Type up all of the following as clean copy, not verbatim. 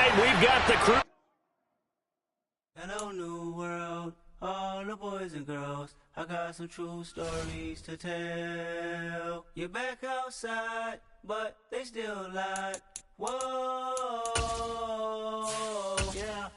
right, we've got the crew. Hello, new world, all the boys and girls. I got some true stories to tell. You're back outside, but they still lied. Whoa, yeah.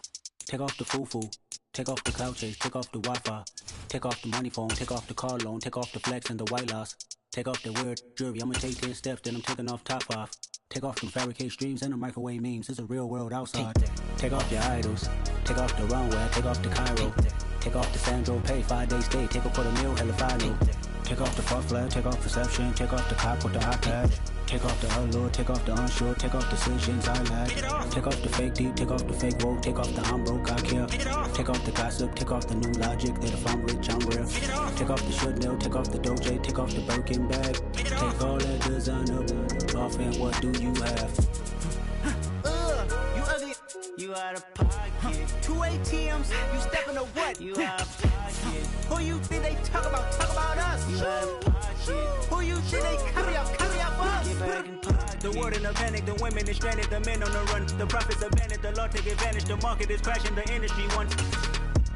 Take off the foo-foo, take off the cloud chase, take off the Wi-Fi, take off the money phone, take off the car loan, take off the flex and the white loss, take off the weird jewelry. I'ma take 10 steps, then I'm taking off top off. Take off the fabricated streams and the microwave memes. It's a real world outside. Take off your idols. Take off the runway. Take off the Cairo. Take off the Sandro Pay. 5-day stay. Take off for the meal. Hella final. Take off the fuck flag. Take off perception. Take off the cop with the iPad. Take off the allure. Take off the unsure. Take off decisions I lack. Take off the fake deep. Take off the fake woke. Take off the I'm broke. I care. Take off the gossip. Take off the new logic that if I'm rich, I'm real. Take off the should know. Take off the Doge. Take off the Birkin bag. Take all that designer off and what do you have? You ugly. You out of pocket. 2 ATMs. You stepping to what? You out of pocket. Who you think they talk about? Talk about us. You out of pocket. Who you think they carry up? Carry up us. Get back in pocket. The world in a panic. The women is stranded. The men on the run. The profits abandoned. The law take advantage. The market is crashing. The industry wants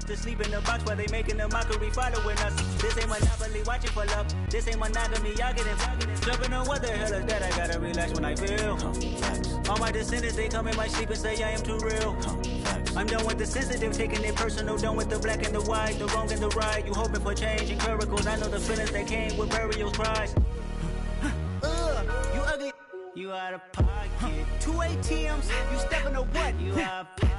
to sleep in the box while they making a mockery following us. This ain't monopoly, watch it for love. This ain't monogamy, y'all getting jumping on what the hell is that? I gotta relax when I feel. All my descendants, they come in my sleep and say I am too real. I'm done with the sensitive, taking it personal. Done with the black and the white, the wrong and the right. You hoping for change and miracles. I know the feelings that came with burial cries. You ugly. You out of pocket. 2 ATMs. You stepping to what? You out of pocket.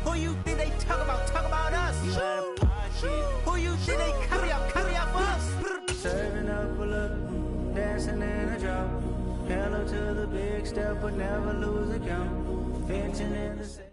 Who you think they talk about? Talk about us. You out of pocket. Who you think they carry up? Carry up us. Serving up a look, dancing in a drop. Hello to the big step, but never lose a count. Venting in the same.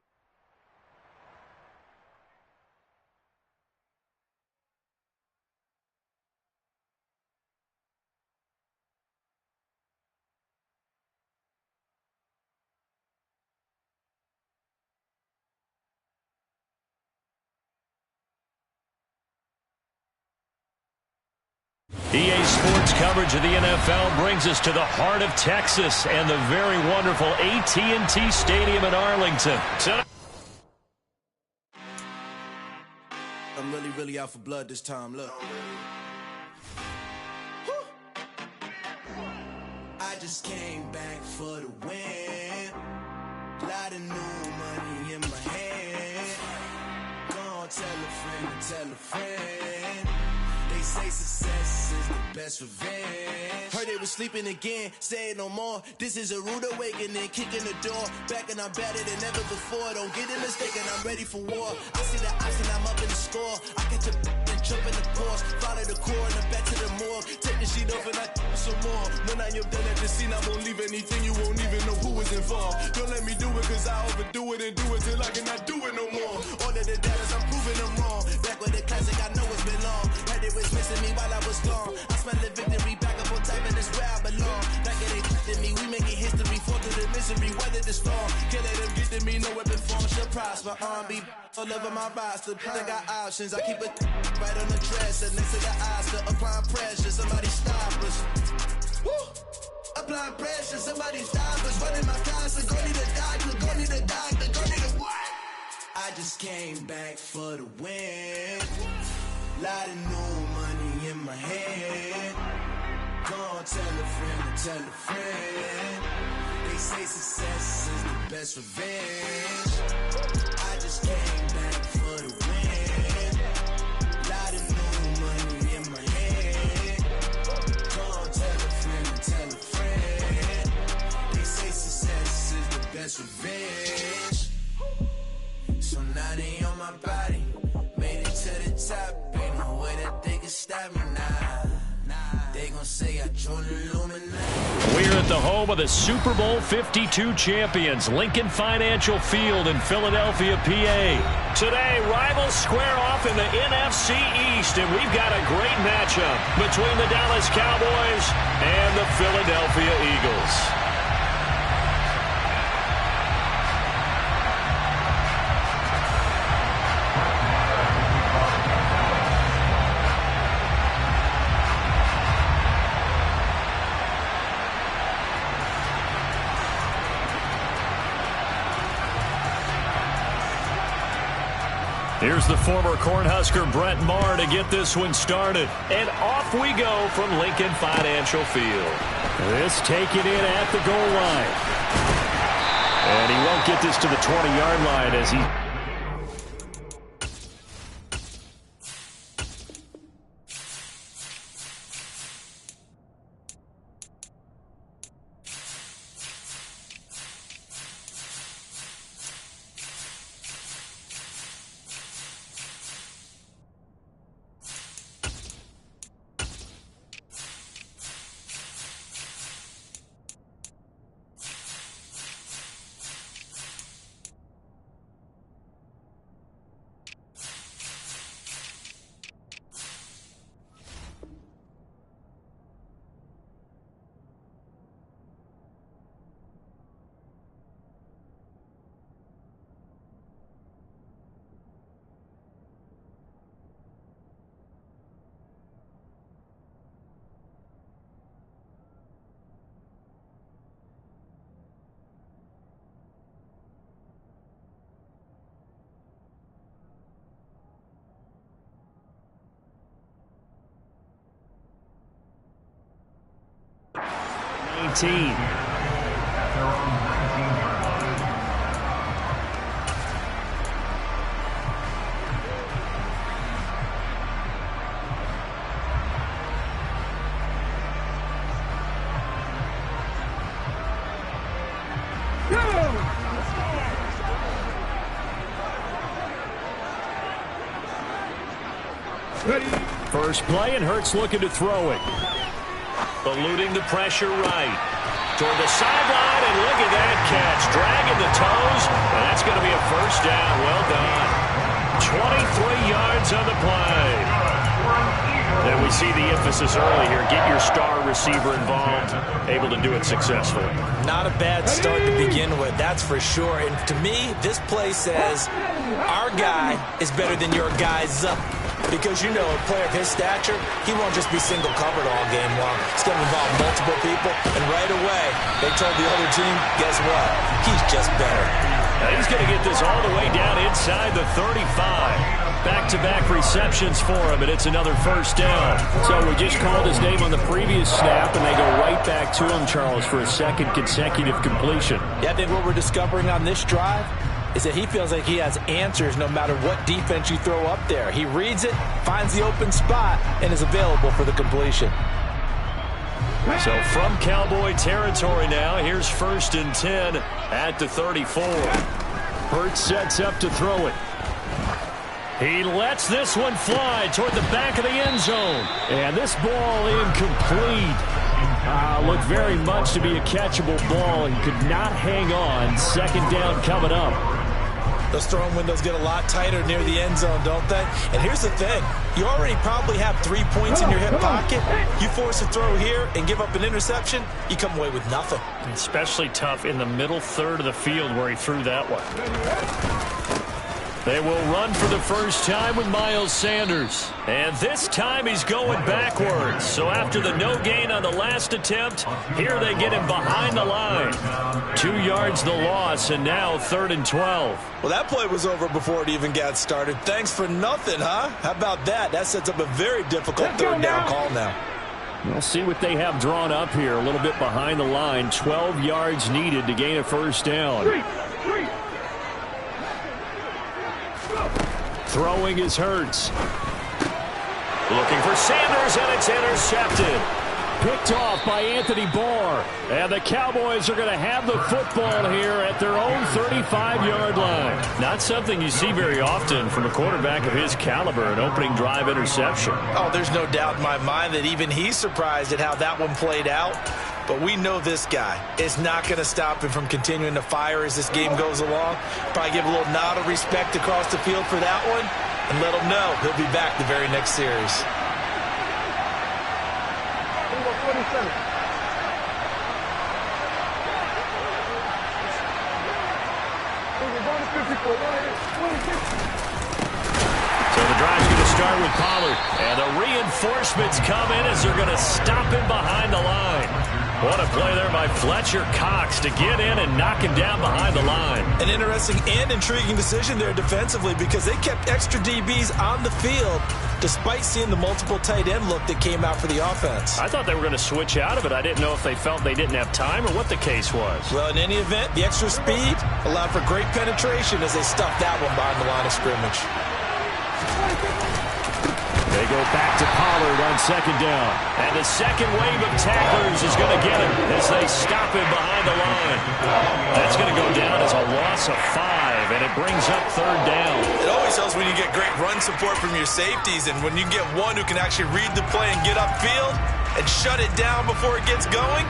EA Sports coverage of the NFL brings us to the heart of Texas and the very wonderful AT&T Stadium in Arlington. I'm really out for blood this time, look. I just came back for the win. Lot of new money in my hand. Gonna tell a friend to tell a friend. They say success is the best revenge. Heard they was sleeping again, say it no more. This is a rude awakening, kicking the door. Back and I'm better than ever before. Don't get it mistaken, I'm ready for war. I see the option, I'm up in the score. I get to and jump in the course. Follow the core and the back to the morgue. Take the sheet off and I some more. When I am done at the scene, I won't leave anything. You won't even know who was involved. Don't let me do it, cause I overdo it and do it till I cannot do it no more. All of the data's, I'm proving them wrong. Back with the classic, I know it's been long. Heard it was missing me while I was gone. I smell the victory, back up on time, and it's where I belong. Like it ain't to me, we making history, fall through the misery, weather the storm. Can't let them get to me, no weapon form shall prosper. R&B all over my roster, I got options. I keep it right on the dresser, next to the Oscar. Applying pressure, somebody stop us. Woo! Applying pressure, somebody stop us. Running my concert, go need a doctor, go need a doctor, go need a what? I just came back for the win. Lot of new money in my hand. Gonna tell a friend to tell a friend. They say success is the best revenge. I just came back for the win. Lot of new money in my hand. Gonna tell a friend to tell a friend. They say success is the best revenge. So now they on my body. Made it to the top. Ain't no way that they can stop me now. They gon' say I joined the Illuminati. We're at the home of the Super Bowl 52 champions, Lincoln Financial Field in Philadelphia, PA. Today, rivals square off in the NFC East, and we've got a great matchup between the Dallas Cowboys and the Philadelphia Eagles. Here's the former Cornhusker Brett Maher to get this one started. And off we go from Lincoln Financial Field. This taken in at the goal line. And he won't get this to the 20-yard line as he... First play, and Hurts looking to throw it. Eluding the pressure right. Toward the sideline, and look at that catch. Dragging the toes, and that's going to be a first down. Well done. 23 yards on the play. And we see the emphasis early here. Get your star receiver involved. Able to do it successfully. Not a bad start to begin with, that's for sure. And to me, this play says our guy is better than your guy's up. Because, you know, a player of his stature, he won't just be single covered all game long. It's going to involve multiple people. And right away, they told the other team, guess what? He's just better. Now he's going to get this all the way down inside the 35. Back-to-back receptions for him, and it's another first down. So we just called his name on the previous snap, and they go right back to him, Charles, for a second consecutive completion. Yeah, I think what we're discovering on this drive is that he feels like he has answers no matter what defense you throw up there. He reads it, finds the open spot, and is available for the completion. So from Cowboy territory now, here's 1st and 10 at the 34. Hurts sets up to throw it. He lets this one fly toward the back of the end zone. And this ball incomplete. Looked very much to be a catchable ball. He could not hang on. Second down coming up. Those throwing windows get a lot tighter near the end zone, don't they? And here's the thing. You already probably have 3 points in your hip pocket. You force a throw here and give up an interception, you come away with nothing. Especially tough in the middle third of the field where he threw that one. They will run for the first time with Miles Sanders. And this time he's going backwards. So after the no gain on the last attempt, here they get him behind the line. 2 yards the loss, and now 3rd and 12. Well, that play was over before it even got started. Thanks for nothing, huh? How about that? That sets up a very difficult third down call now. We'll see what they have drawn up here. A little bit behind the line. 12 yards needed to gain a first down. Throwing is Hurts. Looking for Sanders, and it's intercepted. Picked off by Anthony Barr. And the Cowboys are going to have the football here at their own 35-yard line. Not something you see very often from a quarterback of his caliber, an opening drive interception. Oh, there's no doubt in my mind that even he's surprised at how that one played out. But we know this guy is not going to stop him from continuing to fire as this game goes along. Probably give a little nod of respect across the field for that one and let him know he'll be back the very next series. So the drive's going to start with Pollard. And the reinforcements come in as they're going to stop him behind the line. What a play there by Fletcher Cox to get in and knock him down behind the line. An interesting and intriguing decision there defensively because they kept extra DBs on the field despite seeing the multiple tight end look that came out for the offense. I thought they were going to switch out of it. I didn't know if they felt they didn't have time or what the case was. Well, in any event, the extra speed allowed for great penetration as they stuffed that one behind the line of scrimmage. They go back to Pollard on second down. And the second wave of tacklers is going to get him as they stop him behind the line. That's going to go down as a loss of 5, and it brings up third down. It always helps when you get great run support from your safeties, and when you get one who can actually read the play and get upfield and shut it down before it gets going,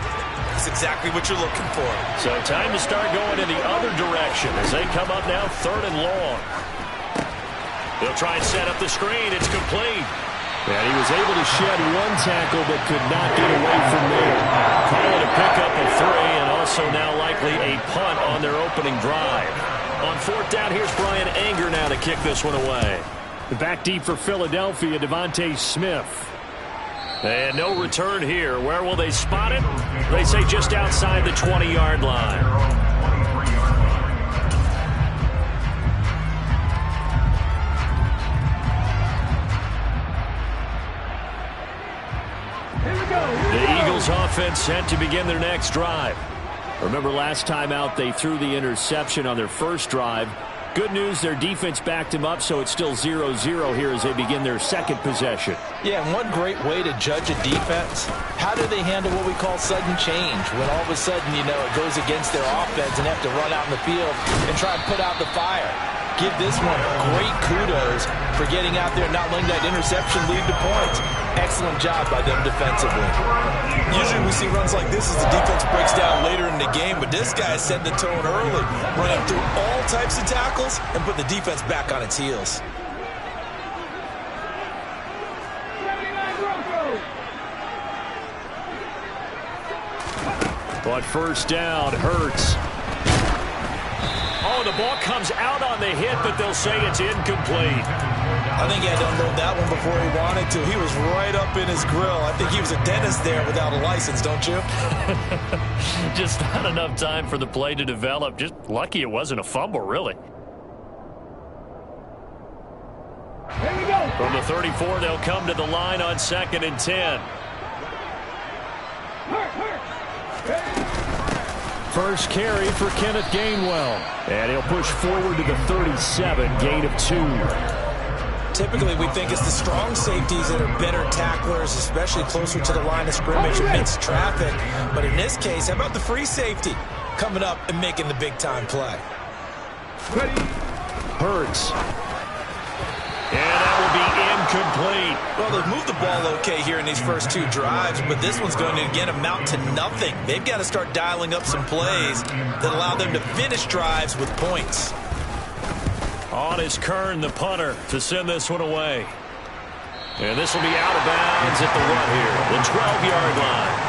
that's exactly what you're looking for. So time to start going in the other direction as they come up now third and long. They'll try and set up the screen. It's complete. And he was able to shed one tackle but could not get away from there. Call it a pickup of 3 and also now likely a punt on their opening drive. On fourth down, here's Brian Anger now to kick this one away. Back deep for Philadelphia, Devontae Smith. And no return here. Where will they spot it? They say just outside the 20-yard line. The Eagles offense set to begin their next drive. Remember last time out they threw the interception on their first drive. Good news, their defense backed him up, so it's still 0-0 here as they begin their second possession. Yeah, and one great way to judge a defense, how do they handle what we call sudden change? When all of a sudden, you know, it goes against their offense and they have to run out in the field and try and put out the fire. Give this one great kudos for getting out there and not letting that interception lead to points. Excellent job by them defensively. Usually we see runs like this as the defense breaks down later in the game, but this guy set the tone early, running through all types of tackles and put the defense back on its heels. But first down, Hurts. Oh, the ball comes out on the hit, but they'll say it's incomplete. I think he had to unload that one before he wanted to. He was right up in his grill. I think he was a dentist there without a license, don't you? Just not enough time for the play to develop. Just lucky it wasn't a fumble, really. Here we go. From the 34, they'll come to the line on 2nd and 10. First carry for Kenneth Gainwell. And he'll push forward to the 37, gain of 2. Typically, we think it's the strong safeties that are better tacklers, especially closer to the line of scrimmage amidst traffic. But in this case, how about the free safety coming up and making the big-time play? Ready. Hurts. And that will be incomplete. Well, they've moved the ball okay here in these first 2 drives, but this one's going to, again, amount to nothing. They've got to start dialing up some plays that allow them to finish drives with points. On is Kern, the punter, to send this one away. And this will be out of bounds at the run here, the 12-yard line.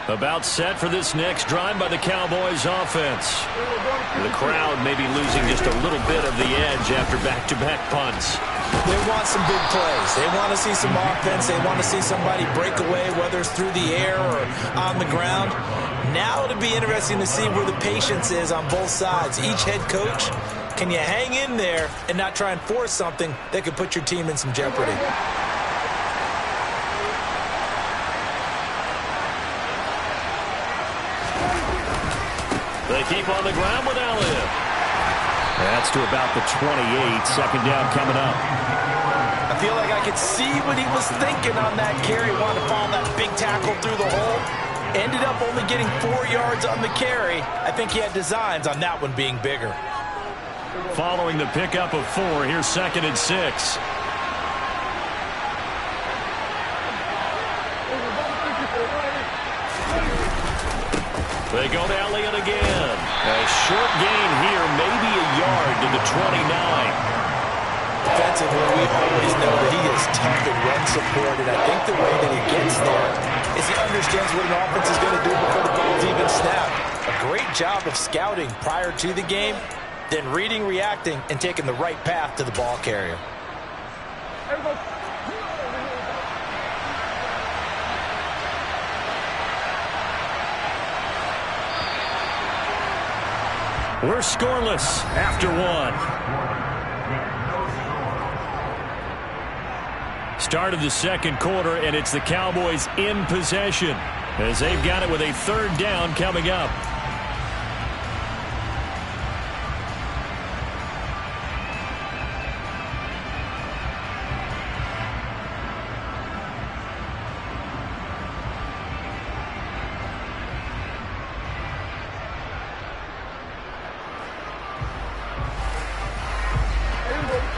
About set for this next drive by the Cowboys offense. The crowd may be losing just a little bit of the edge after back-to-back punts. They want some big plays. They want to see some offense. They want to see somebody break away, whether it's through the air or on the ground. Now it'll be interesting to see where the patience is on both sides. Each head coach, can you hang in there and not try and force something that could put your team in some jeopardy? They keep on the ground with Elliott. That's to about the 28. Second down coming up. I feel like I could see what he was thinking on that carry. Wanted to follow that big tackle through the hole. Ended up only getting 4 yards on the carry. I think he had designs on that one being bigger. Following the pickup of 4, here's 2nd and 6. They go to Elliott again. A short gain here, maybe a yard to the 29. defensively, we always know that he is tough and run support, and I think the way that he gets there is he understands what an offense is going to do before the ball's even snapped. A great job of scouting prior to the game, then reading, reacting, and taking the right path to the ball carrier. We're scoreless after one. Start of the second quarter, and it's the Cowboys in possession as they've got it with a third down coming up.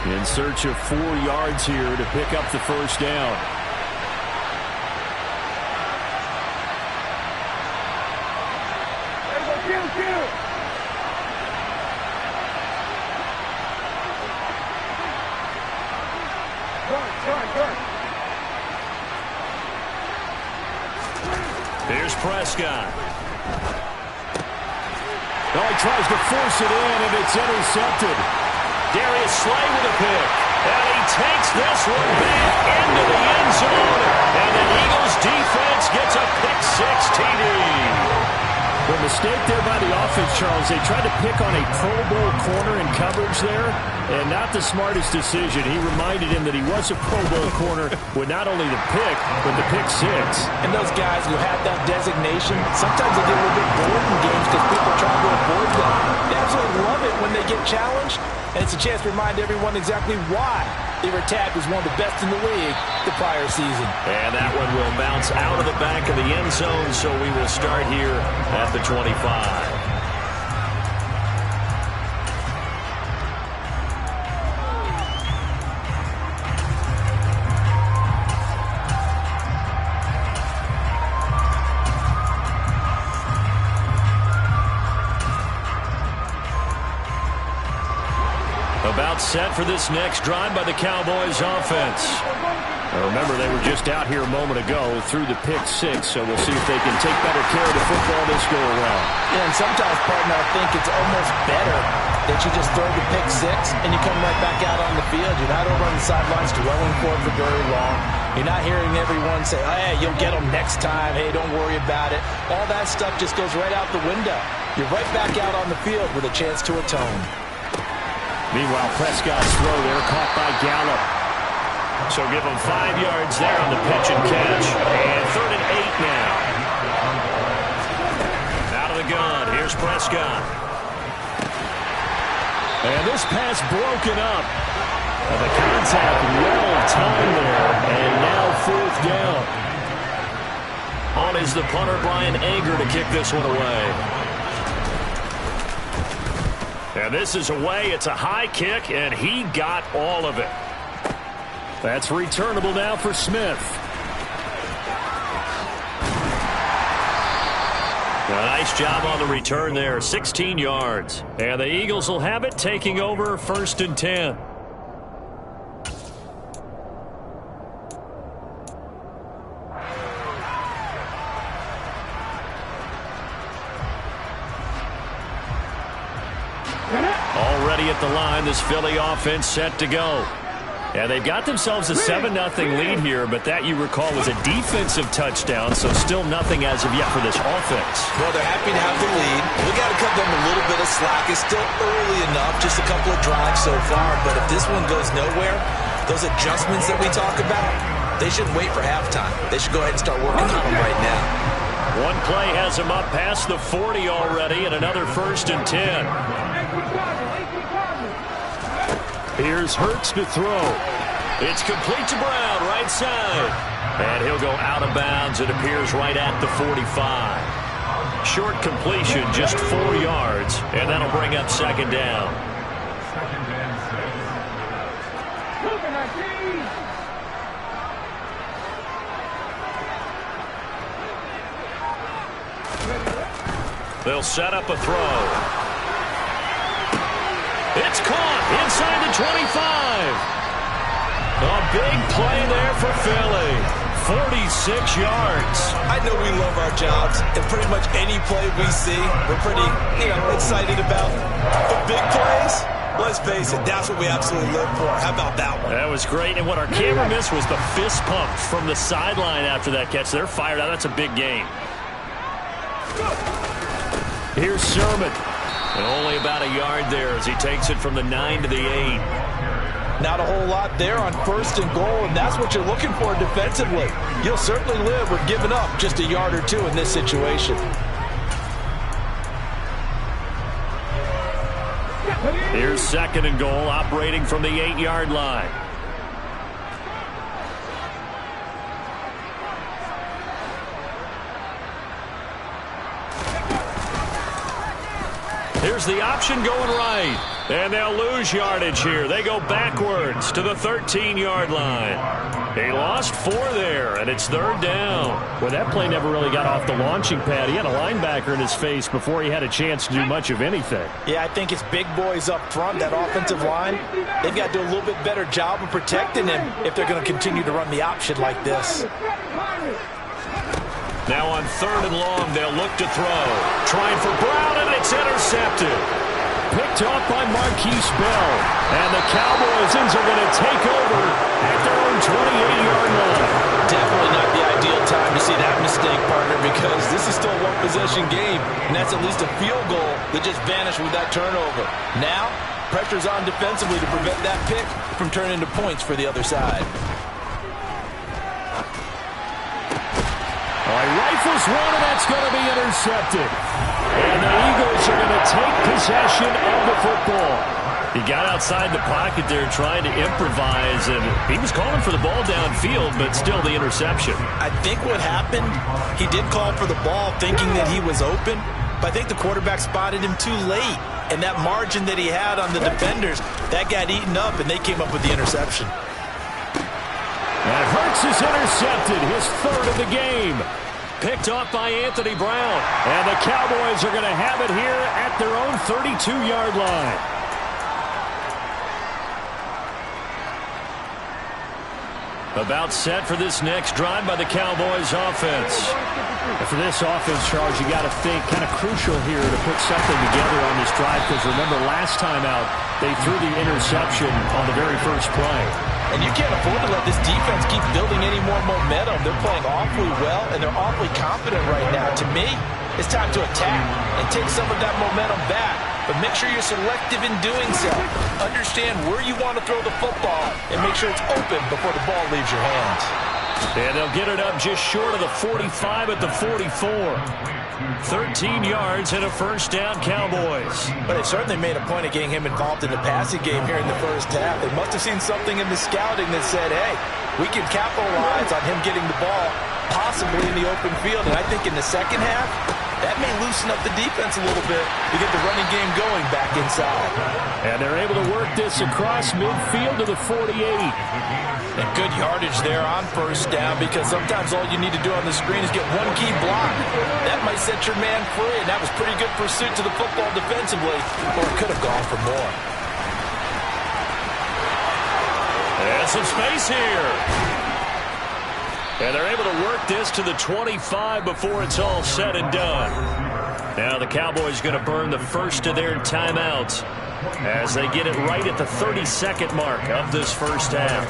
In search of 4 yards here to pick up the first down. Here's Prescott. Oh, he tries to force it in, and it's intercepted. Darius Slay with a pick. And he takes this one back into the end zone. And the Eagles defense gets a pick-6 TD. The mistake there by the offense, Charles, they tried to pick on a Pro Bowl corner in coverage there, and not the smartest decision. He reminded him that he was a Pro Bowl corner with not only the pick, but the pick-6. And those guys who have that designation, sometimes they get a little bit bored in games because people try to avoid them. They absolutely love it when they get challenged, and it's a chance to remind everyone exactly why they were tagged as one of the best in the league the prior season. And that one will bounce out of the back of the end zone, so we will start here at the 25. About set for this next drive by the Cowboys offense. Now remember, they were just out here a moment ago through the pick-6, so we'll see if they can take better care of the football this go-around. Yeah, and sometimes, partner, I think it's almost better that you just throw the pick-6 and you come right back out on the field. You're not over on the sidelines dwelling for it for very long. You're not hearing everyone say, hey, you'll get them next time. Hey, don't worry about it. All that stuff just goes right out the window. You're right back out on the field with a chance to atone. Meanwhile, Prescott's throw there caught by Gallup. So give him 5 yards there on the pitch and catch. And 3rd and 8 now. Out of the gun. Here's Prescott. And this pass broken up. And the contact well timed there. And now 4th down. On is the punter, Brian Anger, to kick this one away. And this is away. It's a high kick, and he got all of it. That's returnable now for Smith. A nice job on the return there. 16 yards. And the Eagles will have it, taking over 1st and 10. Already at the line, this Philly offense set to go. And they've got themselves a 7-0 lead here, but that, you recall, was a defensive touchdown, so still nothing as of yet for this offense. Well, they're happy to have the lead. We got to cut them a little bit of slack. It's still early enough, just a couple of drives so far, but if this one goes nowhere, those adjustments that we talk about, they shouldn't wait for halftime. They should go ahead and start working on them right now. One play has them up past the 40 already, and another 1st and 10. Here's Hurts to throw. It's complete to Brown, right side. And he'll go out of bounds. It appears right at the 45. Short completion, just 4 yards, and that'll bring up 2nd down. They'll set up a throw. It's caught inside the 25. A big play there for Philly. 46 yards. I know we love our jobs, and pretty much any play we see, we're pretty, excited about. But big plays, let's face it, that's what we absolutely live for. How about that one? That was great, and what our camera missed was the fist pump from the sideline after that catch. They're fired out. That's a big gain. Here's Sermon. And only about a yard there as he takes it from the 9 to the 8. Not a whole lot there on 1st and goal, and that's what you're looking for defensively. You'll certainly live with giving up just a yard or two in this situation. Here's 2nd and goal, operating from the 8-yard line. Here's the option going right. And they'll lose yardage here. They go backwards to the 13-yard line. They lost 4 there, and it's 3rd down. Well, that play never really got off the launching pad. He had a linebacker in his face before he had a chance to do much of anything. Yeah, I think it's big boys up front, that offensive line. They've got to do a little bit better job of protecting him if they're going to continue to run the option like this. Now on 3rd and long, they'll look to throw. Trying for Brown, and it's intercepted. Picked off by Marquise Bell. And the Cowboys are going to take over at their own 28-yard line. Definitely not the ideal time to see that mistake, partner, because this is still a one-possession game, and that's at least a field goal that just vanished with that turnover. Now, pressure's on defensively to prevent that pick from turning into points for the other side. All right, rifles one, and that's going to be intercepted. And the Eagles are going to take possession of the football. He got outside the pocket there trying to improvise, and he was calling for the ball downfield, but still the interception. I think what happened, he did call for the ball thinking that he was open, but I think the quarterback spotted him too late. And that margin that he had on the defenders, that got eaten up, and they came up with the interception. And Hurts is intercepted, his 3rd of the game. Picked off by Anthony Brown. And the Cowboys are going to have it here at their own 32-yard line. About set for this next drive by the Cowboys offense. And for this offense, Charles, you got to think kind of crucial here to put something together on this drive, because remember last time out, they threw the interception on the very first play. And you can't afford to let this defense keep building any more momentum. They're playing awfully well, and they're awfully confident right now. To me, it's time to attack and take some of that momentum back. But make sure you're selective in doing so. Understand where you want to throw the football and make sure it's open before the ball leaves your hands. And they'll get it up just short of the 45 at the 44. 13 yards and a 1st down, Cowboys. But they certainly made a point of getting him involved in the passing game here in the first half. They must have seen something in the scouting that said, hey, we can capitalize on him getting the ball possibly in the open field. And I think in the second half, that may loosen up the defense a little bit to get the running game going back inside. And they're able to work this across midfield to the 48. And good yardage there on 1st down, because sometimes all you need to do on the screen is get one key block. That might set your man free, and that was pretty good pursuit to the football defensively, or it could have gone for more. And some space here. And they're able to work this to the 25 before it's all said and done. Now the Cowboys going to burn the first of their timeouts as they get it right at the 32nd mark of this first half.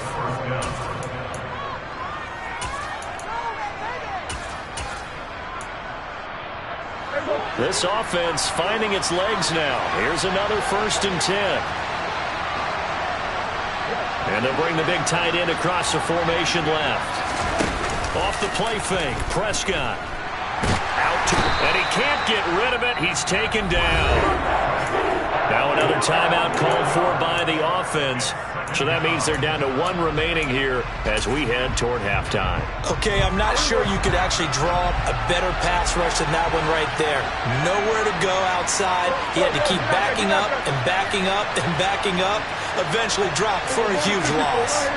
This offense finding its legs now. Here's another 1st and 10. And they'll bring the big tight end across the formation left. Off the play fake, Prescott. Out, and he can't get rid of it. He's taken down. Now another timeout called for by the offense. So that means they're down to 1 remaining here as we head toward halftime. Okay, I'm not sure you could actually draw up a better pass rush than that one right there. Nowhere to go outside. He had to keep backing up and backing up and backing up. Eventually dropped for a huge loss.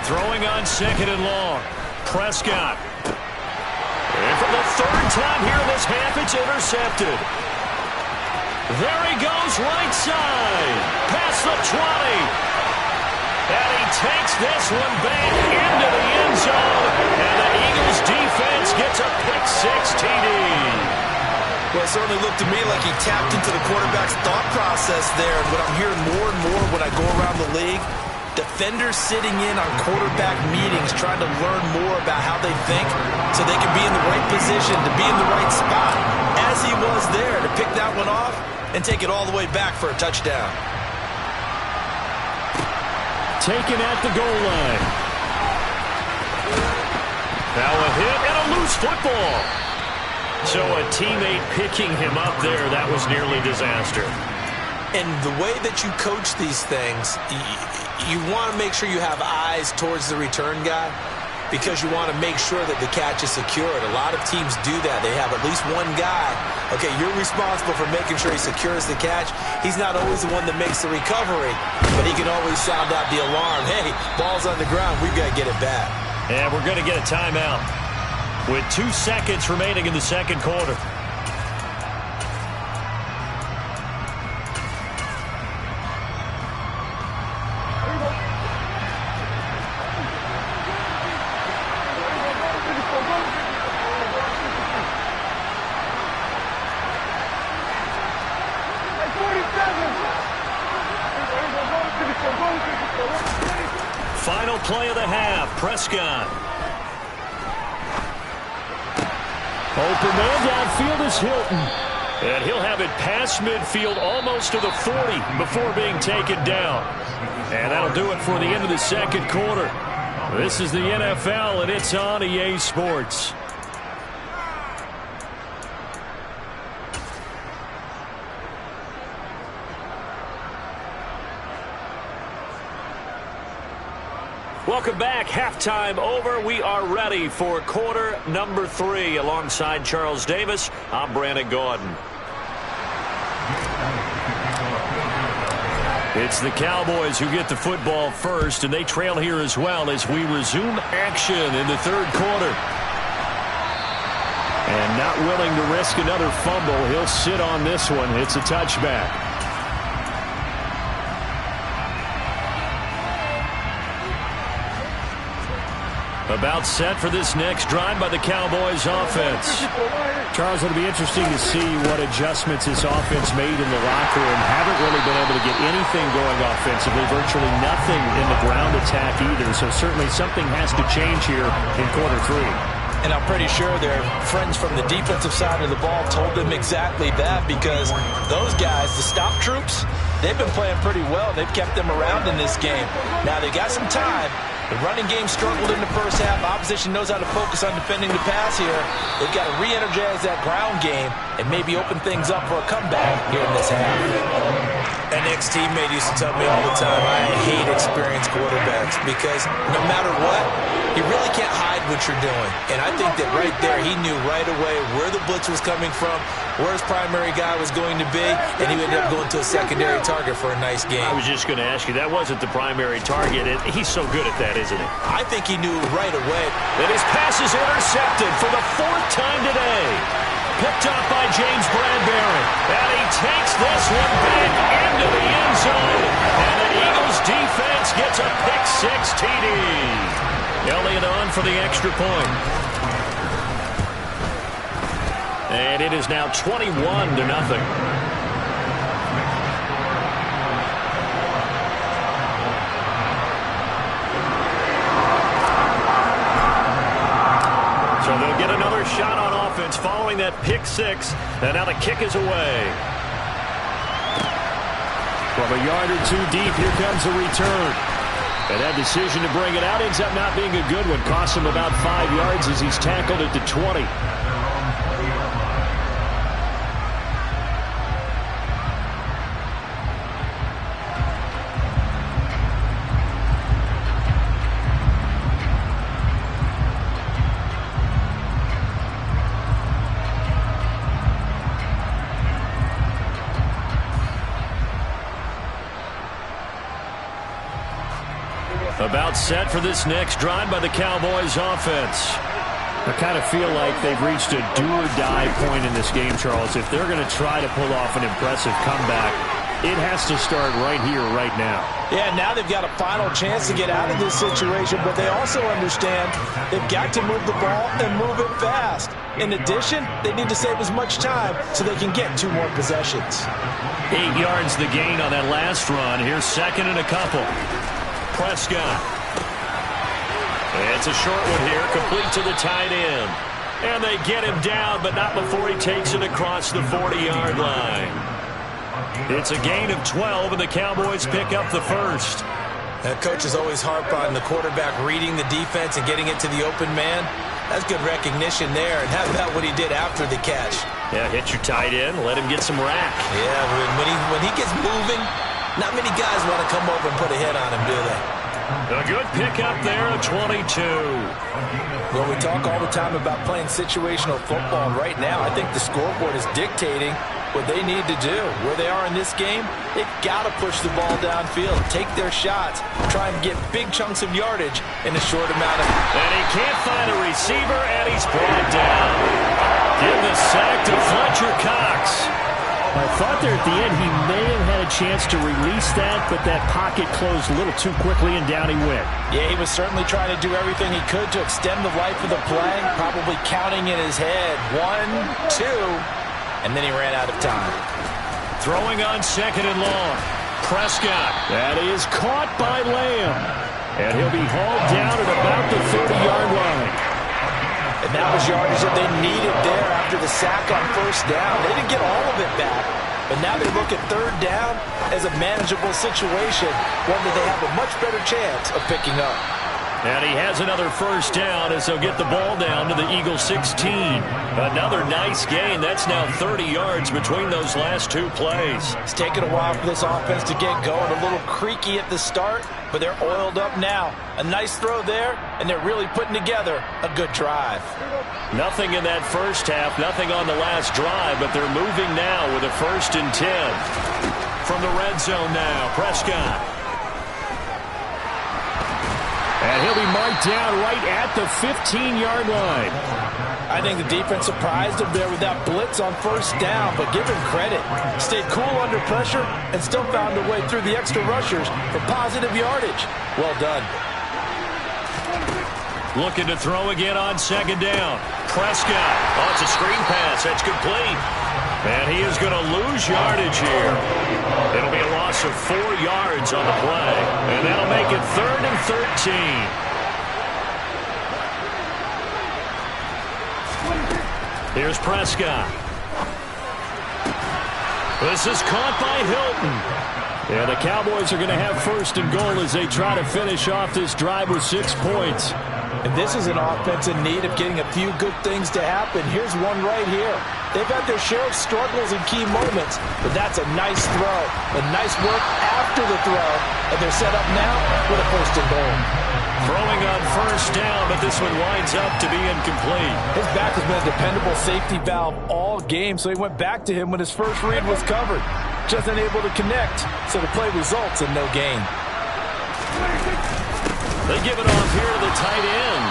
Throwing on 2nd and long. Prescott. And for the 3rd time here in this half, it's intercepted. There he goes, right side. Past the 20. And he takes this one back into the end zone. And the Eagles defense gets a pick-6 TD. Well, it certainly looked to me like he tapped into the quarterback's thought process there. What I'm hearing more and more when I go around the league, defenders sitting in on quarterback meetings trying to learn more about how they think so they can be in the right position, to be in the right spot, as he was there, to pick that one off and take it all the way back for a touchdown. Taken at the goal line. Now a hit and a loose football. So a teammate picking him up there, that was nearly disaster. And the way that you coach these things, you want to make sure you have eyes towards the return guy because you want to make sure that the catch is secured. A lot of teams do that. They have at least one guy. Okay, you're responsible for making sure he secures the catch. He's not always the one that makes the recovery, but he can always sound out the alarm. Hey, ball's on the ground. We've got to get it back. And we're going to get a timeout with 2 seconds remaining in the second quarter. Final play of the half, Prescott. Open man downfield is Hilton. And he'll have it past midfield almost to the 40 before being taken down. And that'll do it for the end of the second quarter. This is the NFL, and it's on EA Sports. Welcome back. Halftime over. We are ready for quarter number 3. Alongside Charles Davis, I'm Brandon Gordon. It's the Cowboys who get the football first, and they trail here as well as we resume action in the third quarter. And not willing to risk another fumble, he'll sit on this one. It's a touchback. About set for this next drive by the Cowboys offense. Charles, it'll be interesting to see what adjustments this offense made in the locker room. Haven't really been able to get anything going offensively. Virtually nothing in the ground attack either. So certainly something has to change here in quarter 3. And I'm pretty sure their friends from the defensive side of the ball told them exactly that, because those guys, the stop troops, they've been playing pretty well. They've kept them around in this game. Now they got some time. The running game struggled in the first half. Opposition knows how to focus on defending the pass here. They've got to re-energize that ground game and maybe open things up for a comeback here in this half. An ex-teammate used to tell me all the time, I hate experienced quarterbacks because no matter what, you really can't hide what you're doing. And I think that right there, he knew right away where the blitz was coming from, where his primary guy was going to be, and he ended up going to a secondary target for a nice game. I was just going to ask you, that wasn't the primary target. He's so good at that, isn't he? I think he knew right away. And his pass is intercepted for the 4th time today. Picked up by James Bradbury. And he takes this one back into the end zone. And the Eagles defense gets a pick-6 TD. Elliott on for the extra point. And it is now 21-0. So they'll get another shot on offense following that pick-6. And now the kick is away. From a yard or 2 deep, here comes a return. And that decision to bring it out ends up not being a good one. Costs him about 5 yards as he's tackled at the 20. About set for this next drive by the Cowboys offense. I kind of feel like they've reached a do-or-die point in this game, Charles. If they're going to try to pull off an impressive comeback, it has to start right here, right now. Yeah, now they've got a final chance to get out of this situation, but they also understand they've got to move the ball and move it fast. In addition, they need to save as much time so they can get 2 more possessions. 8 yards the gain on that last run. Here's second and a couple. Prescott. It's a short one here, complete to the tight end. And they get him down, but not before he takes it across the 40-yard line. It's a gain of 12, and the Cowboys pick up the first. Coaches always harp on the quarterback reading the defense and getting it to the open man. That's good recognition there. And how about what he did after the catch? Yeah, hit your tight end, let him get some rack. Yeah, when he gets moving, not many guys want to come over and put a hit on him, do they? A good pickup there of 22. Well, we talk all the time about playing situational football. Right now, I think the scoreboard is dictating what they need to do. Where they are in this game, they've got to push the ball downfield, take their shots, try and get big chunks of yardage in a short amount of time. And he can't find a receiver, and he's brought down. Give the sack to Fletcher Cox. I thought there at the end he may have had a chance to release that, but that pocket closed a little too quickly, and down he went. Yeah, he was certainly trying to do everything he could to extend the life of the play, probably counting in his head 1, 2, and then he ran out of time. Throwing on second and long. Prescott. That is caught by Lamb. And he'll be hauled down at about the 30-yard line. And that was yardage that they needed there after the sack on first down. They didn't get all of it back, but now they look at third down as a manageable situation, one that they have a much better chance of picking up. And he has another first down as they'll get the ball down to the Eagles 16. Another nice gain. That's now 30 yards between those last 2 plays. It's taken a while for this offense to get going. A little creaky at the start, but they're oiled up now. A nice throw there, and they're really putting together a good drive. Nothing in that first half, nothing on the last drive, but they're moving now with a 1st and 10. From the red zone now, Prescott. And he'll be marked down right at the 15-yard line. I think the defense surprised him there with that blitz on first down, but give him credit. Stayed cool under pressure and still found a way through the extra rushers for positive yardage. Well done. Looking to throw again on second down. Prescott. Oh, it's a screen pass. That's complete. And he is going to lose yardage here. It'll be a loss of 4 yards on the play. And that'll make it 3rd and 13. Here's Prescott. This is caught by Hilton. And the Cowboys are going to have 1st and goal as they try to finish off this drive with 6 points. And this is an offense in need of getting a few good things to happen. Here's one right here. They've had their share of struggles in key moments, but that's a nice throw. A nice work after the throw, and they're set up now with a 1st and goal. Throwing on first down, but this one winds up to be incomplete. His back has been a dependable safety valve all game, so he went back to him when his first read was covered. Just unable to connect, so the play results in no gain. They give it off here to the tight end.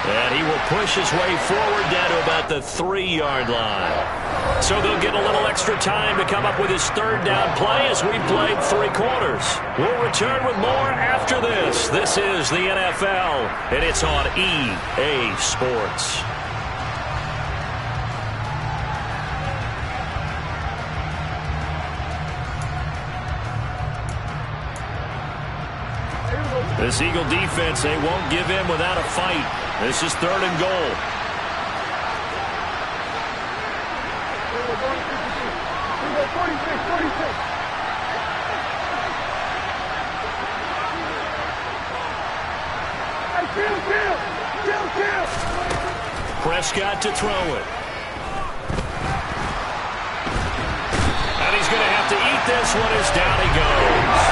And he will push his way forward down to about the 3-yard line. So they'll get a little extra time to come up with his 3rd down play as we played 3 quarters. We'll return with more after this. This is the NFL, and it's on EA Sports. This Eagle defense, they won't give in without a fight. This is 3rd and goal. Prescott to throw it. And he's going to have to eat this one as down he goes.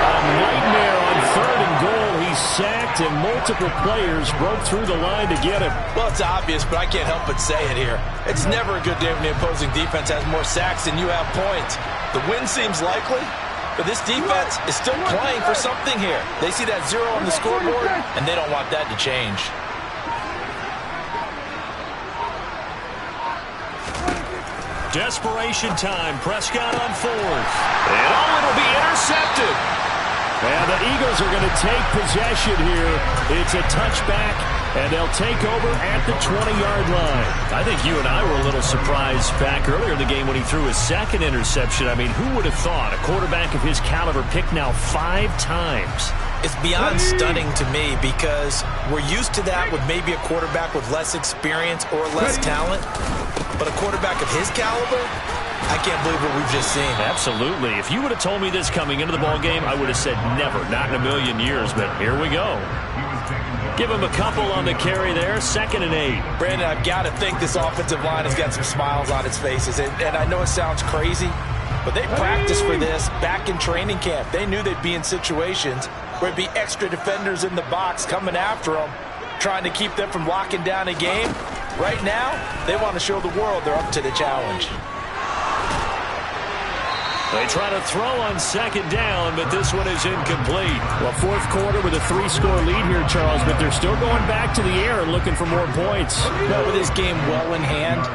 A nightmare on 3rd and goal. He's sacked, and multiple players broke through the line to get him. Well, it's obvious, but I can't help but say it here. It's never a good day when the opposing defense has more sacks than you have points. The win seems likely, but this defense is still playing for something here. They see that 0 on the scoreboard, and they don't want that to change. Desperation time. Prescott on 4th. And it'll be intercepted. And the Eagles are going to take possession here. It's a touchback, and they'll take over at the 20-yard line. I think you and I were a little surprised back earlier in the game when he threw his second interception. I mean, who would have thought a quarterback of his caliber picked now 5 times? It's beyond stunning to me because we're used to that with maybe a quarterback with less experience or less talent. But a quarterback of his caliber, I can't believe what we've just seen. Absolutely. If you would have told me this coming into the ballgame, I would have said never, not in a million years. But here we go. Give him a couple on the carry there. 2nd and 8. Brandon, I've got to think this offensive line has got some smiles on its faces. And I know it sounds crazy, but they practiced for this back in training camp. They knew they'd be in situations where it'd be extra defenders in the box coming after them, trying to keep them from locking down a game. Right now, they want to show the world they're up to the challenge. They try to throw on 2nd down, but this one is incomplete. Well, 4th quarter with a 3-score lead here, Charles, but they're still going back to the air and looking for more points. But with this game well in hand,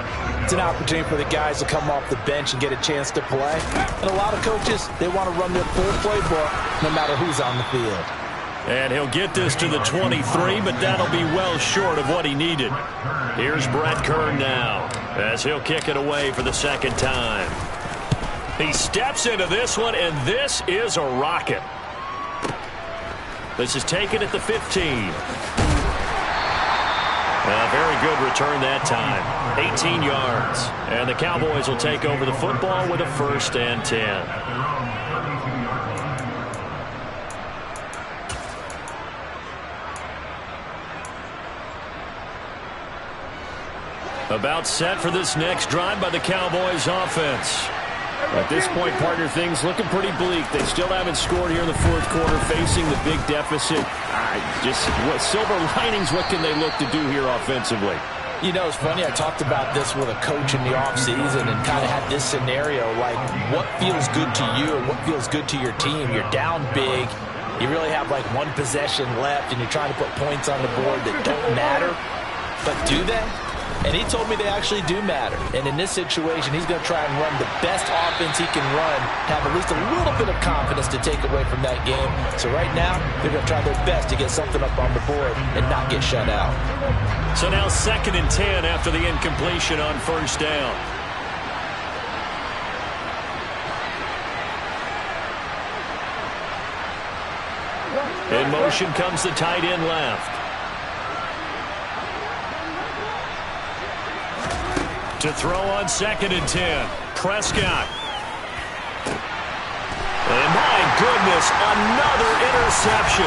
it's an opportunity for the guys to come off the bench and get a chance to play. And a lot of coaches, they want to run their full playbook no matter who's on the field. And he'll get this to the 23, but that'll be well short of what he needed. Here's Brett Kern now as he'll kick it away for the 2nd time. He steps into this one, and this is a rocket. This is taken at the 15. A very good return that time. 18 yards. And the Cowboys will take over the football with a 1st and 10. About set for this next drive by the Cowboys offense. At this point, partner, things looking pretty bleak. They still haven't scored here in the 4th quarter, facing the big deficit. What silver linings, what can they look to do here offensively? You know, it's funny, I talked about this with a coach in the offseason and kind of had this scenario, like what feels good to you or what feels good to your team. You're down big. You really have like 1 possession left, and you're trying to put points on the board that don't matter. But do they? And he told me they actually do matter. And in this situation, he's going to try and run the best offense he can run, have at least a little bit of confidence to take away from that game. So right now, they're going to try their best to get something up on the board and not get shut out. So now 2nd and 10 after the incompletion on 1st down. In motion comes the tight end left. To throw on 2nd and 10. Prescott. And my goodness, another interception.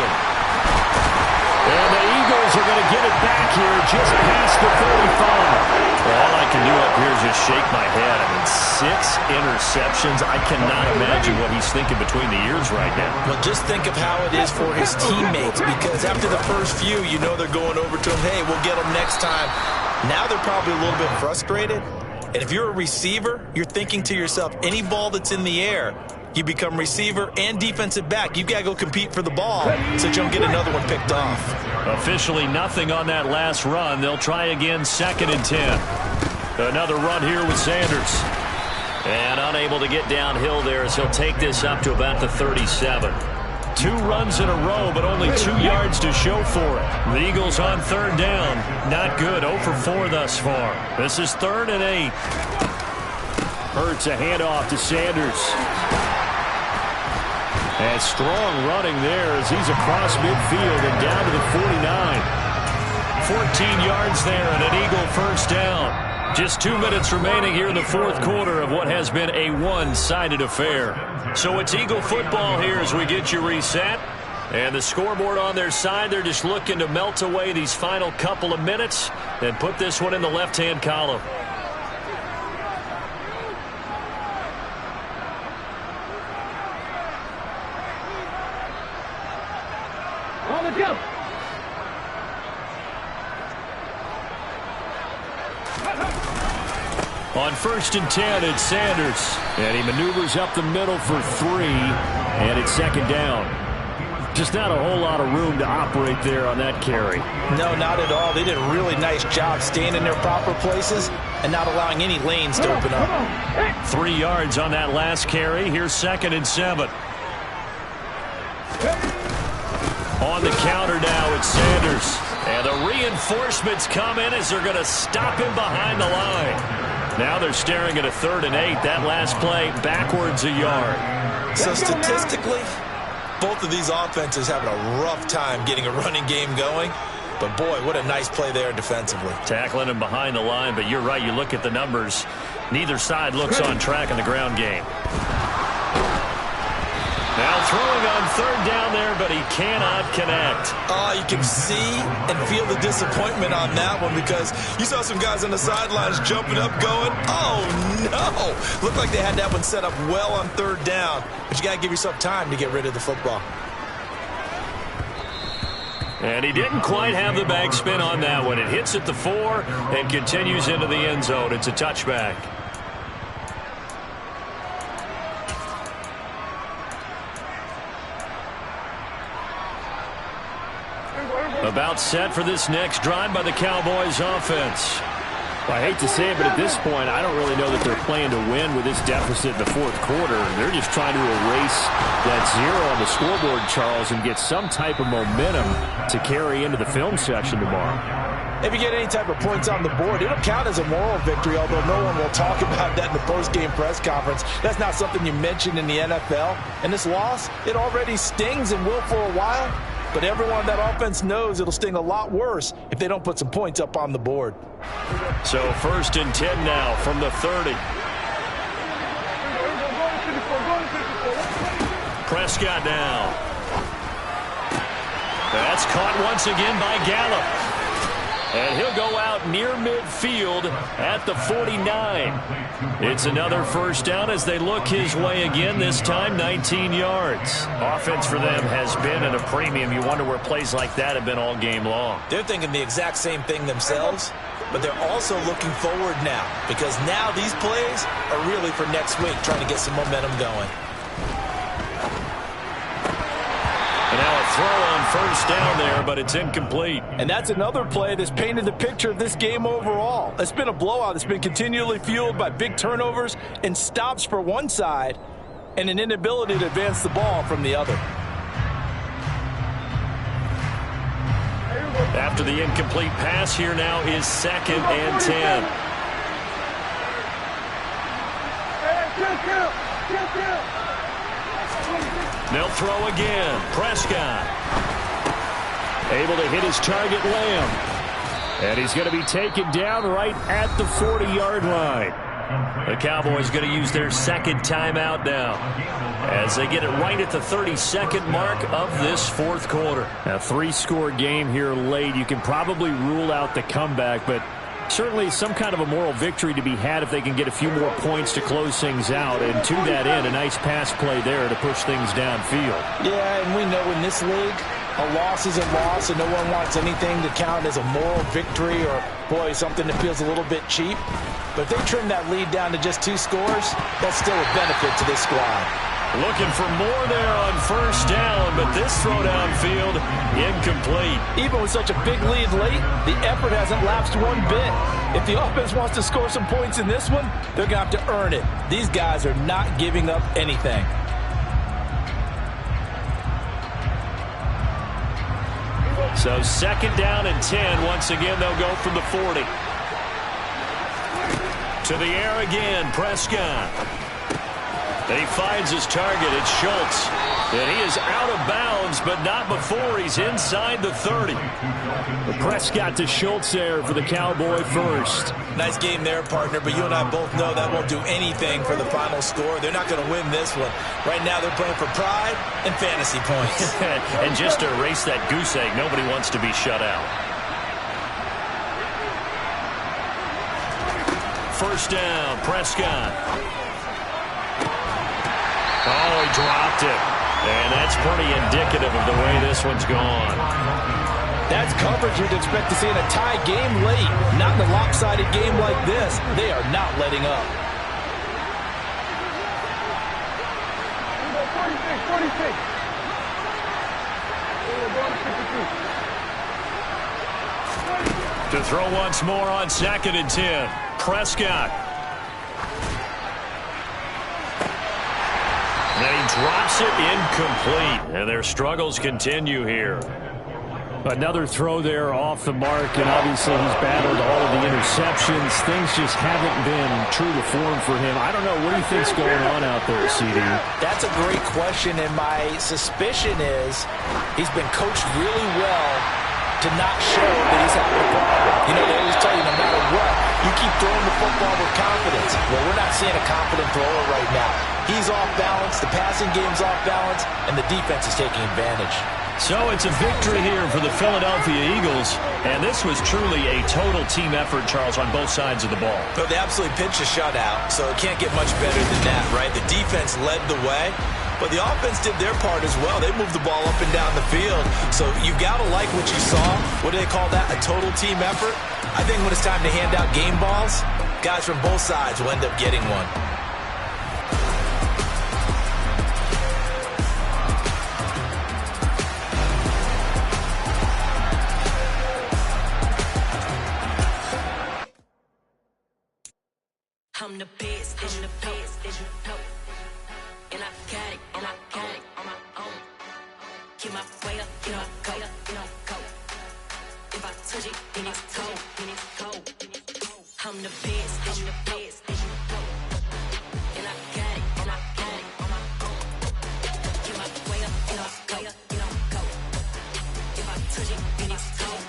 And the Eagles are going to get it back here just past the 35. Well, all I can do up here is just shake my head. I mean, 6 interceptions. I cannot imagine what he's thinking between the ears right now. Well, just think of how it is for his teammates, because after the first few, you know they're going over to him, hey, we'll get him next time. Now they're probably a little bit frustrated. And if you're a receiver, you're thinking to yourself, any ball that's in the air, you become receiver and defensive back. You've got to go compete for the ball so you don't get another one picked off. Officially nothing on that last run. They'll try again 2nd and 10. Another run here with Sanders. And unable to get downhill there as he'll take this up to about the 37. 2 runs in a row, but only 2 yards to show for it. The Eagles on 3rd down. Not good. 0 for 4 thus far. This is 3rd and 8. Hurts a handoff to Sanders. And strong running there as he's across midfield and down to the 49. 14 yards there and an Eagle 1st down. Just 2 minutes remaining here in the 4th quarter of what has been a one-sided affair. So it's Eagle football here as we get you reset. And the scoreboard on their side, they're just looking to melt away these final couple of minutes and put this one in the left-hand column. On the jump. On 1st and 10, it's Sanders. And he maneuvers up the middle for 3. And it's 2nd down. Just not a whole lot of room to operate there on that carry. No, not at all. They did a really nice job staying in their proper places and not allowing any lanes to open up. 3 yards on that last carry. Here's 2nd and 7. On the counter now, it's Sanders. And the reinforcements come in as they're going to stop him behind the line. Now they're staring at a 3rd and 8. That last play backwards a yard. So statistically, both of these offenses having a rough time getting a running game going. But, boy, what a nice play there defensively. Tackling him behind the line, but you're right. You look at the numbers. Neither side looks on track in the ground game. Now throwing on 3rd down there, but he cannot connect. Oh, you can see and feel the disappointment on that one because you saw some guys on the sidelines jumping up going, oh, no. Looked like they had that one set up well on 3rd down, but you got to give yourself time to get rid of the football. And he didn't quite have the backspin on that one. It hits at the 4 and continues into the end zone. It's a touchback. About set for this next drive by the Cowboys offense. Well, I hate to say it, but at this point, I don't really know that they're playing to win with this deficit in the 4th quarter. They're just trying to erase that 0 on the scoreboard, Charles, and get some type of momentum to carry into the film section tomorrow. If you get any type of points on the board, it'll count as a moral victory, although no one will talk about that in the post-game press conference. That's not something you mentioned in the NFL. And this loss, it already stings and will for a while. But everyone on that offense knows it'll sting a lot worse if they don't put some points up on the board. So 1st and 10 now from the 30. Prescott now. That's caught once again by Gallup. And he'll go out near midfield at the 49. It's another 1st down as they look his way again, this time 19 yards. Offense for them has been at a premium. You wonder where plays like that have been all game long. They're thinking the exact same thing themselves, but they're also looking forward now because now these plays are really for next week, trying to get some momentum going. And now a throw on 1st down there, but it's incomplete. And that's another play that's painted the picture of this game overall. It's been a blowout. It's been continually fueled by big turnovers and stops for one side and an inability to advance the ball from the other. After the incomplete pass, here now is 2nd and 10. They'll throw again. Prescott. Able to hit his target, Lamb. And he's going to be taken down right at the 40-yard line. The Cowboys going to use their 2nd timeout now as they get it right at the 32nd mark of this 4th quarter. A 3-score game here late. You can probably rule out the comeback, but certainly some kind of a moral victory to be had if they can get a few more points to close things out. And to that end, a nice pass play there to push things downfield. Yeah, and we know in this league, a loss is a loss, and no one wants anything to count as a moral victory or, boy, something that feels a little bit cheap. But if they trim that lead down to just 2 scores, that's still a benefit to this squad. Looking for more there on 1st down, but this throw downfield, incomplete. Even with such a big lead late, the effort hasn't lapsed one bit. If the offense wants to score some points in this one, they're going to have to earn it. These guys are not giving up anything. So 2nd down and 10. Once again, they'll go from the 40. To the air again, Prescott. He finds his target. It's Schultz. And he is out of bounds, but not before he's inside the 30. The Prescott to Schultz there for the Cowboy 1st. Nice game there, partner, but you and I both know that won't do anything for the final score. They're not going to win this one. Right now they're playing for pride and fantasy points. And just to erase that goose egg, nobody wants to be shut out. 1st down, Prescott. Oh, he dropped it. And that's pretty indicative of the way this one's gone. That's coverage you'd expect to see in a tie game late. Not in a lopsided game like this. They are not letting up. 46. To throw once more on 2nd and 10. Prescott. And he drops it incomplete. And their struggles continue here. Another throw there off the mark, and obviously he's battled all of the interceptions. Things just haven't been true to form for him. I don't know. What do you think's going on out there, CD? That's a great question, and my suspicion is he's been coached really well to not show that he's having a problem. You know, they always tell you no matter what, you keep throwing the football with confidence. Well, we're not seeing a confident thrower right now. He's off balance, the passing game's off balance, and the defense is taking advantage. So it's a victory here for the Philadelphia Eagles, and this was truly a total team effort, Charles, on both sides of the ball. So they absolutely pitched a shutout, so it can't get much better than that, right? The defense led the way, but the offense did their part as well. They moved the ball up and down the field, so you got to like what you saw. What do they call that, a total team effort? I think when it's time to hand out game balls, guys from both sides will end up getting one. I'm the best, I'm the best, as you know. And I got it, on my own. Get my way up, you know, go. If I touch it, then it's cold. I'm the best, as you know. And I got it, on my own. Get my way up, you know, go. If I touch it, then it's cold.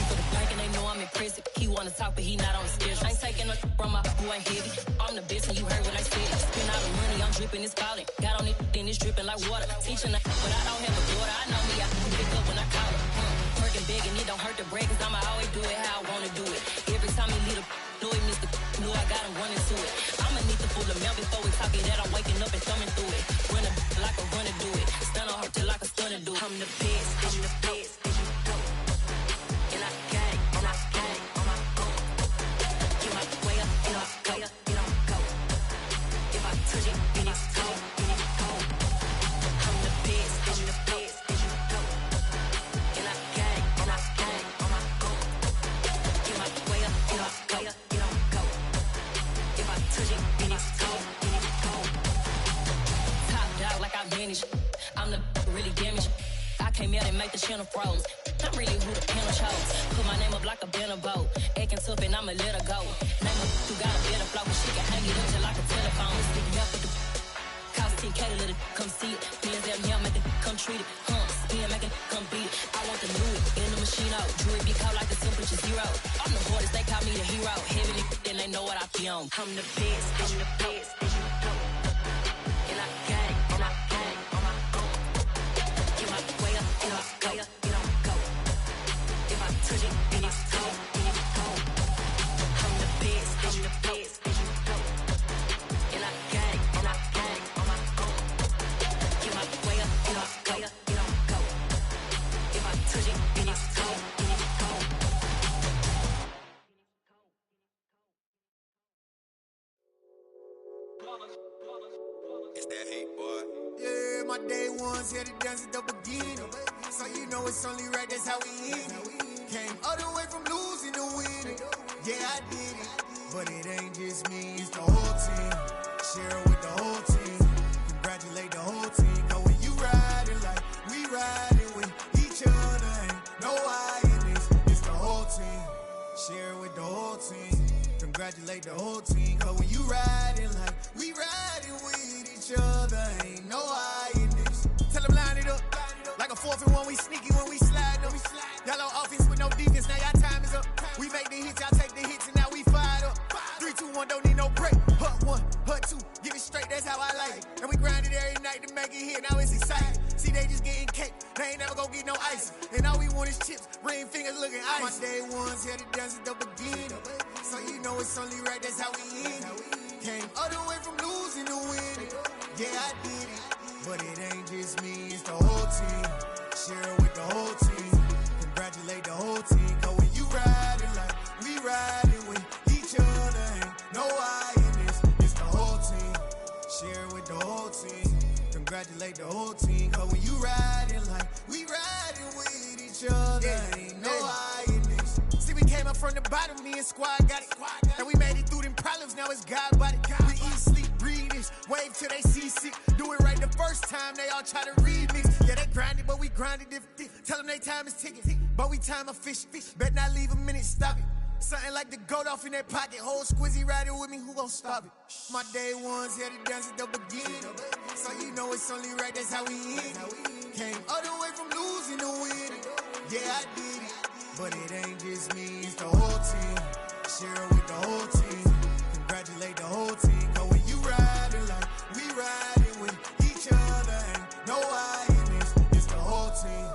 For the blank and they know I'm impressive. He wanna talk, but he not on the schedule. I ain't taking no from my boy ain't heavy. I'm the best and you heard what I said. Spend all the money, I'm dripping, it's falling. Got on it, then it's dripping like water. Teaching but I don't have a daughter. I know me, I can pick up when I call her. Working big and it don't hurt to break, cause I'ma always do it how I wanna do it. Every time he lead a know he missed the know I got him running to it. I'ma need the full of milk before we talking that I'm waking up and thumbing through it. Run like a runner do it. Stun on her till like a stunner do it. I'm the best, I'm the best, as you know. And I got it, on my own. Get my way up, you know, go. If I touch it, then it's cold. I'm the best, as you know. And I got it, on my own. Get my way up, you know, go. If I touch it, then it's cold. Top dog like I manage. I'm the really damaged. I came out and make the channel froze. I'm really who the panel chose. Put my name up like a banner boat. Acting tough and I'ma let her go. Name her who got a better flow, but she can hang it up till like a telephone. Speaking up with the cost 10K to let it come see it. Feelings that me, I make it come treat it. Spin, make it come beat it. I want the new in the machine out. Jewelry be caught like the temperature 0. I'm the hardest, they call me the hero. Heavy then they know what I be on. I'm the best, as you know. And I got it, on my own. Get my way up, you know, go. If I touch it, then it's cold. I'm the best, as you know. And I got it, on my own. Get my way up, you know, go. If I touch it, then it's cold. It's that hate, boy. Yeah, my day ones here to dance at the beginning. So you know it's only right, that's how we end it. Came all the way from losing to winning. Yeah, I did it. But it ain't just me, it's the whole team. Share it with the whole team. Congratulate the whole team. Cause when you riding like we riding with each other, ain't no I in this. It's the whole team. Share it with the whole team. Congratulate the whole team. Cause when you riding like we riding with each other, ain't no I in this. Tell them line it up. Like a 4th and 1, we sneaky when we slide them. Y'all on offense with no defense, now y'all time is up. We make the hits, y'all take the hits, and now we fired up. 3, 2, 1, don't need no break. Hut 1, hut 2, give it straight, that's how I like it. And we grind it every night to make it hit, now it's exciting. See, they just getting cake, they ain't never gonna get no ice. And all we want is chips, ring fingers looking ice. My day ones here to dance at the beginning. So you know it's only right, that's how we end it. Came all the way from losing to winning. Yeah, I did it. But it ain't just me, it's the whole team. Share it with the whole team. Congratulate the whole team. Cause when you riding like we riding with each other, ain't no I in this. It's the whole team. Share it with the whole team. Congratulate the whole team, cause when you riding like we riding with each other, ain't no hiding this. See, we came up from the bottom, me and squad got it. And we made it through them problems, now it's God body. We eat, sleep, breathe this, wave till they see sick. Do it right the first time, they all try to remix. Yeah, they grinded, but we grinded different. Tell them they time is ticking, but we time a fish. Bet not leave a minute, stop it. Something like the goat off in their pocket. Whole squizzy riding with me, who gon' stop it? My day ones here to dance at the beginning. So you know it's only right, that's how we end. Came all the way from losing to winning. Yeah, I did it, but it ain't just me, it's the whole team. Share with the whole team. Congratulate the whole team. Cause when you riding like we riding with each other, ain't no hiding this. It's the whole team.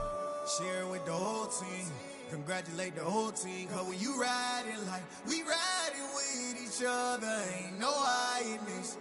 Share with the whole team. Congratulate the whole team, cause when you riding like we riding with each other, ain't no hiding this.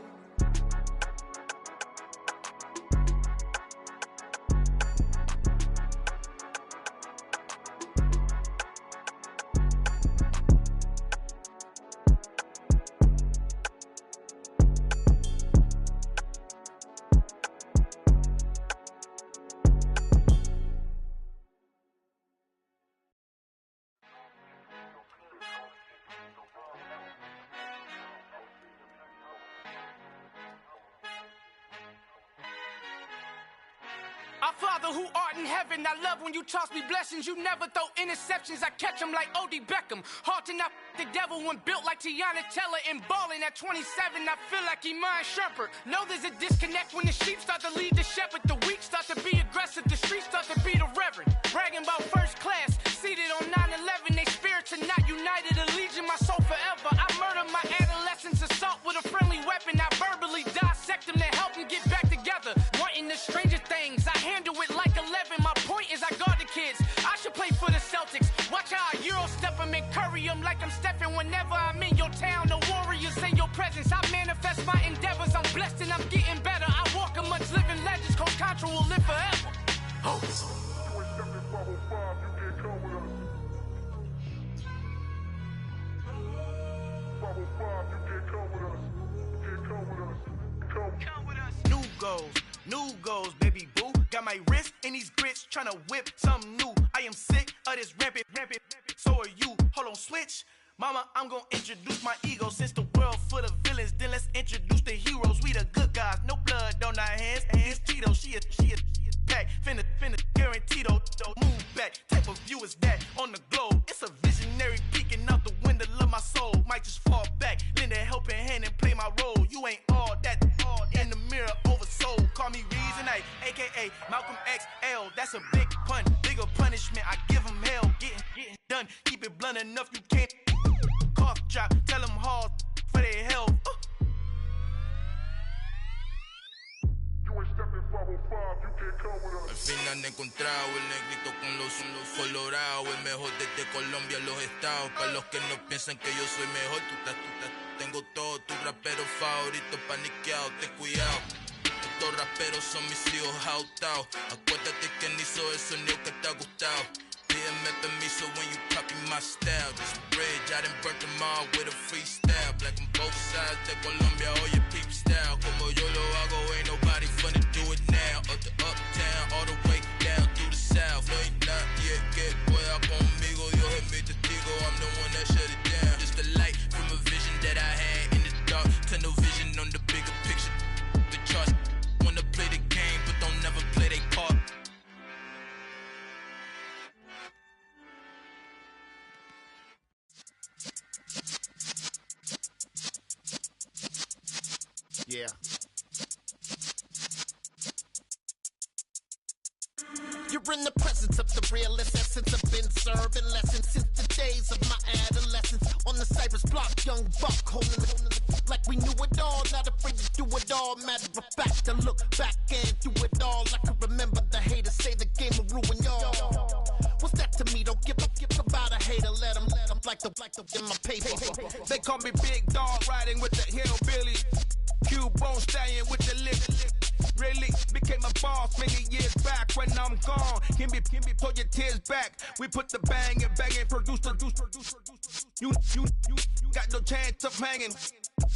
Our Father who art in heaven, I love when you toss me blessings. You never throw interceptions, I catch them like O.D. Beckham. Hard to not the devil when built like Tiana Teller and balling at 27. I feel like Iman Shumpert. Know there's a disconnect when the sheep start to lead the shepherd. The weak start to be aggressive, the streets start to be the reverend. Bragging about first class, seated on 9/11. They spirits are not united, a legion, my soul forever. I murder my adolescence, assault with a friendly weapon. I verbally dissect them to help them get back together. Wanting the stranger things, I handle it like 11. My point is I guard the kids. I should play for the Celtics. Watch how I Euro step them and curry them like I'm stepping. Whenever I'm in your town, the warriors in your presence. I manifest my endeavors. I'm blessed and I'm getting better. I walk amongst living legends. Coach Contra will live forever. Oh. New goals, baby boo. Got my wrist in these grits, tryna whip something new. I am sick of this rampant. So are you. Hold on, switch. Mama, I'm gonna introduce my ego. Since the world full of villains, then let's introduce the heroes. We the good guys, no blood on our hands. It's Tito, she is back. Finna, guaranteed, move back. Type of view is that on the globe. It's a visionary peeking out the window of my soul. Might just fall back, lend a helping hand and play my role. You ain't all that in the mirror oversold. Call me Reason A, aka Malcolm XL. That's a big pun, bigger punishment. I give him hell, getting done. Keep it blunt enough, you can't cough drop. Tell them hard for their health. Al fin han encontrado el negrito con los colorados, el mejor desde Colombia, los estados. Para los que no piensan que yo soy mejor, tengo todo, tu rapero favorito paniqueado, ten cuidado. Estos raperos son mis hijos jautados. Acuérdate que ni hizo el sonido que te ha gustado. Pídeme permiso when you copy my style. This bridge, I done burnt them all with a freestyle. Black on both sides de Colombia, oye peep style. Como yo lo hago, ain't nobody finna do it now. Up to uptown, all the way down through the south. No hay nadie que pueda conmigo, Dios es mi testigo. I'm the one that shut it down. Just the light from a vision that I had in the dark. Tunnel vision on the bigger picture. The charts wanna play the game, but don't never play their part. Yeah. You're in the presence of the realest essence. I've been serving lessons since the days of my adolescence. On the Cypress block, young buck holding it like we knew it all. Not afraid to do it all. Matter of fact, to look back and do it all. I can remember the haters say the game will ruin y'all. What's that to me? Don't give about a hater. Let them like the in my paper. They call me Big Dog, riding with the hillbillies. Cube-bone stallion with the lip. Really became a boss many years back. When I'm gone, can be pull your tears back. We put the bang and produce. You got no chance of hanging.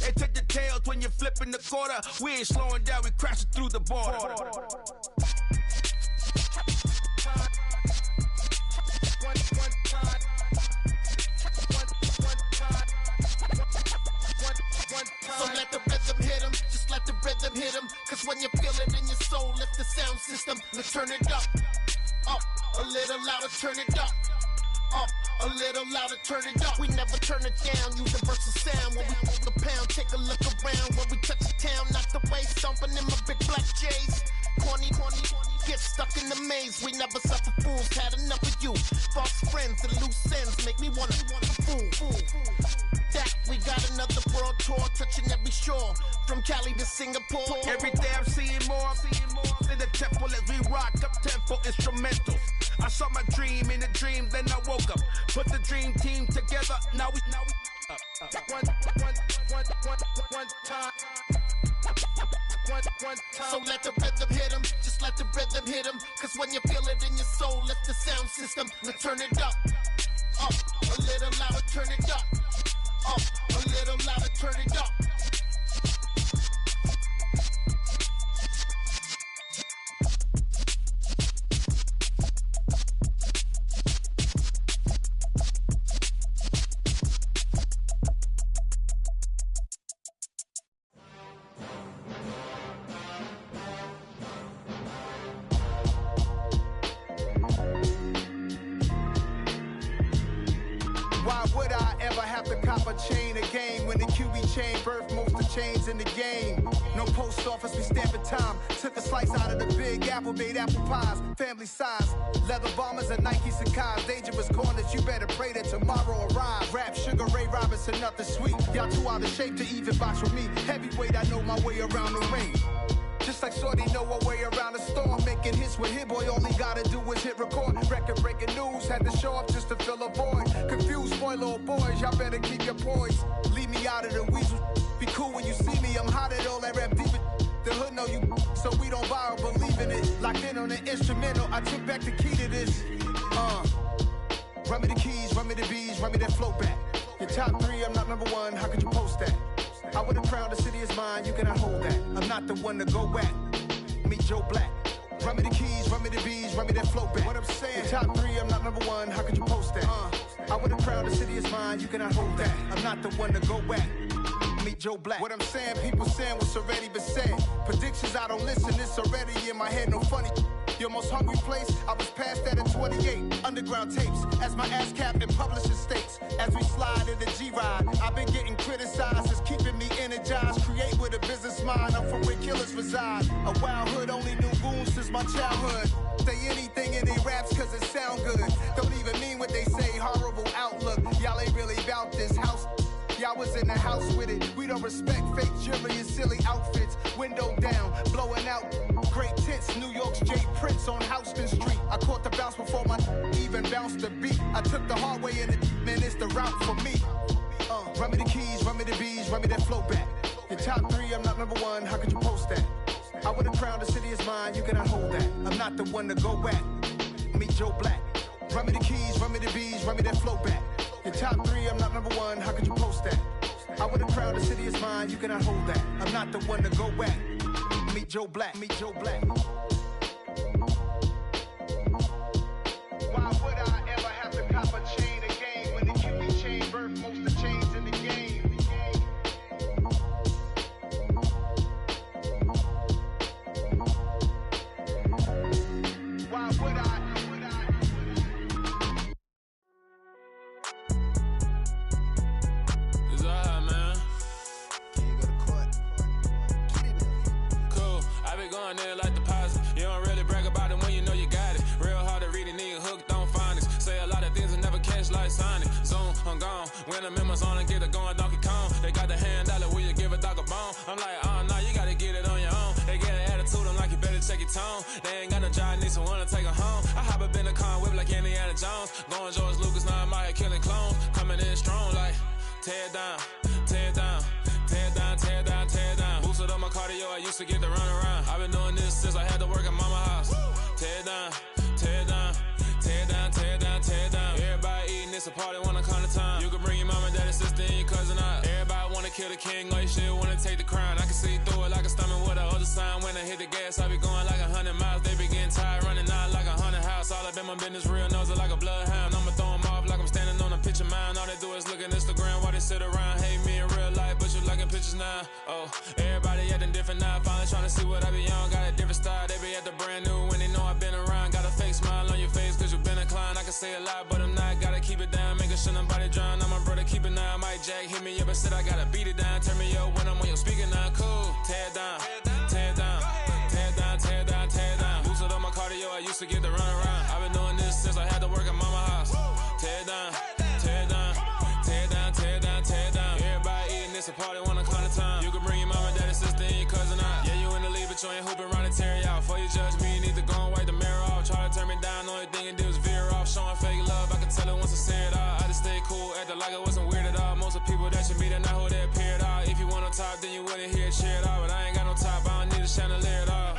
They take the tails when you're flipping the quarter. We ain't slowing down, we crashing through the border. So let the rhythm hit him, just let the rhythm hit him. Cause when you feel it in your soul, lift the sound system. Let's turn it up, a little louder, turn it up. A little louder, turn it up. We never turn it down, universal sound. When we move the pound, take a look around. When we touch the town, knock the waist, stomping in my big black J's. Corny, get stuck in the maze. We never suffer fools, had enough of you. False friends and loose ends make me wanna fool. That we got another world tour, touching every shore, from Cali to Singapore. Every day I'm seeing more in the temple as we rock up tempo instrumentals. I saw my dream in a dream, then I woke up. Put the dream team together, now we one time. So let the rhythm hit him, just let the rhythm hit him. Cause when you feel it in your soul, lift the sound system. Let's turn it up, a little louder, turn it up, a little louder, turn it up. Why would I ever have to cop a chain again when the QB chain birthed most of chains in the game? No post office, we stamping time. Took a slice out of the big apple, made apple pies, family size. Leather bombers and Nike Sacai's. Dangerous corners, you better pray that tomorrow arrives. Rap, Sugar Ray Robinson, nothing sweet. Y'all too out of shape to even box with me. Heavyweight, I know my way around the ring. Just like Shorty know her way around the storm. Making hits with Hit Boy, all he gotta do is hit record. Record breaking news, had to show up just to fill a void. Confused boy, little boys, y'all better keep your poise. Leave me out of the weasel. Be cool when you see me, I'm hot at all that rap deep. The hood know you, so we don't borrow, believe in it. Locked in on the instrumental, I took back the key to this. Run me the keys, run me the bees, run me that flow back. Your top three, I'm not number one, how could you post that? I would have crowned the city is mine, you cannot hold that. I'm not the one to go at. Meet Joe Black. Run me the keys, run me the bees, run me that flow back. What I'm saying, your top three, I'm not number one, how could you post that? I would have crowned the city is mine, you cannot hold that. I'm not the one to go at. Meet Joe Black. What I'm saying, people saying what's already been said. Predictions, I don't listen, it's already in my head, no funny. Your most hungry place, I was past that at 28. Underground tapes, as my ass capped in publishing states. As we slide in the G-Ride, I've been getting criticized, it's keeping me energized. Create with a business mind, I'm from where killers reside. A wild hood, only knew goons since my childhood. Say anything in they raps cause it sound good. Don't even mean what they say, horrible outlook. Y'all ain't really about this house. Y'all was in the house with it. We don't respect fake jewelry and silly outfits. Window down, blowing out great tits. New York's J. Prince on Houston Street. I caught the bounce before my even bounced the beat. I took the hard way in it, man, it's the route for me. Run me the keys, run me the bees, run me that flow back. Your top three, I'm not number one, how could you post that? I would have crowned the city is mine, you cannot hold that. I'm not the one to go at. Meet Joe Black. Run me the keys, run me the bees, run me that flow back. Your top three, I'm not number one, how could you post that? I would have crowned the city is mine, you cannot hold that. I'm not the one to go at. Meet Joe Black, meet Joe Black. Why would I ever have to cop a chain again when the QB chain birthed most of the chains in the game? Why would I? Going there like deposit. You don't really brag about it when you know you got it. Real hard to read a nigga hooked on phonics. Say a lot of things and never catch like Sonic. Zoom, I'm gone. When the members on and get it going Donkey Kong. They got the hand dollar, will you give a dog a bone? I'm like, oh no, you gotta get it on your own. They get an attitude, I'm like, you better check your tone. They ain't got no job, need someone to take her home. I hop up in the car, whip like Indiana Jones. Going George Lucas, now I'm out here killing clones. Coming in strong like, tear down, tear down. Tear down, tear down, tear down. Boosted up my cardio, I used to get to run around. I've been doing this since I had to work at mama house. Tear down, tear down, tear down, tear down, tear down. Everybody eating, it's a party when I come to time. You can bring your mama, daddy, sister, and your cousin out. Everybody wanna kill the the king, like shit, wanna take the crown. I can see through it like a stomach with a other sign. When I hit the gas, I be going like 100 miles. They be getting tired, running out like 100 house. All up in my business, real nose it like a bloodhound. I'ma throw 'em off like I'm standing on a picture mound. All they do is look at Instagram while they sit around. Hate me in real life, but you liking pictures now. Oh, everybody acting different now. Finally trying to see what I be on. Got a different style, they be at the brand new when they know I've been around. Got a fake smile on your face cause you been inclined. I can say a lot, but I'm not. Gotta keep it down, making sure nobody drown. I'm my brother, keep it now. Mike Jack hit me up and said I gotta beat it down. Turn me up when I'm on your speaker now. Cool, tear it down, tear it down, tear it down, tear it down, tear it down. Boosted up my cardio, I used to get the run around. I've been doing this since I had to work at mama house. Tear it down, tear it down, tear it down, tear it down, tear it down. Everybody eating, it's a party, one o'clock of time. You can bring your mama, daddy, sister, and your cousin out. Yeah, you in the lead, but you ain't hooping around and tear you out. Before you judge me, you need to go and wipe the mirror off. Try to turn me down, only thing you do is veer off. Showing fake love, I can tell it once I say it all. I just stay cool, acting like it wasn't weird at all. Most of the people that you meet are not who they appear at all. If you want on top, then you wouldn't hear it cheer at all. But I ain't got no top, I don't need a chandelier at all.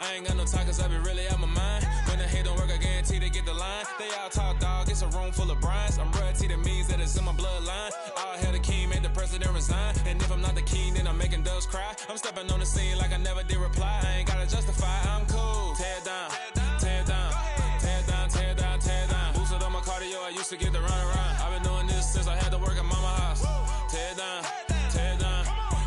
I ain't got no time cause I be really out my mind. When the hate don't work, I guarantee they get the line. They all talk dog, it's a room full of brinds. I'm royalty, that means that it's in my bloodline. All hail the king, made the president resign. And if I'm not the king, then I'm making doves cry. I'm stepping on the scene like I never did reply. I ain't gotta justify, I'm cool. Tear it down, tear it down, tear it down, tear it down, tear it down. Boosted on my cardio, I used to get the run around. I've been doing this since I had to work at mama house. Tear it down, tear it down,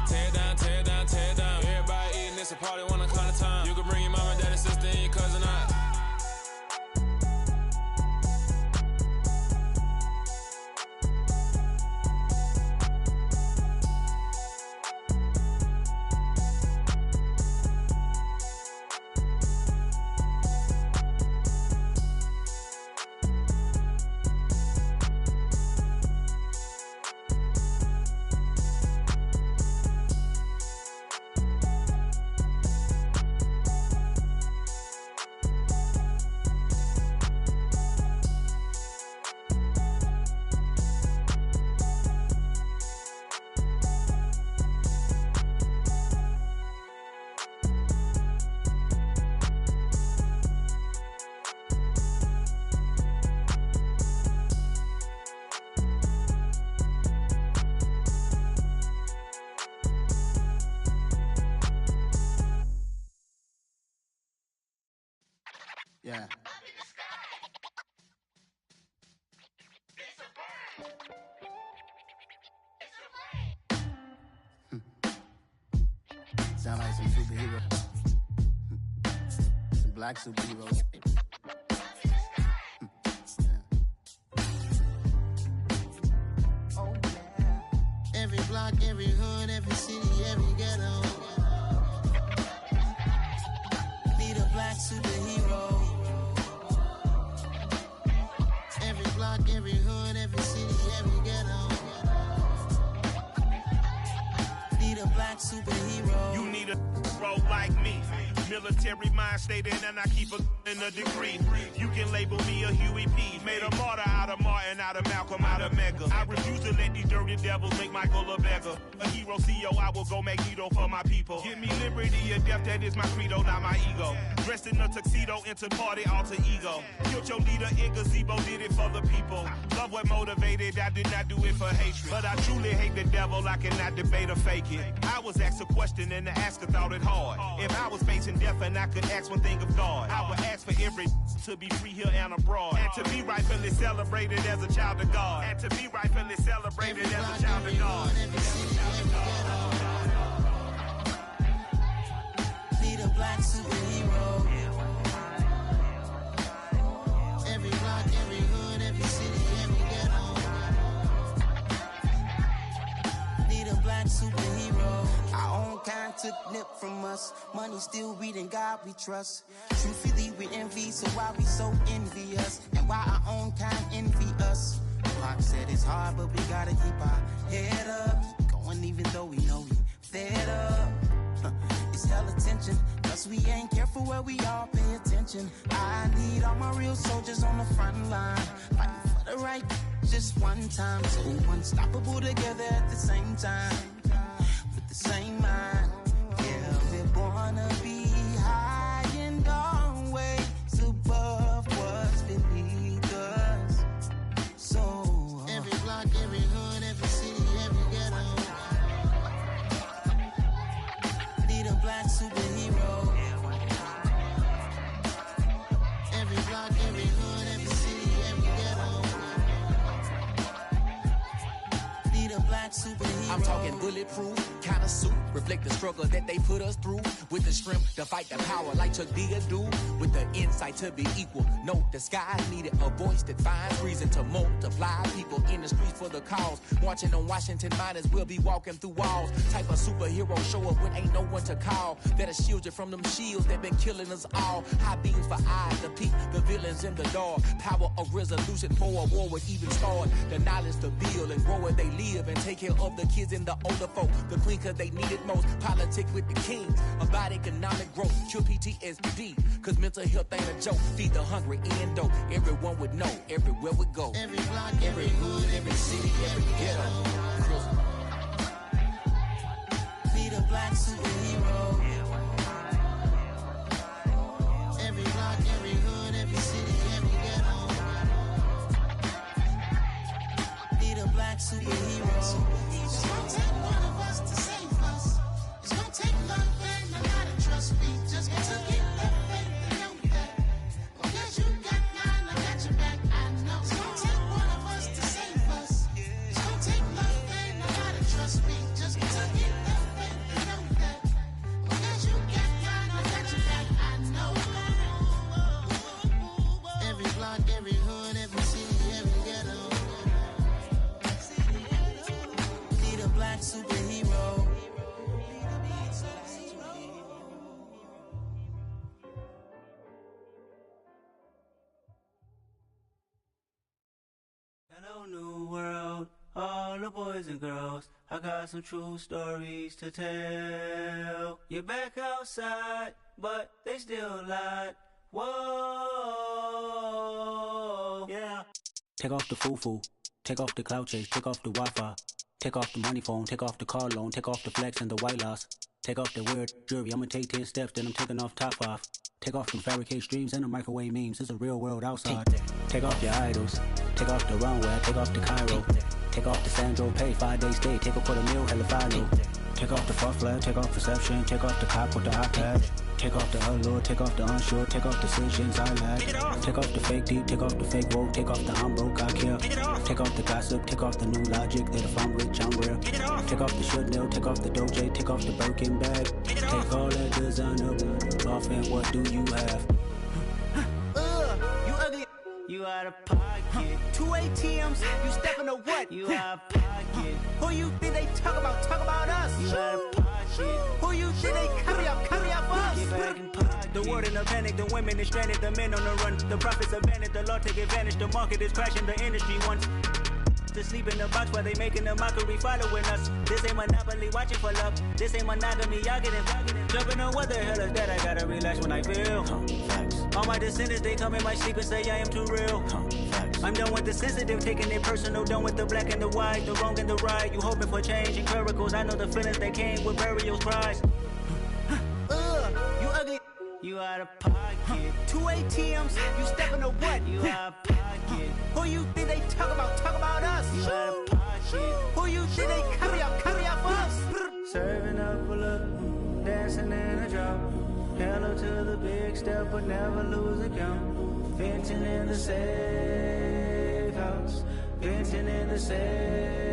tear it down, tear it down, tear it down. Everybody eating, it's a party, 1 o'clock of time. You can bring your mama, daddy, sister, and your cousin out. Yeah. Sound like some superheroes. Some black superheroes. Oh, yeah. Every block, every hood, every city, every ghetto. Need a black superhero. Every block, every hood, every city, every ghetto. Need a black superhero. You need a bro like me. Military mind state and I keep in a degree. You can label me a Huey P. Made a martyr out of Martin, out of Malcolm, out of Mega. I refuse to let these dirty devils make Michael a beggar. A hero CEO, I will go Magneto for my people. Give me liberty or death, that is my credo, not my ego. Dressed in a tuxedo, into party, alter ego. Killed your leader in gazebo, did it for the people. Love what motivated, I did not do it for hatred. But I truly hate the devil, I cannot debate or fake it. I was asked a question and the asker thought it hard. If I was facing death and I could ask one thing of God, I would ask for every to be free here and abroad. And to be rightfully celebrated as a child of God. And to be rightfully celebrated as a child of God. Need a black superhero. Every block, every hood, every city, every ghetto. Need a black superhero. Our own kind took nip from us. Money still reading God we trust. Truthfully we envy, so why we so envious? And why our own kind envy us? Block said it's hard, but we gotta keep our head up. Going even though we know we fed up. It's hell attention, cause we ain't careful where we all pay attention. I need all my real soldiers on the front line, fighting for the right just one time. So unstoppable together at the same time, with the same mind. Yeah, we're born to be high and always above what's beneath us. So every block, every hood, every city, every ghetto. black superhero. Every block, every hood, every city, every ghetto. Need a black superhero. I'm talking bulletproof, kind of suit, reflect the struggle that they put us through. With the strength to fight the power like Chuck Digger do. With the insight to be equal, no disguise needed. A voice that finds reason to multiply. People in the streets for the cause. Marching on Washington, might as well be walking through walls. Type of superhero show up when ain't no one to call. That'll shield you from them shields that been killing us all. High beams for eyes to peek the villains in the dark. Power of resolution for a war would even start. The knowledge to build and grow where they live and take care of the kids and the older folk. The queen cause they need it most. Politics with the kings. About economic growth. Cure PTSD. Cause mental health ain't a joke. Feed the hungry and dope. Everyone would know. Everywhere we go. Every block, every hood, every city, every ghetto. Need a black superhero. Every block, every hood, every city, every ghetto. Need a black superhero. It's gonna take one of us to save us. It's gonna take love and a lot of trust. We just got to get that faith and know that. Because you got mine, I got your back. I know. It's gonna take one of us to save us. It's gonna take love and a lot of trust. We just got to get that faith and know that. Because you got mine, I got your back. I know. Every block, every hood, every city, every ghetto. Need a black superhero. Hello, new world, all the boys and girls. I got some true stories to tell. You're back outside, but they still lied. Whoa, yeah. Take off the foo-foo, take off the cloud chase, take off the Wi-Fi. Take off the money phone, take off the car loan, take off the flex and the white loss. Take off the weird jewelry, I'ma take 10 steps, then I'm taking off top 5. Take off them fabricate streams and the microwave memes, it's a real world outside. Take off your idols, take off the runway, take off the Cairo. Take off the Sandro pay, 5-day stay, take a $250,000, hella final. Take off the fuck flag, take off perception, take off the cop with the iPad. Take off the allure, take off the unsure, take off decisions I lack. Take off the fake deep, take off the fake woke, take off the I'm broke, I care. Take off the gossip, take off the new logic that if I'm rich, I'm real. Take off the should know, take off the doje, take off the Birkin bag. Take all that designer off and what do you have? You ugly. You out of pocket. 2 ATMs, you stepping to what? You out of pocket. Who you think they talk about? Talk about us. You out of pocket. Who you think they carry up us? Get back in pocket. The world in a panic, the women is stranded, the men on the run. The profits abandoned, the law take advantage. The market is crashing, the industry wants to sleep in the box while they making a mockery following us. This ain't monopoly, watching for love. This ain't monogamy, y'all getting jumping on what the hell is that? I gotta relax when I feel. All my descendants, they come in my sleep and say I am too real. I'm done with the sensitive, taking it personal. Done with the black and the white, the wrong and the right. You hoping for change and miracles. I know the feelings that came with burial cries. You ugly. You out of pocket. 2 ATMs, you stepping to what? You out of pocket. Who you think they talk about? Talk about us. You out of pocket. Who you think they carry up us? Serving up a look, dancing in a drop. Hello to the big step, but never lose a count. Venting in the safe house. Venting in the safe.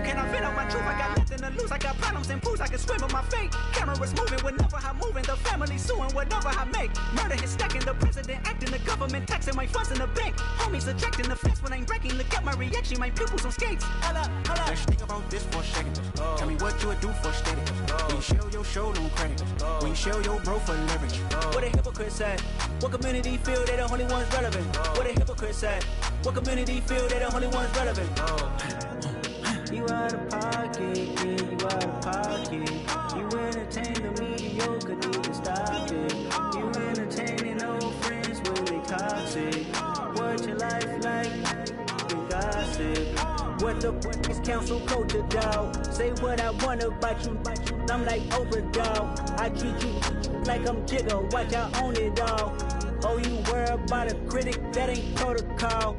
Can I vent out my truth? I got nothing to lose. I got problems and fools. I can swim on my fate. Cameras moving whenever I'm moving. The family suing whatever I make. Murder is stacking. The president acting. The government taxing my funds in the bank. Homies ejecting the fence when I'm breaking. Look at my reaction. My pupils on skates. Hold up. Let's think about this for a second. Tell me what you would do for steady. When you show your show, no credit. When you show your bro for leverage. What a hypocrite said. What community feel they the only ones relevant? What a hypocrite said. What community feel they the only ones relevant? You out of pocket, yeah, you out of pocket. You entertain the mediocre, need to stop it. You entertaining old friends when they toxic. What your life like? You gossip. What the fuck is council culture, dog? Say what I want about you, I'm like overdog. I treat you like I'm Jigga, watch I own it all. Oh, you worry about a critic, that ain't protocol.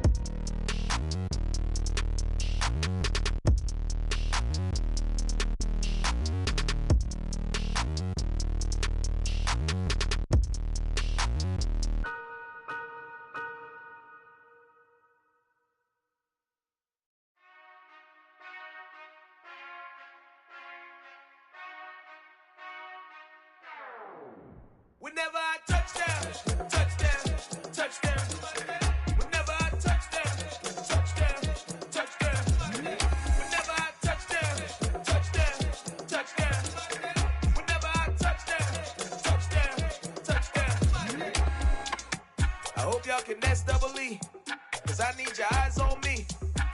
Whenever I touchdown, touchdown, touchdown. Whenever I touchdown, touchdown, touchdown. Whenever I touchdown, touchdown, touchdown. Whenever I touchdown, touchdown, touchdown. I hope y'all can nest double E, cause I need your eyes on me.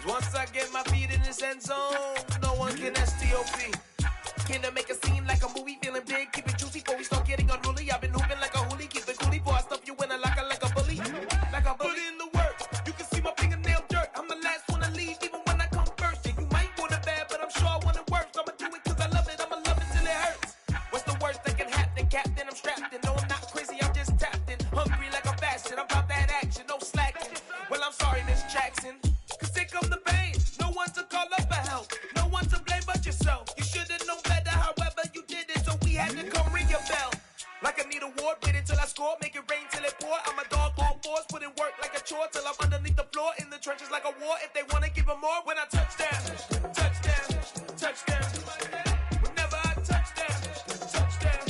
Once I get my feet in this end zone, no one can STOP. Can I make a scene like a movie, feeling big, keep it juicy before we start getting unruly. I've been hooping like a hoolie, keep it coolie before I stuff you in a locker like a bully. Like a bully. Put in the work, you can see my fingernail dirt. I'm the last one to leave, even when I come first. Yeah, you might want it bad, but I'm sure I want it worse. I'ma do it cause I love it, I'ma love it till it hurts. What's the worst that can happen, Captain? I'm strapped in, no I'm not crazy, I'm just tapped in. Hungry like I'm fasting, I'm about that action, no slacking. Well, I'm sorry, Miss Jackson, cause here come the pain. No one to call up for help, no one to blame but yourself. You should've known better, however you did it, so we had to come ring your bell. Like I need a ward, wait until I score, make it rain till it pour. I'm a dog on force, put in work like a chore till I'm underneath the floor, in the trenches like a war. If they wanna give them more, when I touchdown, touchdown, touchdown. Whenever I touchdown, touchdown,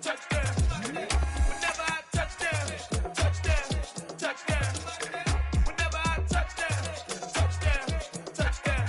touchdown. Whenever I touchdown, touchdown, touchdown. Whenever I touchdown, touchdown, touchdown.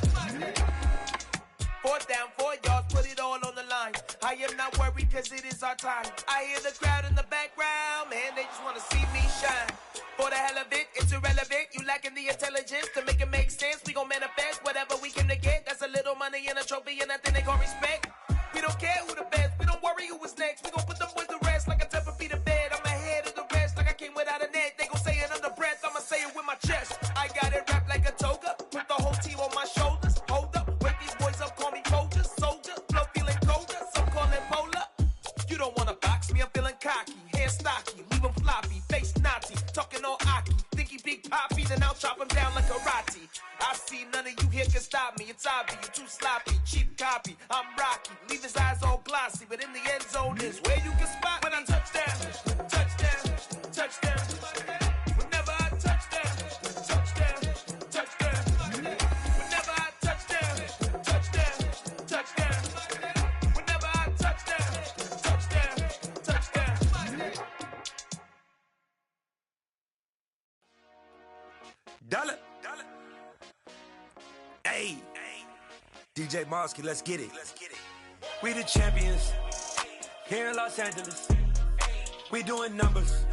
4th down, 4 yards, put it all on the line. I am not worried cause it is our time. I hear the crowd in the background, man, they just wanna see me shine. For the hell of it, it's irrelevant. You lacking the intelligence to make it make sense. We gon' manifest whatever we came to get. That's a little money and a trophy and nothing they gon' respect. We don't care who the best, we don't worry who was next. We gon' put them boys to rest like a 10-feet of bed. I'm ahead of the rest like I came without a net. They gon' say it under breath, I'ma say it with my chest. I got it wrapped like a toga, put the whole team on my shoulders. Hold up, wake these boys up, call me Folger, soldier. Flow feeling colder, some call it polar. You don't wanna box me, I'm feeling cocky. Hair stocky, leave him floppy, face naughty. Talking all aki, think he big poppy, then I'll chop him down like karate. I see none of you here can stop me. It's obvious, you too sloppy, cheap copy. I'm Rocky, leave his eyes all glossy, but in the end zone is where you can spot when I touchdown, touchdown, touchdown. Whenever I touchdown, touchdown, touchdown. Whenever I touchdown, touchdown, touchdown. Whenever I touchdown, touchdown, touchdown. Dollar. Hey, DJ Mosky, let's get it. We the champions here in Los Angeles. We doing numbers,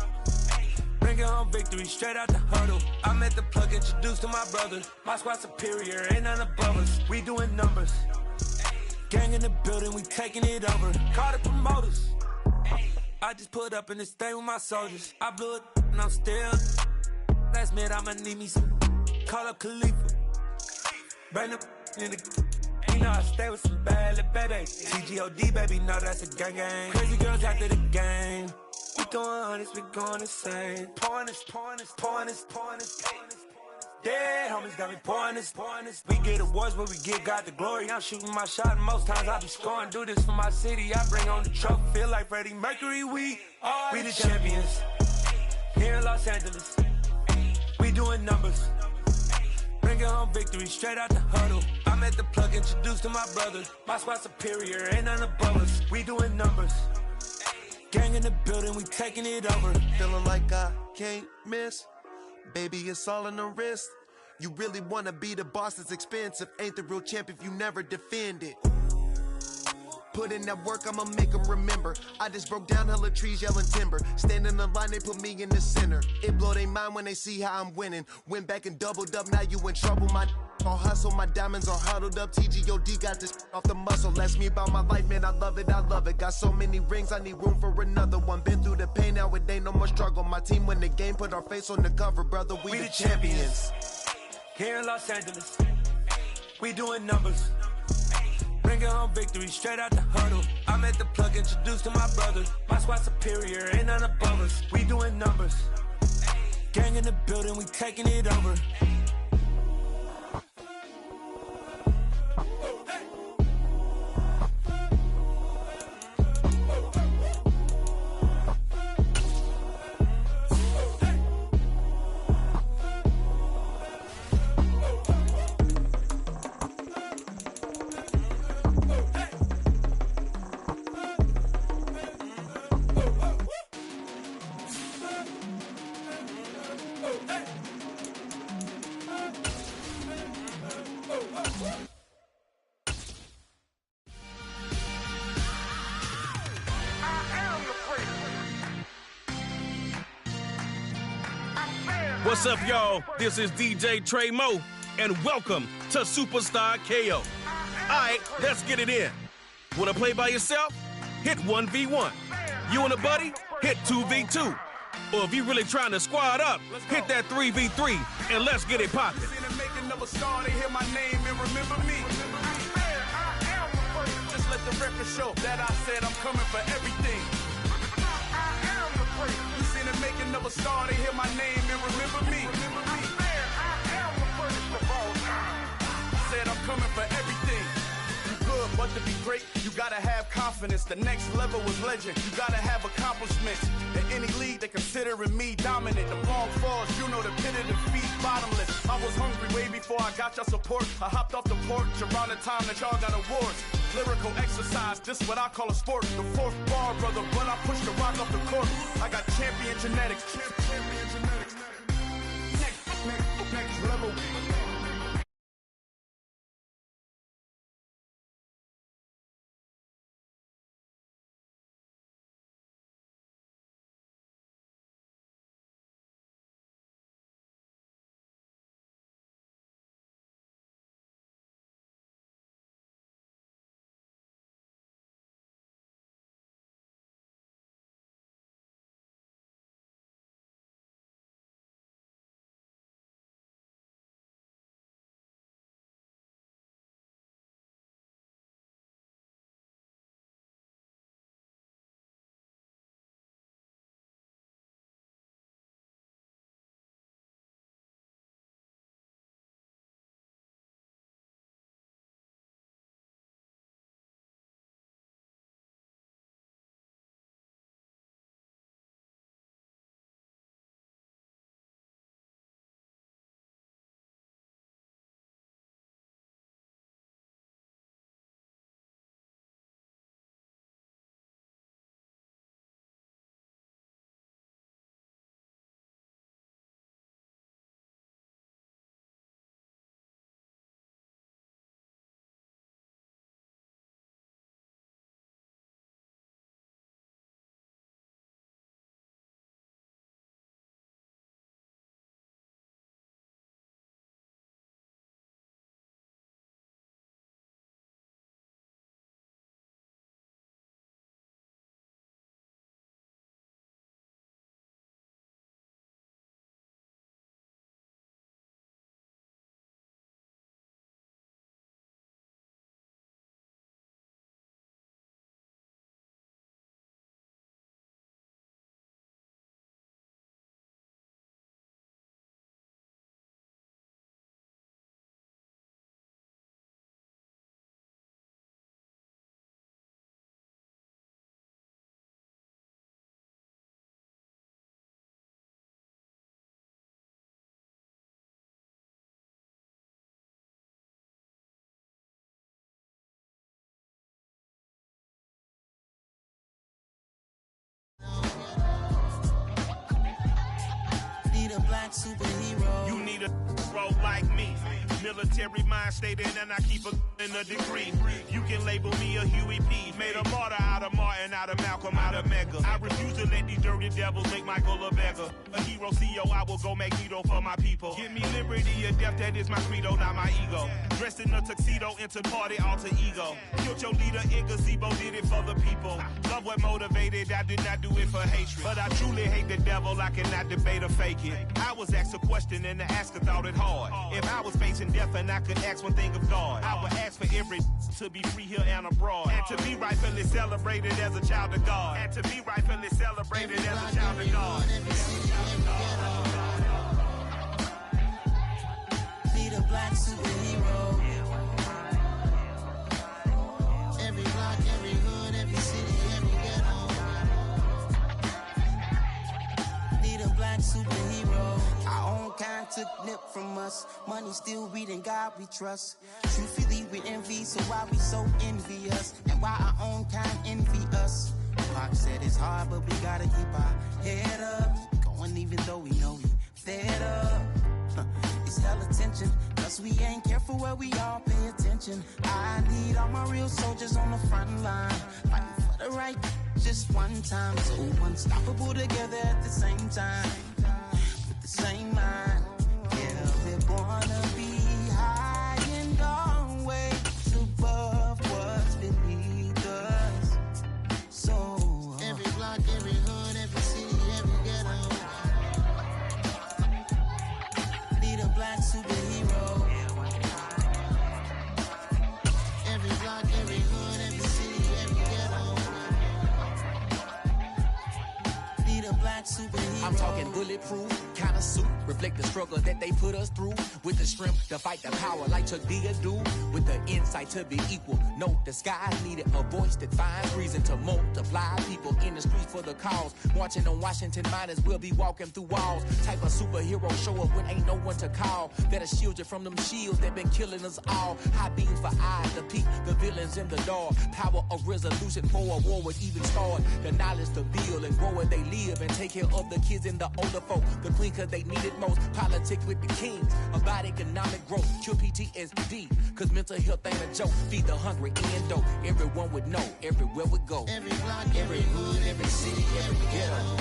bringing home victory straight out the huddle. I'm at the plug, introduced to my brother. My squad superior, ain't none above us. We doing numbers, gang in the building, we taking it over. Call the promoters. I just put up in this thing with my soldiers. I blew it and I'm still. Last minute I'ma need me some. Call up Khalifa. Bring them in the. You know I stay with some bad little babies. TGOD, baby, no, that's a gang gang. Crazy girls after the game. We going honest, we going insane. Pouring this. Dead homies got me pouring this. We get awards, but we get God the glory. I'm shooting my shot, and most times I be scoring. Do this for my city, I bring on the trophy. Feel like Freddie Mercury, we the champions here in Los Angeles. We doing numbers, bringing home victory straight out the huddle. I'm at the plug, introduced to my brother. My squad superior, ain't none above us. We doing numbers, gang in the building, we taking it over. Feeling like I can't miss. Baby, it's all in the wrist. You really wanna be the boss, it's expensive. Ain't the real champ if you never defend it. Put in that work, I'ma make them remember. I just broke down hella trees, yelling timber. Stand in the line, they put me in the center. It blow their mind when they see how I'm winning. Went back and doubled up, now you in trouble. My all hustle, my diamonds are huddled up. TGOD got this off the muscle. Ask me about my life, man, I love it. Got so many rings, I need room for another one. Been through the pain, now it ain't no more struggle. My team win the game, put our face on the cover, brother. We the champions here in Los Angeles. We doing numbers, bringing home victory straight out the huddle. I'm at the plug, introduced to my brother. My squad superior, ain't none above us. We doing numbers, gang in the building, we taking it over. What's up, y'all? This is DJ Trey Mo, and welcome to Superstar KO. All right, let's get it in. Want to play by yourself? Hit 1v1. You and a buddy? Hit 2v2. Or if you're really trying to squad up, hit that 3v3, and let's get it poppin'. Hear my name and remember me. Just let the record show that I said I'm coming for everything. You seen the making of a star, they hear my name and remember me. Said I'm coming for everything. You good, but to be great, you gotta have confidence. The next level was legend. You gotta have accomplishments. In any league, they considering me dominant. The long falls, you know the pit of defeat, bottomless. I was hungry way before I got your support. I hopped off the porch around the time that y'all got awards. Lyrical exercise, this what I call a sport. The fourth bar, brother, when I push the rock off the court. I got champion genetics. Champion genetics. Next level. A black superhero. You need a role like me. Military mind state and I keep in a degree. You can label me a Huey P. Made a martyr out of Martin, out of Malcolm, out of Mega. I refuse to let these dirty devils make Michael a beggar. A hero CEO, I will go Magneto for my people. Give me liberty or death, that is my credo, not my ego. Dressed in a tuxedo, into party, alter ego. Killed your leader in gazebo, did it for the people. Love what motivated, I did not do it for hatred. But I truly hate the devil, I cannot debate or fake it. I was asked a question and the asker thought it hard. If I was facing death and I could ask one thing of God, I would ask for every to be free here and abroad. And to be rightfully celebrated as a child of God. And to be rightfully celebrated as a child of God. Need a black superhero. Every block, every hood, every city, every ghetto. Need a black superhero. Our own kind took nip from us. Money still reading God we trust. Truthfully we envy, so why we so envious? And why our own kind envy us? Pac said it's hard, but we gotta keep our head up. Going even though we know we fed up. It's hell attention, cause we ain't careful where we all pay attention. I need all my real soldiers on the front line, fighting for the right just one time. So unstoppable together at the same time. the same mind. Yeah, we're born to be high and always above what's beneath us. So every block, every hood, every city, every ghetto need a black superhero. Every block, every hood, every city, every ghetto need a black superhero. I'm talking bulletproof kind of suit, reflect the struggle that they put us through, with the strength to fight the power like Chuck D do, with the insight to be equal. No, the sky needed a voice that finds reason to multiply people in the streets for the cause. Marching on Washington, might as well be walking through walls. Type of superhero show up when ain't no one to call, that'll shield you from them shields that been killing us all. High beams for eyes to peek the villains in the dark. Power of resolution for a war would even start. The knowledge to build and grow where they live and take care of the kids and the older folk. The clean cause they need it most. Politics with the kings about economic growth. Cure PTSD cause mental health ain't a joke. Feed the hungry and dope. Everyone would know everywhere we go. Every block, every hood, every city, every ghetto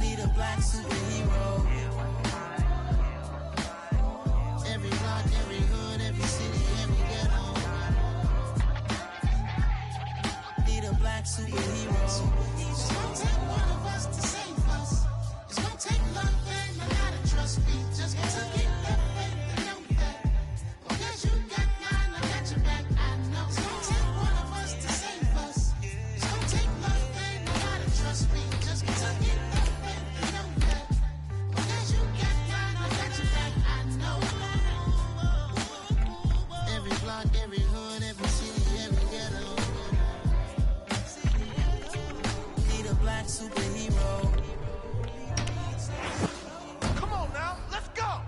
need a black superhero. Every block, every hood, every city, every ghetto need a black superhero. It's gonna take one of us to save us. It's gonna take love and a lot of trust. We just gotta get that faith and know that. Because you got mine, I got your back, I know. It's gonna take one of us to save us. It's gonna take love and a lot of trust. We just gotta get that faith and know that. Because you got mine, I got your back, I know. Every block, every hood, every city, every ghetto need a black superhero. Come on now, let's go.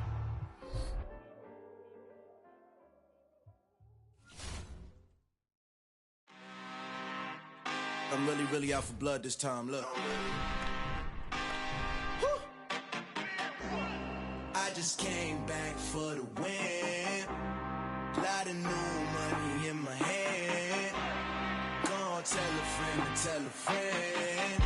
I'm really out for blood this time, look. I just came back for the win. Lot of new money in my hand. Gonna tell a friend to tell a friend.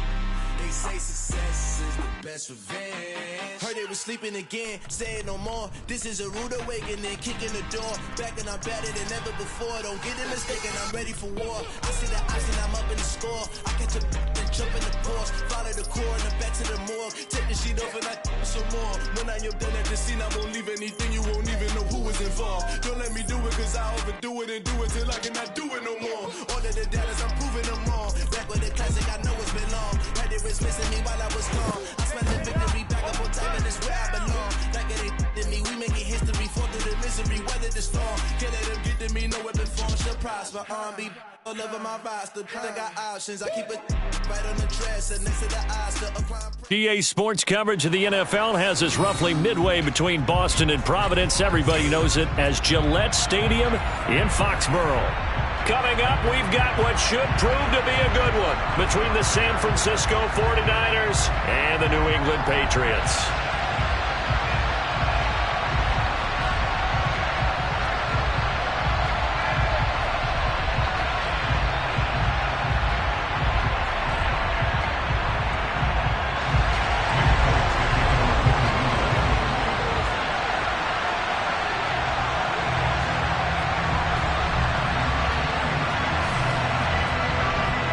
They say success is the best revenge. Heard they was sleeping again, say it no more. This is a rude awakening, kicking the door. Back and I'm better than ever before. Don't get it mistaken, I'm ready for war. I see the option, I'm up in the score. I catch a and jump in the course. Follow the core and the back to the morgue. Take the sheet off and I some more. When I am done at the scene, I won't leave anything. You won't even know who was involved. Don't let me do it, cause I overdo it and do it till I cannot do it no more. All of the doubters, I'm proving them wrong. Back with the classic, I know it's been long. Had it was missing me while I was gone. I spent the victory back up on time and it's where I belong. Like it ain't to me, we making history. Fall through the misery, weather the storm. Can't let them get to me, no weapon form should prosper. R&B all over my roster. I got options, I keep it right on the dresser next to the Oscar. PA Sports coverage of the NFL has us roughly midway between Boston and Providence. Everybody knows it as Gillette Stadium in Foxborough. Coming up, we've got what should prove to be a good one between the San Francisco 49ers and the New England Patriots.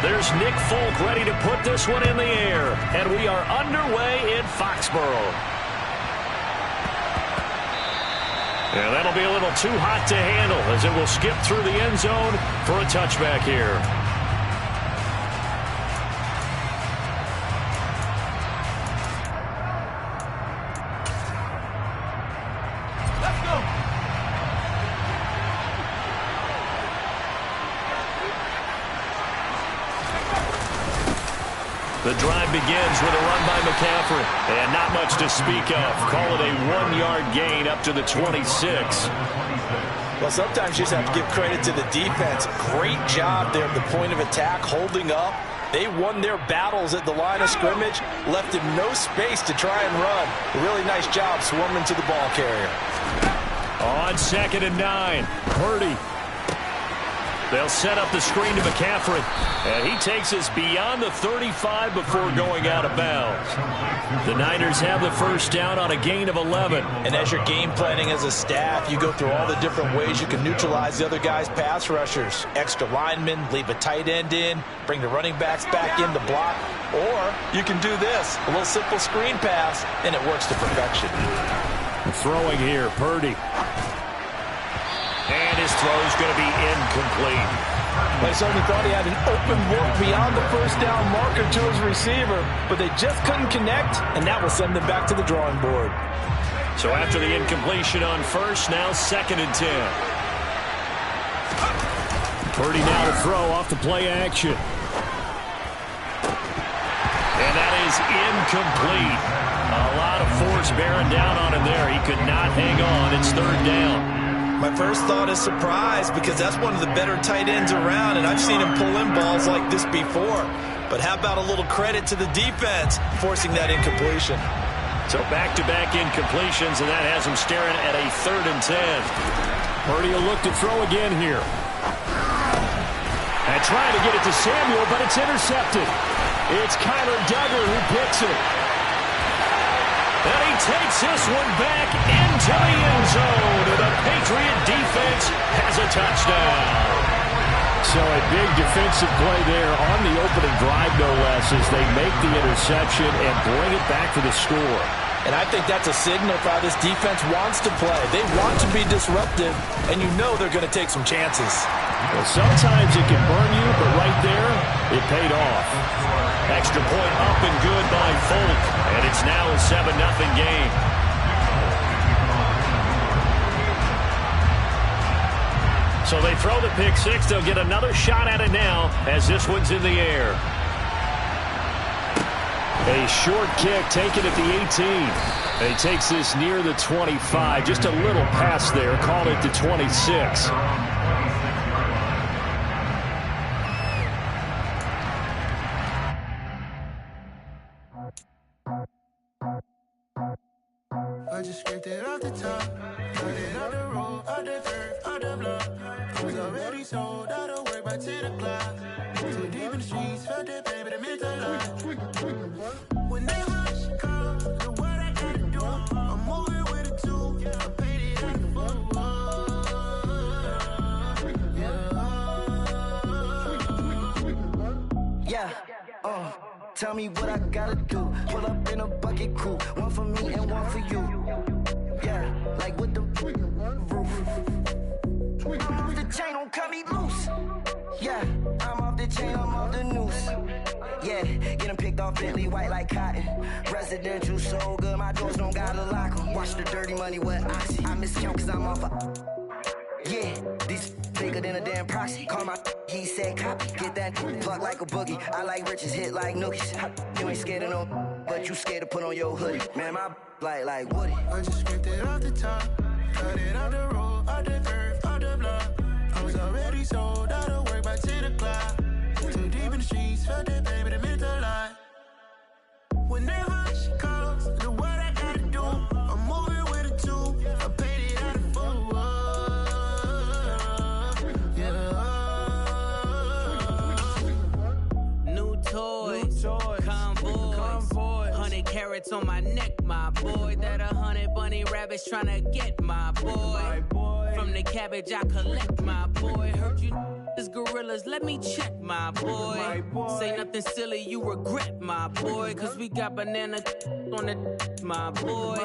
There's Nick Folk ready to put this one in the air, and we are underway in Foxborough. And that'll be a little too hot to handle as it will skip through the end zone for a touchback here. The drive begins with a run by McCaffrey, and not much to speak of. Call it a 1-yard gain up to the 26. Well, sometimes you just have to give credit to the defense. Great job there at the point of attack, holding up. They won their battles at the line of scrimmage, left him no space to try and run. A really nice job swarming to the ball carrier. On 2nd and 9, Purdy. They'll set up the screen to McCaffrey. And he takes us beyond the 35 before going out of bounds. The Niners have the first down on a gain of 11. And as you're game planning as a staff, you go through all the different ways you can neutralize the other guy's pass rushers. Extra linemen, leave a tight end in, bring the running backs back in to block. Or you can do this, a little simple screen pass, and it works to perfection. Throwing here, Purdy. And his throw's going to be incomplete. I certainly thought he had an open look beyond the first down marker to his receiver, but they just couldn't connect, and that will send them back to the drawing board. So after the incompletion on first, now 2nd and 10. Purdy now to throw off the play action. And that is incomplete. A lot of force bearing down on him there. He could not hang on. It's 3rd down. My first thought is surprise, because that's one of the better tight ends around, and I've seen him pull in balls like this before. But how about a little credit to the defense forcing that incompletion? So back-to-back incompletions, and that has him staring at a 3rd and 10. Purdy will look to throw again here. And trying to get it to Samuel, but it's intercepted. It's Kyler Duggar who picks it. And he takes this one back into the end zone. The Patriot defense has a touchdown. So a big defensive play there on the opening drive, no less, as they make the interception and bring it back for the score. And I think that's a signal for how this defense wants to play. They want to be disruptive, and you know they're going to take some chances. Well, sometimes it can burn you, but right there, it paid off. Extra point up and good by Folk, and it's now a 7-0 game. So they throw the pick six. They'll get another shot at it now as this one's in the air. A short kick taken at the 18. And he takes this near the 25. Just a little pass there. Call it the 26. I just scraped it off the top, cut it off the road, out the dirt, out the block. I was already sold, out of work by 10 o'clock. Too deep in the streets, felt that baby, the mental lie. Whenever she calls, the what I gotta do, I'm moving with a two. I paid it out the full. Yeah, tell me what I gotta do. Pull up in a bucket crew, one for me and one for you. Yeah, like with the roof. I'm off the chain, don't cut me loose. Yeah, I'm off the chain, I'm off the noose. Yeah, getting picked off Bentley, white like cotton. Residential so good, my doors don't gotta lock 'em. Watch the dirty money with oxy. I miscount cause I'm off yeah, these bigger than a damn proxy. Call my he said copy. Get that plug like a boogie. I like riches, hit like nookies. You ain't scared of no, but you scared to put on your hoodie. Man, my like Woody. I just scraped it off the top, cut it off the road, out the curve, out the block. I was already sold, out of work by 10 o'clock. Too deep in the streets, felt that baby, the mental lie. Whenever she calls, the what I gotta do, I'm moving with a two. I paid it out of full. Toys, convoy, 100 carats on my neck, my boy. That 100 bunny rabbits tryna get my boy. From the cabbage I collect, my boy. Heard you is gorillas, let me check, my boy. Say nothing silly, you regret, my boy. Cause we got banana on the my boy.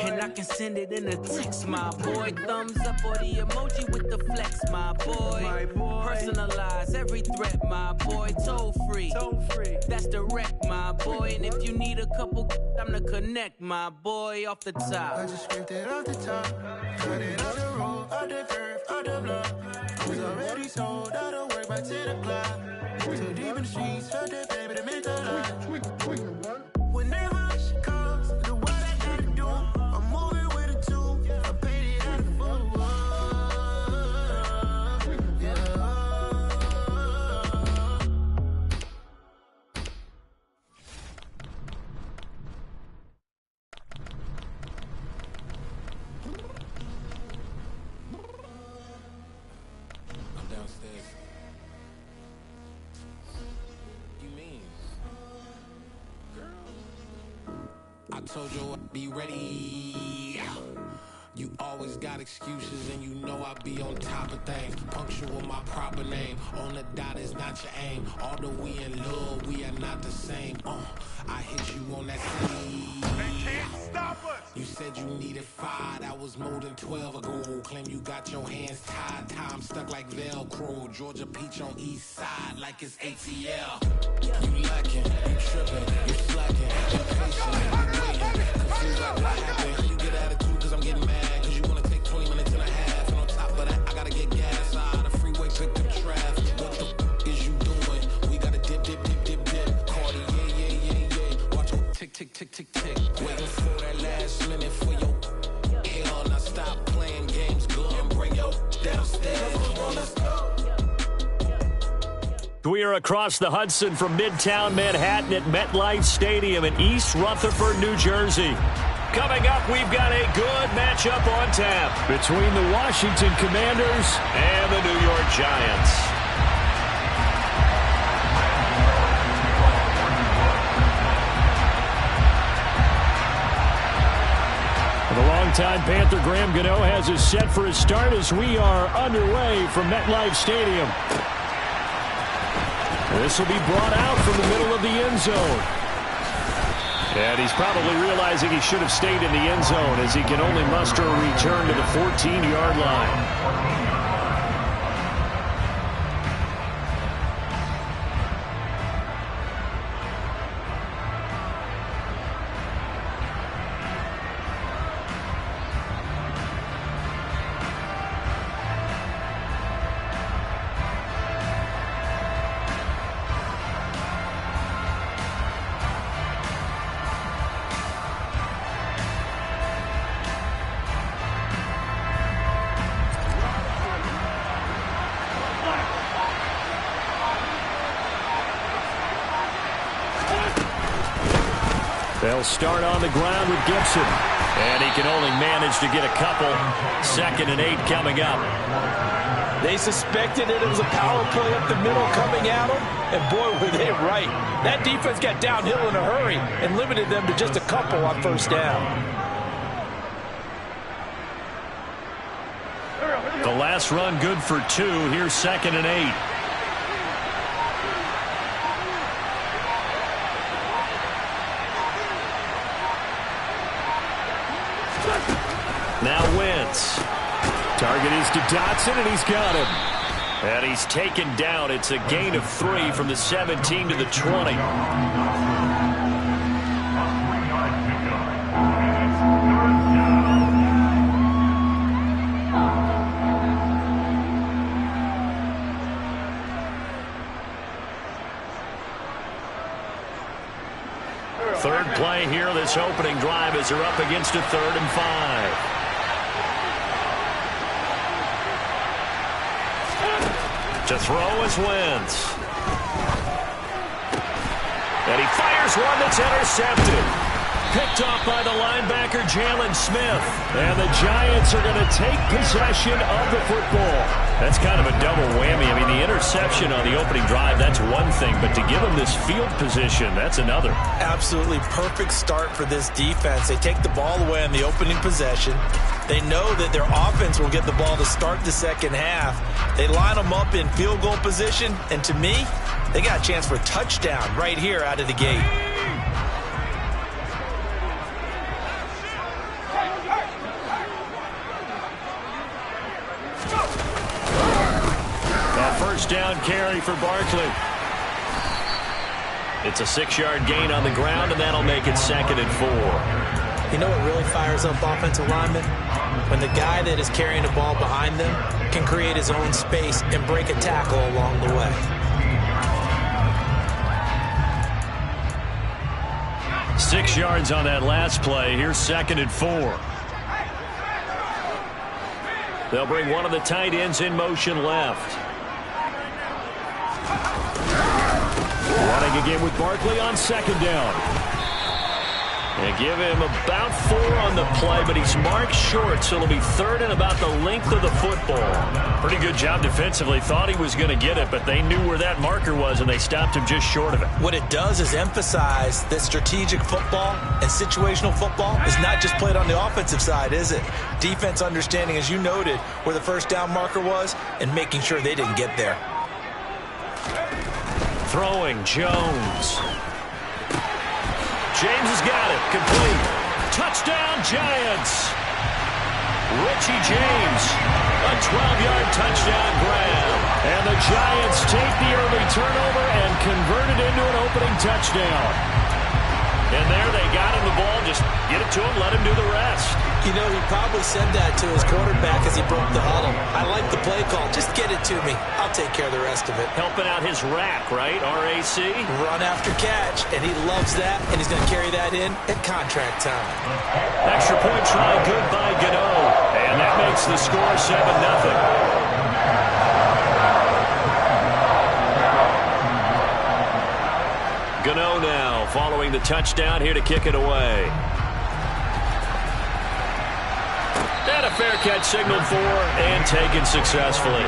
And I can send it in a text, my boy. Thumbs up or the emoji with the flex, my boy. Personalize every threat, my boy. Toll free. That's direct, my boy. And if you need a couple, I'm the connect, my boy, off the top. I just scraped it off the top, cut it off the road, out the curve, out the block. I was already sold, out of work by 10 o'clock. Too deep in the streets, felt that baby, the mental lie. Whenever she calls, the what I gotta do, I'm moving with a two. I paid it out of full. I'm downstairs. Told you I'd be ready. You always got excuses and you know I be on top of things. Punctual my proper name. On the dot is not your aim. Although we in love, we are not the same. I hit you on that scene. They can't stop us. You said you needed 5. That was more than 12 ago. Claim you got your hands tied. Time stuck like Velcro. Georgia Peach on east side like it's ATL. You lacking, you tripping, you slacking, impatient, you waiting. Confused like what happened. You get attitude cause I'm getting mad. Cause you wanna take 20 minutes and a half. And on top of that, I gotta get gas out of the freeway, pick up traffic. What the is you doing? We gotta dip. Cardi, yeah. Watch your tick. Waiting for that last minute for your hell. Now stop playing games, good, and bring your downstairs. Let's go. We are across the Hudson from Midtown Manhattan at MetLife Stadium in East Rutherford, New Jersey. Coming up, we've got a good matchup on tap between the Washington Commanders and the New York Giants. The longtime Panther Graham Gano has his set for his start as we are underway from MetLife Stadium. This will be brought out from the middle of the end zone. And he's probably realizing he should have stayed in the end zone as he can only muster a return to the 14-yard line. They'll start on the ground with Gibson. And he can only manage to get a couple. 2nd and 8 coming up. They suspected it was a power play up the middle coming at them. And boy, were they right. That defense got downhill in a hurry and limited them to just a couple on first down. The last run good for 2. Here's 2nd and 8. Now Wentz. Target is to Dotson, and he's got him. And he's taken down. It's a gain of 3 from the 17 to the 20. Third play here, this opening drive as they're up against a 3rd and 5. To throw is Wentz. And he fires one that's intercepted. Picked off by the linebacker, Jalen Smith. And the Giants are going to take possession of the football. That's kind of a double whammy. I mean, the interception on the opening drive, that's one thing. But to give them this field position, that's another. Absolutely perfect start for this defense. They take the ball away on the opening possession. They know that their offense will get the ball to start the second half. They line them up in field goal position. And to me, they got a chance for a touchdown right here out of the gate. First down carry for Barkley. It's a 6-yard gain on the ground, and that'll make it 2nd and 4. You know what really fires up offensive linemen? When the guy that is carrying the ball behind them can create his own space and break a tackle along the way. 6 yards on that last play. Here's 2nd and 4. They'll bring one of the tight ends in motion left. Running again with Barkley on 2nd down. They give him about 4 on the play, but he's marked short, so it'll be 3rd and about the length of the football. Pretty good job defensively. Thought he was going to get it, but they knew where that marker was, and they stopped him just short of it. What it does is emphasize that strategic football and situational football is not just played on the offensive side, is it? Defense understanding, as you noted, where the first down marker was and making sure they didn't get there. Throwing, Jones. James has got it. Complete. Touchdown, Giants. Richie James. A 12-yard touchdown grab. And the Giants take the early turnover and convert it into an opening touchdown. And there they got him the ball. Just get it to him, let him do the rest. You know, he probably said that to his quarterback as he broke the huddle. I like the play call. Just get it to me. I'll take care of the rest of it. Helping out his rack, right? RAC? Run after catch. And he loves that, and he's going to carry that in at contract time. Extra point try, good by Gano. And that makes the score 7-0. Gano now following the touchdown here to kick it away. And a fair catch signaled for and taken successfully.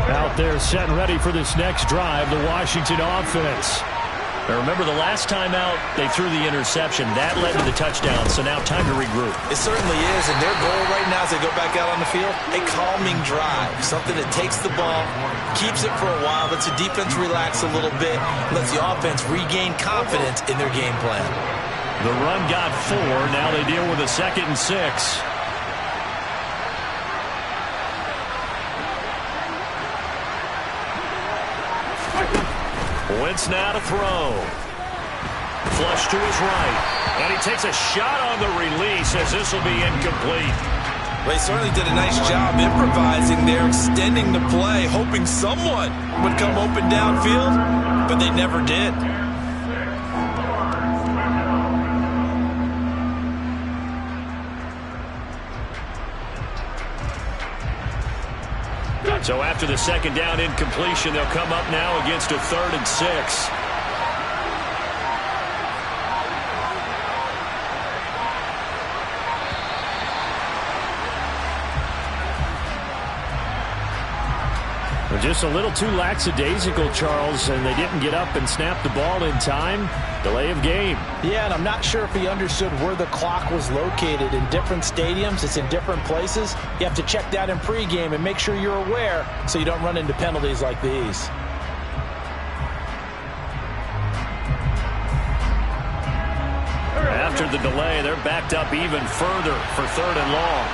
Out there set and ready for this next drive, the Washington offense. Now remember, the last time out, they threw the interception. That led to the touchdown, so now time to regroup. It certainly is, and their goal right now as they go back out on the field, a calming drive, something that takes the ball, keeps it for a while, lets the defense relax a little bit, lets the offense regain confidence in their game plan. The run got 4. Now they deal with a 2nd and 6. Wentz now to throw. Flush to his right. And he takes a shot on the release as this will be incomplete. Well, he certainly did a nice job improvising there, extending the play, hoping someone would come open downfield, but they never did. So after the 2nd down incompletion, they'll come up now against a 3rd and 6. Just a little too lackadaisical, Charles, and they didn't get up and snap the ball in time. Delay of game. Yeah, and I'm not sure if he understood where the clock was located. In different stadiums, it's in different places. You have to check that in pregame and make sure you're aware so you don't run into penalties like these. After the delay, they're backed up even further for 3rd and long.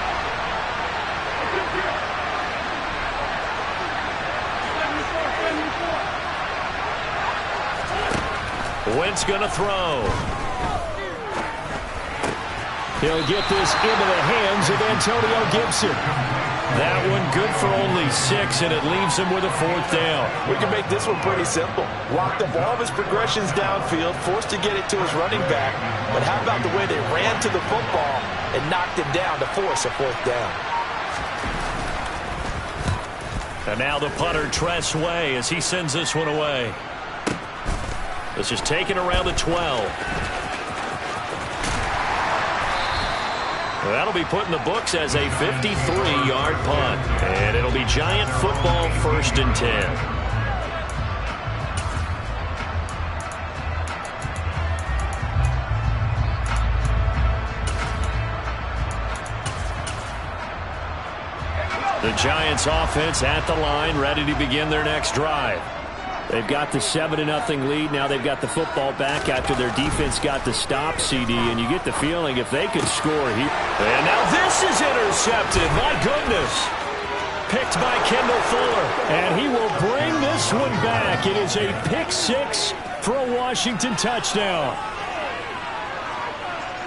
Wentz going to throw. He'll get this into the hands of Antonio Gibson. That one good for only 6, and it leaves him with a 4th down. We can make this one pretty simple. Lock the ball of his progressions downfield, forced to get it to his running back. But how about the way they ran to the football and knocked him down to force a 4th down? And now the punter, Tress Way, as he sends this one away. This is taken around the 12. That'll be put in the books as a 53-yard punt. And it'll be Giant football 1st and 10. The Giants offense at the line, ready to begin their next drive. They've got the 7-0 lead. Now they've got the football back after their defense got the stop, CD. And you get the feeling if they could score here. And now this is intercepted. My goodness. Picked by Kendall Fuller. And he will bring this one back. It is a pick 6 for a Washington touchdown.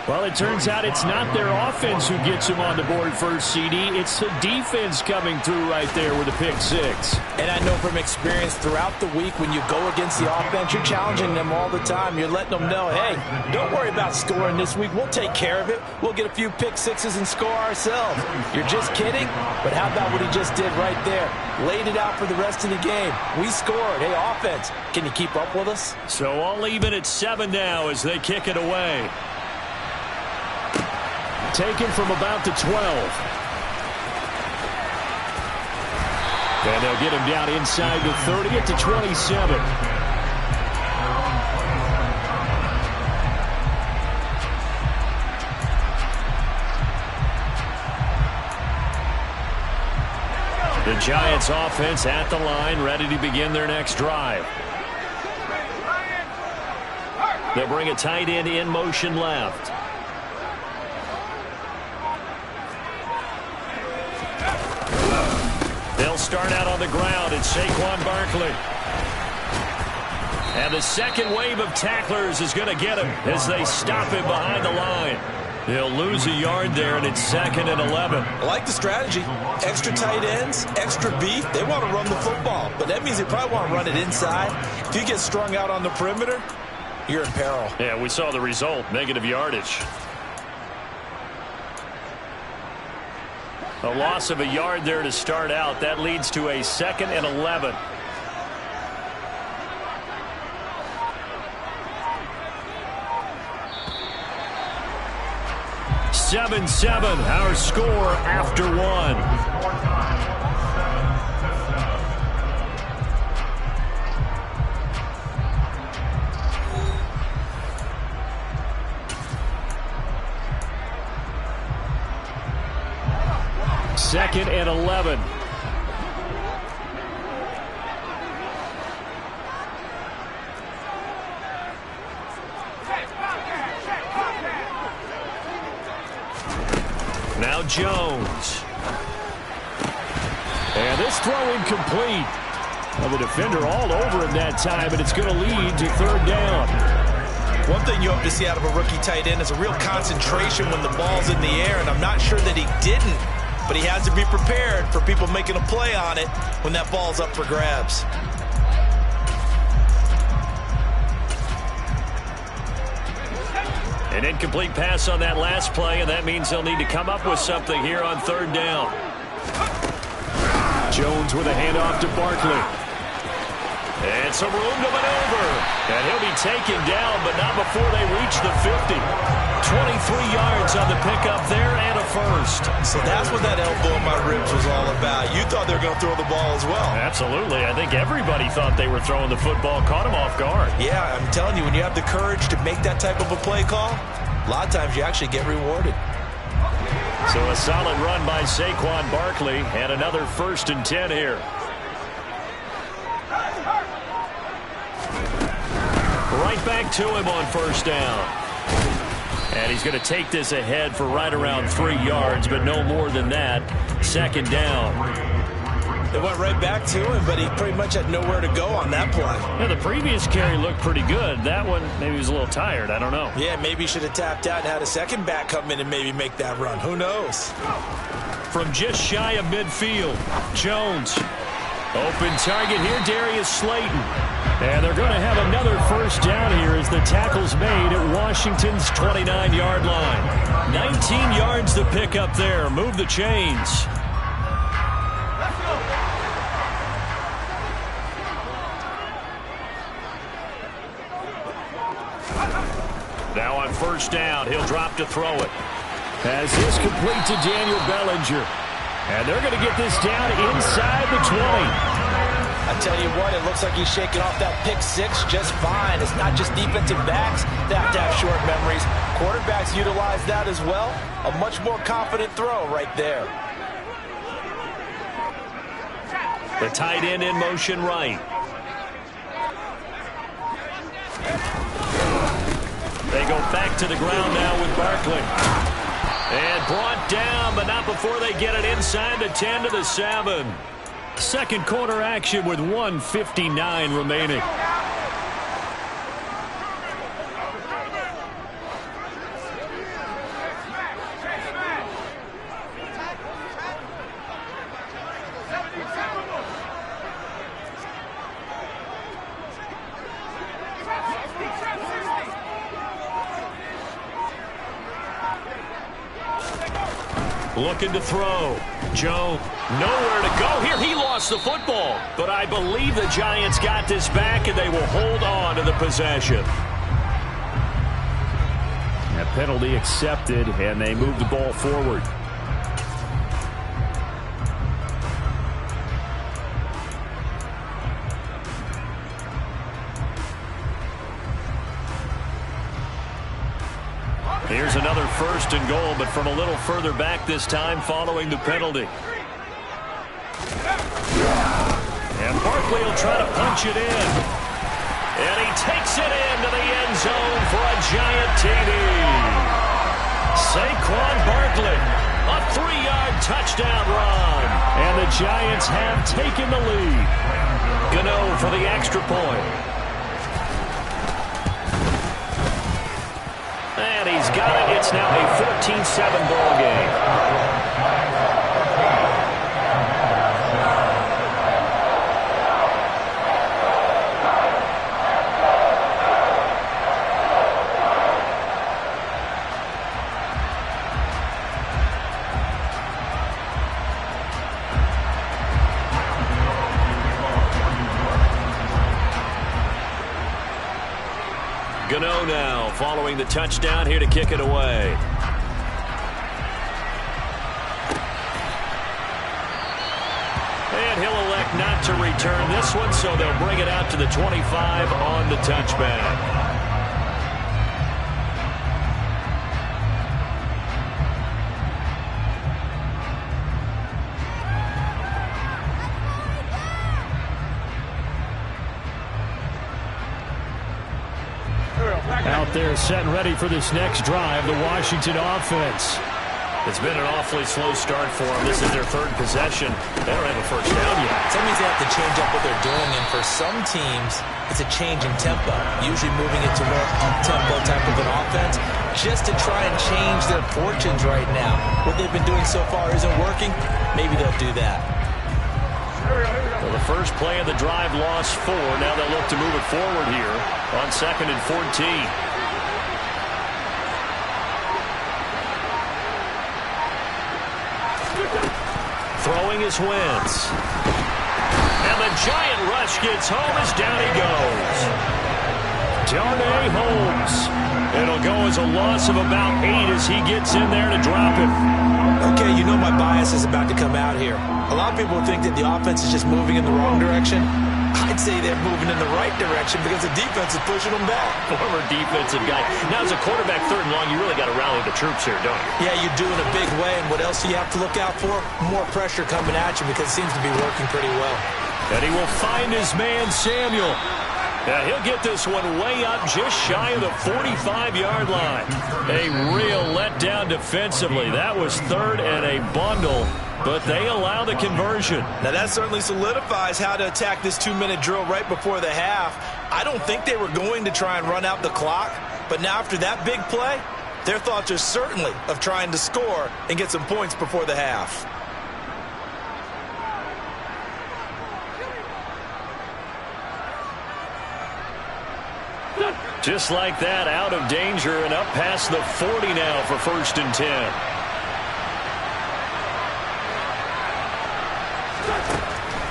Well, it turns out it's not their offense who gets them on the board first, CD. It's the defense coming through right there with a pick six. And I know from experience throughout the week when you go against the offense, you're challenging them all the time. You're letting them know, hey, don't worry about scoring this week. We'll take care of it. We'll get a few pick sixes and score ourselves. You're just kidding? But how about what he just did right there? Laid it out for the rest of the game. We scored. Hey, offense, can you keep up with us? So all even at 7 now as they kick it away. Taken from about the 12. And they'll get him down inside the 30 at the 27. The Giants offense at the line, ready to begin their next drive. They'll bring a tight end in motion left. They'll start out on the ground. It's Saquon Barkley. And the second wave of tacklers is going to get him as they stop him behind the line. They'll lose a yard there, and it's 2nd and 11. I like the strategy. Extra tight ends, extra beef. They want to run the football, but that means they probably want to run it inside. If you get strung out on the perimeter, you're in peril. Yeah, we saw the result, negative yardage. A loss of a yard there to start out. That leads to a 2nd and 11. (7-7) our score after 1. Second and 11. Now Jones. And this throw incomplete. Well, the defender all over him that time, and it's going to lead to 3rd down. One thing you hope to see out of a rookie tight end is a real concentration when the ball's in the air, and I'm not sure that he didn't, but he has to be prepared for people making a play on it when that ball's up for grabs. An incomplete pass on that last play, and that means they'll need to come up with something here on 3rd down. Jones with a handoff to Barkley. And some room to maneuver. And he'll be taken down, but not before they reach the 50. 23 yards on the pickup there and a first. So that's what that elbow in my ribs was all about. You thought they were going to throw the ball as well. Absolutely. I think everybody thought they were throwing the football, caught him off guard. Yeah, I'm telling you, when you have the courage to make that type of a play call, a lot of times you actually get rewarded. So a solid run by Saquon Barkley and another 1st and 10 here. Right back to him on 1st down. And he's going to take this ahead for right around 3 yards, but no more than that. 2nd down. They went right back to him, but he pretty much had nowhere to go on that play. Yeah, the previous carry looked pretty good. That one, maybe he was a little tired. I don't know. Yeah, maybe he should have tapped out and had a second back come in and maybe make that run. Who knows? From just shy of midfield, Jones. Open target here, Darius Slayton. And they're going to have another 1st down here as the tackle's made at Washington's 29-yard line. 19 yards to pick up there. Move the chains. Now on 1st down, he'll drop to throw it. As this complete to Daniel Bellinger. And they're going to get this down inside the 20. I tell you what, it looks like he's shaking off that pick six just fine. It's not just defensive backs that have to have short memories. Quarterbacks utilize that as well. A much more confident throw right there. The tight end in motion right. They go back to the ground now with Barkley. And brought down, but not before they get it inside the 10 to the 7. Second quarter action with 1:59 remaining. Looking to throw. Joe, nowhere to go here. He lost the football. But I believe the Giants got this back, and they will hold on to the possession. A penalty accepted, and they move the ball forward. Here's another 1st and goal, but from a little further back this time following the penalty. And Barkley will try to punch it in. And he takes it into the end zone for a Giant TD. Saquon Barkley, a 3-yard touchdown run. And the Giants have taken the lead. Gano for the extra point. And he's got it. It's now a 14-7 ball game. Gano now following the touchdown here to kick it away. And he'll elect not to return this one, so they'll bring it out to the 25 on the touchback. Out there set and ready for this next drive, the Washington offense. It's been an awfully slow start for them. This is their 3rd possession. They don't have a first down yet. That means they have to change up what they're doing, and for some teams, it's a change in tempo, usually moving it to more up-tempo type of an offense, just to try and change their fortunes right now. What they've been doing so far isn't working. Maybe they'll do that. Well, the first play of the drive lost 4. Now they'll look to move it forward here on 2nd and 14. Throwing his Wentz. And the giant rush gets home as down he goes. Darnay Holmes. It'll go as a loss of about 8 as he gets in there to drop it. Okay, you know my bias is about to come out here. A lot of people think that the offense is just moving in the wrong direction. I'd say they're moving in the right direction because the defense is pushing them back. Former defensive guy. Now, as a quarterback 3rd and long, you really got to rally the troops here, don't you? Yeah, you do in a big way. And what else do you have to look out for? More pressure coming at you because it seems to be working pretty well. And he will find his man, Samuel. Yeah, he'll get this one way up just shy of the 45-yard line. A real letdown defensively. That was 3rd and a bundle, but they allow the conversion. Now, that certainly solidifies how to attack this 2-minute drill right before the half. I don't think they were going to try and run out the clock, but now after that big play, their thoughts are certainly of trying to score and get some points before the half. Just like that, out of danger and up past the 40 now for 1st and 10.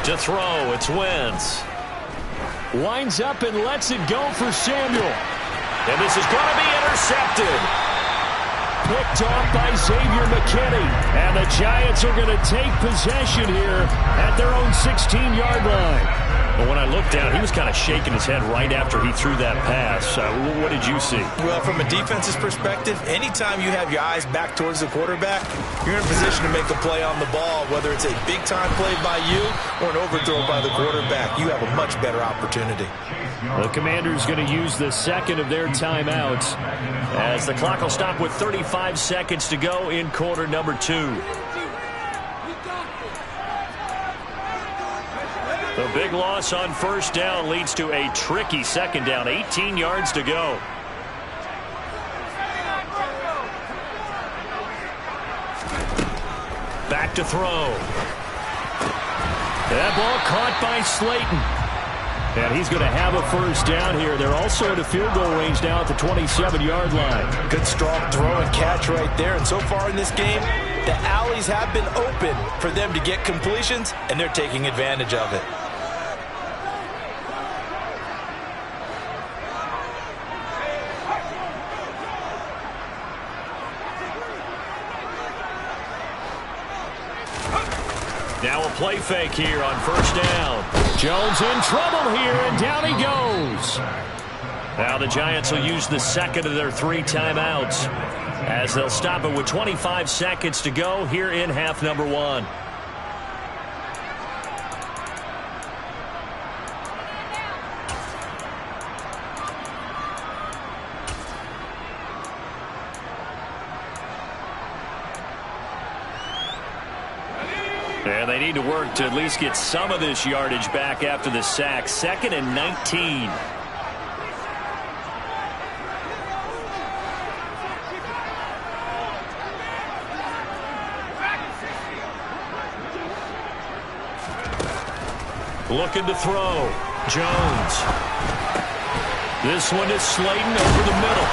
To throw, it's Wentz. Winds up and lets it go for Samuel. And this is going to be intercepted. Picked off by Xavier McKinney. And the Giants are going to take possession here at their own 16-yard line. But when I looked down, he was kind of shaking his head right after he threw that pass. What did you see? Well, from a defense's perspective, anytime you have your eyes back towards the quarterback, you're in a position to make a play on the ball, whether it's a big-time play by you or an overthrow by the quarterback. You have a much better opportunity. The Commanders going to use the 2nd of their timeouts as the clock will stop with 35 seconds to go in quarter number 2. The big loss on 1st down leads to a tricky 2nd down. 18 yards to go. Back to throw. That ball caught by Slayton. And he's going to have a 1st down here. They're also at a field goal range now at the 27-yard line. Good strong throw and catch right there. And so far in this game, The alleys have been open for them to get completions, and they're taking advantage of it. Now a play fake here on first down. Jones in trouble here, and down he goes. Now the Giants will use the second of their 3 timeouts as they'll stop it with 25 seconds to go here in half number 1. And they need to work to at least get some of this yardage back after the sack. 2nd and 19. Looking to throw. Jones. This one is Slayton over the middle.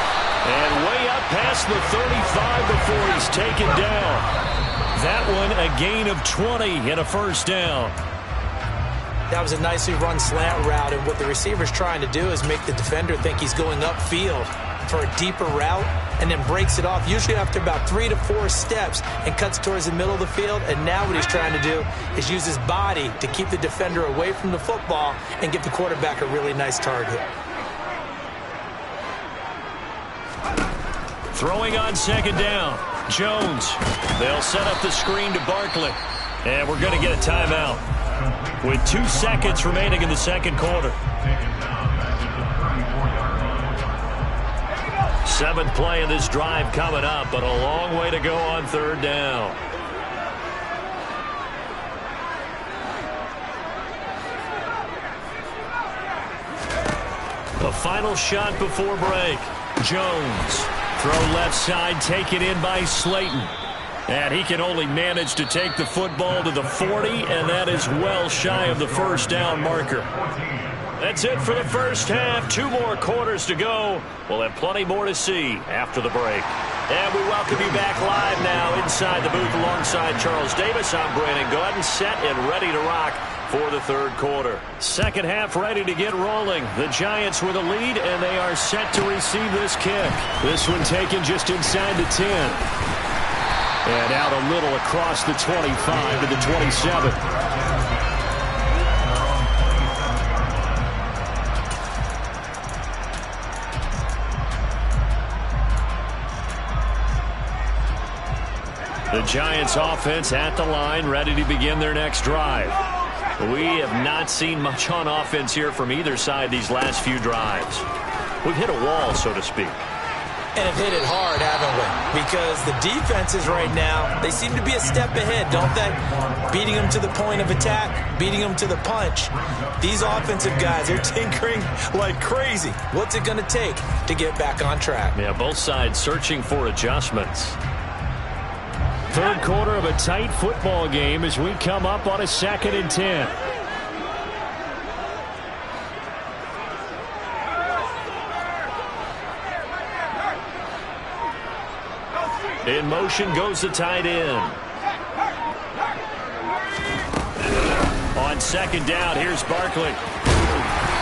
And way up past the 35 before he's taken down. That one a gain of 20 and a first down. That was a nicely run slant route, and what the receiver's trying to do is make the defender think he's going upfield for a deeper route and then breaks it off, usually after about 3 to 4 steps, and cuts towards the middle of the field. And now what he's trying to do is use his body to keep the defender away from the football and give the quarterback a really nice target. Throwing on second down. Jones. They'll set up the screen to Barkley. And we're going to get a timeout with 2 seconds remaining in the second quarter. 7th play of this drive coming up, but a long way to go on third down. The final shot before break. Jones. Throw left side, taken in by Slayton. And he can only manage to take the football to the 40, and that is well shy of the first down marker. That's it for the first half. 2 more quarters to go. We'll have plenty more to see after the break. And we welcome you back live now inside the booth alongside Charles Davis. I'm Brandon Gaudin, set and ready to rock for the third quarter. Second half ready to get rolling. The Giants with a lead, and they are set to receive this kick. This one taken just inside the 10. And out a little across the 25 to the 27. The Giants offense at the line, ready to begin their next drive. We have not seen much on offense here from either side these last few drives. We've hit a wall, so to speak. And have hit it hard, haven't we? Because the defenses right now, they seem to be a step ahead, don't they? Beating them to the point of attack, beating them to the punch. These offensive guys are tinkering like crazy. What's it going to take to get back on track? Yeah, both sides searching for adjustments. Third quarter of a tight football game as we come up on a 2nd and 10. In motion goes the tight end. On second down, here's Barkley.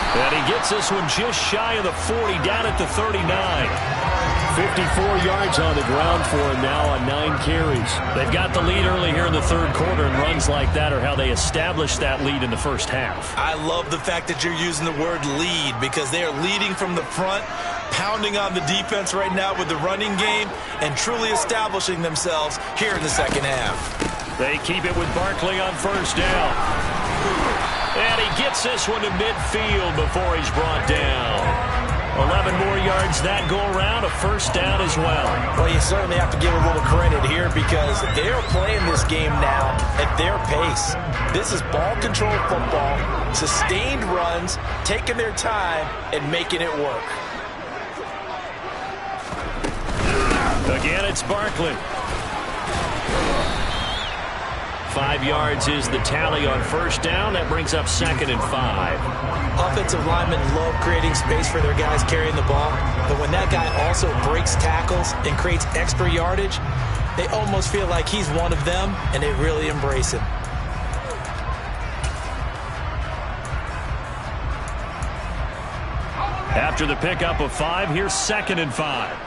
And he gets this one just shy of the 40, down at the 39. 54 yards on the ground for him now on 9 carries. They've got the lead early here in the third quarter, and runs like that are how they established that lead in the first half. I love the fact that you're using the word lead, because they are leading from the front, pounding on the defense right now with the running game, and truly establishing themselves here in the second half. They keep it with Barkley on first down. And he gets this one to midfield before he's brought down. 11 more yards that go around, a first down as well. Well, you certainly have to give a little credit here, because they're playing this game now at their pace. This is ball control football, sustained runs, taking their time and making it work. Again, it's Barkley. 5 yards is the tally on first down. That brings up 2nd and 5. Offensive linemen love creating space for their guys carrying the ball, but when that guy also breaks tackles and creates extra yardage, they almost feel like he's one of them, and they really embrace him. After the pickup of 5, here's 2nd and 5.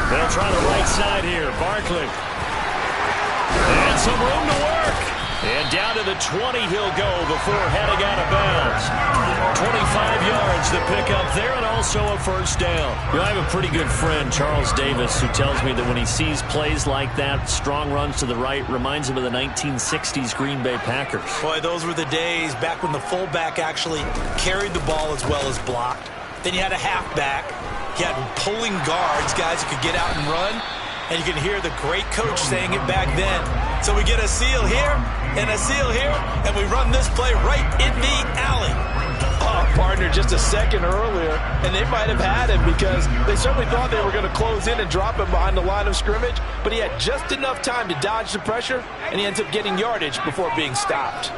They'll try the right side here. Barkley. And some room to work. And down to the 20 he'll go before heading out of bounds. 25 yards the pickup there, and also a first down. You know, I have a pretty good friend, Charles Davis, who tells me that when he sees plays like that, strong runs to the right, reminds him of the 1960s Green Bay Packers. Boy, those were the days back when the fullback actually carried the ball as well as blocked. Then you had a halfback. You had pulling guards, guys who could get out and run. And you can hear the great coach saying it back then. So we get a seal here and a seal here, and we run this play right in the alley. Oh, partner, just a second earlier, and they might have had him because they certainly thought they were going to close in and drop him behind the line of scrimmage, but he had just enough time to dodge the pressure, and he ends up getting yardage before being stopped.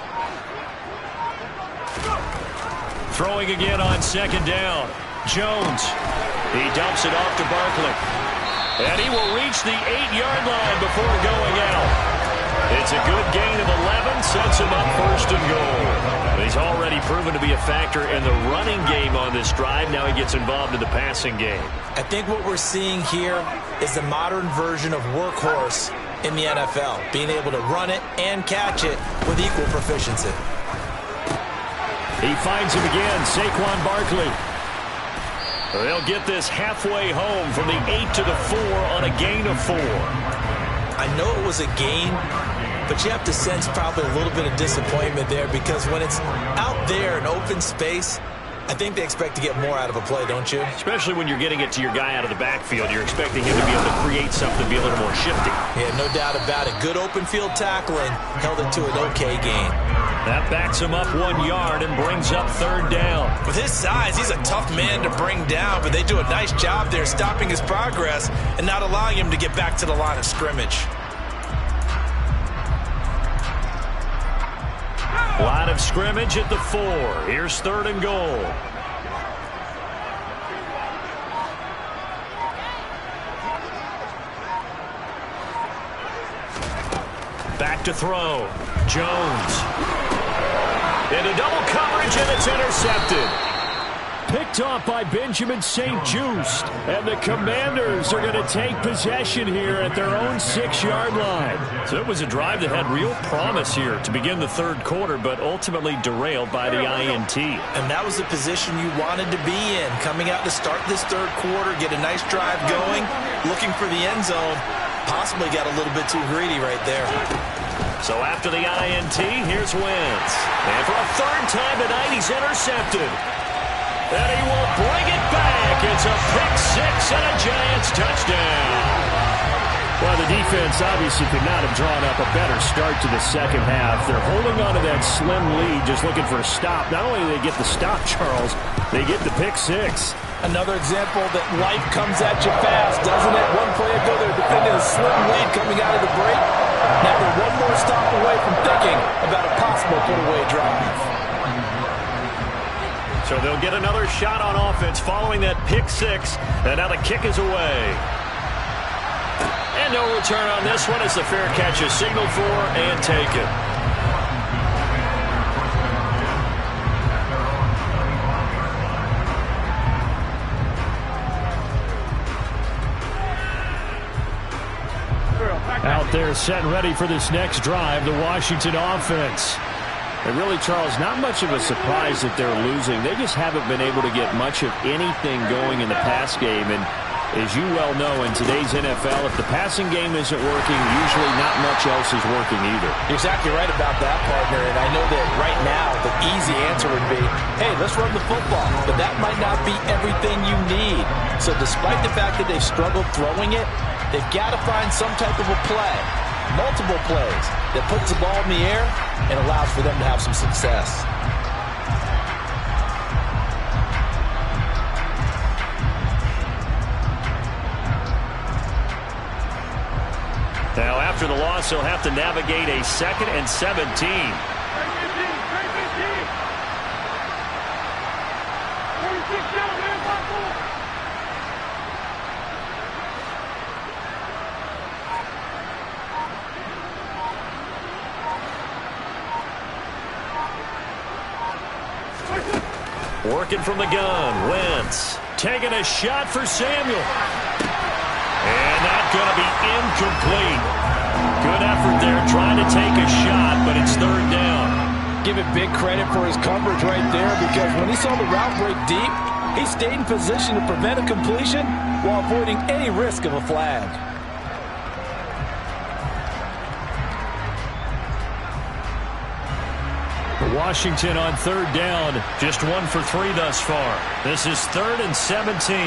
Throwing again on 2nd down. Jones. He dumps it off to Barkley. And he will reach the 8-yard line before going out. It's a good gain of 11, sets him up 1st and goal. He's already proven to be a factor in the running game on this drive. Now he gets involved in the passing game. I think what we're seeing here is the modern version of workhorse in the NFL, being able to run it and catch it with equal proficiency. He finds him again, Saquon Barkley. They'll get this halfway home from the 8 to the 4 on a gain of 4. I know it was a gain, but you have to sense probably a little bit of disappointment there because when it's out there in open space, I think they expect to get more out of a play, don't you? Especially when you're getting it to your guy out of the backfield. You're expecting him to be able to create something, be a little more shifty. Yeah, no doubt about it. Good open field tackling held it to an okay gain. That backs him up 1 yard and brings up 3rd down. With his size, he's a tough man to bring down, but they do a nice job there stopping his progress and not allowing him to get back to the line of scrimmage. Line of scrimmage at the 4. Here's 3rd and goal. Back to throw. Jones. Into double coverage, and it's intercepted. Picked off by Benjamin St-Juste. And the Commanders are going to take possession here at their own 6-yard line. So it was a drive that had real promise here to begin the 3rd quarter, but ultimately derailed by the INT. And that was the position you wanted to be in. Coming out to start this 3rd quarter, get a nice drive going, looking for the end zone. Possibly got a little bit too greedy right there. So after the INT, here's Wentz. And for a 3rd time tonight, he's intercepted. And he will bring it back. It's a pick-6 and a Giants touchdown. Well, the defense obviously could not have drawn up a better start to the 2nd half. They're holding on to that slim lead, just looking for a stop. Not only do they get the stop, Charles, they get the pick-6. Another example that life comes at you fast, doesn't it? One play ago, they're defending a slim lead coming out of the break. Now they're one more stop away from thinking about a possible put-away drive. So they'll get another shot on offense following that pick-6, and now the kick is away. And no return on this one as the fair catch is signaled for and taken. Out there set and ready for this next drive, the Washington offense. And really, Charles, not much of a surprise that they're losing. They just haven't been able to get much of anything going in the pass game. And as you well know, in today's NFL, if the passing game isn't working, usually not much else is working either. You're exactly right about that, partner. And I know that right now the easy answer would be, hey, let's run the football. But that might not be everything you need. So despite the fact that they've struggled throwing it, they've got to find some type of a play, multiple plays, that puts the ball in the air and allows for them to have some success. Now, after the loss, he'll have to navigate a 2nd and 17. Working from the gun. Wentz taking a shot for Samuel. And that's going to be incomplete. Good effort there trying to take a shot, but it's third down. Give it big credit for his coverage right there, because when he saw the route break deep, he stayed in position to prevent a completion while avoiding any risk of a flag. Washington on third down, just 1 for 3 thus far. This is 3rd and 17.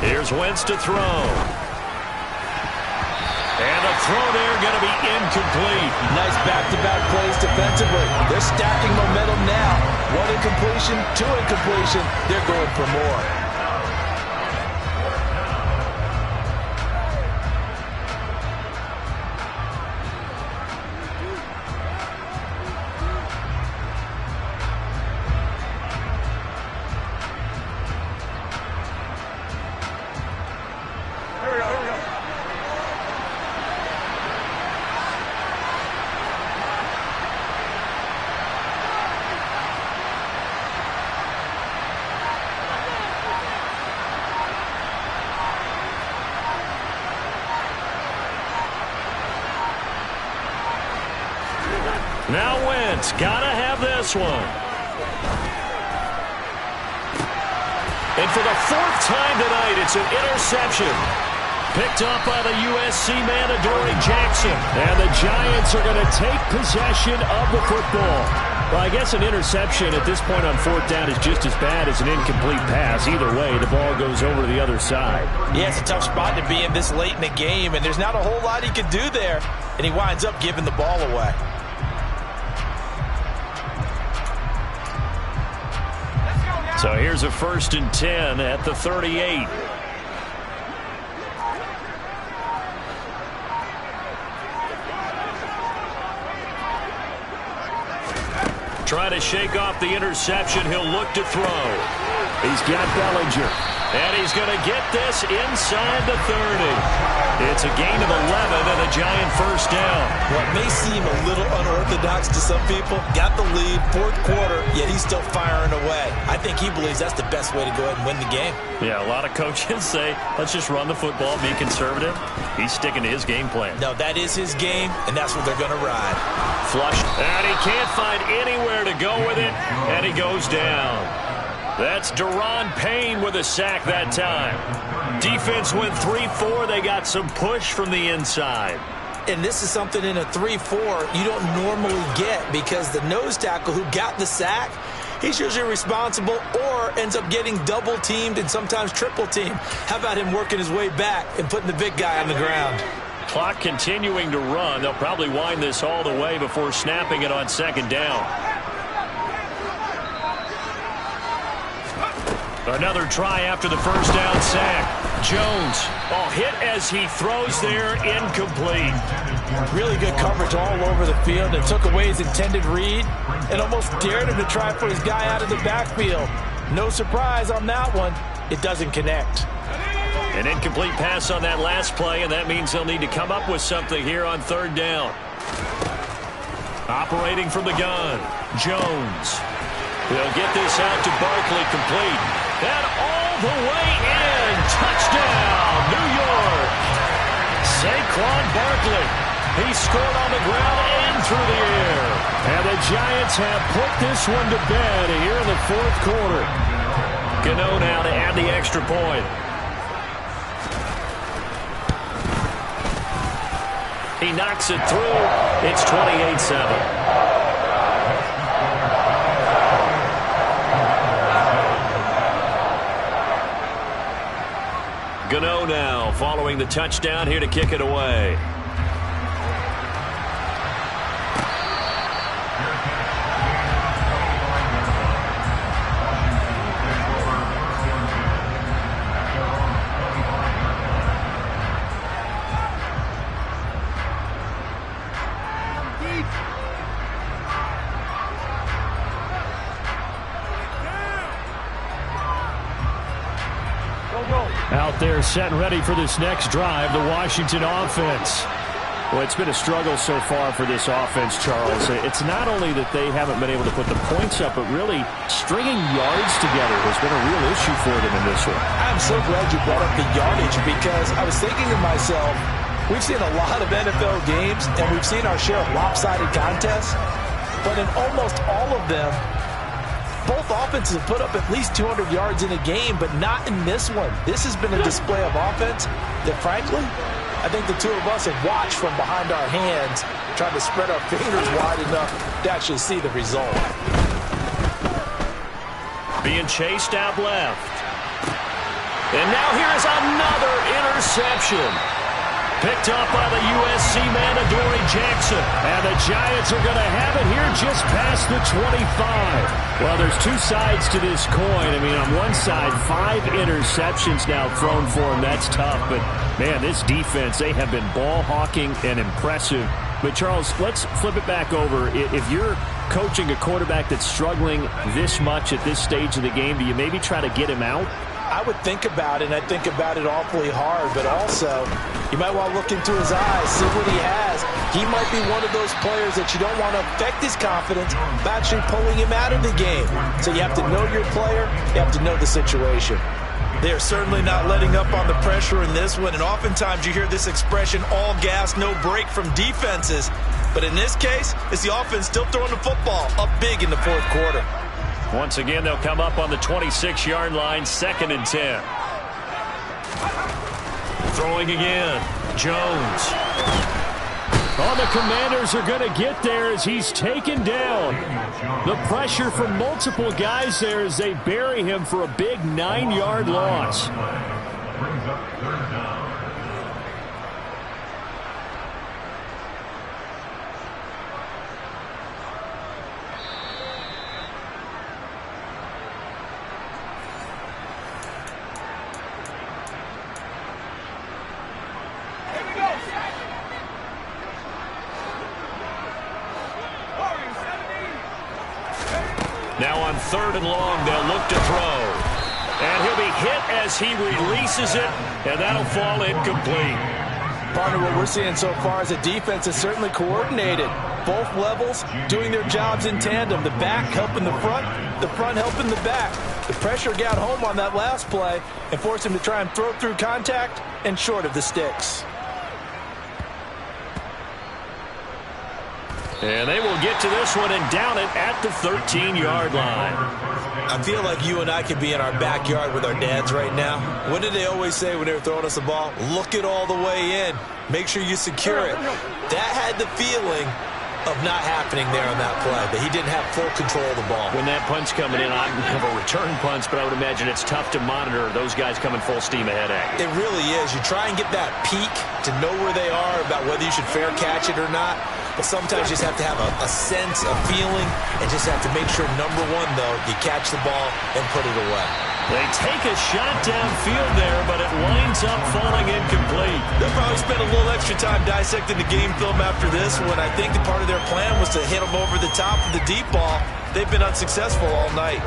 Here's Wentz to throw. And the throw there going to be incomplete. Nice back-to-back plays defensively. They're stacking momentum now. 1 incompletion, 2 incompletion. They're going for more. Now Wentz, gotta have this one. And for the 4th time tonight, it's an interception. Picked up by the USC man, Adoree Jackson. And the Giants are going to take possession of the football. Well, I guess an interception at this point on 4th down is just as bad as an incomplete pass. Either way, the ball goes over to the other side. Yeah, it's a tough spot to be in this late in the game, and there's not a whole lot he can do there. And he winds up giving the ball away. So here's a 1st and 10 at the 38. Trying to shake off the interception. He'll look to throw. He's got Bellinger. And he's going to get this inside the 30. It's a gain of 11 and a Giant first down. What may seem a little unorthodox to some people, got the lead, 4th quarter, yet he's still firing away. I think he believes that's the best way to go ahead and win the game. Yeah, a lot of coaches say, let's just run the football, be conservative. He's sticking to his game plan. No, that is his game, and that's what they're going to ride. Flush, and he can't find anywhere to go with it, and he goes down. That's Daron Payne with a sack that time. Defense went 3-4. They got some push from the inside. And this is something in a 3-4 you don't normally get, because the nose tackle who got the sack, he's usually responsible or ends up getting double-teamed and sometimes triple-teamed. How about him working his way back and putting the big guy on the ground? Clock continuing to run. They'll probably wind this all the way before snapping it on 2nd down. Another try after the first down sack. Jones, hit as he throws there, incomplete. Really good coverage all over the field, and took away his intended read and almost dared him to try for his guy out of the backfield. No surprise on that one. It doesn't connect. An incomplete pass on that last play, and that means they'll need to come up with something here on 3rd down. Operating from the gun, Jones. He'll get this out to Barkley, complete. And all the way in. Touchdown, New York. Saquon Barkley. He scored on the ground and through the air. And the Giants have put this one to bed here in the 4th quarter. Gano now to add the extra point. He knocks it through. It's 28-7. Gano now following the touchdown here to kick it away. Out there set and ready for this next drive, the Washington offense. Well, it's been a struggle so far for this offense, Charles. It's not only that they haven't been able to put the points up, but really stringing yards together has been a real issue for them in this one. I'm so glad you brought up the yardage because I was thinking to myself, we've seen a lot of NFL games and we've seen our share of lopsided contests, but in almost all of them, both offenses have put up at least 200 yards in a game, but not in this one. This has been a display of offense that, frankly, I think the two of us have watched from behind our hands, trying to spread our fingers wide enough to actually see the result. Being chased out left. And now here's another interception. Picked up by the USC man, Adoree Jackson. And the Giants are going to have it here just past the 25. Well, there's two sides to this coin. I mean, on one side, 5 interceptions now thrown for him. That's tough. But, man, this defense, they have been ball hawking and impressive. But, Charles, let's flip it back over. If you're coaching a quarterback that's struggling this much at this stage of the game, do you maybe try to get him out? I would think about it, and I think about it awfully hard, but also you might want to look into his eyes, see what he has. He might be one of those players that you don't want to affect his confidence by actually pulling him out of the game. So you have to know your player, you have to know the situation. They are certainly not letting up on the pressure in this one, and oftentimes you hear this expression, all gas, no break from defenses. But in this case, it's the offense still throwing the football up big in the fourth quarter. Once again, they'll come up on the 26-yard line, 2nd and 10. Throwing again, Jones. Oh, the Commanders are going to get there as he's taken down. The pressure from multiple guys there as they bury him for a big 9-yard loss. Brings up 3rd down. Now on 3rd and long, they'll look to throw. And he'll be hit as he releases it, and that'll fall incomplete. Partner, what we're seeing so far is a defense is certainly coordinated. Both levels doing their jobs in tandem. The back helping the front helping the back. The pressure got home on that last play and forced him to try and throw through contact and short of the sticks. And they will get to this one and down it at the 13-yard line. I feel like you and I could be in our backyard with our dads right now. What did they always say when they were throwing us the ball? Look it all the way in. Make sure you secure it. That had the feeling of not happening there on that play, that he didn't have full control of the ball. When that punt's coming in, I have a return punch, but I would imagine it's tough to monitor those guys coming full steam ahead at you. It really is. You try and get that peek to know where they are, about whether you should fair catch it or not. But sometimes you just have to have a sense, a feeling, and just have to make sure, number one, though, you catch the ball and put it away. They take a shot downfield there, but it winds up falling incomplete. They'll probably spend a little extra time dissecting the game film after this one. I think that part of their plan was to hit them over the top of the deep ball. They've been unsuccessful all night.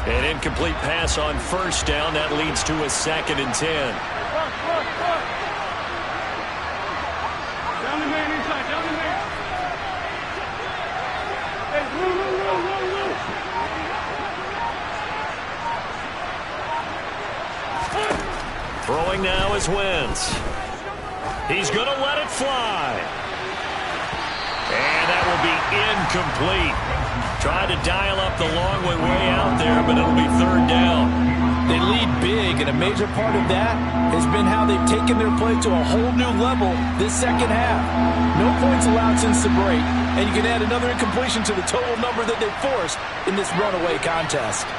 An incomplete pass on 1st down. That leads to a 2nd and 10. Down the man inside, down the man. Hey, roll. Throwing now is Wentz. He's going to let it fly. And that will be incomplete. Tried to dial up the long way out there, but it'll be 3rd down. They lead big, and a major part of that has been how they've taken their play to a whole new level this second half. No points allowed since the break, and you can add another incompletion to the total number that they forced in this runaway contest.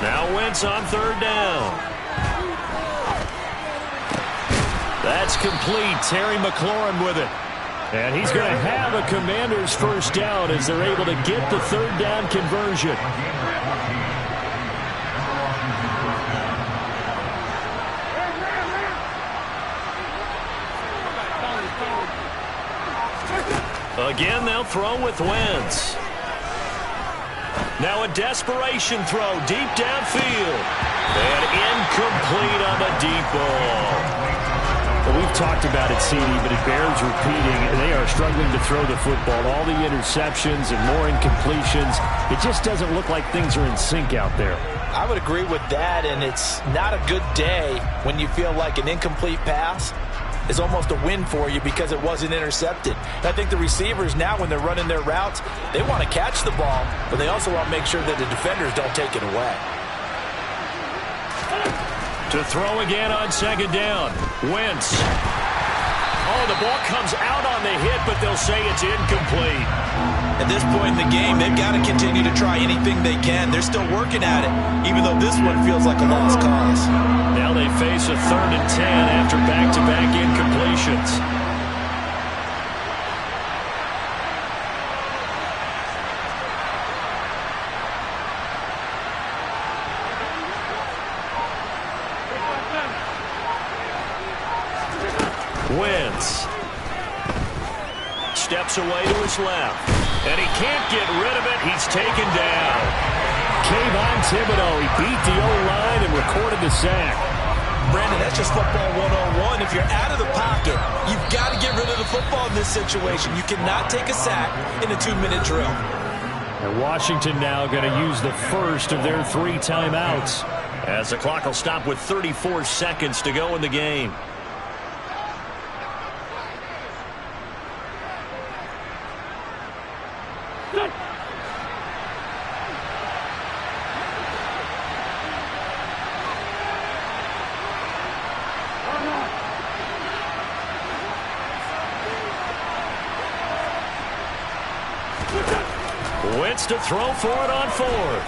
Now Wentz on 3rd down. That's complete. Terry McLaurin with it. And he's going to have a Commanders 1st down as they're able to get the 3rd down conversion. Again, they'll throw with Wentz. Now a desperation throw deep downfield. And incomplete on the deep ball. Well, we've talked about it, CD, but it bears repeating. They are struggling to throw the football. All the interceptions and more incompletions. It just doesn't look like things are in sync out there. I would agree with that, and it's not a good day when you feel like an incomplete pass is almost a win for you because it wasn't intercepted. And I think the receivers now, when they're running their routes, they want to catch the ball, but they also want to make sure that the defenders don't take it away. To throw again on second down. Wentz. Oh, the ball comes out on the hit, but they'll say it's incomplete. At this point in the game, they've got to continue to try anything they can. They're still working at it, even though this one feels like a lost cause. Now they face a 3rd and 10 after back-to-back incompletions. Wentz steps away to his left, and he can't get rid of it. He's taken down. Kayvon Thibodeau, he beat the O-line and recorded the sack. Brandon, that's just football 101. If you're out of the pocket, you've got to get rid of the football in this situation. You cannot take a sack in a 2-minute drill. And Washington now going to use the first of their 3 timeouts. As the clock will stop with 34 seconds to go in the game. Wentz to throw for it on 4th.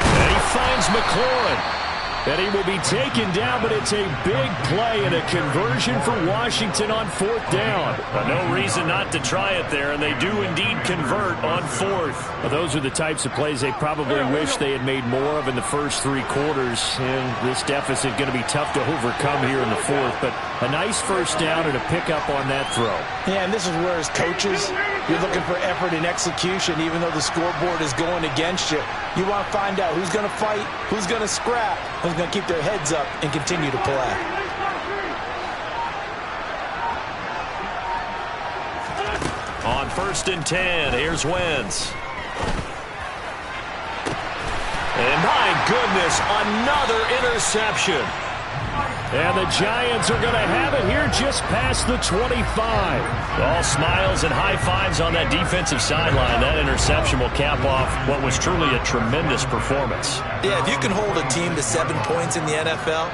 And he finds McLaurin. And he will be taken down, but it's a big play and a conversion for Washington on 4th down. No reason not to try it there, and they do indeed convert on 4th. Well, those are the types of plays they probably wish they had made more of in the first 3 quarters. And this deficit going to be tough to overcome here in the 4th. But a nice first down and a pickup on that throw. Yeah, and this is where as coaches, you're looking for effort and execution, even though the scoreboard is going against you. You want to find out who's going to fight, who's going to scrap, who's going to keep their heads up and continue to play. On 1st and 10, here's Wentz. And my goodness, another interception. And the Giants are going to have it here just past the 25. All smiles and high fives on that defensive sideline. That interception will cap off what was truly a tremendous performance. Yeah, if you can hold a team to 7 points in the NFL,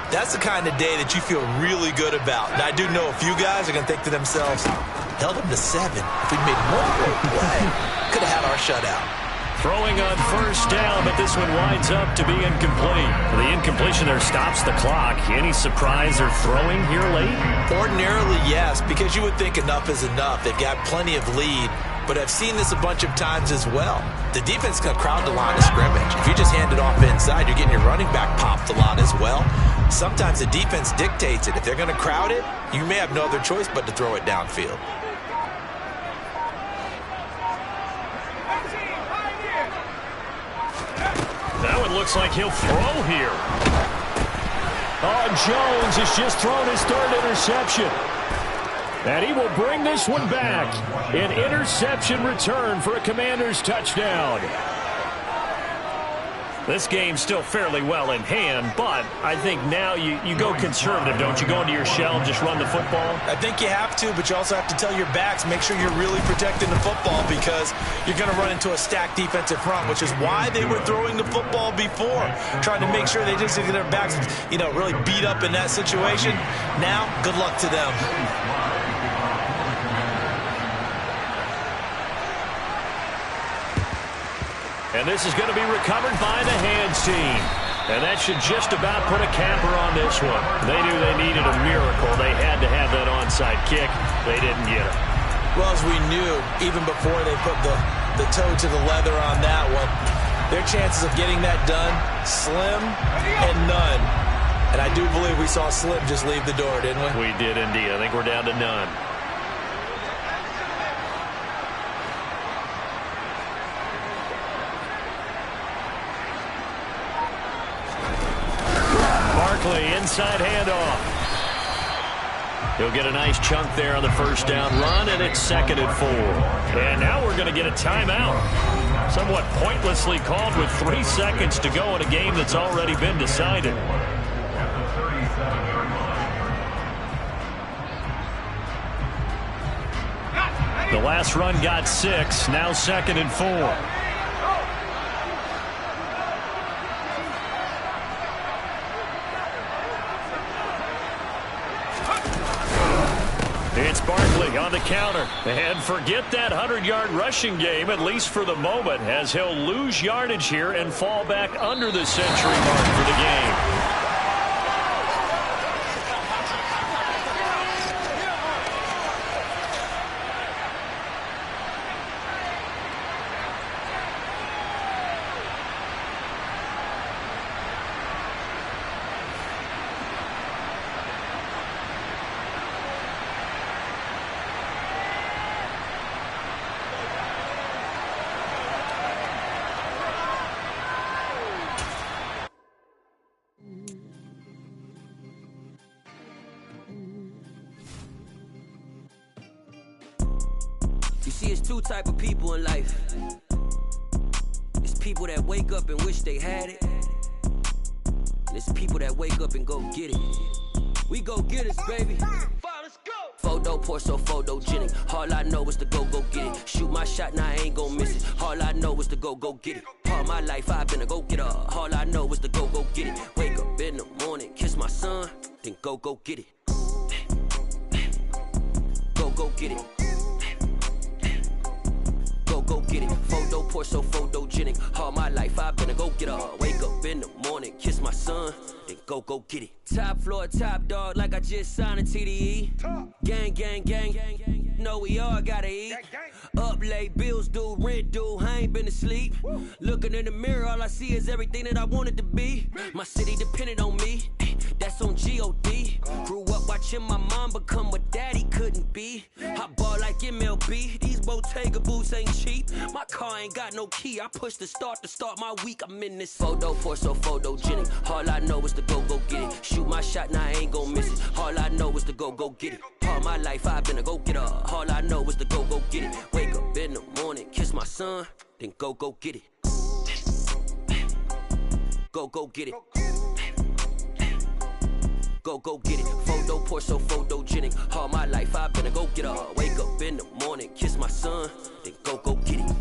that's the kind of day that you feel really good about. And I do know a few guys are going to think to themselves, held them to 7. If we'd made one more play, could have had our shutout. Throwing on 1st down, but this one winds up to be incomplete. The incompletion there stops the clock. Any surprise they're throwing here late? Ordinarily, yes, because you would think enough is enough. They've got plenty of lead, but I've seen this a bunch of times as well. The defense is going to crowd the line of scrimmage. If you just hand it off inside, you're getting your running back popped a lot as well. Sometimes the defense dictates it. If they're going to crowd it, you may have no other choice but to throw it downfield. That one looks like he'll throw here. Oh, Jones has just thrown his 3rd interception. And he will bring this one back. An interception return for a Commanders touchdown. This game's still fairly well in hand, but I think now you go conservative, don't you? Go into your shell and just run the football? I think you have to, but you also have to tell your backs, make sure you're really protecting the football because you're going to run into a stacked defensive front, which is why they were throwing the football before, trying to make sure they just get their backs, really beat up in that situation. Now, good luck to them. And this is going to be recovered by the hands team. And that should just about put a capper on this one. They knew they needed a miracle. They had to have that onside kick. They didn't get it. Well, as we knew, even before they put the toe to the leather on that one, their chances of getting that done, slim and none. And I do believe we saw Slim just leave the door, didn't we? We did indeed. I think we're down to none. Barkley, inside handoff. He'll get a nice chunk there on the first down run, and it's 2nd and 4. And now we're going to get a timeout. Somewhat pointlessly called with 3 seconds to go in a game that's already been decided. The last run got 6, now 2nd and 4. It's Barkley on the counter. And forget that 100-yard rushing game, at least for the moment, as he'll lose yardage here and fall back under the century mark for the game. Two type of people in life. It's people that wake up and wish they had it, and it's people that wake up and go get it. We go get it, baby. Photo poor, so photogenic. All I know is to go get it. Shoot my shot, now I ain't gon' miss it. All I know is to go get it. All my life I've been a go-getter. All I know is to go get it. Wake up in the morning, kiss my son, then go get it. Go get it. Go get it. Photo poor, so photogenic. All my life I've been a go-getter. Wake up in the morning, kiss my son, then go get it. Top floor, top dog, like I just signed a TDE. Gang. Know we all gotta eat. Up late, bills due, rent due, I ain't been asleep. Looking in the mirror, all I see is everything that I wanted to be. My city depended on me, that's on G.O.D. Grew up watching my mom become what daddy couldn't be. I ball like MLB, these Bottega boots ain't cheap. My car ain't got no key, I push the start to start my week. I'm in this photo poor, so photogenic. All I know is to go get it. Shoot my shot, now I ain't gon' miss it. All I know is to go get it. All my life I've been a go-getter. All I know is to go get it. Wake up in the morning, kiss my son, then go get it. Go get it. Go get it. Photo poor, so photogenic. All my life I've been a go-getter. Wake up in the morning, kiss my son, then go get it.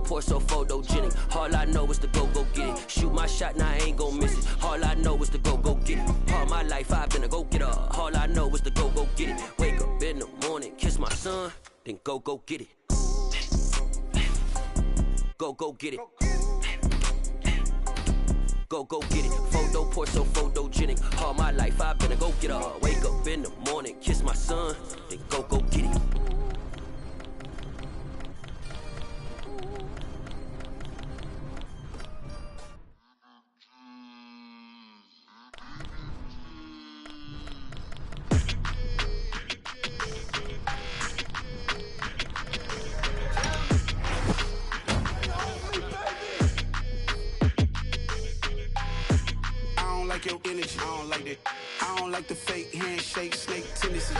Poor, so photogenic. All I know is to go get it. Shoot my shot, now I ain't gon' miss it. All I know is to go get it. All my life I've been a go-getter. All I know is to go get it. Wake up in the morning, kiss my son, then go get it. Go get it. Go get it. Photo poor, so photogenic. All my life I've been a go-getter. Wake up in the morning, kiss my son, then go get it. Your energy, I don't like that. I don't like the fake handshake, snake tendency.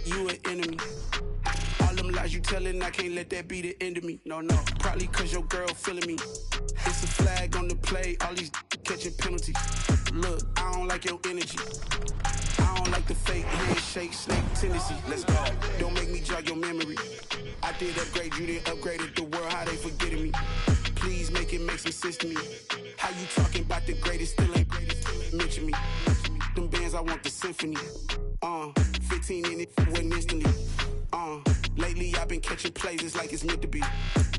You an enemy. All them lies you telling, I can't let that be the end of me. No, probably cause your girl feeling me. It's a flag on the play, all these catching penalties. Look, I don't like your energy. I don't like the fake handshake, snake tendency. Let's go. Don't make me jog your memory. I did upgrade, you didn't upgrade it. The world, how they forgetting me. Please make it make some sense to me. How you talking about the greatest, still ain't greatest? Mention me. Them bands, I want the symphony. 15 in it, went instantly. Lately I've been catching plays, it's like it's meant to be.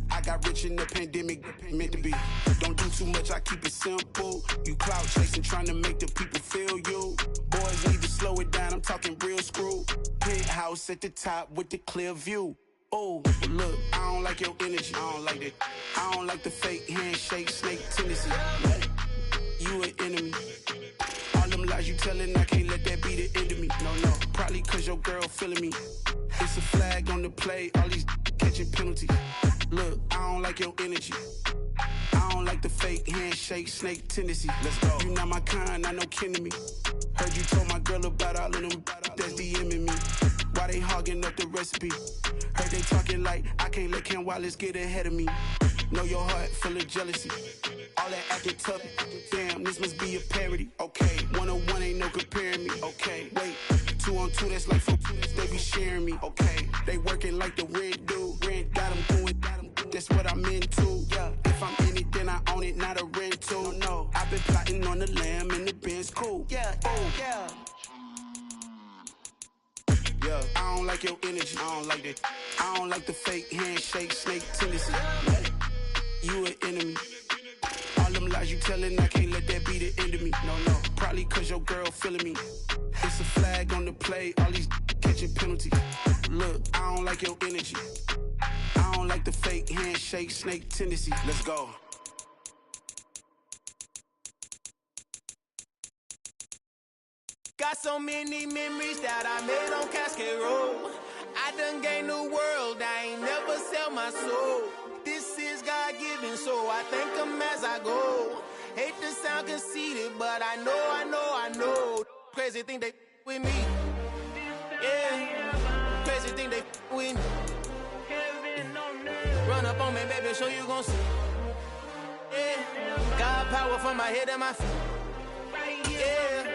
I got rich in the pandemic, meant to be. Don't do too much, I keep it simple. You clout chasing, trying to make the people feel you. Boys need to slow it down, I'm talking real screw. Penthouse at the top with the clear view. Oh, look, I don't like your energy, I don't like that. I don't like the fake handshake, snake tendency. You an enemy. All them lies you telling, I can't let that be the end of me. No, probably cause your girl feeling me. It's a flag on the play, all these catching penalties. Look, I don't like your energy. I don't like the fake handshake, snake tendency. Let's go. You not my kind, I know kin to me. Heard you told my girl about all of them that's DMing me. Why they hogging up the recipe? Heard they talking like I can't let Ken Wallace get ahead of me. Know your heart full of jealousy. All that acting tough, damn, this must be a parody. Okay, 1-on-1 ain't no comparing me. Okay, wait, 2-on-2, that's like 4, they be sharing me. Okay, they working like the rent dude. Rent got them going, that's what I'm into. Yeah, if I'm in it, then I own it, not a rental. No, I've been plotting on the lamb and the Benz cool. Yeah, yeah. Yeah, I don't like your energy, I don't like that. I don't like the fake handshake, snake tendency. You an enemy. All them lies you telling, I can't let that be the end of me. No, probably cause your girl feeling me. It's a flag on the play, all these catching penalties. Look, I don't like your energy. I don't like the fake handshake, snake tendency. Let's go. Got so many memories that I made on Cascade Road. I done gained the world, I ain't never sell my soul. This is God-given, so I thank him as I go. Hate to sound conceited, but I know. Crazy thing they with me. Yeah, crazy thing they with me. Run up on me, baby, show you gon' see. Yeah, God power from my head and my feet. Yeah.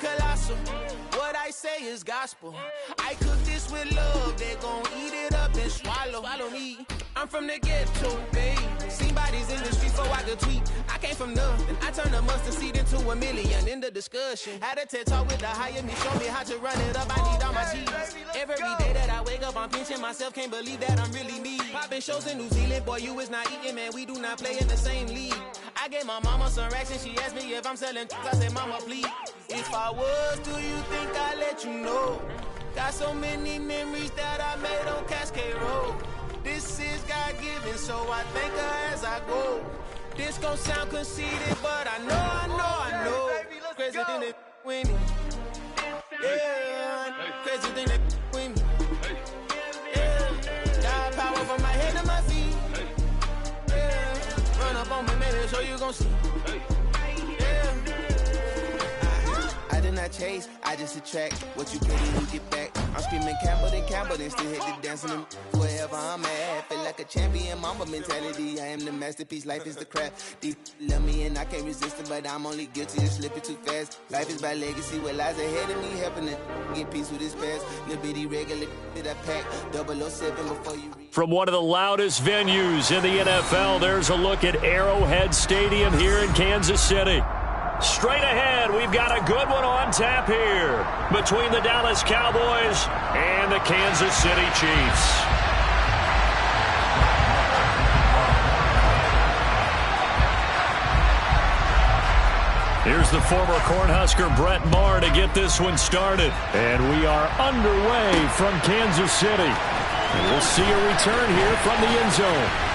Colossal. What I say is gospel. I cook this with love, they gon' eat it up and swallow me. I'm from the ghetto, babe. Seen bodies in the streets so I could tweet. I came from nothing, I turned a mustard seed into $1 million. In the discussion, had a TED talk with the higher me, show me how to run it up. I need all my cheese. Every day that I wake up, I'm pinching myself, can't believe that I'm really me. Popping shows in New Zealand, boy, you is not eating, man. We do not play in the same league. I gave my mama some racks and she asked me if I'm selling. I said, mama, please. If I was, do you think I'd let you know? Got so many memories that I made on Cascade Road. This is God-given, so I thank her as I go. This gon' sound conceited, but I know. Crazy thing that with me. Yeah, crazy thing that with me. Yeah, got power from my head to my feet. Yeah, run up on me, maybe so you gon' see. I did not chase, I just attract what you put in, you get back. I'm screaming Campbell, then still hit the dancing them. Wherever I'm at, feel like a champion, mamba mentality. I am the masterpiece, life is the craft. Deep love me and I can't resist it, but I'm only guilty of slipping too fast. Life is by legacy, what lies ahead of me, helping to get peace with his past. Little bitty regular that I pack, 007 before you read. From one of the loudest venues in the NFL, there's a look at Arrowhead Stadium here in Kansas City. Straight ahead, we've got a good one on tap here between the Dallas Cowboys and the Kansas City Chiefs. Here's the former Cornhusker Brett Maher to get this one started. And we are underway from Kansas City. We'll see a return here from the end zone.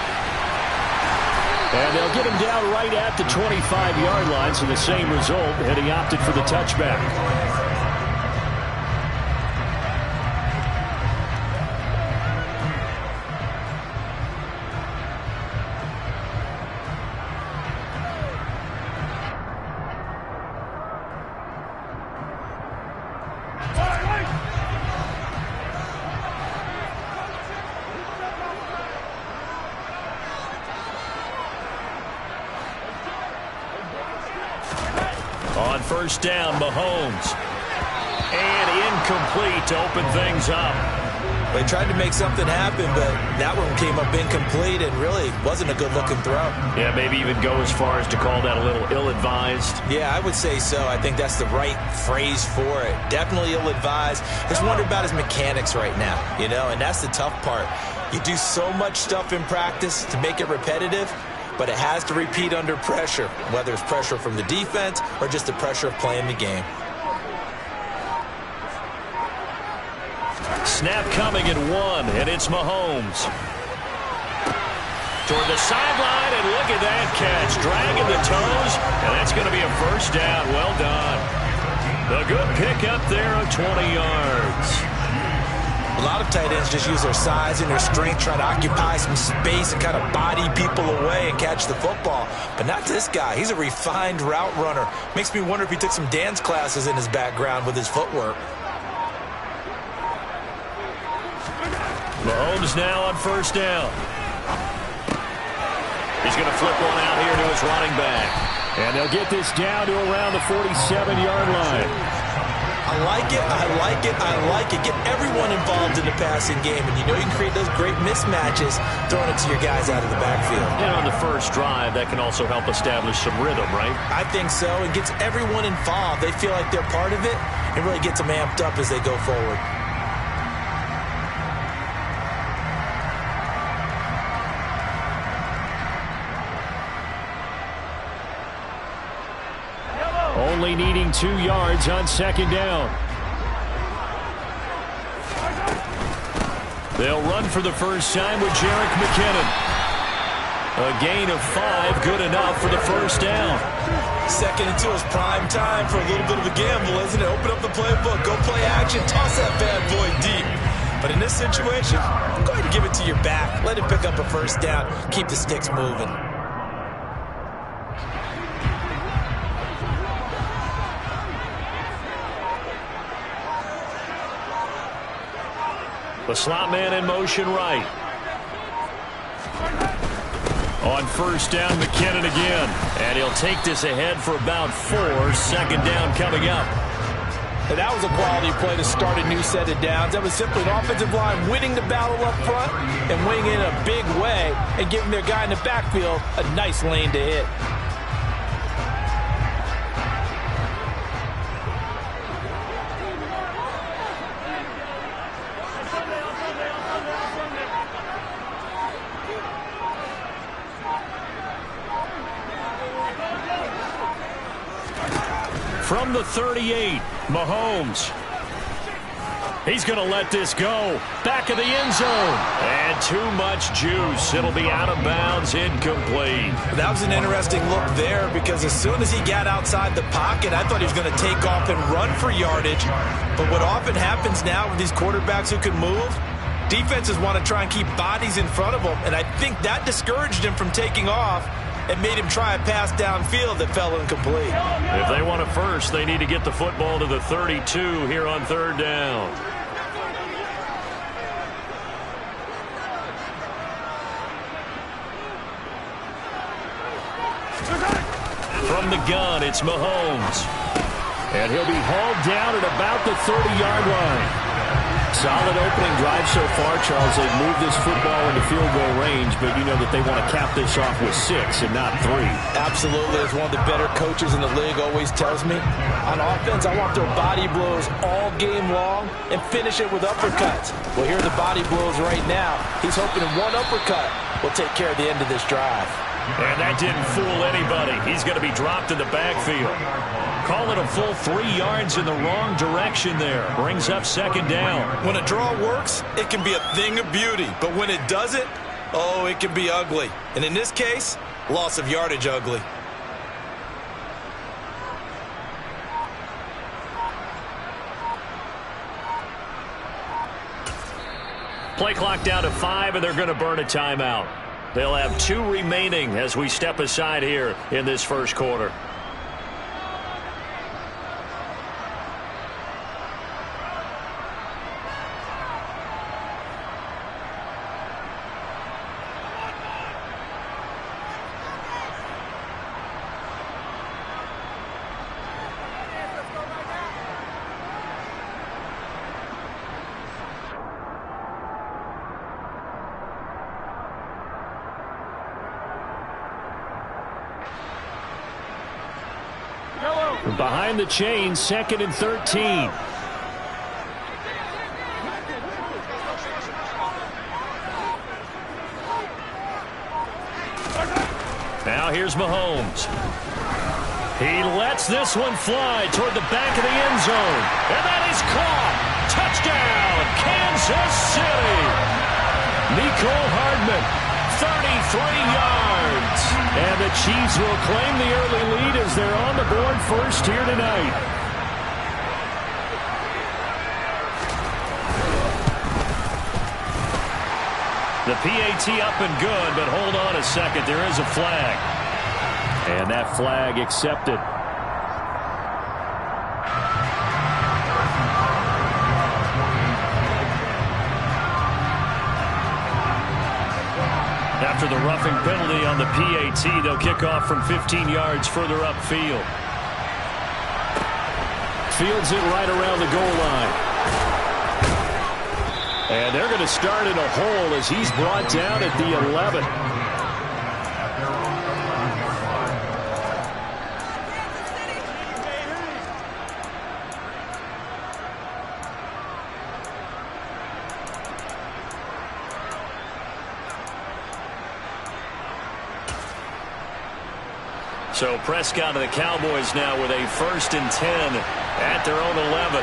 And they'll get him down right at the 25-yard line, so the same result, and he opted for the touchback. On first down, Mahomes. And incomplete to open things up. They tried to make something happen, but that one came up incomplete and really wasn't a good-looking throw. Yeah, maybe even go as far as to call that a little ill-advised. Yeah, I would say so. I think that's the right phrase for it. Definitely ill-advised. Just wonder about his mechanics right now, you know, and that's the tough part. You do so much stuff in practice to make it repetitive, but it has to repeat under pressure, whether it's pressure from the defense or just the pressure of playing the game. Snap coming at 1, and it's Mahomes. Toward the sideline, and look at that catch. Dragging the toes, and that's going to be a first down. Well done. A good pickup there of 20 yards. A lot of tight ends just use their size and their strength, try to occupy some space and kind of body people away and catch the football. But not this guy. He's a refined route runner. Makes me wonder if he took some dance classes in his background with his footwork. Mahomes now on first down. He's going to flip one out here to his running back. And they'll get this down to around the 47-yard line. I like it, I like it, I like it. Get everyone involved in the passing game, and you know you can create those great mismatches throwing it to your guys out of the backfield. And on the first drive, that can also help establish some rhythm, right? I think so. It gets everyone involved. They feel like they're part of it, and really gets them amped up as they go forward. Only needing 2 yards on second down. They'll run for the first time with Jerick McKinnon. A gain of 5, good enough for the first down. Second and 2 is prime time for a little bit of a gamble, isn't it? Open up the playbook, go play action, toss that bad boy deep. But in this situation, go ahead and give it to your back. Let him pick up a first down. Keep the sticks moving. The slot man in motion right. On first down, McKinnon again. And he'll take this ahead for about 4. Second down coming up. And that was a quality play to start a new set of downs. That was simply an offensive line winning the battle up front and winning in a big way and giving their guy in the backfield a nice lane to hit. From the 38, Mahomes. He's going to let this go. Back of the end zone. And too much juice. It'll be out of bounds, incomplete. That was an interesting look there because as soon as he got outside the pocket, I thought he was going to take off and run for yardage. But what often happens now with these quarterbacks who can move, defenses want to try and keep bodies in front of them. And I think that discouraged him from taking off and made him try a pass downfield that fell incomplete. If they want a first, they need to get the football to the 32 here on third down. From the gun, it's Mahomes. And he'll be hauled down at about the 30-yard line. Solid opening drive so far, Charles. They've moved this football into field goal range, but you know that they want to cap this off with 6 and not 3. Absolutely. As one of the better coaches in the league always tells me, on offense, I want their body blows all game long and finish it with uppercuts. Well, here are the body blows right now. He's hoping one uppercut will take care of the end of this drive. And that didn't fool anybody. He's going to be dropped in the backfield. Call it a full 3 yards in the wrong direction there. Brings up second down. When a draw works, it can be a thing of beauty. But when it doesn't, oh, it can be ugly. And in this case, loss of yardage ugly. Play clock down to 5, and they're going to burn a timeout. They'll have 2 remaining as we step aside here in this first quarter. Behind the chain, 2nd and 13. Now here's Mahomes. He lets this one fly toward the back of the end zone. And that is caught. Touchdown, Kansas City. Mecole Hardman, 33 yards. And the Chiefs will claim the early lead as they're on the board first here tonight. The PAT up and good, but hold on a second. There is a flag. And that flag accepted. After the roughing penalty on the PAT, they'll kick off from 15 yards further upfield. Fields it right around the goal line. And they're going to start in a hole as he's brought down at the 11. So Prescott and the Cowboys now with a 1st and 10 at their own 11.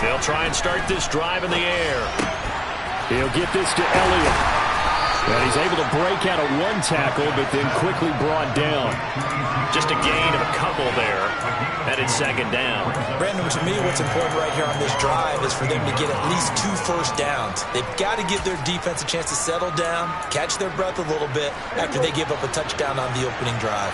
They'll try and start this drive in the air. He'll get this to Elliott. And he's able to break out of one tackle, but then quickly brought down. Just a gain of a couple there. And it's 2nd down. Brandon, to me, what's important right here on this drive is for them to get at least 2 first downs. They've got to give their defense a chance to settle down, catch their breath a little bit after they give up a touchdown on the opening drive.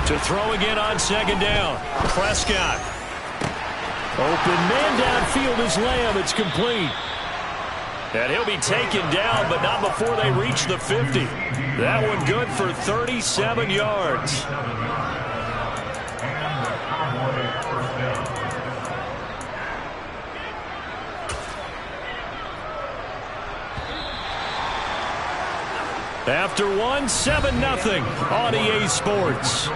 To throw again on 2nd down. Prescott. Open man downfield is Lamb. It's complete. And he'll be taken down, but not before they reach the 50. That one good for 37 yards. After one, 7-0 on EA Sports.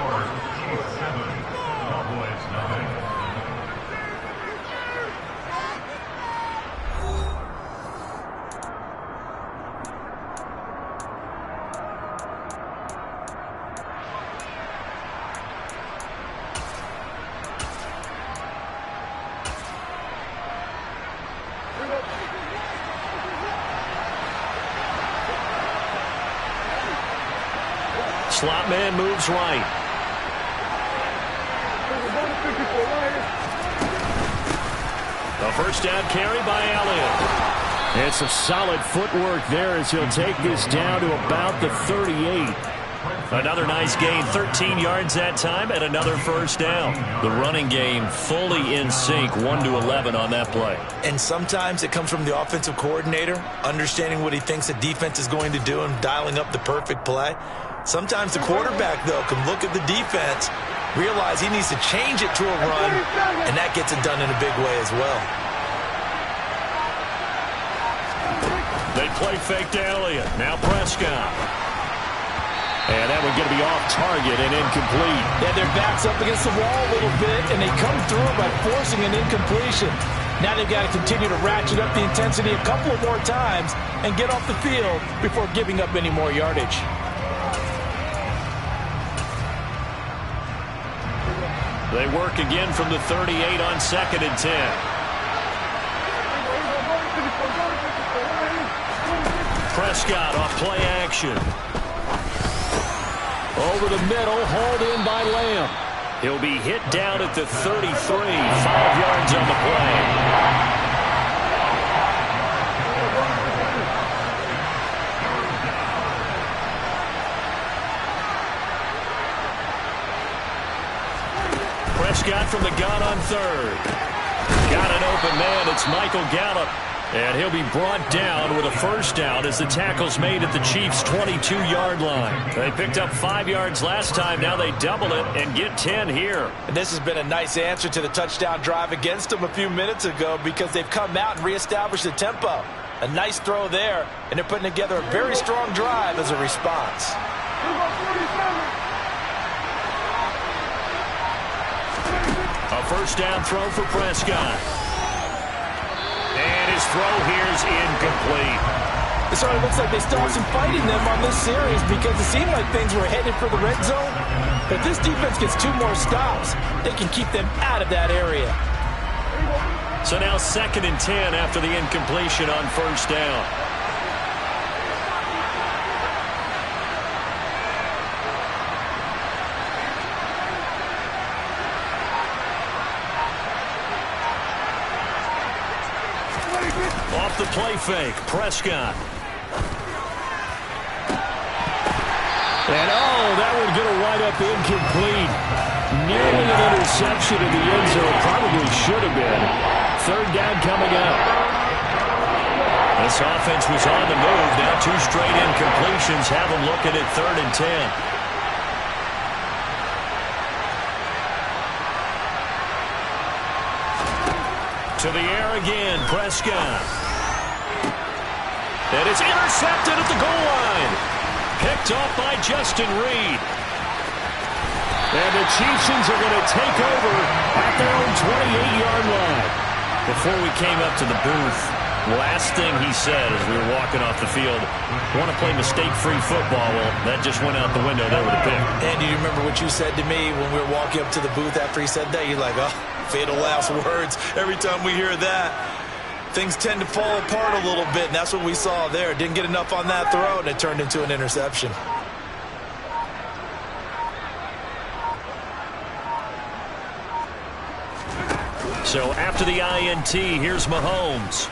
Slot man moves right. A 1st down carry by Elliott. It's some solid footwork there as he'll take this down to about the 38. Another nice gain, 13 yards that time, and another 1st down. The running game fully in sync, 1-11 on that play. And sometimes it comes from the offensive coordinator, understanding what he thinks the defense is going to do and dialing up the perfect play. Sometimes the quarterback, though, can look at the defense, realize he needs to change it to a run, and that gets it done in a big way as well. They play fake to Elliott. Now Prescott. And that one's going to be off target and incomplete. Yeah, their back's up against the wall a little bit, and they come through by forcing an incompletion. Now they've got to continue to ratchet up the intensity a couple of more times and get off the field before giving up any more yardage. They work again from the 38 on 2nd and 10. Prescott off play action. Over the middle, hauled in by Lamb. He'll be hit down at the 33, 5 yards on the play. Prescott from the gun on 3rd. Got an open man. It's Michael Gallup. And he'll be brought down with a first down as the tackle's made at the Chiefs' 22-yard line. They picked up 5 yards last time. Now they double it and get 10 here. And this has been a nice answer to the touchdown drive against them a few minutes ago because they've come out and reestablished the tempo. A nice throw there, and they're putting together a very strong drive as a response. A first down throw for Prescott. And his throw here is incomplete. It sort of looks like they still have some fight in them on this series because it seemed like things were headed for the red zone. But if this defense gets 2 more stops, they can keep them out of that area. So now 2nd and 10 after the incompletion on first down. Off the play fake, Prescott. And that one's going to wind up incomplete. Nearly an interception in the end zone. Probably should have been. 3rd down coming up. This offense was on the move. Now 2 straight incompletions have them looking at 3rd and 10. To the air again, Prescott. And it's intercepted at the goal line. Picked off by Justin Reed. And the Chiefs are going to take over at their own 28-yard line. Before we came up to the booth, last thing he said as we were walking off the field, want to play mistake-free football. Well, that just went out the window there with a pick. And do you remember what you said to me when we were walking up to the booth after he said that? You're like, oh, fatal last words. Every time we hear that, things tend to fall apart a little bit, and that's what we saw there. Didn't get enough on that throw, and it turned into an interception. So after the INT, here's Mahomes.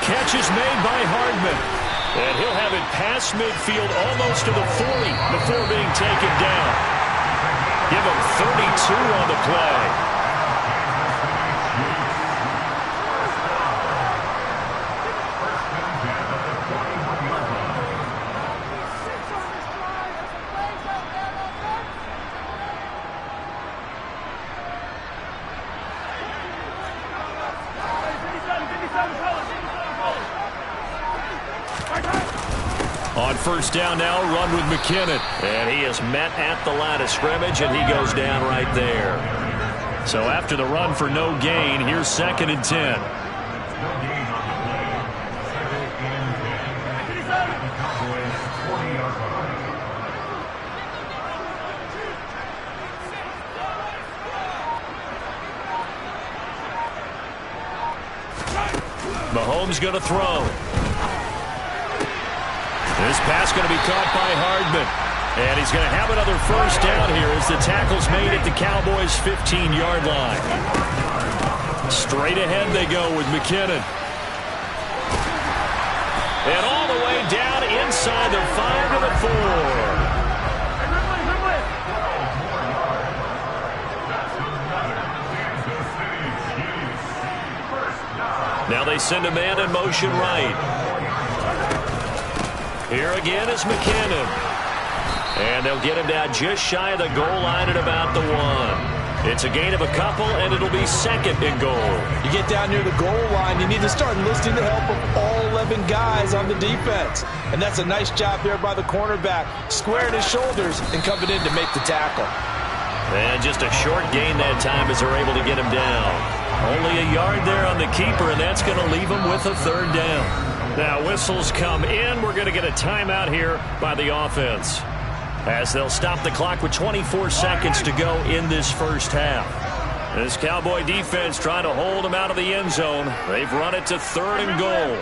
Catch is made by Hardman. And he'll have it past midfield almost to the 40 before being taken down. Give him 32 on the play. On first down now, run with McKinnon. And he is met at the line of scrimmage, and he goes down right there. So after the run for no gain, here's 2nd and 10. Mahomes going to throw. This pass going to be caught by Hardman. And he's going to have another first down here as the tackle's made at the Cowboys' 15-yard line. Straight ahead they go with McKinnon. And all the way down inside the 5 to the 4. Now they send a man in motion right. Here again is McKinnon. And they'll get him down just shy of the goal line at about the 1. It's a gain of a couple, and it'll be 2nd and goal. You get down near the goal line, you need to start enlisting the help of all 11 guys on the defense. And that's a nice job there by the cornerback, squaring his shoulders and coming in to make the tackle. And just a short gain that time as they're able to get him down. Only a yard there on the keeper, and that's going to leave him with a 3rd down. Now whistles come in. We're going to get a timeout here by the offense, as they'll stop the clock with 24 seconds to go in this first half. This Cowboy defense trying to hold them out of the end zone. They've run it to 3rd and goal.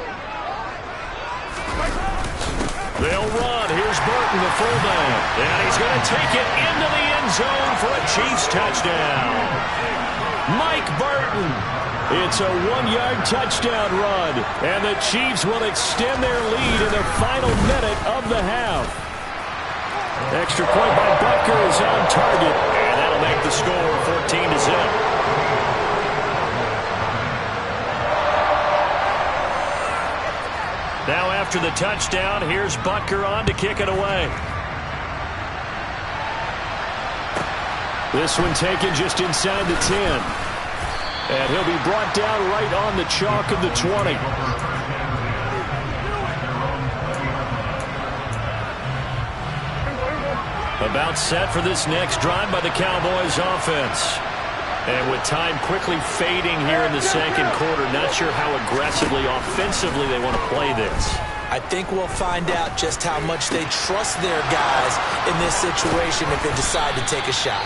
They'll run. Here's Burton, the fullback. And he's going to take it into the end zone for a Chiefs touchdown. Mike Burton. It's a 1-yard touchdown run. And the Chiefs will extend their lead in the final minute of the half. Extra point by Butker is on target. And that'll make the score 14-0. Now after the touchdown, here's Butker on to kick it away. This one taken just inside the 10. And he'll be brought down right on the chalk of the 20. About set for this next drive by the Cowboys offense. And with time quickly fading here in the second quarter, not sure how aggressively, offensively they want to play this. I think we'll find out just how much they trust their guys in this situation if they decide to take a shot.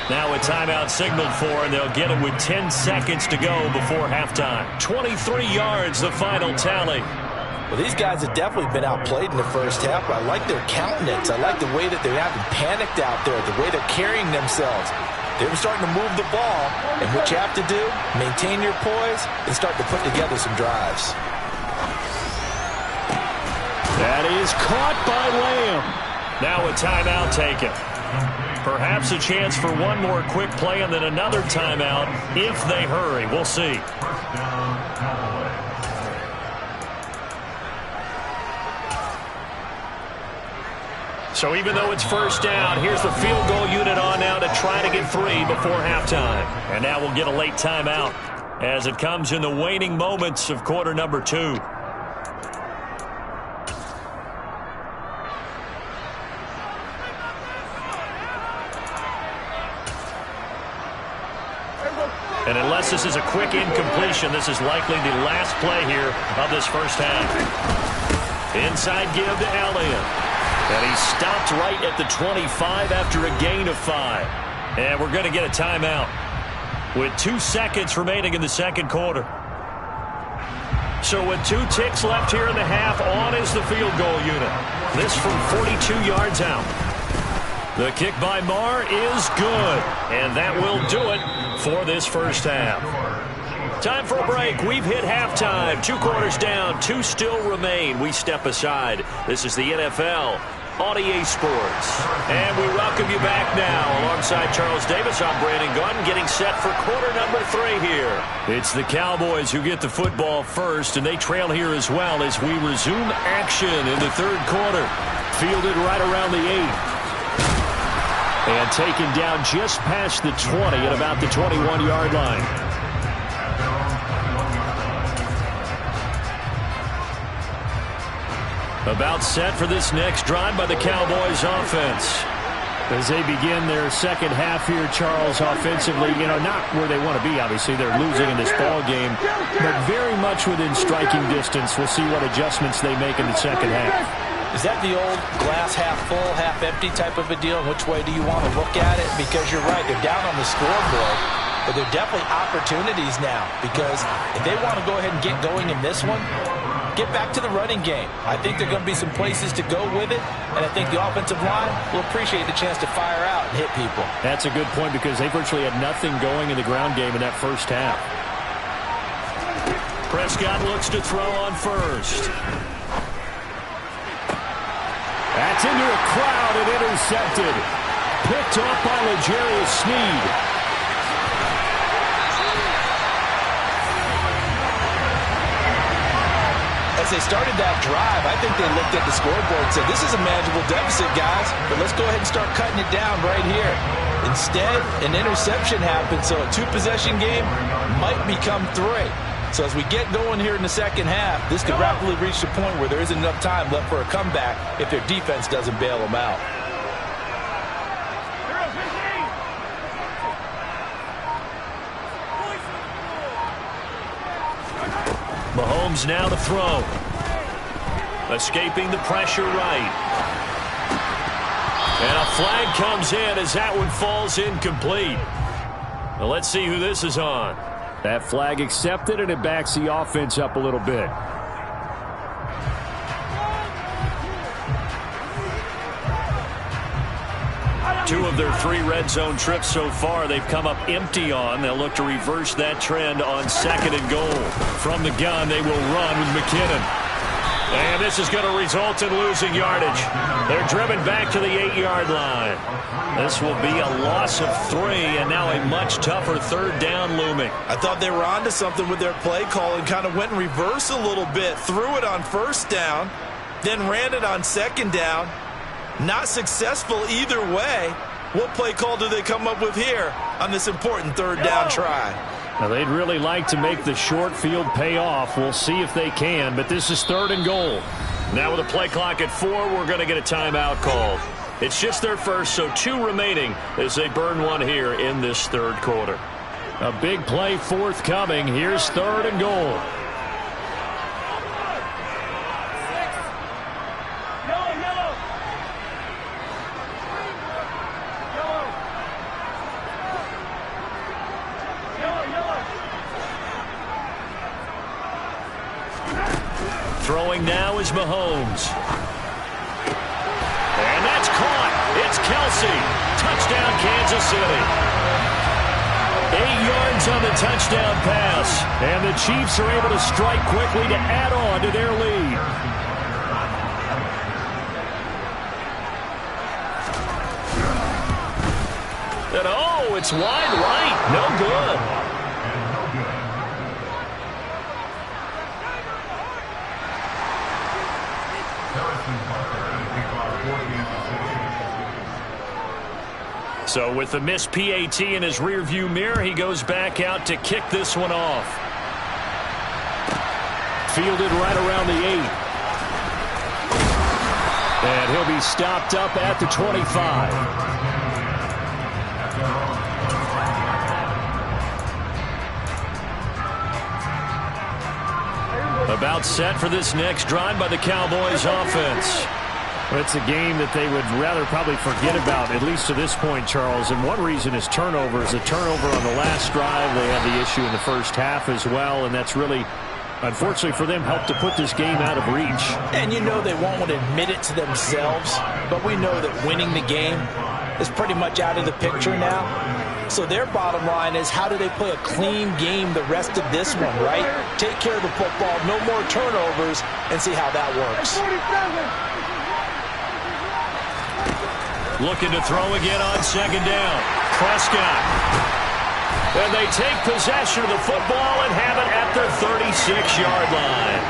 Now a timeout signaled for, and they'll get it with 10 seconds to go before halftime. 23 yards, the final tally. Well, these guys have definitely been outplayed in the first half, but I like their countenance. I like the way that they haven't panicked out there, the way they're carrying themselves. They're starting to move the ball, and what you have to do, maintain your poise and start to put together some drives. That is caught by Lamb. Now a timeout taken. Perhaps a chance for one more quick play and then another timeout if they hurry. We'll see. So even though it's first down, here's the field goal unit on now to try to get 3 before halftime. And now we'll get a late timeout as it comes in the waning moments of quarter number 2. And unless this is a quick incompletion, this is likely the last play here of this first half. Inside give to Elliott. And he stopped right at the 25 after a gain of 5. And we're going to get a timeout with 2 seconds remaining in the second quarter. So with 2 ticks left here in the half, on is the field goal unit. This from 42 yards out. The kick by Marr is good. And that will do it for this first half. Time for a break. We've hit halftime. 2 quarters down. 2 still remain. We step aside. This is the NFL on EA Sports. And we welcome you back now. Alongside Charles Davis, I'm Brandon Gaudin, getting set for quarter number 3 here. It's the Cowboys who get the football first, and they trail here as well as we resume action in the third quarter. Fielded right around the 8. And taken down just past the 20 at about the 21-yard line. About set for this next drive by the Cowboys offense. As they begin their second half here, Charles, offensively, not where they want to be, obviously. They're losing in this ball game, but very much within striking distance. We'll see what adjustments they make in the second half. Is that the old glass half full, half empty type of a deal? Which way do you want to look at it? Because you're right, they're down on the scoreboard, but they're definitely opportunities now, because if they want to go ahead and get going in this one, get back to the running game. I think there are going to be some places to go with it, and I think the offensive line will appreciate the chance to fire out and hit people. That's a good point, because they virtually had nothing going in the ground game in that first half. Prescott looks to throw on first. That's into a crowd and intercepted. Picked off by L'Jarius Sneed. As they started that drive, I think they looked at the scoreboard and said, this is a manageable deficit, guys, but let's go ahead and start cutting it down right here. Instead, an interception happened, so a 2-possession game might become 3. So as we get going here in the second half, this could rapidly reach the point where there isn't enough time left for a comeback if their defense doesn't bail them out. Mahomes now to throw. Escaping the pressure right. And a flag comes in as that one falls incomplete. Now let's see who this is on. That flag accepted, and it backs the offense up a little bit. Two of their 3 red zone trips so far, they've come up empty on. They'll look to reverse that trend on 2nd and goal. From the gun, they will run with McKinnon. And this is going to result in losing yardage. They're driven back to the 8-yard line. This will be a loss of 3, and now a much tougher third down looming. I thought they were onto something with their play call and kind of went in reverse a little bit. Threw it on first down, then ran it on second down. Not successful either way. What play call do they come up with here on this important third down try? Now, they'd really like to make the short field pay off. We'll see if they can, but this is 3rd and goal. Now with a play clock at 4, we're going to get a timeout called. It's just their first, so 2 remaining as they burn one here in this third quarter. A big play forthcoming. Here's 3rd and goal. Throwing now is Mahomes. And that's caught. It's Kelsey. Touchdown, Kansas City. 8 yards on the touchdown pass. And the Chiefs are able to strike quickly to add on to their lead. And oh, it's wide right. No good. So with the missed PAT in his rearview mirror, he goes back out to kick this one off. Fielded right around the 8. And he'll be stopped up at the 25. About set for this next drive by the Cowboys offense. Well, it's a game that they would rather probably forget about, at least to this point, Charles. And one reason is turnovers. A turnover on the last drive. They had the issue in the first half as well, and that's really, unfortunately for them, helped to put this game out of reach. And you know they won't want to admit it to themselves, but we know that winning the game is pretty much out of the picture now. So their bottom line is, how do they play a clean game the rest of this one, right? Take care of the football, no more turnovers, and see how that works. Looking to throw again on second down. Prescott. And they take possession of the football and have it at their 36-yard line.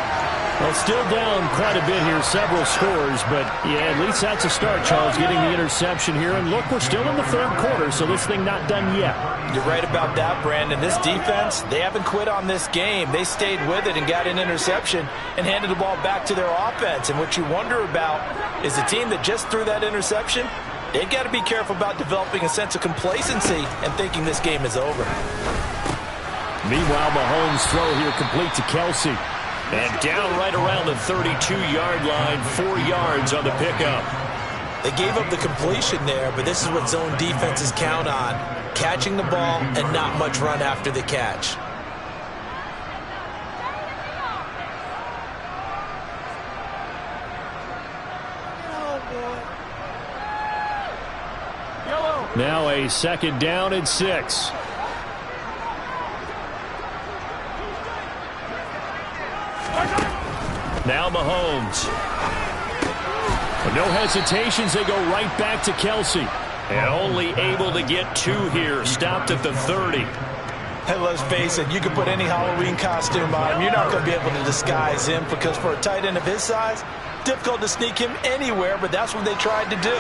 Well, still down quite a bit here, several scores, but yeah, at least that's a start, Charles, getting the interception here. And look, we're still in the third quarter, so this thing not done yet. You're right about that, Brandon. This defense, they haven't quit on this game. They stayed with it and got an interception and handed the ball back to their offense. And what you wonder about is the team that just threw that interception, they've got to be careful about developing a sense of complacency and thinking this game is over. Meanwhile, Mahomes' throw here complete to Kelsey. And down right around the 32-yard line, 4 yards on the pickup. They gave up the completion there, but this is what zone defenses count on. Catching the ball and not much run after the catch. Now a second down and 6. Now Mahomes. No hesitations, they go right back to Kelsey. And only able to get 2 here. Stopped at the 30. Hey, let's face it, you can put any Halloween costume on him. You're not going to be able to disguise him because for a tight end of his size, difficult to sneak him anywhere, but that's what they tried to do.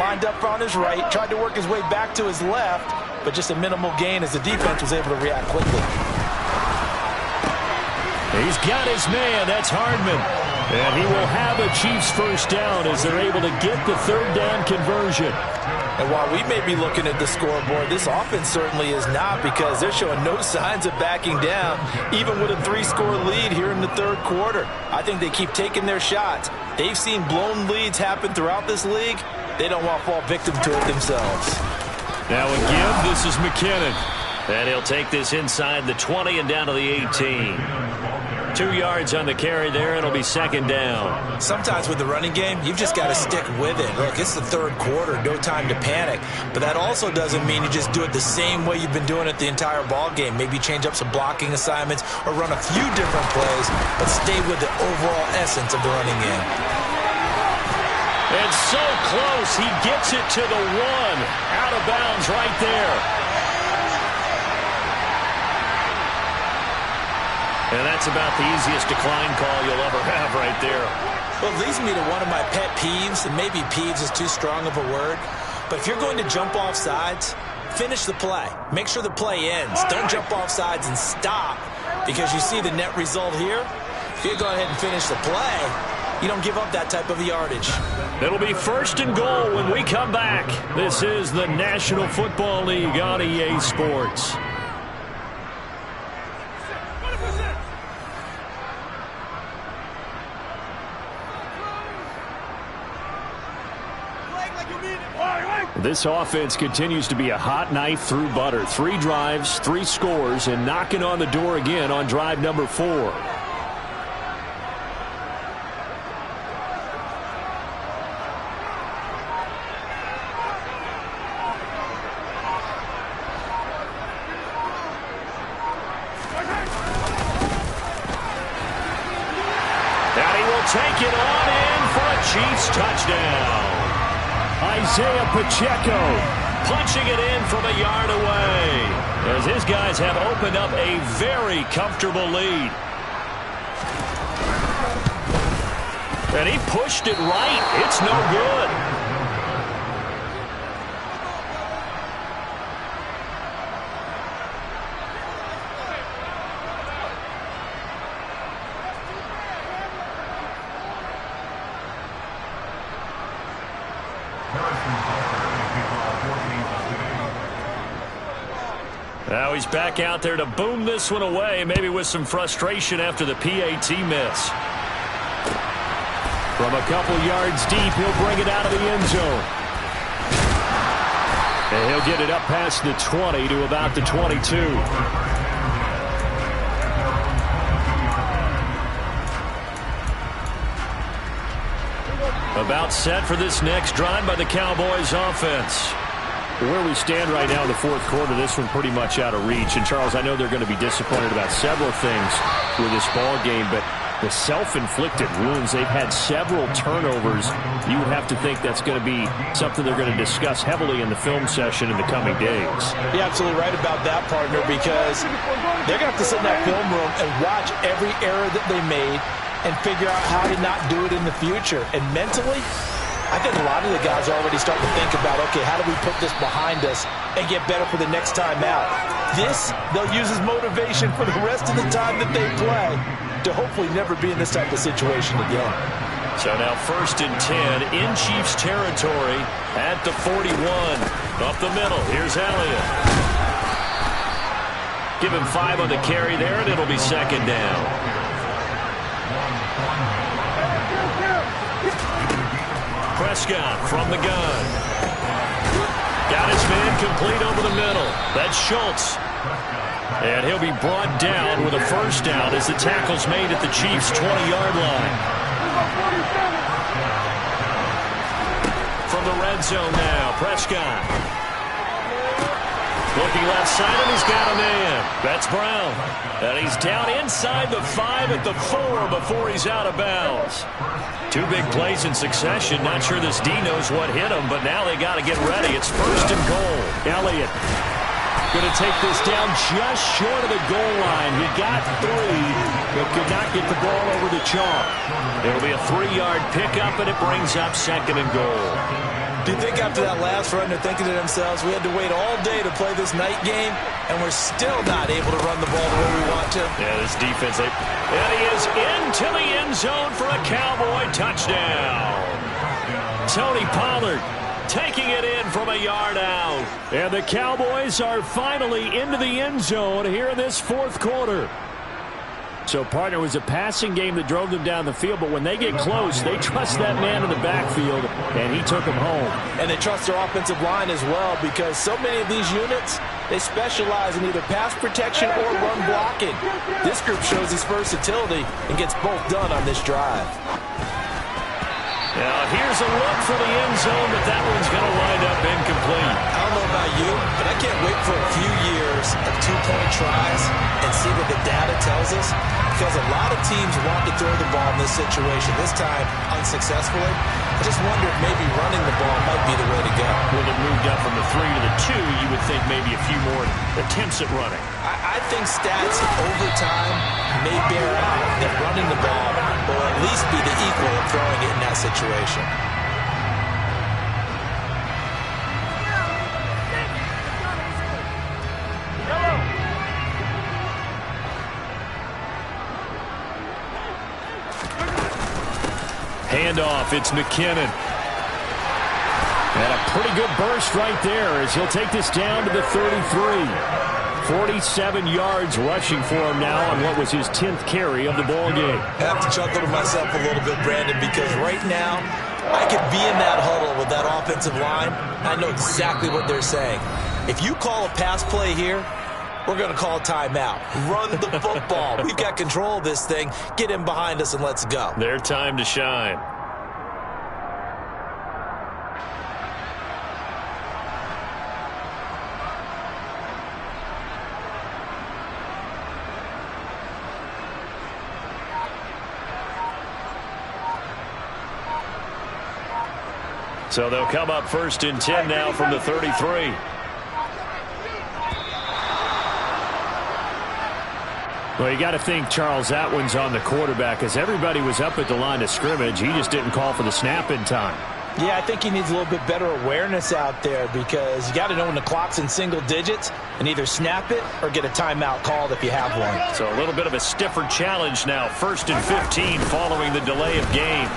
Lined up on his right, tried to work his way back to his left, but just a minimal gain as the defense was able to react quickly. He's got his man. That's Hardman. And he will have a Chiefs first down as they're able to get the third down conversion. And while we may be looking at the scoreboard, this offense certainly is not, because they're showing no signs of backing down, even with a 3-score lead here in the third quarter. I think they keep taking their shots. They've seen blown leads happen throughout this league. They don't want to fall victim to it themselves. Now again, this is McKinnon. And he'll take this inside the 20 and down to the 18. 2 yards on the carry there. It'll be second down. Sometimes with the running game, you've just got to stick with it. Look, it's the third quarter, no time to panic. But that also doesn't mean you just do it the same way you've been doing it the entire ball game. Maybe change up some blocking assignments or run a few different plays, but stay with the overall essence of the running game. And so close, he gets it to the 1. Out of bounds right there. And that's about the easiest decline call you'll ever have right there. Well, it leads me to one of my pet peeves, and maybe peeves is too strong of a word, but if you're going to jump off sides, finish the play. Make sure the play ends. Don't jump off sides and stop, because you see the net result here. If you go ahead and finish the play, you don't give up that type of yardage. It'll be first and goal when we come back. This is the National Football League on EA Sports. This offense continues to be a hot knife through butter. 3 drives, 3 scores, and knocking on the door again on drive number 4. And he will take it on in for a Chiefs touchdown. Isaiah Pacheco punching it in from a yard away as his guys have opened up a very comfortable lead. And he pushed it right. It's no good. Now he's back out there to boom this one away, maybe with some frustration after the PAT miss. From a couple yards deep, he'll bring it out of the end zone. And he'll get it up past the 20 to about the 22. About set for this next drive by the Cowboys offense. Where we stand right now in the fourth quarter, this one pretty much out of reach. And, Charles, I know they're going to be disappointed about several things with this ball game, but the self-inflicted wounds, they've had several turnovers. You would have to think that's going to be something they're going to discuss heavily in the film session in the coming days. You're absolutely right about that, partner, because they're going to have to sit in that film room and watch every error that they made and figure out how to not do it in the future. And mentally, I think a lot of the guys are already starting to think about, okay, how do we put this behind us and get better for the next time out? This, they'll use as motivation for the rest of the time that they play to hopefully never be in this type of situation again. So now 1st and 10 in Chiefs territory at the 41. Up the middle, here's Elliott. Give him 5 on the carry there, and it'll be second down. Prescott from the gun. Got his man complete over the middle. That's Schultz. And he'll be brought down with a first down as the tackle's made at the Chiefs' 20-yard line. From the red zone now, Prescott. Looking left side, and he's got a man. That's Brown. And he's down inside the 5 at the 4 before he's out of bounds. 2 big plays in succession. Not sure this D knows what hit him, but now they got to get ready. It's 1st and goal. Elliott going to take this down just short of the goal line. He got 3, but could not get the ball over the chalk. It'll be a 3-yard pickup, and it brings up 2nd and goal. Do you think after that last run they're thinking to themselves, we had to wait all day to play this night game, and we're still not able to run the ball the way we want to? Yeah, this defense, and he is into the end zone for a Cowboy touchdown. Tony Pollard taking it in from a yard out. And the Cowboys are finally into the end zone here in this fourth quarter. So, partner, was a passing game that drove them down the field, but when they get close, they trust that man in the backfield, and he took them home. And they trust their offensive line as well, because so many of these units, They specialize in either pass protection or run blocking. This group shows its versatility and gets both done on this drive. Now here's a look for the end zone, but that one's going to wind up incomplete. I don't know about you, but I can't wait for a few years of two-point tries and see what the data tells us, because a lot of teams want to throw the ball in this situation, this time unsuccessfully. I just wonder if maybe running the ball might be the way to go. When it moved up from the 3 to the 2, you would think maybe a few more attempts at running. I think stats over time may bear out that running the ball will at least be the equal of throwing it in that situation. Handoff, it's McKinnon. And a pretty good burst right there as he'll take this down to the 33. 47 yards rushing for him now on what was his 10th carry of the ball game. I have to chuckle to myself a little bit, Brandon, because right now I could be in that huddle with that offensive line. I know exactly what they're saying. If you call a pass play here, we're going to call a timeout. Run the football. We've got control of this thing. Get in behind us and let's go. Their time to shine. So they'll come up 1st and 10 now from the 33. Well, you got to think, Charles, that one's on the quarterback, as everybody was up at the line of scrimmage. He just didn't call for the snap in time. Yeah, I think he needs a little bit better awareness out there, because you got to know when the clock's in single digits and either snap it or get a timeout called if you have one. So a little bit of a stiffer challenge now. 1st and 15 following the delay of game.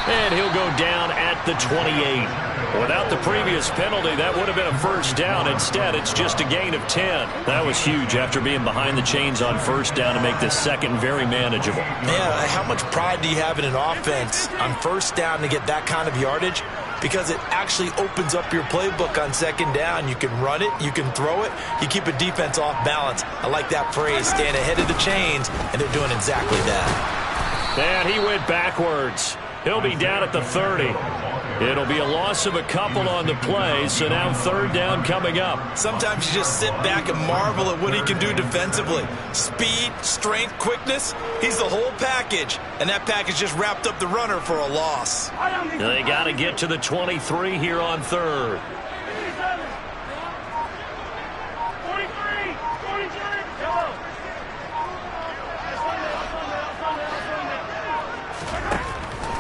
And he'll go down at the 28. Without the previous penalty, that would have been a first down. Instead, it's just a gain of 10. That was huge after being behind the chains on first down to make this second very manageable. Yeah, how much pride do you have in an offense on first down to get that kind of yardage? Because it actually opens up your playbook on second down. You can run it, you can throw it, you keep a defense off balance. I like that phrase, stand ahead of the chains, and they're doing exactly that. And he went backwards. He'll be down at the 30. It'll be a loss of a couple on the play, so now 3rd down coming up. Sometimes you just sit back and marvel at what he can do defensively. Speed, strength, quickness, he's the whole package. And that package just wrapped up the runner for a loss. They got to get to the 23 here on 3rd.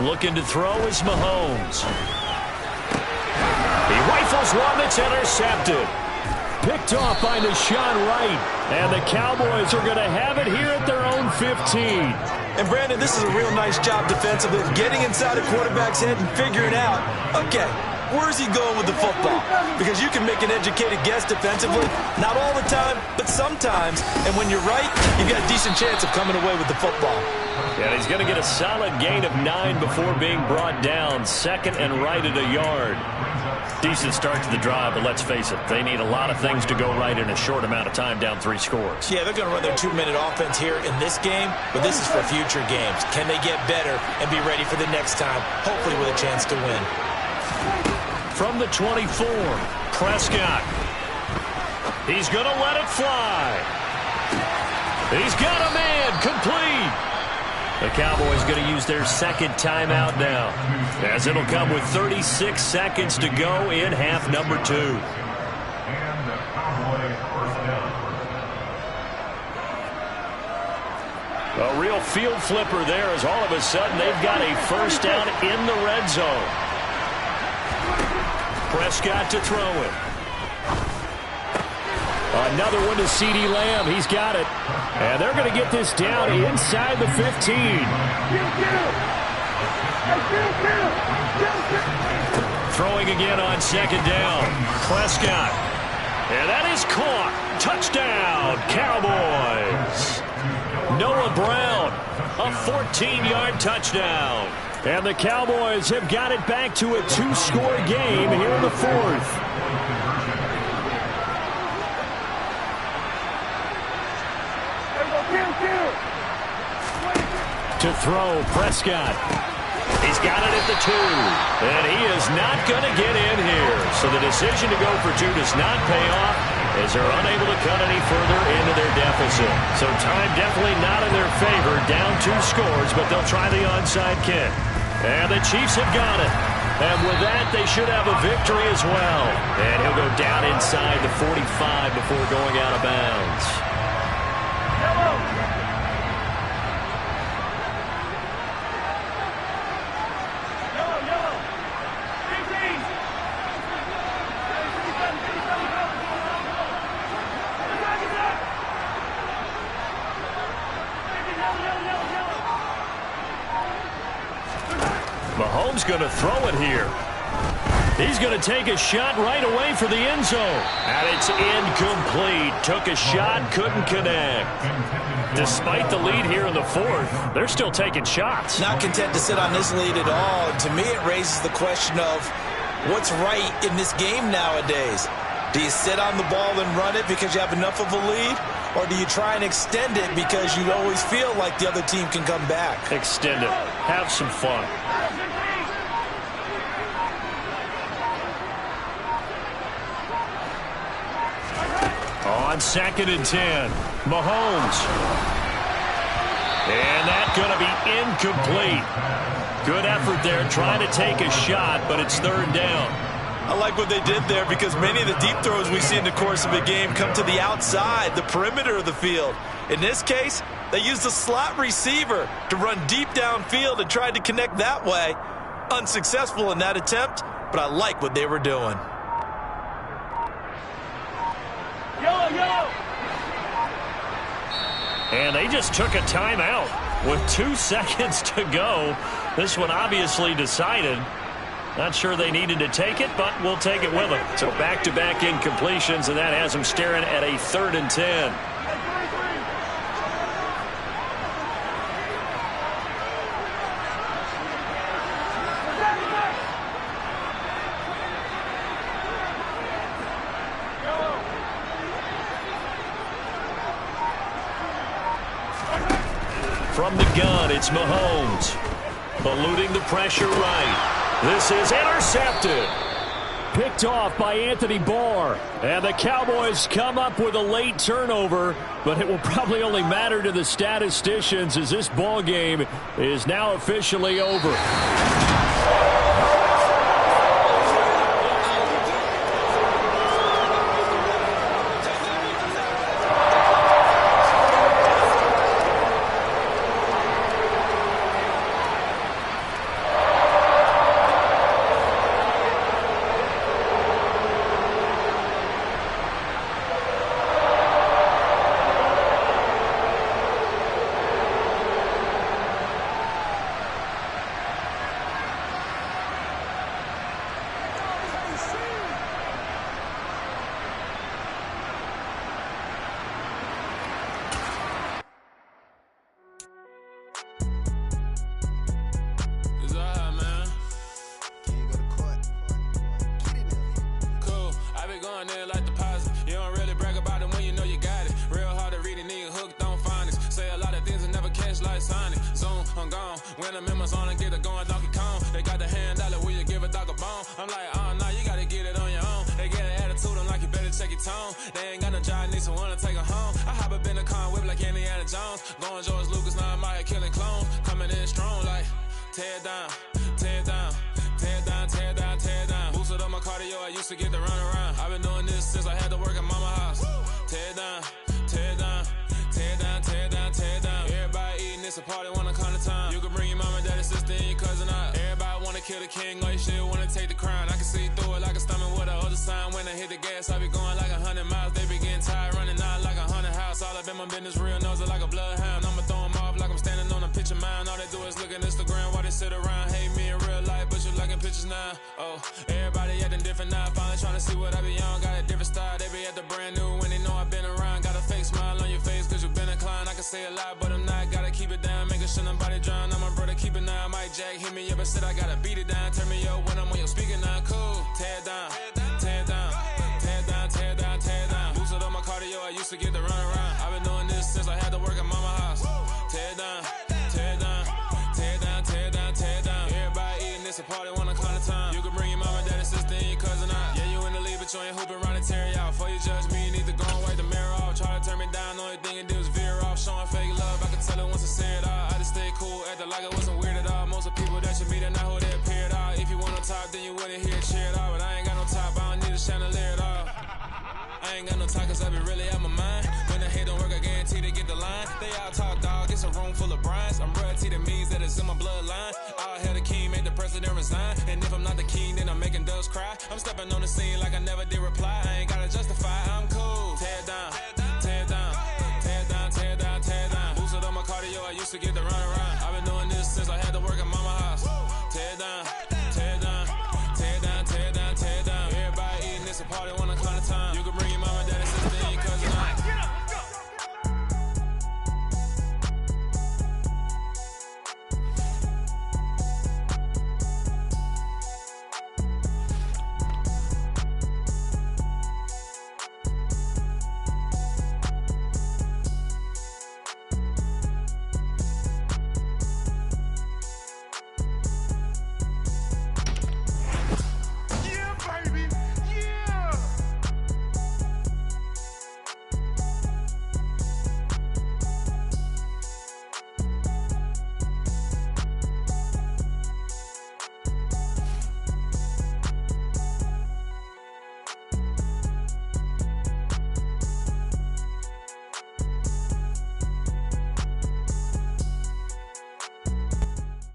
Looking to throw is Mahomes. He rifles one that's intercepted. Picked off by Deshaun Wright. And the Cowboys are going to have it here at their own 15. And, Brandon, this is a real nice job defensively of getting inside a quarterback's head and figuring out, okay, where's he going with the football? Because you can make an educated guess defensively. Not all the time, but sometimes. And when you're right, you've got a decent chance of coming away with the football. And he's going to get a solid gain of 9 before being brought down. 2nd and right at a yard. Decent start to the drive, but let's face it, they need a lot of things to go right in a short amount of time, down 3 scores. Yeah, they're going to run their 2-minute offense here in this game, but this is for future games. Can they get better and be ready for the next time, hopefully with a chance to win? From the 24, Prescott. He's going to let it fly. He's got a man, complete. The Cowboys going to use their 2nd timeout now, as it'll come with 36 seconds to go in half number 2. A real field flipper there, as all of a sudden they've got a first down in the red zone. Prescott to throw it. Another one to CeeDee Lamb. He's got it. And they're going to get this down inside the 15. Throwing again on 2nd down. Prescott. And that is caught. Touchdown, Cowboys. Noah Brown, a 14-yard touchdown. And the Cowboys have got it back to a 2-score game here in the fourth. To throw, Prescott. He's got it at the 2. And he is not going to get in here. So the decision to go for 2 does not pay off as they're unable to cut any further into their deficit. So time definitely not in their favor. Down 2 scores, but they'll try the onside kick. And the Chiefs have got it. And with that, they should have a victory as well. And he'll go down inside the 45 before going out of bounds. Mahomes going to throw it here. He's going to take a shot right away for the end zone. And it's incomplete. Took a shot, couldn't connect. Despite the lead here in the fourth, they're still taking shots. Not content to sit on this lead at all. And to me, it raises the question of what's right in this game nowadays. Do you sit on the ball and run it because you have enough of a lead? Or do you try and extend it because you always feel like the other team can come back? Extend it. Have some fun. On 2nd and 10, Mahomes. And that's going to be incomplete. Good effort there trying to take a shot, but it's 3rd down. I like what they did there because many of the deep throws we see in the course of a game come to the outside, the perimeter of the field. In this case, they used a slot receiver to run deep downfield and tried to connect that way. Unsuccessful in that attempt, but I like what they were doing. And they just took a timeout with 2 seconds to go. This one obviously decided. Not sure they needed to take it, but we'll take it with them. So back-to-back incompletions, and that has them staring at a 3rd and 10. From the gun, it's Mahomes. Eluding the pressure right. This is intercepted. Picked off by Anthony Barr. And the Cowboys come up with a late turnover, but it will probably only matter to the statisticians as this ball game is now officially over. Say a lot, but I'm not. Gotta keep it down, making sure nobody drown. I'm my brother, keep it now. I might Jack hit me up and said I gotta beat it down. Turn me up when I'm on your speaker now. Cool. Tear it down. Tear it down. Tear it down. Tear it down. Tear it down. Boosted up my cardio. I used to get the run around. I've been doing this since I had to work at mama house. Tear it down. Tear it down. Tear it down. Tear it down. Tear it down. Everybody eating this a party one o'clock of time. You can bring your mama, daddy, sister, and your cousin out. Yeah, you in the league, but you ain't hooping around and tear out. Before you judge me, you need to go and wipe the mirror off. Try to turn me down, only thing it did was veer off. Showing fake love, I could tell it once I say it all. I just stay cool, acting like it wasn't weird at all. Most of the people that you meet are not who they appear at all. If you want on top, then you wouldn't hear it cheer at all. But I ain't got no top, I don't need a chandelier at all. I ain't got no talk, cause I be really out my mind. When the hate don't work, I guarantee they get the line. They all talk, dog, it's a room full of Bryans. I'm royalty, that means that it's in my bloodline. All hell the king, made the president resign. And if I'm not the king, then I'm making doves cry. I'm stepping on the scene like I never did reply. I ain't gotta justify, I'm cool. Tear it down, tear it down, tear it down, tear it down, tear it down. Boosted up my cardio, I used to get the run around. I've been doing this since I had to work at mama house. Tear it down, tear it down, tear it down, tear it down, tear it down. Everybody eating this a party 1 o'clock of time. You can bring your mama, daddy, sister, and your cousin out.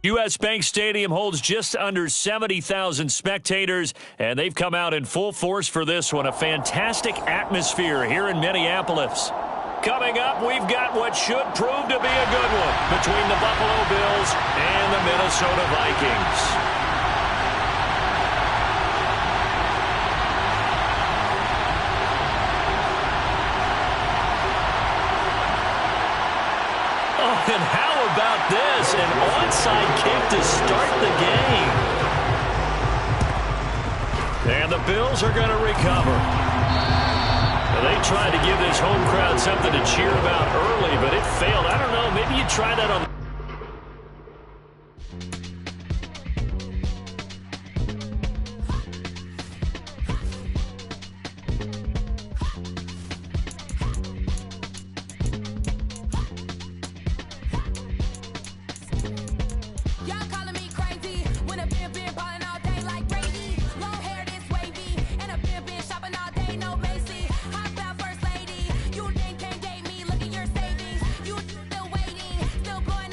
U.S. Bank Stadium holds just under 70,000 spectators, and they've come out in full force for this one. A fantastic atmosphere here in Minneapolis. Coming up, we've got what should prove to be a good one between the Buffalo Bills and the Minnesota Vikings. And how about this? An onside kick to start the game. And the Bills are going to recover. Now, they tried to give this home crowd something to cheer about early, but it failed. I don't know. Maybe you try that on. Still going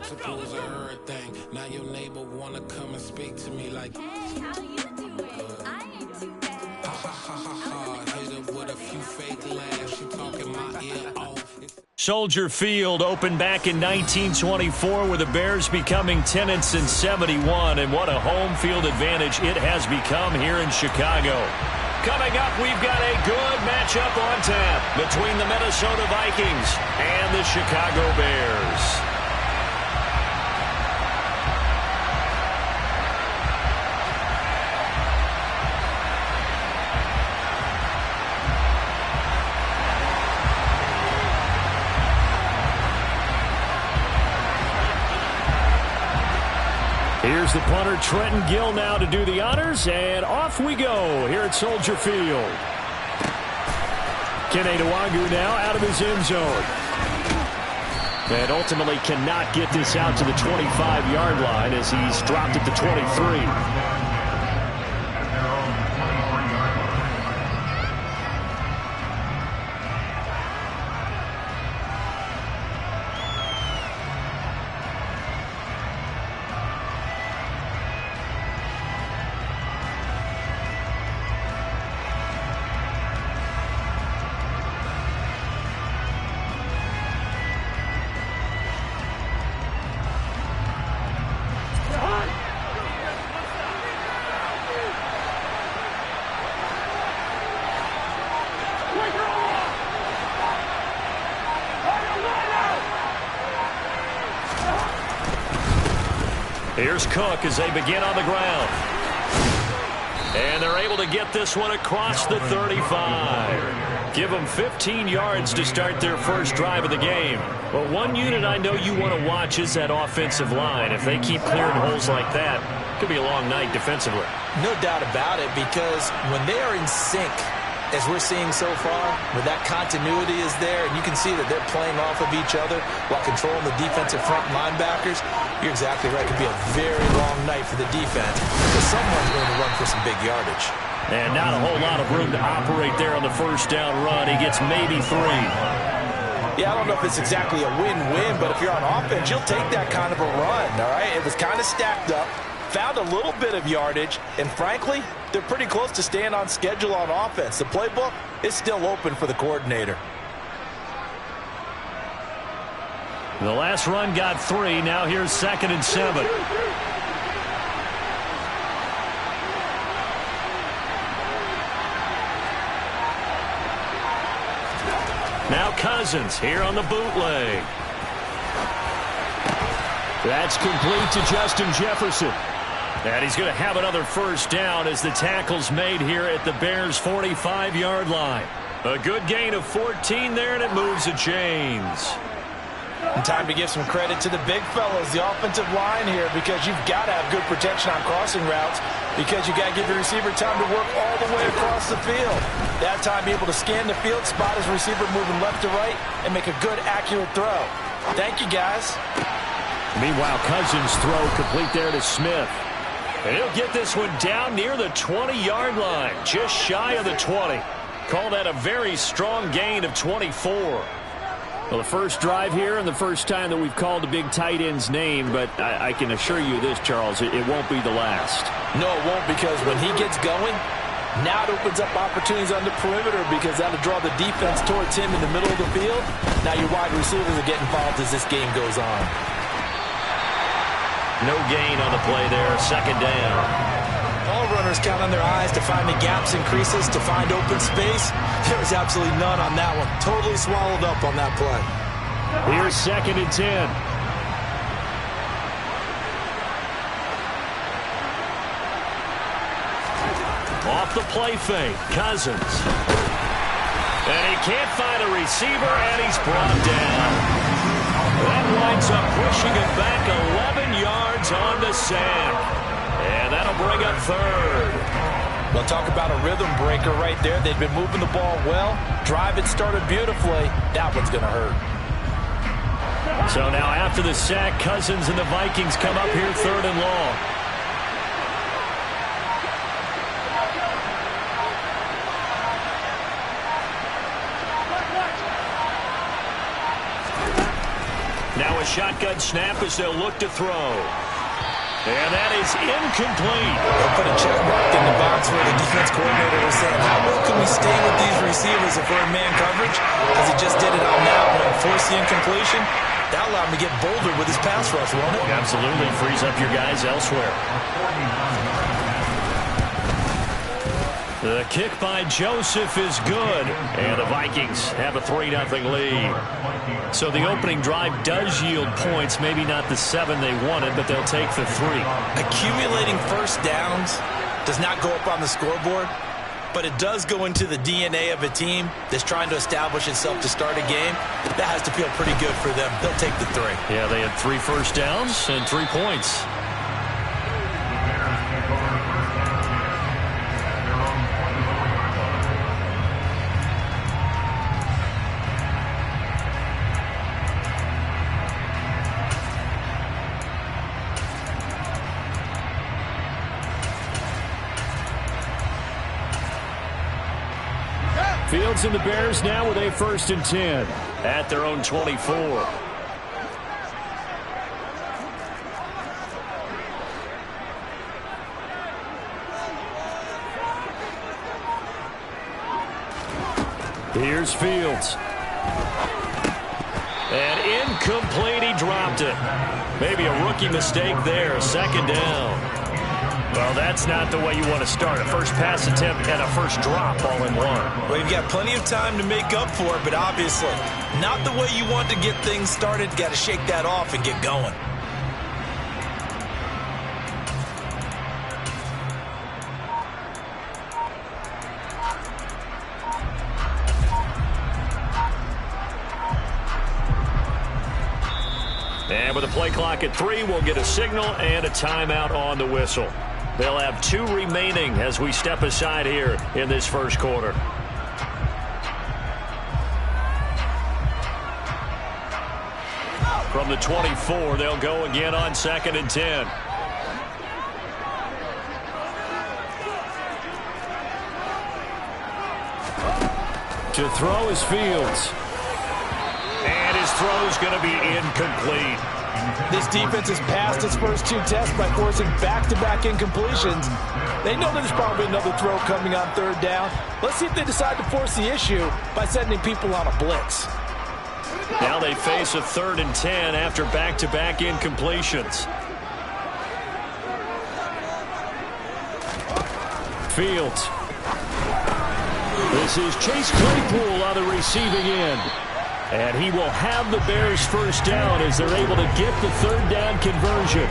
multiples of her thing. Now your neighbor wanna come and speak to me like, Hey, how you doing? I ain't too bad. ha ha ha ha ha. Hit her with a few fake laughs. She talking my ear off. Soldier Field opened back in 1924 with the Bears becoming tenants in 71, and what a home field advantage it has become here in Chicago. Coming up, we've got a good matchup on tap between the Minnesota Vikings and the Chicago Bears. Here's the punter, Trenton Gill, now to do the honors, and off we go here at Soldier Field. Kene Nwangwu now out of his end zone. And ultimately cannot get this out to the 25-yard line as he's dropped at the 23. Here's Cook as they begin on the ground. And they're able to get this one across the 35. Give them 15 yards to start their first drive of the game. But one unit I know you want to watch is that offensive line. If they keep clearing holes like that, it could be a long night defensively. No doubt about it, because when they are in sync, as we're seeing so far, where that continuity is there, and you can see that they're playing off of each other while controlling the defensive front linebackers, you're exactly right. It could be a very long night for the defense because someone's going to run for some big yardage. And not a whole lot of room to operate there on the first down run. He gets maybe 3. Yeah, I don't know if it's exactly a win-win, but if you're on offense, you'll take that kind of a run, all right? It was kind of stacked up, found a little bit of yardage, and frankly, they're pretty close to staying on schedule on offense. The playbook is still open for the coordinator. The last run got 3. Now here's 2nd and 7. Now Cousins here on the bootleg. That's complete to Justin Jefferson. And he's going to have another first down as the tackle's made here at the Bears' 45-yard line. A good gain of 14 there, and it moves the chains. And time to give some credit to the big fellas, the offensive line here, because you've got to have good protection on crossing routes because you got to give your receiver time to work all the way across the field. That time, be able to scan the field, spot his receiver moving left to right, and make a good, accurate throw. Thank you, guys. Meanwhile, Cousins' throw complete there to Smith. And he'll get this one down near the 20-yard line, just shy of the 20. Call that a very strong gain of 24. Well, the first drive here and the first time that we've called a big tight end's name, but I can assure you this, Charles, it won't be the last. No, it won't, because when he gets going, now it opens up opportunities on the perimeter because that'll draw the defense towards him in the middle of the field. Now your wide receivers will get involved as this game goes on. No gain on the play there, 2nd down. All runners count on their eyes to find the gaps and creases, to find open space. There was absolutely none on that one. Totally swallowed up on that play. Here's 2nd and 10. Off the play fake, Cousins. And he can't find a receiver, and he's brought down. That winds up pushing him back 11 yards on the sack. And that'll bring up 3rd. Well, talk about a rhythm breaker right there. They've been moving the ball well. Drive it started beautifully. That one's going to hurt. So now after the sack, Cousins and the Vikings come up here 3rd and long. Now a shotgun snap as they'll look to throw. And that is incomplete. They'll put a check mark in the box where the defense coordinator was saying, how well can we stay with these receivers if we're in man coverage? Because he just did it on that one, forced the incompletion. That allowed him to get bolder with his pass rush, won't it? Absolutely. Frees up your guys elsewhere. The kick by Joseph is good, and the Vikings have a 3-0 lead. So the opening drive does yield points, maybe not the 7 they wanted, but they'll take the 3. Accumulating first downs does not go up on the scoreboard, but it does go into the DNA of a team that's trying to establish itself to start a game. That has to feel pretty good for them. They'll take the 3. Yeah, they had 3 first downs and 3 points. Fields and the Bears now with a 1st and 10 at their own 24. Here's Fields. And incomplete, he dropped it. Maybe a rookie mistake there, 2nd down. Well, that's not the way you want to start. A first pass attempt and a first drop all in one. Well, you've got plenty of time to make up for it, but obviously not the way you want to get things started. Got to shake that off and get going. And with a play clock at 3, we'll get a signal and a timeout on the whistle. They'll have 2 remaining as we step aside here in this first quarter. From the 24, they'll go again on 2nd and 10. To throw is Fields. And his throw's going to be incomplete. This defense has passed its first 2 tests by forcing back-to-back incompletions. They know there's probably another throw coming on 3rd down. Let's see if they decide to force the issue by sending people on a blitz. Now they face a 3rd and 10 after back-to-back incompletions. Fields. This is Chase Claypool on the receiving end. And he will have the Bears' first down as they're able to get the 3rd down conversion.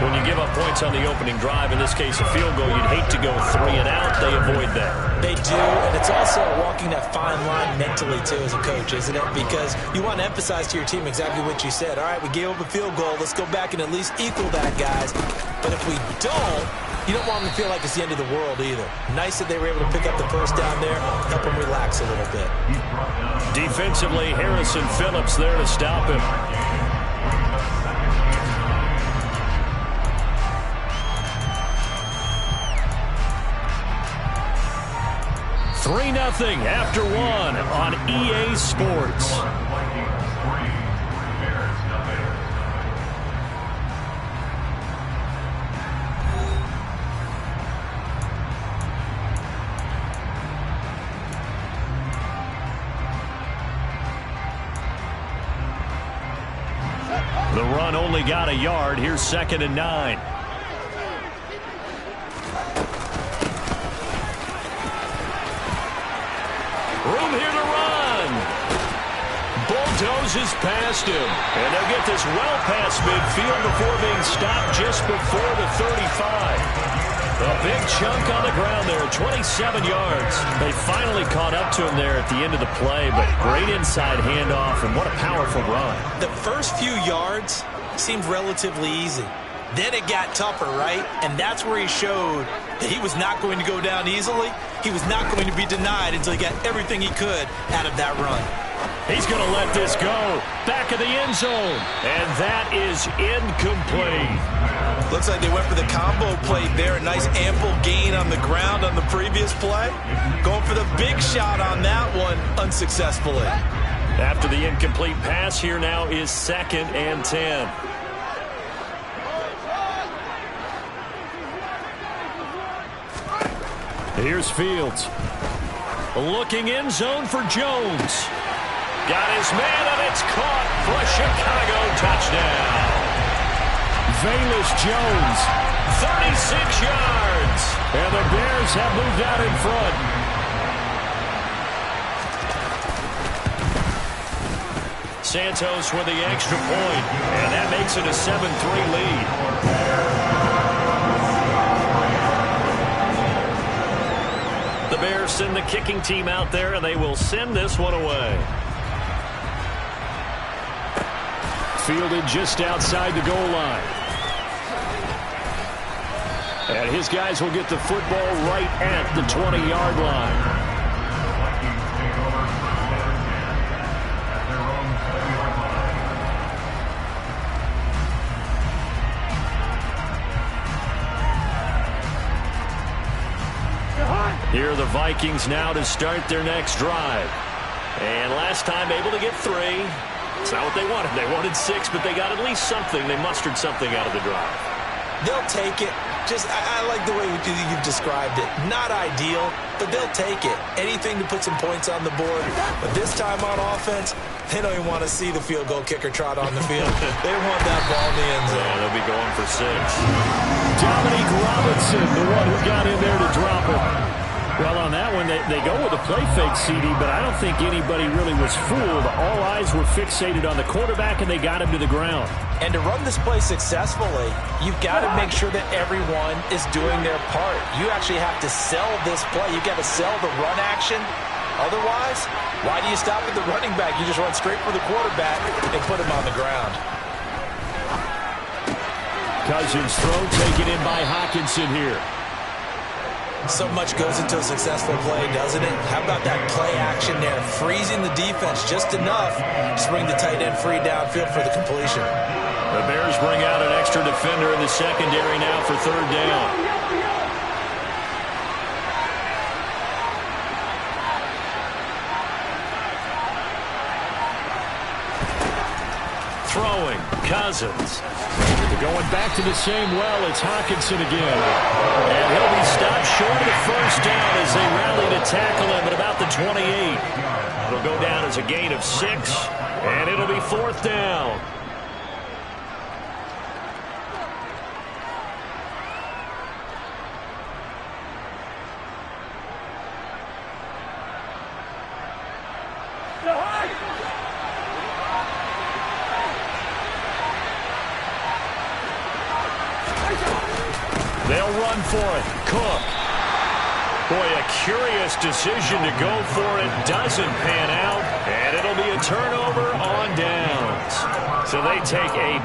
When you give up points on the opening drive, in this case a field goal, you'd hate to go 3 and out. They avoid that. They do, and it's also walking that fine line mentally, too, as a coach, isn't it? Because you want to emphasize to your team exactly what you said. All right, we gave up a field goal. Let's go back and at least equal that, guys. But if we don't, you don't want them to feel like it's the end of the world either. Nice that they were able to pick up the first down there, help them relax a little bit. Defensively, Harrison Phillips there to stop him. $3-0 after 1 on EA Sports. The run only got a yard. Here's 2nd and 9. Room here to run. Bulldozes past him. And they'll get this well past midfield before being stopped just before the 35. A big chunk on the ground there, 27 yards. They finally caught up to him there at the end of the play, but great inside handoff, and what a powerful run. The first few yards seemed relatively easy. Then it got tougher, right? And that's where he showed that he was not going to go down easily. He was not going to be denied until he got everything he could out of that run. He's going to let this go. Back of the end zone. And that is incomplete. Looks like they went for the combo play there. A nice ample gain on the ground on the previous play. Going for the big shot on that one unsuccessfully. After the incomplete pass, here now is 2nd and 10. Here's Fields. Looking in zone for Jones. Got his man, and it's caught for a Chicago touchdown. Velus Jones, 36 yards. And the Bears have moved out in front. Santos with the extra point, and that makes it a 7-3 lead. The Bears send the kicking team out there, and they will send this one away. Fielded just outside the goal line. And his guys will get the football right at the 20-yard line. Here are the Vikings now to start their next drive. And last time able to get 3. It's not what they wanted. They wanted 6, but they got at least something. They mustered something out of the drive. They'll take it. I like the way you've described it. Not ideal, but they'll take it. Anything to put some points on the board. But this time on offense, they don't even want to see the field goal kicker trot on the field. They want that ball in the end zone. Yeah, they'll be going for 6. Dominique Robinson, the one who got in there to drop it. Well, on that one, they go with a play fake, CD, but I don't think anybody really was fooled. All eyes were fixated on the quarterback, and they got him to the ground. And to run this play successfully, you've got to make sure that everyone is doing their part. You actually have to sell this play. You've got to sell the run action. Otherwise, why do you stop at the running back? You just run straight for the quarterback and put him on the ground. Cousins throw taken in by Hawkinson here. So much goes into a successful play, doesn't it? How about that play action there? Freezing the defense just enough to bring the tight end free downfield for the completion. The Bears bring out an extra defender in the secondary now for 3rd down. Throwing, Cousins. Going back to the same well, it's Hawkinson again. And he'll be stopped short of the 1st down as they rally to tackle him at about the 28. It'll go down as a gain of 6, and it'll be 4th down. They'll run for it. Cook. Boy, a curious decision to go for it. Doesn't pan out. And it'll be a turnover on downs. So they take a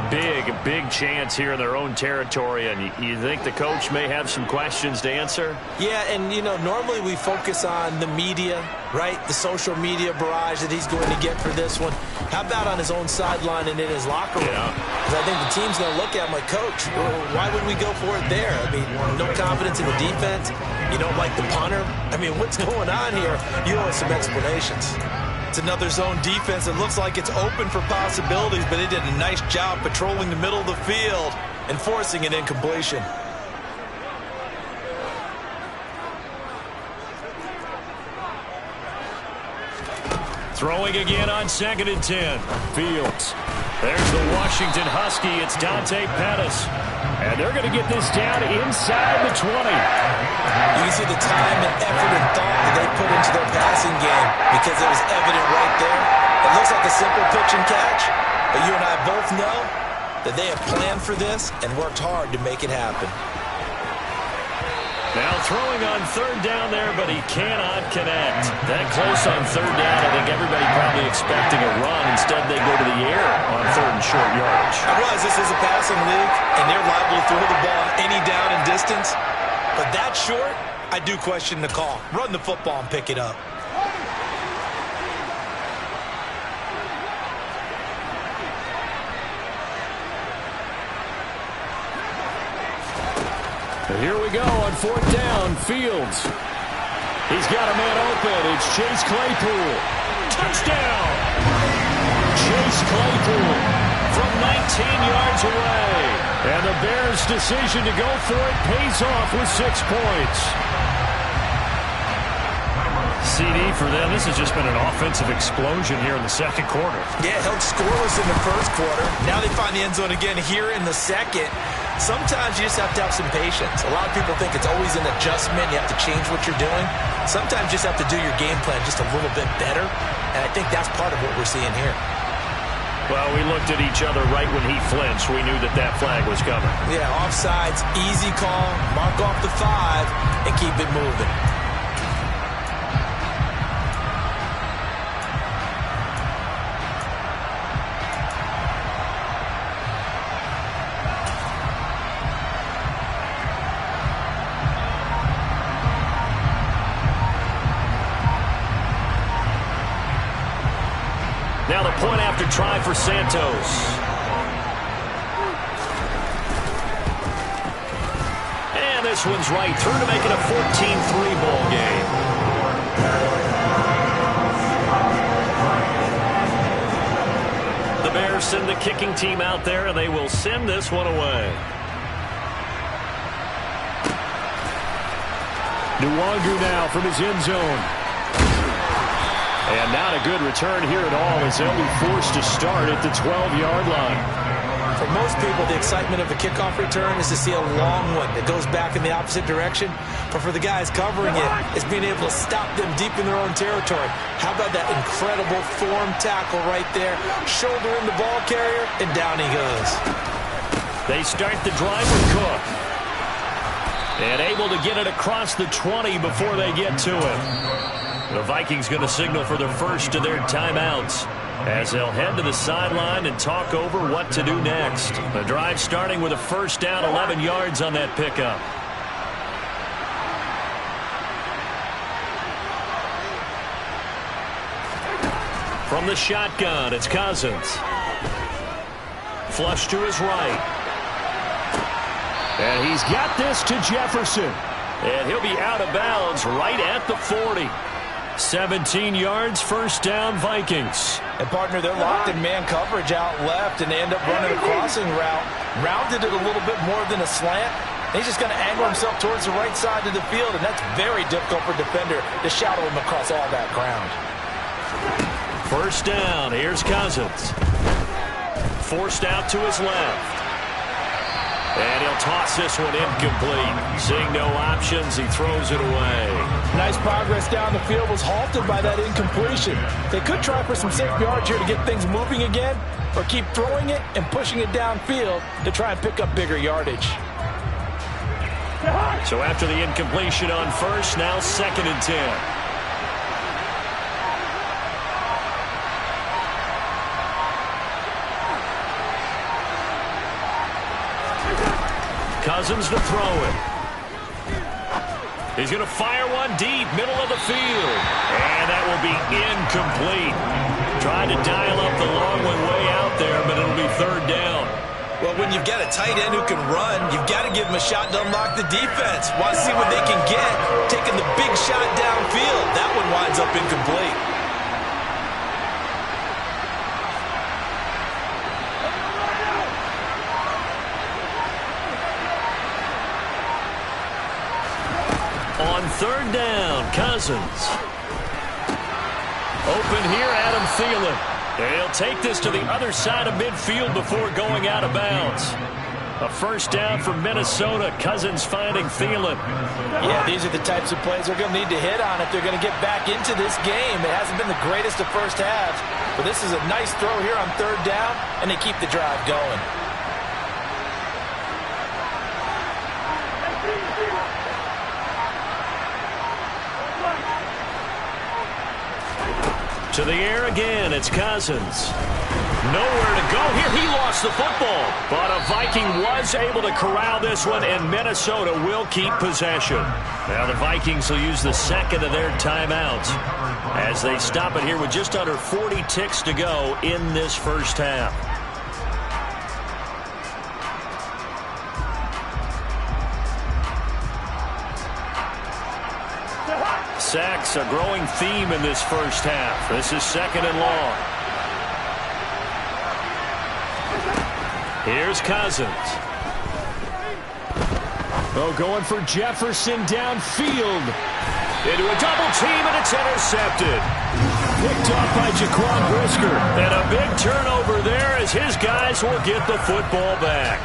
big chance here in their own territory. And you think the coach may have some questions to answer? Yeah, and, normally we focus on the media, right? The social media barrage that he's going to get for this one. How about on his own sideline and in his locker room? Because I think the team's going to look at him like, Coach, why would we go for it there? I mean, no confidence in the defense. You don't like the punter. I mean, what's going on here? You owe us some explanations. It's another zone defense. It looks like it's open for possibilities, but it did a nice job patrolling the middle of the field and forcing an incompletion. Throwing again on 2nd and 10. Fields. There's the Washington Husky. It's Dante Pettis. And they're going to get this down inside the 20. You can see the time and effort and thought that they put into their passing game because it was evident right there. It looks like a simple pitch and catch, but you and I both know that they have planned for this and worked hard to make it happen. Now throwing on 3rd down there, but he cannot connect. That close on 3rd down, I think everybody probably expecting a run. Instead, they go to the air on 3rd and short yardage. I realize this is a passing league, and they're liable to throw the ball any down and distance. But that short, I do question the call. Run the football and pick it up. Here we go on 4th down. Fields. He's got a man open. It's Chase Claypool. Touchdown! Chase Claypool from 19 yards away. And the Bears' decision to go for it pays off with 6 points. CD for them, this has just been an offensive explosion here in the second quarter. Yeah, held scoreless in the first quarter. Now they find the end zone again here in the second. Sometimes you just have to have some patience. A lot of people think it's always an adjustment. You have to change what you're doing. Sometimes you just have to do your game plan just a little bit better. And I think that's part of what we're seeing here. Well, we looked at each other right when he flinched. We knew that that flag was coming. Yeah, offsides, easy call, mark off the 5, and keep it moving. Now the point after try for Santos. And this one's right through to make it a 14-3 ball game. The Bears send the kicking team out there, and they will send this one away. Nwangu now from his end zone. And not a good return here at all as they'll be forced to start at the 12-yard line. For most people, the excitement of a kickoff return is to see a long one that goes back in the opposite direction. But for the guys covering it, it's being able to stop them deep in their own territory. How about that incredible form tackle right there? Shoulder in the ball carrier, and down he goes. They start the drive with Cook. And able to get it across the 20 before they get to it. The Vikings going to signal for the first of their timeouts as they'll head to the sideline and talk over what to do next. The drive starting with a first down, 11 yards on that pickup. From the shotgun, it's Cousins. Flush to his right. And he's got this to Jefferson. And he'll be out of bounds right at the 40. 17 yards, first down, Vikings. And, partner, they're locked in man coverage out left, and they end up running a crossing route. Rounded it a little bit more than a slant. He's just going to angle himself towards the right side of the field, and that's very difficult for a defender to shadow him across all that ground. First down, here's Cousins. Forced out to his left. And he'll toss this one incomplete. Seeing no options, he throws it away. Nice progress down the field, was halted by that incompletion. They could try for some safe yards here to get things moving again, or keep throwing it and pushing it downfield to try and pick up bigger yardage. So after the incompletion on first, now 2nd and 10. Cousins to throw it. He's going to fire one deep, middle of the field. And that will be incomplete. Trying to dial up the long one way out there, but it'll be 3rd down. Well, when you've got a tight end who can run, you've got to give him a shot to unlock the defense. Want to see what they can get. Taking the big shot downfield. That one winds up incomplete. On 3rd down, Cousins. Open here, Adam Thielen. And he'll take this to the other side of midfield before going out of bounds. A first down for Minnesota. Cousins finding Thielen. Yeah, these are the types of plays they're going to need to hit on if they're going to get back into this game. It hasn't been the greatest of first halves, but this is a nice throw here on 3rd down, and they keep the drive going. To the air again, it's Cousins. Nowhere to go here. He lost the football. But a Viking was able to corral this one, and Minnesota will keep possession. Now the Vikings will use the 2nd of their timeouts as they stop it here with just under 40 ticks to go in this first half. Sacks, a growing theme in this first half. This is 2nd and long. Here's Cousins. Oh, going for Jefferson downfield. Into a double team, and it's intercepted. Picked off by Jaquan Brisker. And a big turnover there as his guys will get the football back.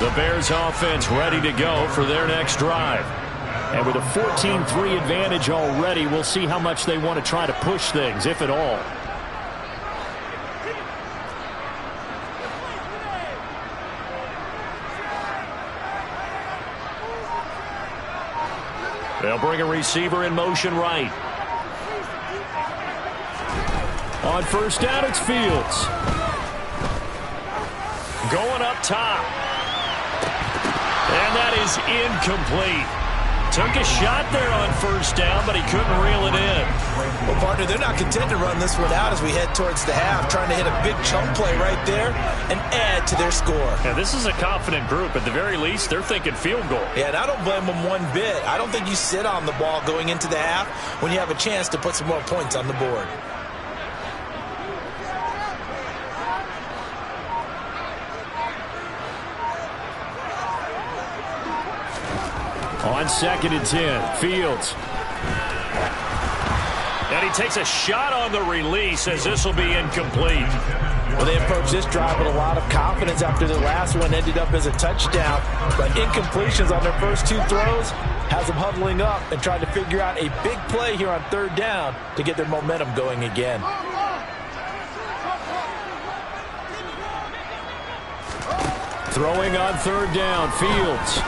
The Bears offense ready to go for their next drive. And with a 14-3 advantage already, we'll see how much they want to try to push things, if at all. They'll bring a receiver in motion right. On first down, it's Fields. Going up top. And that is incomplete. Took a shot there on first down, but he couldn't reel it in. Well, partner, they're not content to run this one out as we head towards the half, trying to hit a big chunk play right there and add to their score. Yeah, this is a confident group. At the very least, they're thinking field goal. Yeah, and I don't blame them one bit. I don't think you sit on the ball going into the half when you have a chance to put some more points on the board. On 2nd and 10, Fields. And he takes a shot on the release as this will be incomplete. Well, they approached this drive with a lot of confidence after the last one ended up as a touchdown. But incompletions on their first two throws has them huddling up and trying to figure out a big play here on 3rd down to get their momentum going again. Throwing on 3rd down, Fields.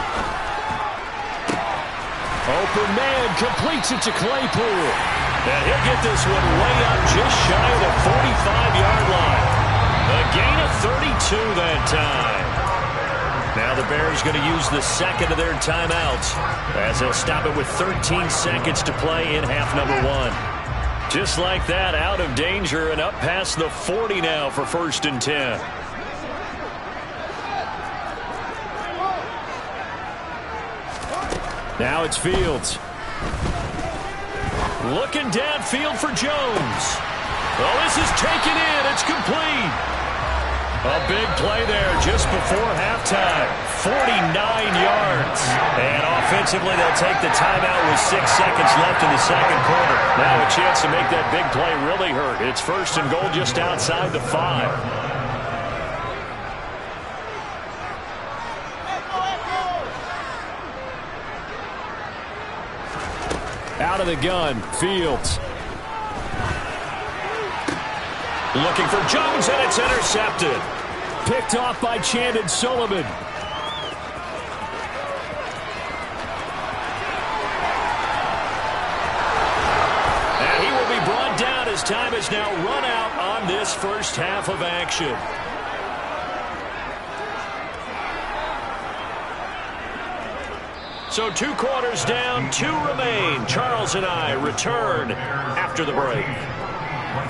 Open man, completes it to Claypool. And he'll get this one way up just shy of the 45-yard line. A gain of 32 that time. Now the Bears going to use the second of their timeouts as they'll stop it with 13 seconds to play in half number 1. Just like that, out of danger and up past the 40 now for 1st and 10. Now it's Fields. Looking downfield for Jones. Oh, this is taken in. It's complete. A big play there just before halftime. 49 yards. And offensively, they'll take the timeout with 6 seconds left in the second quarter. Now a chance to make that big play really hurt. It's 1st and goal just outside the 5. Out of the gun, Fields. Looking for Jones, and it's intercepted. Picked off by Chandon Sullivan. And he will be brought down as time has now run out on this first half of action. So 2 quarters down, 2 remain. Charles and I return after the break.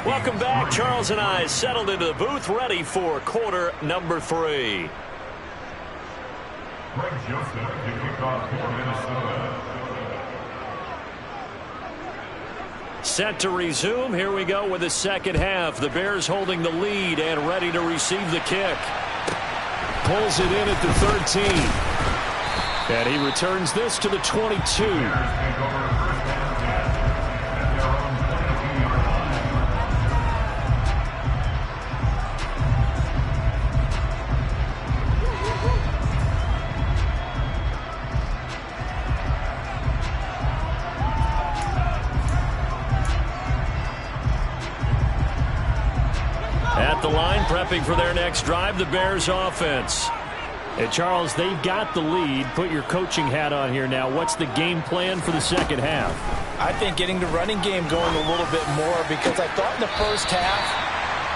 Welcome back. Charles and I settled into the booth, ready for quarter number 3. Set to resume. Here we go with the second half. The Bears holding the lead and ready to receive the kick. Pulls it in at the 13. And he returns this to the 22. At the line, prepping for their next drive, the Bears offense. Hey, Charles, they've got the lead. Put your coaching hat on here now. What's the game plan for the second half? I think getting the running game going a little bit more because I thought in the first half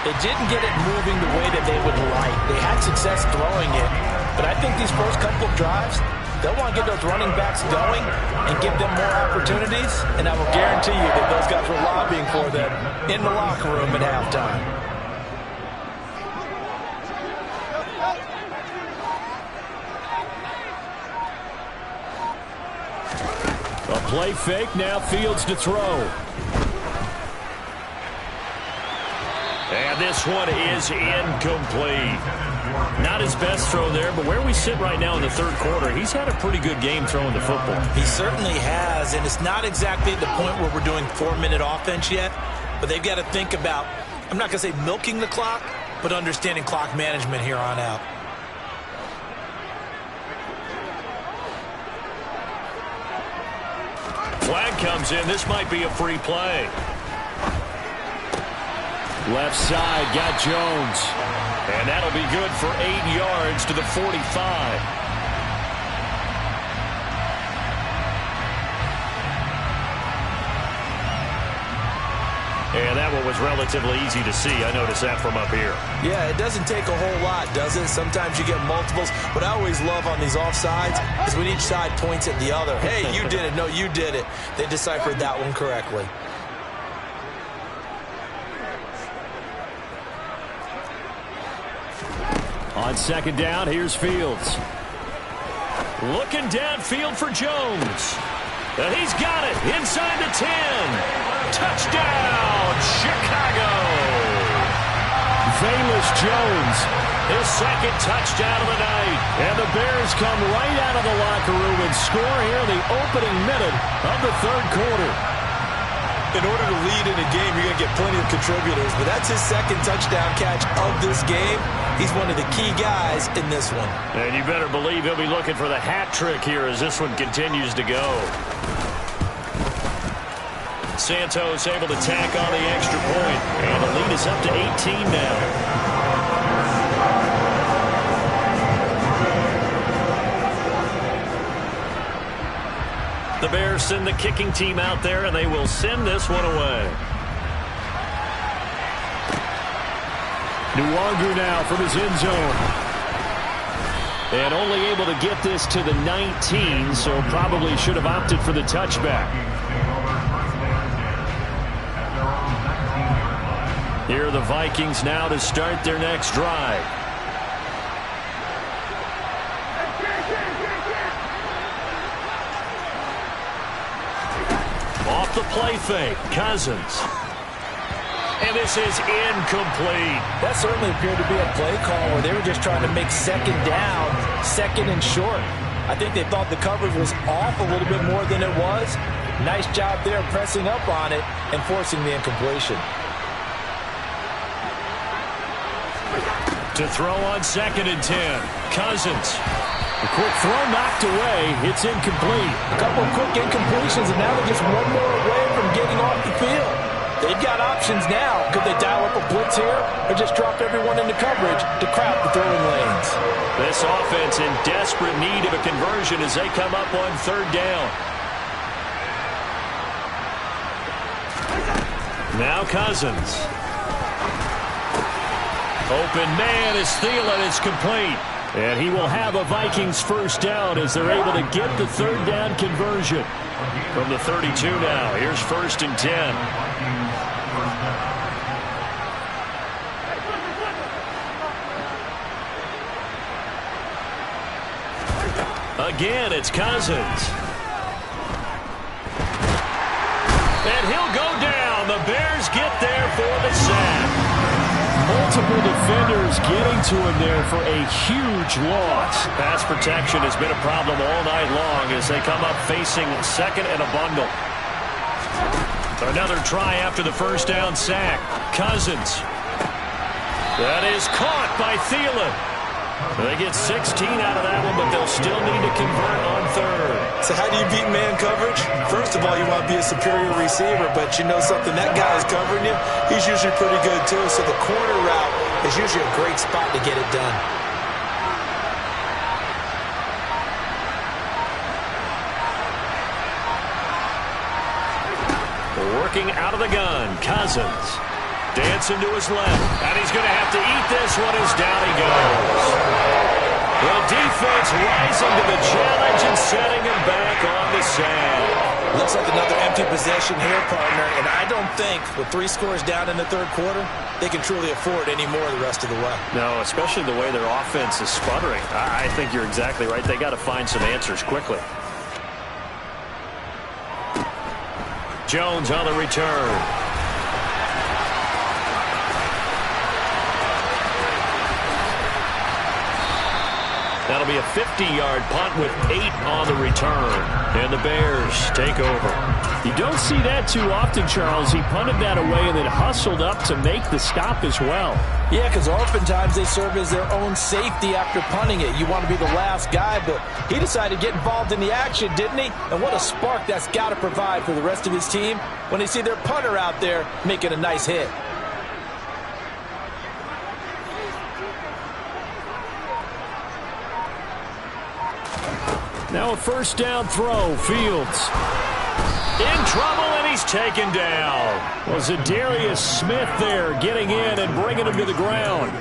they didn't get it moving the way that they would like. They had success throwing it, but I think these first couple of drives, they'll want to get those running backs going and give them more opportunities, and I will guarantee you that those guys were lobbying for them in the locker room at halftime. A play fake, now Fields to throw. And this one is incomplete. Not his best throw there, but where we sit right now in the third quarter, he's had a pretty good game throwing the football. He certainly has, and it's not exactly the point where we're doing 4-minute offense yet, but they've got to think about, I'm not going to say milking the clock, but understanding clock management here on out. Flag comes in. This might be a free play. Left side, got Jones. And that'll be good for 8 yards to the 45. And that one was relatively easy to see. I noticed that from up here. Yeah, it doesn't take a whole lot, does it? Sometimes you get multiples. What I always love on these offsides is when each side points at the other. Hey, you did it. No, you did it. They deciphered that one correctly. On second down, here's Fields. Looking downfield for Jones. And he's got it inside the 10. Touchdown, Chicago. Velus Jones, his second touchdown of the night. And the Bears come right out of the locker room and score here in the opening minute of the third quarter. In order to lead in a game, you're going to get plenty of contributors, but that's his second touchdown catch of this game. He's one of the key guys in this one. And you better believe he'll be looking for the hat trick here as this one continues to go. Santos able to tack on the extra point, and the lead is up to 18 now. The Bears send the kicking team out there, and they will send this one away. Nwangu now from his end zone. And only able to get this to the 19, so probably should have opted for the touchback. Here are the Vikings now to start their next drive. Off the play fake, Cousins. And this is incomplete. That certainly appeared to be a play call where they were just trying to make second down, second and short. I think they thought the coverage was off a little bit more than it was. Nice job there pressing up on it and forcing the incompletion. To throw on second and 10, Cousins. A quick throw knocked away. It's incomplete. A couple of quick incompletions, and now they're just one more away from getting off the field. They've got options now. Could they dial up a blitz here or just drop everyone into coverage to crowd the throwing lanes? This offense in desperate need of a conversion as they come up on third down. Now Cousins. Open man is Thielen. It's complete. And he will have a Vikings first down as they're able to get the third down conversion. From the 32 now. Here's first and 10. Again, it's Cousins. And he'll go down. The Bears get there for the sack. Multiple defenders getting to him there for a huge loss. Pass protection has been a problem all night long as they come up facing second and a bundle. Another try after the first down sack. Cousins. That is caught by Thielen. They get 16 out of that one, but they'll still need to convert on third. So how do you beat man coverage? First of all, you want to be a superior receiver, but you know something, that guy is covering you. He's usually pretty good too, so the corner route is usually a great spot to get it done. Working out of the gun, Cousins. Dancing to his left, and he's going to have to eat this one as down he goes. The defense rising to the challenge and setting him back on the sack. Looks like another empty possession here, partner, and I don't think with 3 scores down in the third quarter, they can truly afford any more the rest of the way. No, especially the way their offense is sputtering. I think you're exactly right. They got to find some answers quickly. Jones on the return. That'll be a 50-yard punt with 8 on the return. And the Bears take over. You don't see that too often, Charles. He punted that away and then hustled up to make the stop as well. Yeah, because oftentimes they serve as their own safety after punting it. You want to be the last guy, but he decided to get involved in the action, didn't he? And what a spark that's got to provide for the rest of his team when they see their punter out there making a nice hit. Now a first down throw. Fields in trouble, and he's taken down. Was it Darius Smith there getting in and bringing him to the ground?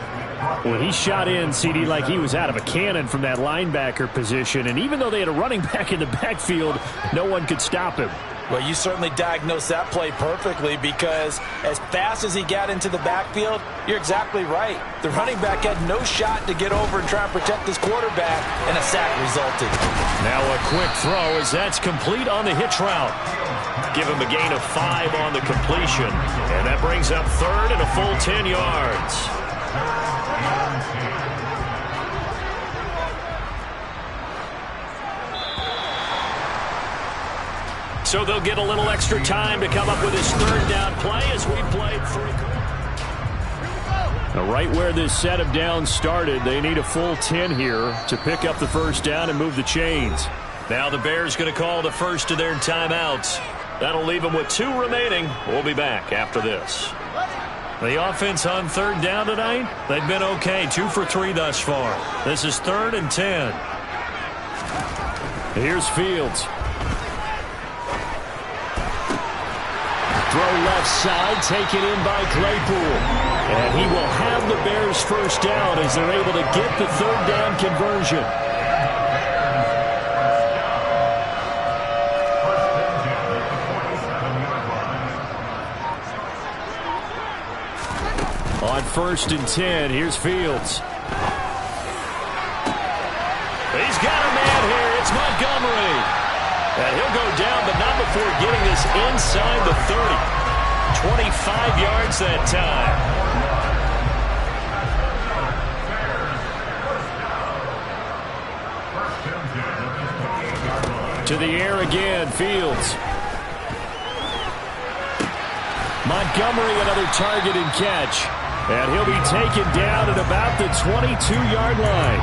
Well, he shot in, CD, like he was out of a cannon from that linebacker position. And even though they had a running back in the backfield, no one could stop him. Well, you certainly diagnosed that play perfectly because as fast as he got into the backfield, you're exactly right. The running back had no shot to get over and try and protect his quarterback, and a sack resulted. Now a quick throw as that's complete on the hitch route. Give him a gain of 5 on the completion, and that brings up third and a full 10 yards. So they'll get a little extra time to come up with his third down play as we played 3 quarters. Now right where this set of downs started, they need a full 10 here to pick up the first down and move the chains. Now the Bears going to call the first of their timeouts. That'll leave them with 2 remaining. We'll be back after this. The offense on third down tonight, they've been okay. 2 for 3 thus far. This is 3rd and 10. Here's Fields. Throw left side, taken in by Claypool. And he will have the Bears first down as they're able to get the third down conversion. On 1st and 10, here's Fields. He's got a man here. It's Montgomery. And he'll go down, but not before getting this inside the 30. 25 yards that time. To the air again, Fields. Montgomery, another target and catch. And he'll be taken down at about the 22-yard line.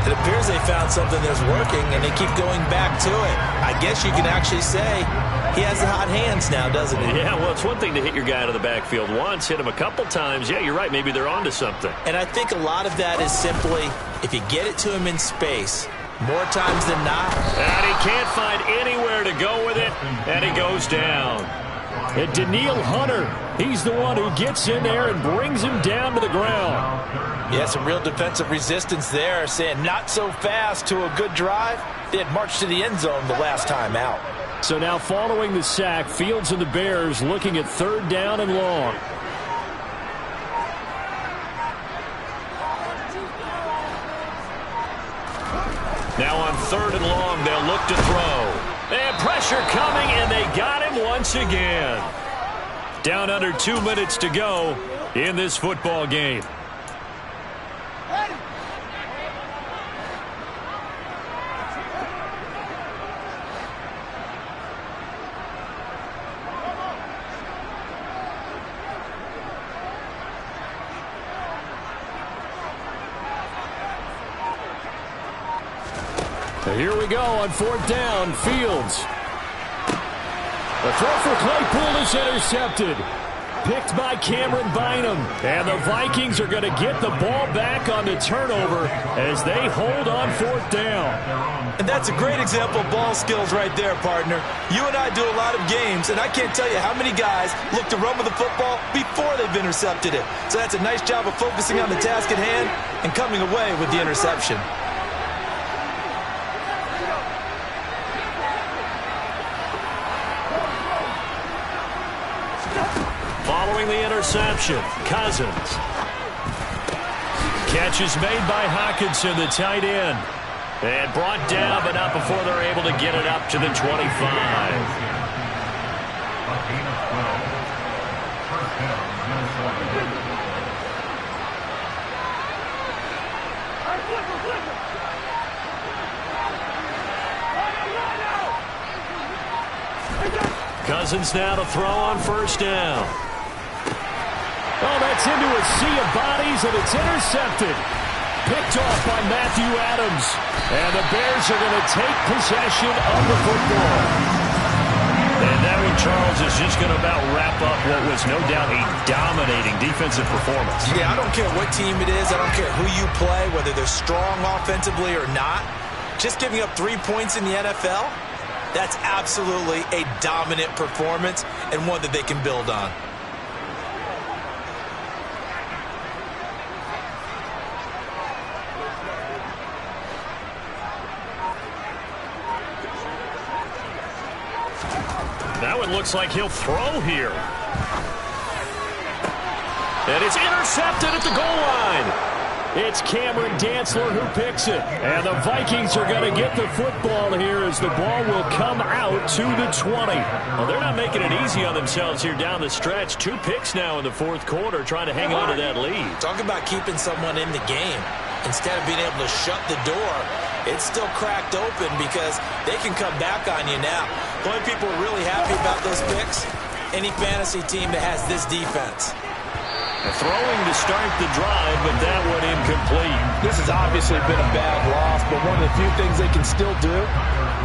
It appears they found something that's working, and they keep going back to it. I guess you can actually say he has the hot hands now, doesn't he? Yeah, well, it's one thing to hit your guy out of the backfield once, hit him a couple times. Yeah, you're right. Maybe they're onto something. And I think a lot of that is simply if you get it to him in space, more times than not. And he can't find anywhere to go with it, and he goes down. And Daniil Hunter, he's the one who gets in there and brings him down to the ground. Yeah, some real defensive resistance there, saying not so fast to a good drive. They had marched to the end zone the last time out. So now following the sack, Fields and the Bears looking at 3rd down and long. Now on 3rd and long, they'll look to throw. And pressure coming, and they got him once again. Down under 2 minutes to go in this football game. Here we go on 4th down. Fields. The throw for Claypool is intercepted. Picked by Cameron Bynum. And the Vikings are going to get the ball back on the turnover as they hold on 4th down. And that's a great example of ball skills right there, partner. You and I do a lot of games, and I can't tell you how many guys look to run with the football before they've intercepted it. So that's a nice job of focusing on the task at hand and coming away with the interception. Following the interception, Cousins. Catch is made by Hockenson, the tight end. And brought down, but not before they're able to get it up to the 25. Cousins now to throw on first down. Oh, that's into a sea of bodies, and it's intercepted. Picked off by Matthew Adams. And the Bears are going to take possession of the football. And that one, Charles, is just going to about wrap up what was no doubt a dominating defensive performance. Yeah, I don't care what team it is. I don't care who you play, whether they're strong offensively or not. Just giving up 3 points in the NFL, that's absolutely a dominant performance and one that they can build on. Now it looks like he'll throw here. And it's intercepted at the goal line. It's Cameron Dantzler who picks it. And the Vikings are going to get the football here as the ball will come out to the 20. Well, they're not making it easy on themselves here down the stretch. 2 picks now in the fourth quarter trying to hang on to that lead. Talk about keeping someone in the game. Instead of being able to shut the door, it's still cracked open because they can come back on you now. The only people who are really happy about those picks, any fantasy team that has this defense. Throwing to start the drive, but that one incomplete. This has obviously been a bad loss, but one of the few things they can still do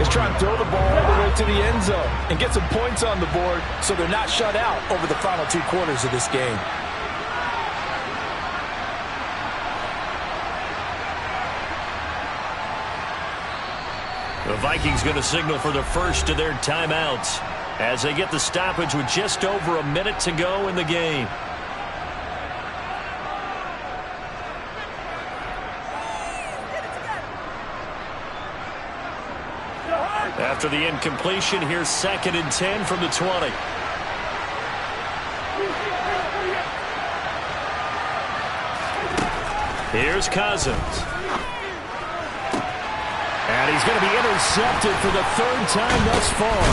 is try and throw the ball all the way to the end zone and get some points on the board so they're not shut out over the final 2 quarters of this game. The Vikings going to signal for the first of their timeouts as they get the stoppage with just over a minute to go in the game. After the incompletion, here's 2nd and 10 from the 20. Here's Cousins. And he's going to be intercepted for the 3rd time thus far.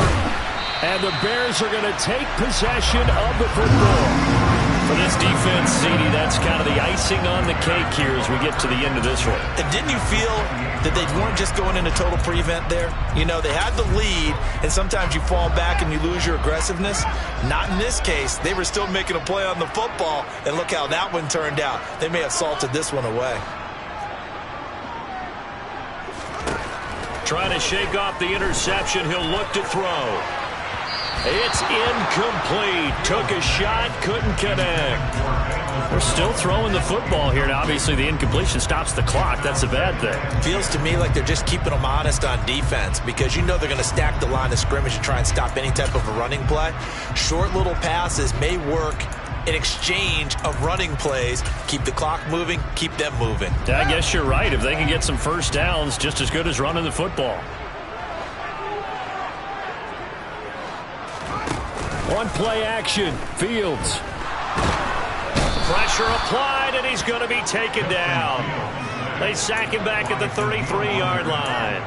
And the Bears are going to take possession of the football. For this defense, CD, that's kind of the icing on the cake here as we get to the end of this one. And didn't you feel that they weren't just going into total prevent there? You know, they had the lead, and sometimes you fall back and you lose your aggressiveness. Not in this case. They were still making a play on the football, and look how that one turned out. They may have salted this one away. Trying to shake off the interception. He'll look to throw. It's incomplete. Took a shot, couldn't connect. We're still throwing the football here. Now, obviously, the incompletion stops the clock. That's a bad thing. Feels to me like they're just keeping them honest on defense because you know they're going to stack the line of scrimmage and try and stop any type of a running play. Short little passes may work in exchange of running plays. Keep the clock moving, keep them moving. I guess you're right. If they can get some first downs, just as good as running the football. One play action. Fields. Pressure applied, and he's going to be taken down. They sack him back at the 33-yard line.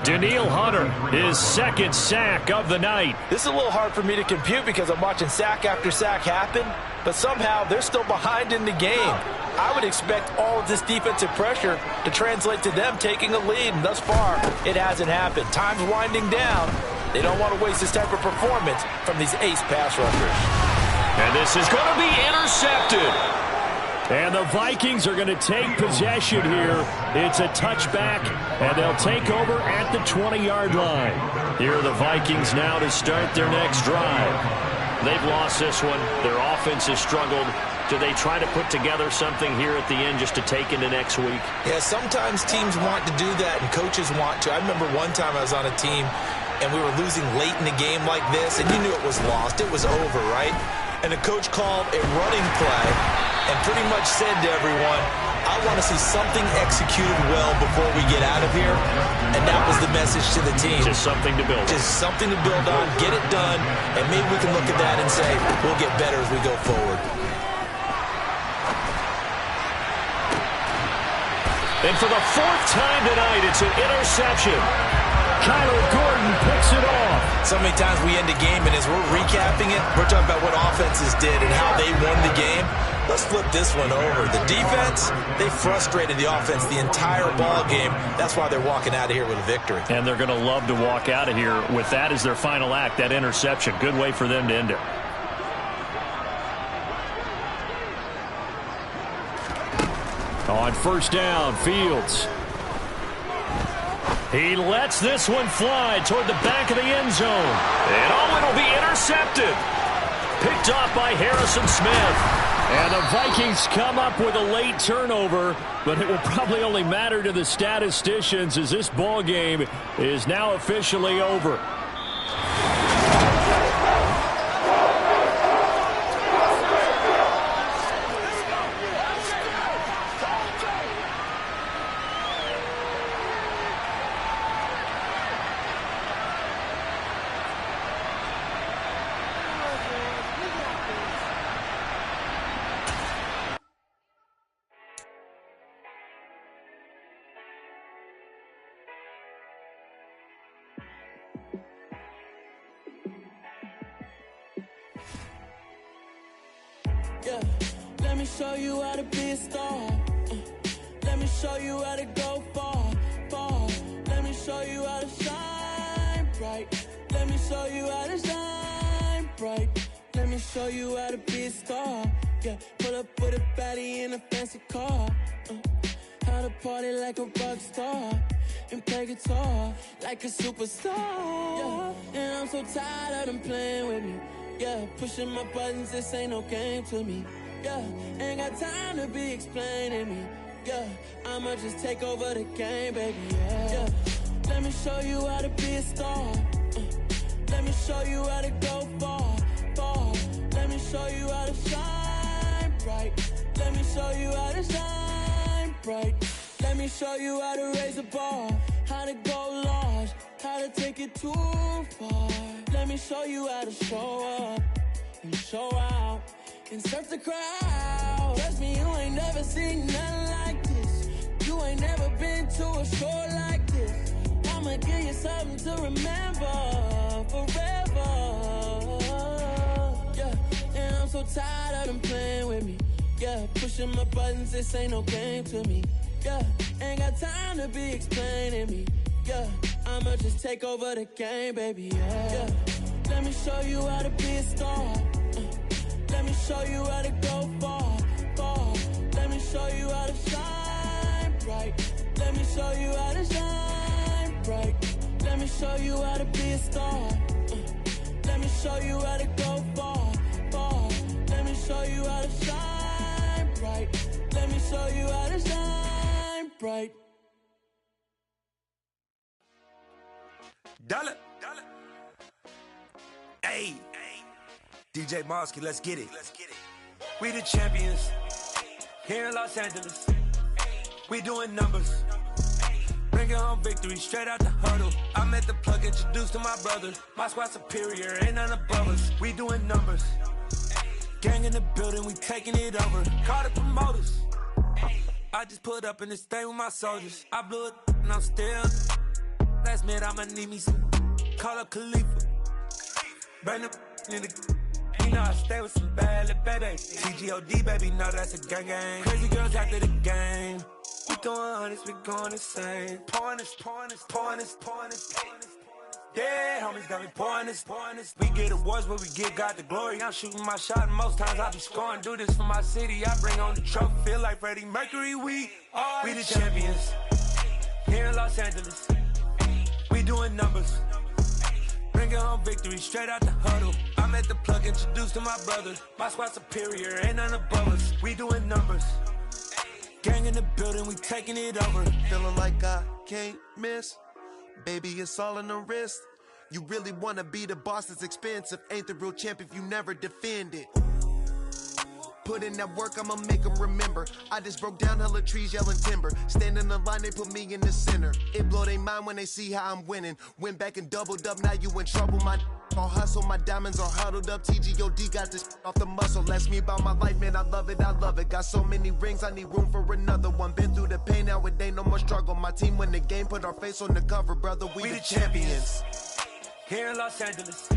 Danielle Hunter, his 2nd sack of the night. This is a little hard for me to compute because I'm watching sack after sack happen, but somehow they're still behind in the game. I would expect all of this defensive pressure to translate to them taking a lead, and thus far, it hasn't happened. Time's winding down. They don't want to waste this type of performance from these ace pass rushers. And this is going to be intercepted. And the Vikings are going to take possession here. It's a touchback, and they'll take over at the 20-yard line. Here are the Vikings now to start their next drive. They've lost this one. Their offense has struggled. Do they try to put together something here at the end just to take into next week? Yeah, sometimes teams want to do that, and coaches want to. I remember one time I was on a team, and we were losing late in the game like this, and you knew it was lost. It was over, right? And the coach called a running play and pretty much said to everyone, I want to see something executed well before we get out of here. And that was the message to the team. Just something to build on. Just something to build on, get it done, and maybe we can look at that and say, we'll get better as we go forward. And for the 4th time tonight, it's an interception. Kyler Gordon picks it off. So many times we end a game, and as we're recapping it, we're talking about what offenses did and how they won the game. Let's flip this one over. The defense, they frustrated the offense the entire ball game. That's why they're walking out of here with a victory. And they're going to love to walk out of here with that as their final act, that interception. Good way for them to end it. On first down, Fields. He lets this one fly toward the back of the end zone. And it'll be intercepted. Picked off by Harrison Smith. And the Vikings come up with a late turnover, but it will probably only matter to the statisticians as this ball game is now officially over. Yeah, let me show you how to be a star. Let me show you how to go far, far. Let me show you how to shine bright. Let me show you how to shine bright. Let me show you how to be a star. Yeah, pull up with a baddie in a fancy car. How to party like a rock star and play guitar like a superstar. Yeah, and I'm so tired of them playing with me. Yeah, pushing my buttons, this ain't no game to me. Yeah, ain't got time to be explaining me. Yeah, I'ma just take over the game, baby. Yeah, let me show you how to be a star. Let me show you how to go far, far. Let me show you how to shine bright. Let me show you how to shine bright. Let me show you how to raise the bar, how to go large, how to take it too far. Let me show you how to show up and show out and surf the crowd. Trust me, you ain't never seen nothing like this. You ain't never been to a show like this. I'ma give you something to remember forever. Yeah, and I'm so tired of them playing with me. Yeah, pushing my buttons, this ain't no game to me. Yeah, ain't got time to be explaining me. Yeah, I'ma just take over the game, baby. Yeah, let me show you how to be a star. Let me show you how to go far, far. Let me show you how to shine bright. Let me show you how to shine bright. Let me show you how to be a star. Let me show you how to go far, far. Let me show you how to shine bright. Let me show you how to shine bright. Dollar. Hey. DJ Mosky, let's get it. We the champions here in Los Angeles. We doing numbers. Bringing home victory straight out the huddle. I met the plug, introduced to my brother. My squad superior, ain't none above us. We doing numbers. Gang in the building, we taking it over. Call the promoters. I just put up in this thing with my soldiers. I blew it and I'm still. Last minute I'ma need me some. Call up Khalifa. Burn the in the. You know I stay with some bad little baby. TGOD baby, know that's a gang gang. Crazy girls after the game. We throwing hundreds, we going insane. Pouring this. Yeah, homies got me pouring this. We get awards, but we give God the glory. I'm shooting my shot, and most times I be scoring. Do this for my city, I bring on the trophy. Feel like Freddie Mercury, we the champions here in Los Angeles. We doing numbers. Bringing home victory straight out the huddle. I met the plug, introduced to my brother. My squad superior, ain't none above us. We doing numbers. Gang in the building, we taking it over. Feeling like I can't miss. Baby, it's all in the wrist. You really wanna be the boss, it's expensive. Ain't the real champ if you never defend it. Put in that work, I'ma make them remember. I just broke down hella trees, yelling timber. Stand in the line, they put me in the center. It blow their mind when they see how I'm winning. Went back and doubled up, now you in trouble. My all hustle, my diamonds are huddled up. TGOD got this off the muscle. Ask me about my life, man, I love it. Got so many rings, I need room for another one. Been through the pain, now it ain't no more struggle. My team win the game, put our face on the cover, brother. We the champions. Here in Los Angeles,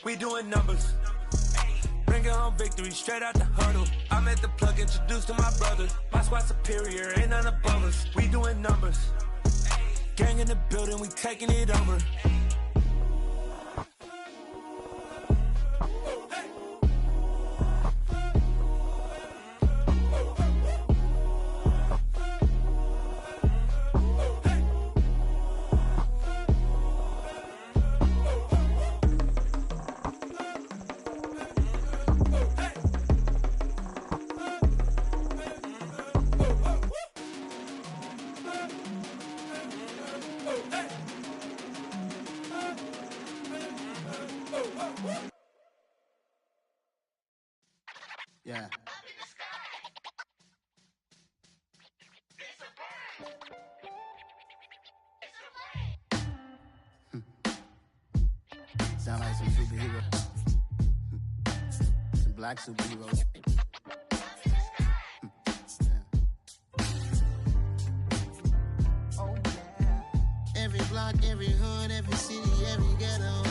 we doing numbers. Bringing home victory straight out the huddle. I'm at the plug, introduced to my brothers. My squad superior, ain't none above us. We doing numbers. Gang in the building, we taking it over. Yeah. Sound like some superheroes. Some black superheroes. Oh, yeah. Every block, every hood, every city, every ghetto.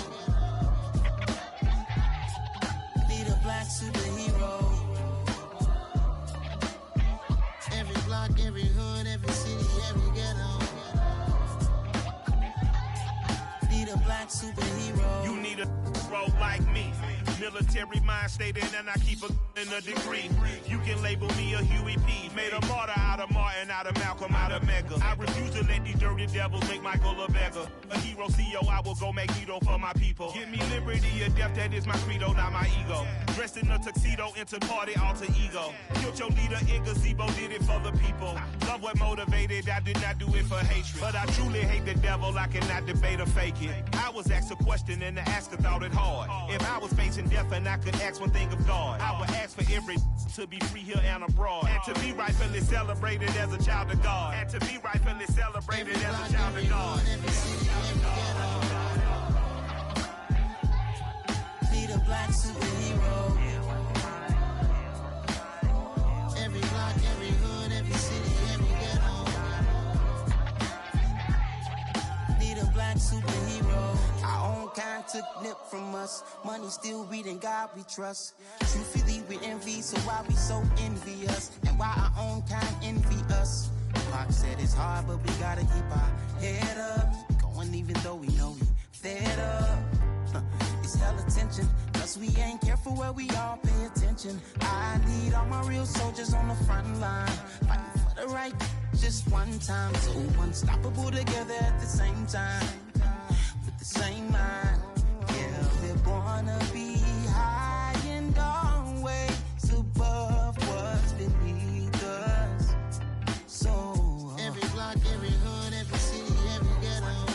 Need a black superhero. Every block, every hood, every city, every ghetto. Need a black superhero. You need a bro like me. Military mind state and I keep in a degree. You can label me a Huey P. Made a martyr out of Martin, out of Malcolm, out of Mega. I refuse to let these dirty devils make Michael a beggar. A hero CEO, I will go Magneto for my people. Give me liberty or death, that is my credo, not my ego. Dressed in a tuxedo, into party, alter ego. Killed your leader in gazebo, did it for the people. Love what motivated, I did not do it for hatred. But I truly hate the devil, I cannot debate or fake it. I was asked a question and the asker thought it hard. If I was facing death and I could ask one thing of God, I would ask for every to be free here and abroad. And to be rightfully celebrated as a child of God. And to be rightfully celebrated as a child of God. Need a black superhero. Every block, every hood, every city, every ghetto. Need a black superhero. Our own kind took nip from us. Money still reading God we trust. Truthfully we envy, so why we so envious? And why our own kind envy us? Pac said it's hard, but we gotta keep our head up. Going even though we know we fed up. It's hella tension, cause we ain't careful where we all pay attention. I need all my real soldiers on the front line, fighting for the right just one time. So unstoppable together at the same time, with the same mind. Yeah, we're gonna be high and always above what's beneath us. So every block, every hood, every city, every ghetto.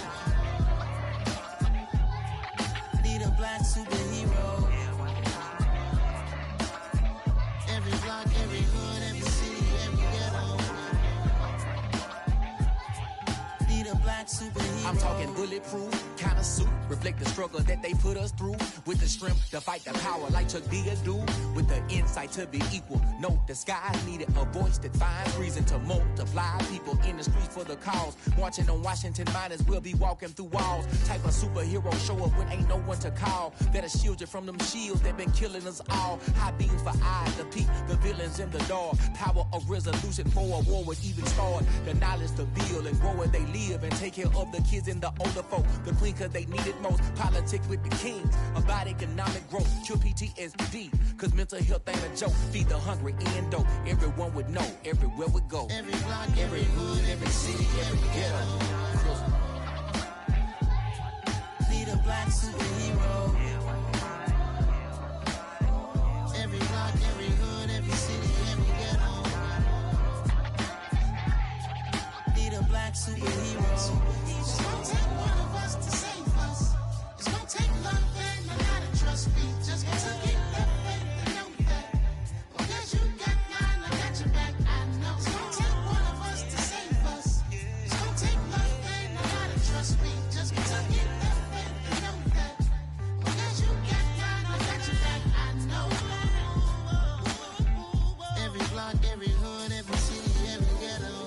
Need a black superhero. Every block, every hood, every city, every ghetto. Need a black superhero. I'm talking bulletproof, kind of suit, reflect the struggle that they put us through. With the strength to fight the power like Chuck D do. With the insight to be equal. No disguise needed, a voice that finds reason to multiply. People in the streets for the cause. Marching on Washington miners will be walking through walls. Type of superhero show up when ain't no one to call. That'll shield you from them shields that been killing us all. High beams for eyes to peek the villains in the dark. Power of resolution for a war would even start. The knowledge to build and grow where they live and take care of the kids and the older folk. The queen cause they need it most. Politics with the kings. About economic growth. Cure PTSD. Cause mental health ain't a joke. Feed the hungry and dope. Everyone would know. Everywhere we go. Every block, every hood, every city, every ghetto. Need a black superhero. Every block, every hood, every city, every ghetto. Need a black superhero. It's gonna take one of us to save us. It's gonna take love and a lot of trust. We just gotta get that faith and know that. Because you got mine, I got your back. I know. It's gonna take one of us to save us. It's gonna take love and a lot of trust. We just gotta get that faith and know that. Because you got mine, I got your back. I know. Every block, every hood, every city, every ghetto.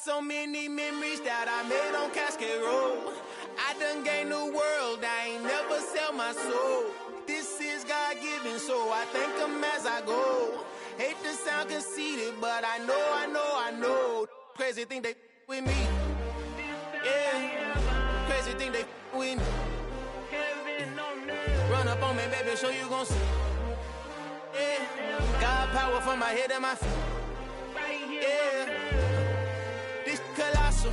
Got so many memories that I made on Cascade Road. I done gained the world, I ain't never sell my soul. This is God-given, so I thank him as I go. Hate to sound conceited, but I know. Crazy thing they with me. Yeah, crazy thing they with me. Run up on me, baby, show you gon' see. Yeah, God power from my head and my feet. Yeah, this colossal.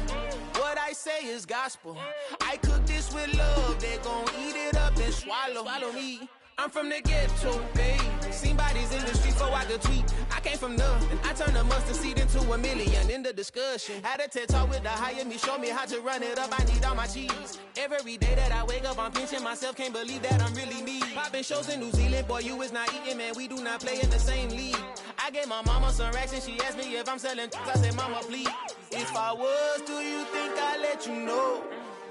What I say is gospel. I cook this with love, they gon' eat it up and swallow me. I'm from the ghetto, babe. Seen bodies in the streets so I could tweet. I came from nothing. I turned a mustard seed into a million in the discussion. Had a TED talk with the higher me, show me how to run it up. I need all my cheese. Every day that I wake up, I'm pinching myself. Can't believe that I'm really me. Popping shows in New Zealand, boy, you is not eating, man. We do not play in the same league. I gave my mama some racks and she asked me if I'm selling. I said, mama, please. If I was, do you think I'd let you know?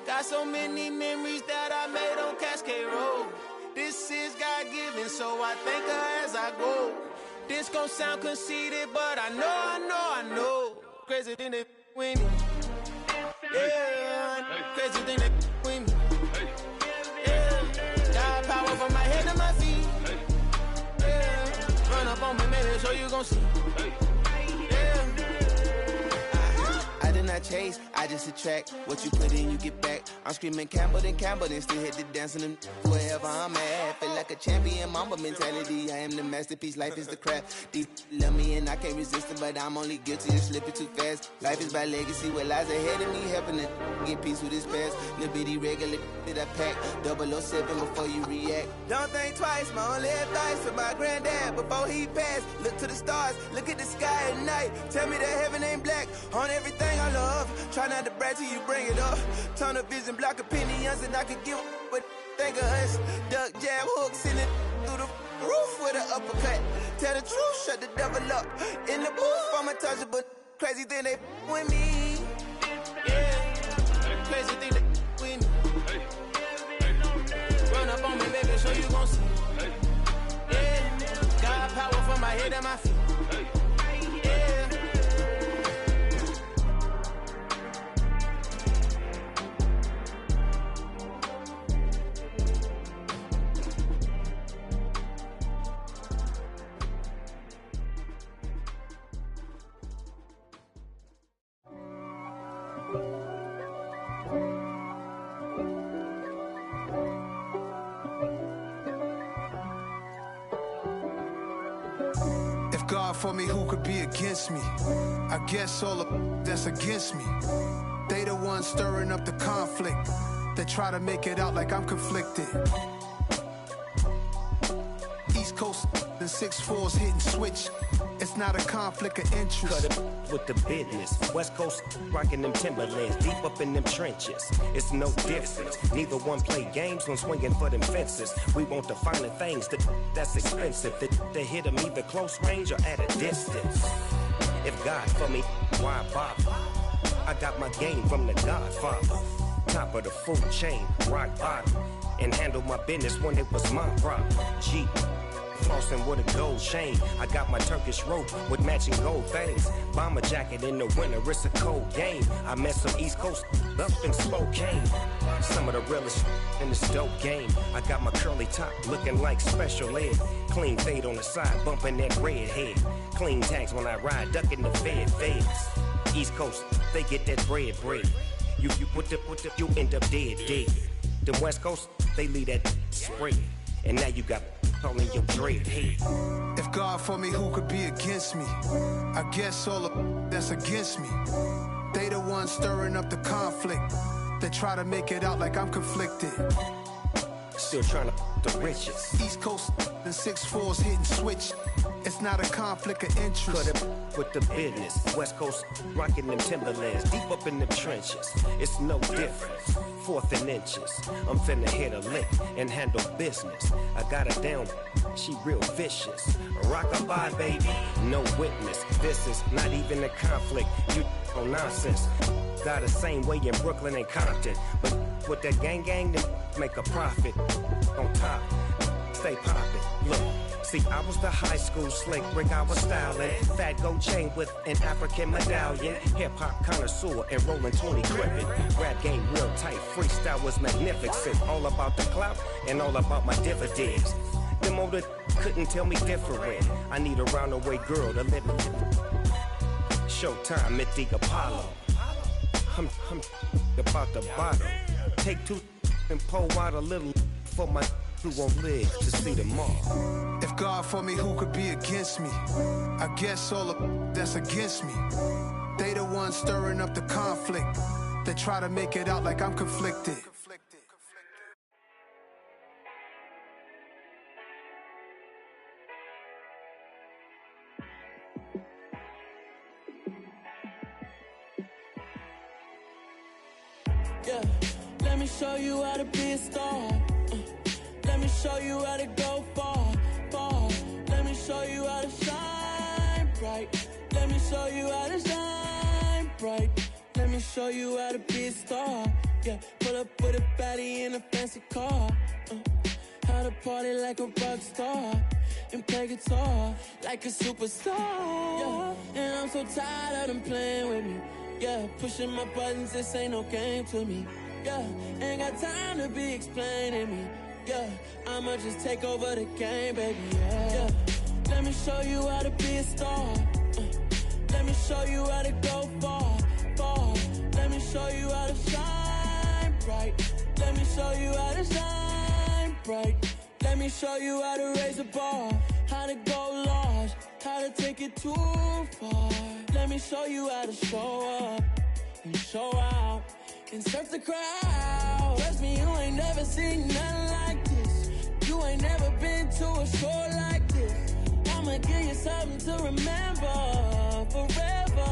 Got so many memories that I made on Cascade Road. This is God-given, so I thank her as I go. This gon' sound conceited, but I know. Crazy thing they with me. Yeah, crazy thing they with me. Yeah, God power from my head to my feet. Yeah, run up on me, maybe, so you gon' see. I did not chase, I just attract. What you put in, you get back. I'm screaming Campbell, then still hit the dancing and wherever I'm at. Feel like a champion, mamba mentality. I am the masterpiece, life is the craft. Deep love me and I can't resist it, but I'm only guilty of slipping too fast. Life is by legacy, what lies ahead of me, helping to get peace with this past. Little bitty regular that I pack, 007 before you react. Don't think twice, my only advice for my granddad before he passed. Look to the stars, look at the sky at night. Tell me that heaven ain't black on everything I love. Try not to brag till you bring it up. Tunnel vision, block opinions, and I could give what think of us. Duck, jab, hooks in it through the roof with an uppercut. Tell the truth, shut the devil up. In the booth, I'm untouchable. Crazy thing they with me. Yeah, crazy thing they with me. Run up on me, baby, so you gon' see. Yeah, God power from my head and my feet. God for me, who could be against me? I guess all of that's against me. They the ones stirring up the conflict. They try to make it out like I'm conflicted. East Coast and 6'4's hitting switch. It's not a conflict of interest. Cut it with the business. West Coast rocking them Timberlands, deep up in them trenches. It's no difference. Neither one play games when swinging for them fences. We want the finer things that's expensive. They hit them either close range or at a distance. If God for me, why bother? I got my game from the Godfather. Top of the food chain, rock bottom. And handle my business when it was my problem. G. Flossing with a gold chain. I got my Turkish rope with matching gold things. Bomber jacket in the winter, it's a cold game. I met some East Coast up in Spokane. Some of the realest in this dope game. I got my curly top looking like special ed. Clean fade on the side, bumping that red head. Clean tags when I ride, ducking the feds. East Coast, they get that bread. You put the, you end up dead. The West Coast, they leave that spread. And now you got calling your dread head. If God for me, who could be against me? I guess all of that's against me. They the ones stirring up the conflict. They try to make it out like I'm conflicted. Still trying to the riches. East Coast and 6'4's hitting switch. It's not a conflict of interest. Cut it with the business. West Coast rocking them Timberlands, deep up in them trenches. It's no difference. 4th and inches. I'm finna hit a lick and handle business. I got her down, she real vicious. Rock-a-bye, baby, no witness. This is not even a conflict. You on nonsense. Got the same way in Brooklyn and Compton. But with that gang, then make a profit. On top, stay poppin'. Look. See, I was the high school slick Rick, I was styling. Fat gold chain with an African medallion. Hip-hop connoisseur and rolling 20 cribbing. Rap game real tight, freestyle was magnificent. All about the clout and all about my dividends. Them older couldn't tell me different. I need a roundaway girl to let me. Showtime at the Apollo. I'm about the bottom. Take two and pour out a little for my who won't live to see tomorrow. If God for me, who could be against me? I guess all of that's against me. They the ones stirring up the conflict. They try to make it out like I'm conflicted. Yeah, let me show you how to be a star. Let me show you how to go far, far. Let me show you how to shine bright. Let me show you how to shine bright. Let me show you how to be a star. Yeah, pull up with a baddie in a fancy car. How to party like a rock star and play guitar like a superstar. Yeah, and I'm so tired of them playing with me. Yeah, pushing my buttons, this ain't no game to me. Yeah, ain't got time to be explaining me. Yeah, I'ma just take over the game, baby. Yeah, let me show you how to be a star. Let me show you how to go far, far. Let me show you how to shine bright. Let me show you how to shine bright. Let me show you how to raise the bar, how to go large, how to take it too far. Let me show you how to show up and show out and surf the crowd. Trust me, you ain't never seen nothing like this. You ain't never been to a show like this. I'ma give you something to remember forever.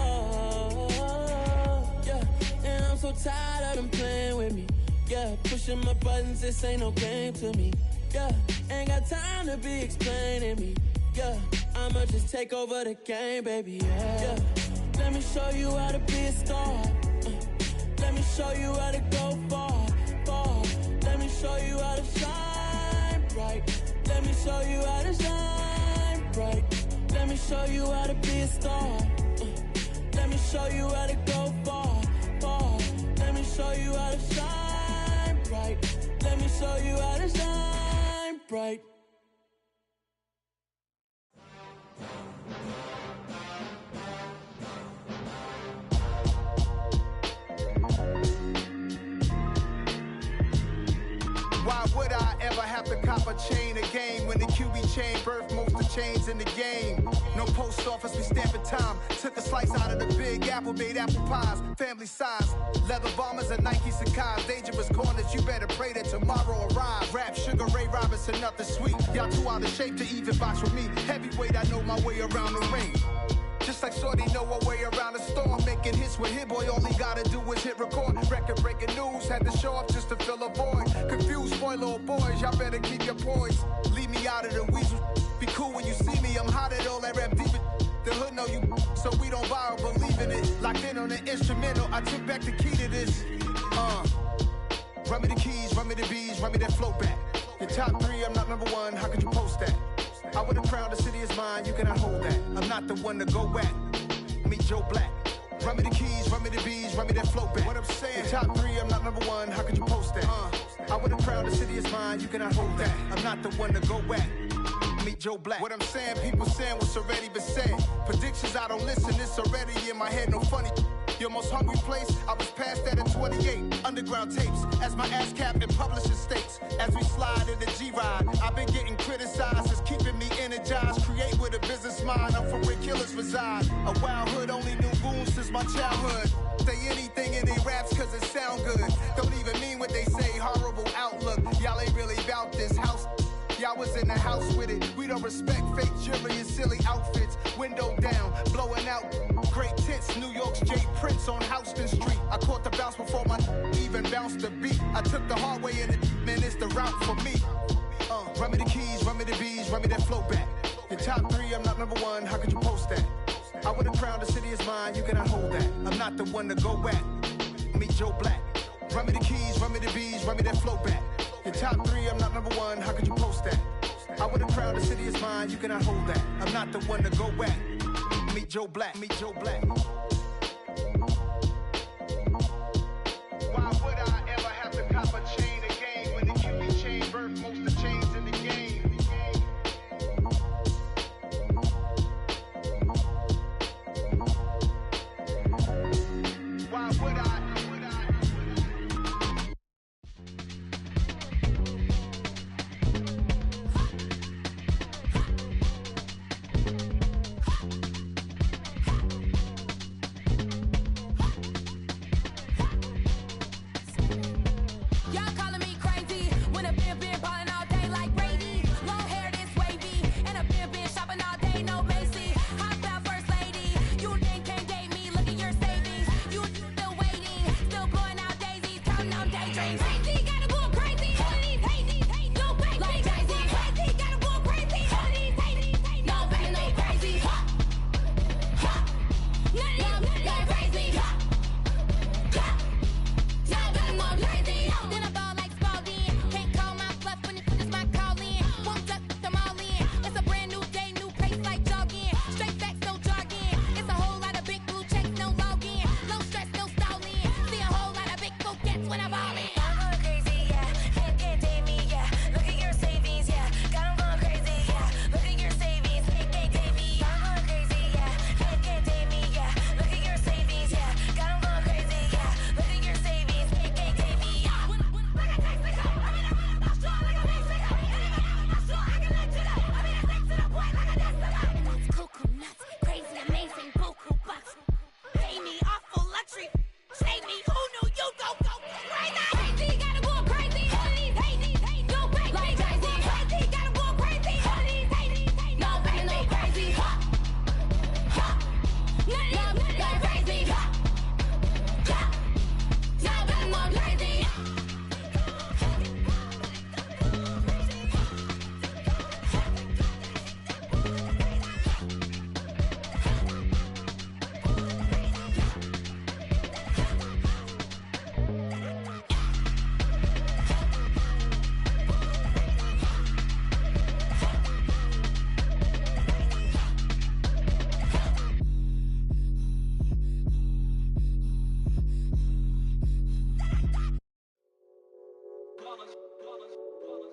Yeah, and I'm so tired of them playing with me. Yeah, pushing my buttons, this ain't no game to me. Yeah, ain't got time to be explaining me. Yeah, I'ma just take over the game, baby. Yeah, let me show you how to be a star. Let me show you how to go far, far. Let me show you how to shine bright. Let me show you how to shine bright. Let me show you how to be a star. Let me show you how to go far, far. Let me show you how to shine bright. Let me show you how to shine bright. Why would I ever have to cop a chain again when the QB chain birthed most of the chains in the game? No post office, we stamping time. Took a slice out of the big apple, made apple pies, family size. Leather bombers and Nike Sacai's. Dangerous corners, you better pray that tomorrow arrives. Rap, Sugar Ray Robinson, nothing sweet. Y'all too out of shape to even box with me. Heavyweight, I know my way around the ring. Just like Shorty know her way around the storm. Making hits with Hit Boy, all he gotta do is hit record. Record breaking news, had to show up just to fill a void. Confused, spoiled little boys, y'all better keep your poise. Leave me out of the weasel. Be cool when you see me, I'm hot at all that rap deep. The hood know you, so we don't borrow, believe in it. Locked in on the instrumental, I took back the key to this. Run me the keys, run me the bees, run me that flow back. Your top three, I'm not number one, how could you post that? I would have crowned the city is mine, you cannot hold that. I'm not the one to go at. Meet Joe Black. Run me the keys, run me the bees, run me that flow back. What I'm saying, your top three, I'm not number one, how could you post that? I would have crowned the city is mine, you cannot hold that. I'm not the one to go at. Meet Joe Black. What I'm saying, people saying what's already been said. Predictions, I don't listen, it's already in my head, no funny. Your most hungry place, I was past that at 28. Underground tapes, as my ass cap in publishing states. As we slide in the G-Ride, I've been getting criticized, it's keeping me energized. Create with a business mind, I'm from where killers reside. A wild hood, only knew goons since my childhood. Say anything in they raps cause it sound good. Don't even mean what they say, horrible outlook. Y'all ain't really about this house. Y'all was in the house with it. We don't respect fake jewelry and silly outfits. Window down, blowing out great tits. New York's J. Prince on Houston Street. I caught the bounce before my even bounced the beat. I took the hard way in it, man, it's the route for me. Run me the keys, run me the bees, run me that flow back. Your top three, I'm not number one, how could you post that? I would have crowned the city is mine, you cannot hold that. I'm not the one to go at. Meet Joe Black. Run me the keys, run me the bees, run me that flow back. Your top three, I'm not number one, how could you post that? I would have proud the city is mine, you cannot hold that. I'm not the one to go back. Meet Joe Black, meet Joe Black. Why would I ever have to cop a chain again when the QB chain birthed most of the chains in the game? Why would I? Y'all calling me crazy when a been ballin' all day like Brady. Long hair this wavy, and a been shopping all day, no Macy. Hop out first lady, you think can't date me, look at your savings. You still waiting, still blowing out daisies, counting on daydreams. Crazy, gotta go crazy, all of these hate, no fake, like crazy. Crazy, gotta go crazy, all of these hate, no fake, no crazy. None of these like crazy. Y'all better go crazy. Then I ball like Spalding. Can't call my bluff when it's my call in. Won't duck them all in. It's a brand new day, new pace like jogging. Straight facts, no jargon. It's a whole lot of big blue checks, no login. No stress, no stalling. See a whole lot of big focus when I ball in. I'm going crazy, yeah. Can't date me, yeah. Look at your savings, yeah. Got 'em going crazy, yeah. Look at your savings, can't date me. I'm going crazy, yeah. Can't date me, yeah. Look at your savings, yeah. Got 'em going crazy, yeah. Look at your savings, can't date me. Nuts, cuckoo nuts, crazy, amazing, buku bucks. Pay me awful luxury. Say me, who knew you go crazy? Crazy, gotta go crazy. All of these hate, no fake, like crazy. Crazy, gotta go crazy. All of these hate, no fake, no crazy. None of these like crazy. Y'all better go crazy.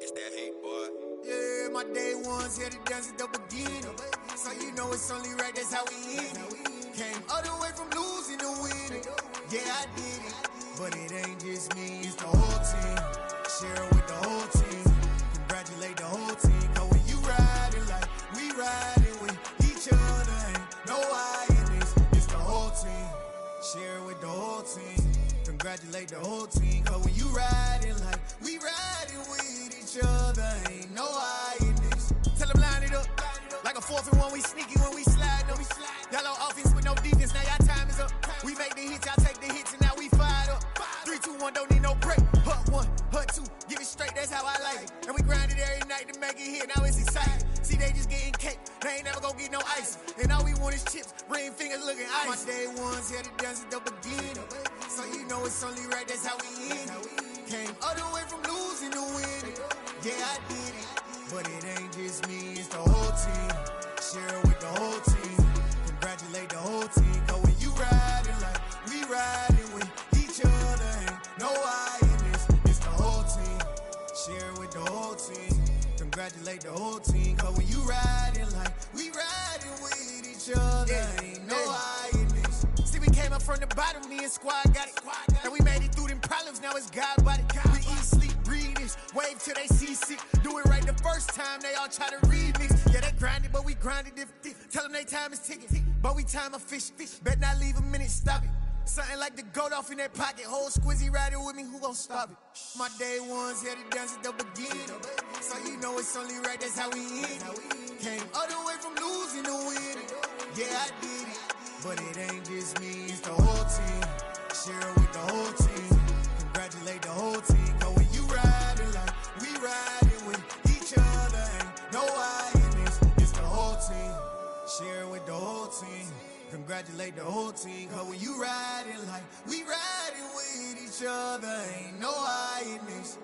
It's that hate, boy. Yeah, my day ones here to dance at the beginning. So you know it's only right, that's how we end it. Came all the way from losing to winning. Yeah, I did it. But it ain't just me, it's the whole team. Share it with the whole team. Congratulate the whole team. Cause when you riding like we riding with each other, ain't no I in this. It's the whole team. Share it with the whole team. Congratulate the whole team. Cause when you riding like we riding with each other, ain't no I in this. Tell them line it up. Like a 4th and 1, we sneaky when we slide them. Y'all on offense with no defense, now y'all time is up. We make the hits, y'all take the hits, and now we fired up. 3, 2, 1, don't need no break. Hut 1, hut 2, give it straight, that's how I like it. And we grind it every night to make it hit, now it's exciting. See, they just getting cake, they ain't never gonna get no ice. And all we want is chips, ring fingers looking ice. My day ones here to dance at the beginning. So you know it's only right, that's how we end it. Came all the way from losing to winning. Yeah, I did it. But it ain't just me, it's the whole team. Share it with the whole team. Congratulate the whole team. Cause when you riding like we riding with each other, ain't no I in this. It's the whole team. Share it with the whole team. Congratulate the whole team. Cause when you riding like we riding with each other, ain't no I in this. See, we came up from the bottom, me and squad got it. And we made it through them problems, now it's God body. We eat, sleep, breathe this. Wave till they see sick. Do it right the first time, they all try to remix. Yeah, they grinded, but we grinded different. Tell them they time is ticking, but we time a fish. Bet not leave a minute, stop it. Something like the goat off in that pocket. Whole squizzy riding with me, who gon' stop it? My day ones here to dance at the beginning. So you know it's only right, that's how we end it. Came all the way from losing to winning. Yeah, I did it. But it ain't just me, it's the whole team. Share it with the whole team. Congratulate the whole team. Cause when you riding like we riding with each other, ain't no I in this. It's the whole team. Share it with the whole team. Congratulate the whole team. Cause when you riding like we riding with each other, ain't no I in this.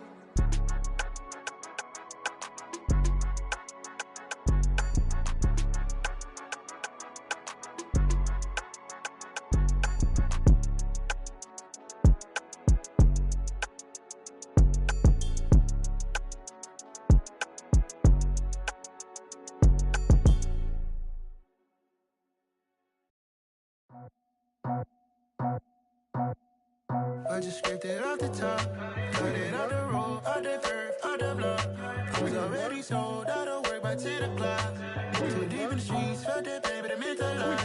I just scraped it off the top, cut it out the road, out the curve, out the block. I was already sold out of work by 10 o'clock. Too deep in the streets, felt that pain, but it meant a lot.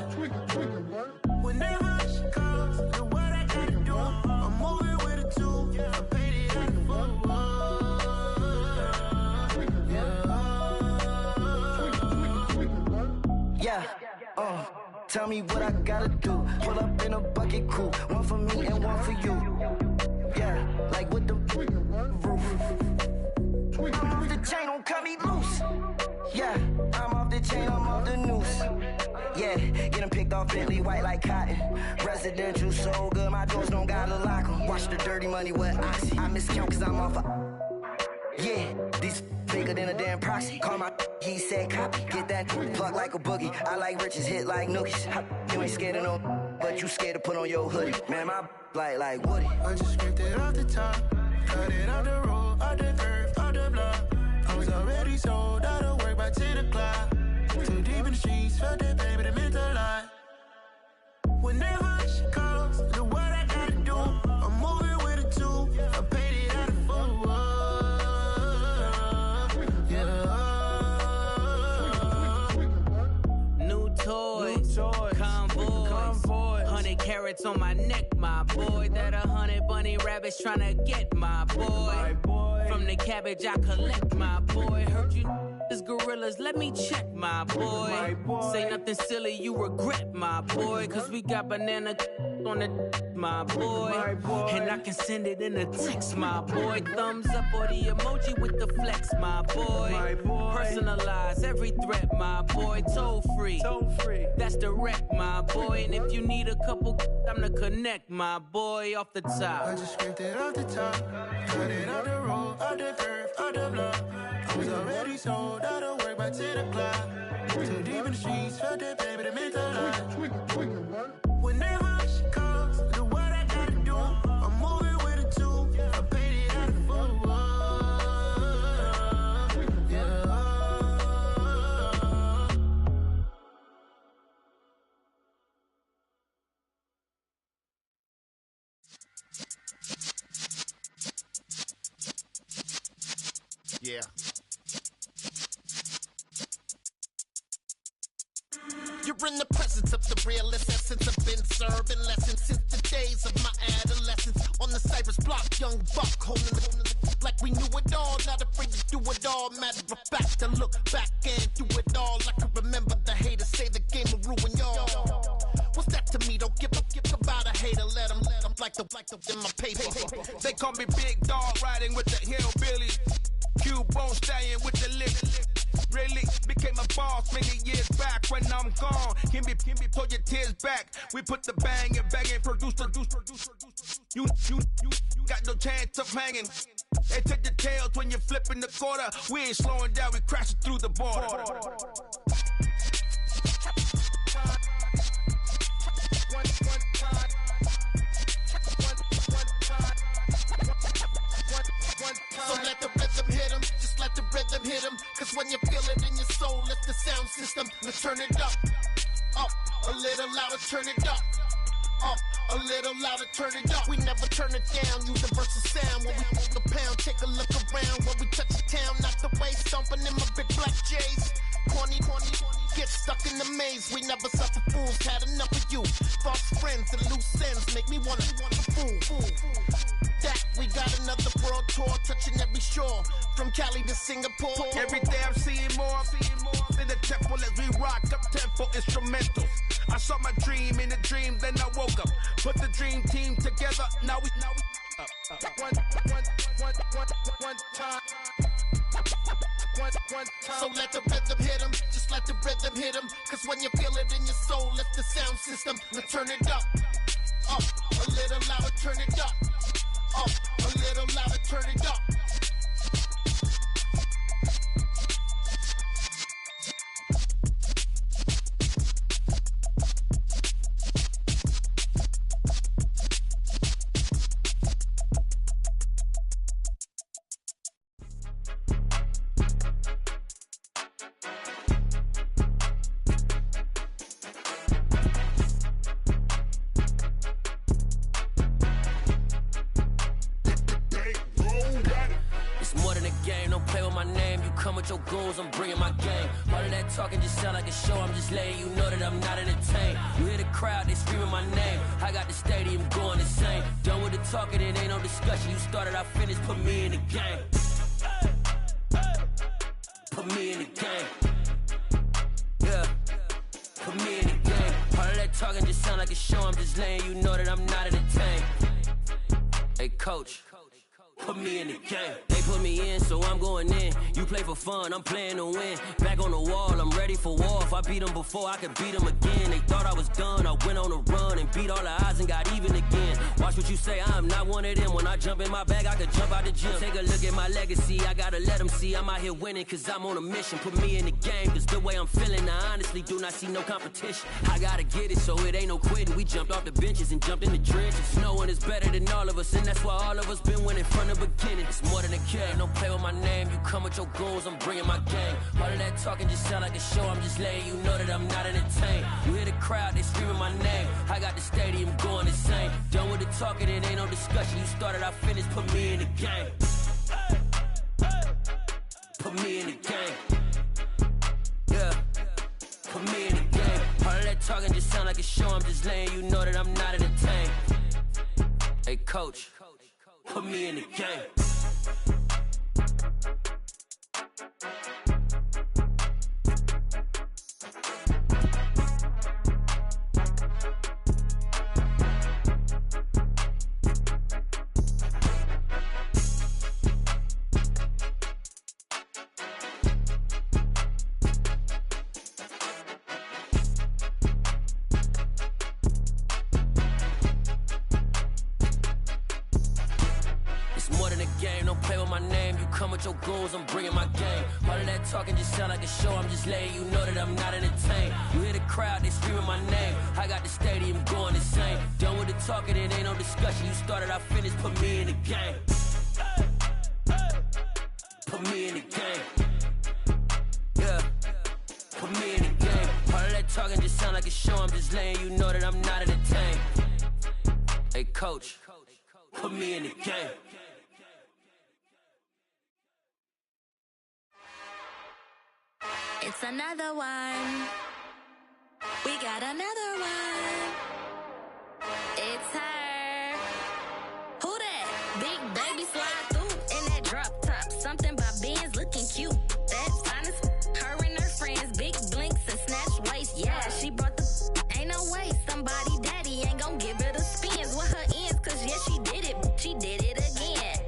When that hush comes, do what I gotta do. I'm moving with a two, I paid it out the full. Yeah, tell me what I gotta do. Pull up in a bucket crew, one for me and one for you. Yeah, like with the roof. I'm off the chain, don't cut me loose. Yeah, I'm off the chain, I'm off the noose. Yeah, getting picked off Bentley white like cotton. Residential so good, my doors don't gotta lock 'em. Watch the dirty money with oxy. I miscount cause I'm off yeah, these bigger than a damn proxy. Call my he said copy. Get that plug like a boogie. I like riches, hit like nookies. You ain't scared of no, but you scared to put on your hoodie. Man, my like Woody. I just scraped it off the top, cut it out the road, out the curve, out the block. I was already sold out of work by 10 o'clock. Too deep in the streets, felt that pain, but it meant a lot. When that hush comes, do what I gotta do. I'm moving with a two, I paid it out of full. Toys, convoy, 100 carats on my neck, my boy. That 100 bunny rabbits tryna get my boy. From the cabbage I collect, my boy. Heard you is gorillas, let me check, my boy. Say nothing silly, you regret, my boy. Cause we got banana on the my boy. And I can send it in a text, my boy. Thumbs up or the emoji with the flex, my boy. Personalize every threat, my boy. Toll free. That's direct, my boy. And if you need a couple, I'm the connect, my boy. Off the top. I just scraped it off the top, cut it out the road, out the curve, out the block. I was already sold out of work by 10 o'clock. Too deep in the streets, felt that pain, but it meant a lot. When that hush comes, do what I gotta do. I'm moving with a two, I paid it out of full. Yeah. You're in the presence of the realest essence. I've been serving lessons since the days of my adolescence. On the Cypress block, young buck holding the like we knew it all. Not afraid to do it all. Matter of fact, to look back and do it all. I can remember the haters say the game will ruin y'all. What's that to me? Don't give about a hater. Let them like the in my paper. They call me Big Dog, riding with the hillbillies. Q-Bone stallion with the lip. Really became a boss many years back. When I'm gone, can be pull your tears back. We put the bang and bang and produce. You got no chance of hanging. They take the tails when you're flipping the quarter. We ain't slowing down, we crashing through the border. So let the rhythm hit 'em, just let the rhythm hit 'em. Cause when you feel it in your soul, lift the sound system. Let's turn it up, a little louder, turn it up. A little louder, turn it up. We never turn it down, universal sound. When we move the pound, take a look around. When we touch the town, knock the way, stomping in my big black J's. Corny, get stuck in the maze. We never suffer fools, had enough of you. False friends and loose ends make me wanna fool. That we got another world tour, touching every shore, from Cali to Singapore. Every day I'm seeing more in the temple as we rock up tempo instrumentals. I saw my dream in a dream, then I woke up. Put the dream team together, now we one time. So let the rhythm hit 'em, just let the rhythm hit 'em. Cause when you feel it in your soul, lift the sound system. Let's turn it up, a little louder, turn it up. A little louder, turn it up. come with your goons, I'm bringing my gang. All of that talking just sound like a show, I'm just letting you know that I'm not entertained. You hear the crowd, they screaming my name. I got the stadium going insane. Done with the talking, it ain't no discussion. You started, I finished, put me in the game. Put me in the game. Yeah, put me in the game. All of that talking just sound like a show, I'm just letting you know that I'm not entertained. Hey, coach, put me in the game. They put me in, so I'm going in. You play for fun, I'm playing to win. Back on the wall, I'm ready for war. If I beat them before, I could beat them again. They thought I was done, I went on a run and beat all the odds and got even again. Watch what you say, I'm not one of them. When I jump in my bag, I could jump out the gym. Take a look at my legacy, I gotta let them see I'm out here winning, cause I'm on a mission. Put me in the game, cause the way I'm feeling, I honestly do not see no competition. I gotta get it, so it ain't no quitting. We jumped off the benches and jumped in the trenches. No one is better than all of us, and that's why all of us been winning from the beginning. It's more than a game, don't play with my name. You come with your goons, I'm bringing my gang. All of that talking just sound like a show, I'm just letting you know that I'm not entertained. You hear the crowd, they screaming my name. I got the stadium going insane. Done with the talking, it ain't no discussion. You started, I finished, put me in the game. Put me in the game. Yeah, put me in the game. All of that talking just sound like a show, I'm just letting you know that I'm not entertained. Hey, coach, put me in the game. Your goons, I'm bringing my game. All of that talking just sound like a show, I'm just letting you know that I'm not entertained. You hear the crowd, they screaming my name. I got the stadium going insane. Done with the talking, it ain't no discussion. You started, I finished, put me in the game. Put me in the game. Yeah, put me in the game. All of that talking just sound like a show, I'm just letting you know that I'm not entertained. Hey, coach, put me in the game. It's another one. We got another one. It's her. Who that? Big baby slide through in that drop top. Something by Benz looking cute. That's fine as her and her friends. Big blinks and snatch waist. Yeah, she brought the ain't no way. Somebody daddy ain't gon' give her the spins with her ends. Cause yeah, she did it. She did it again.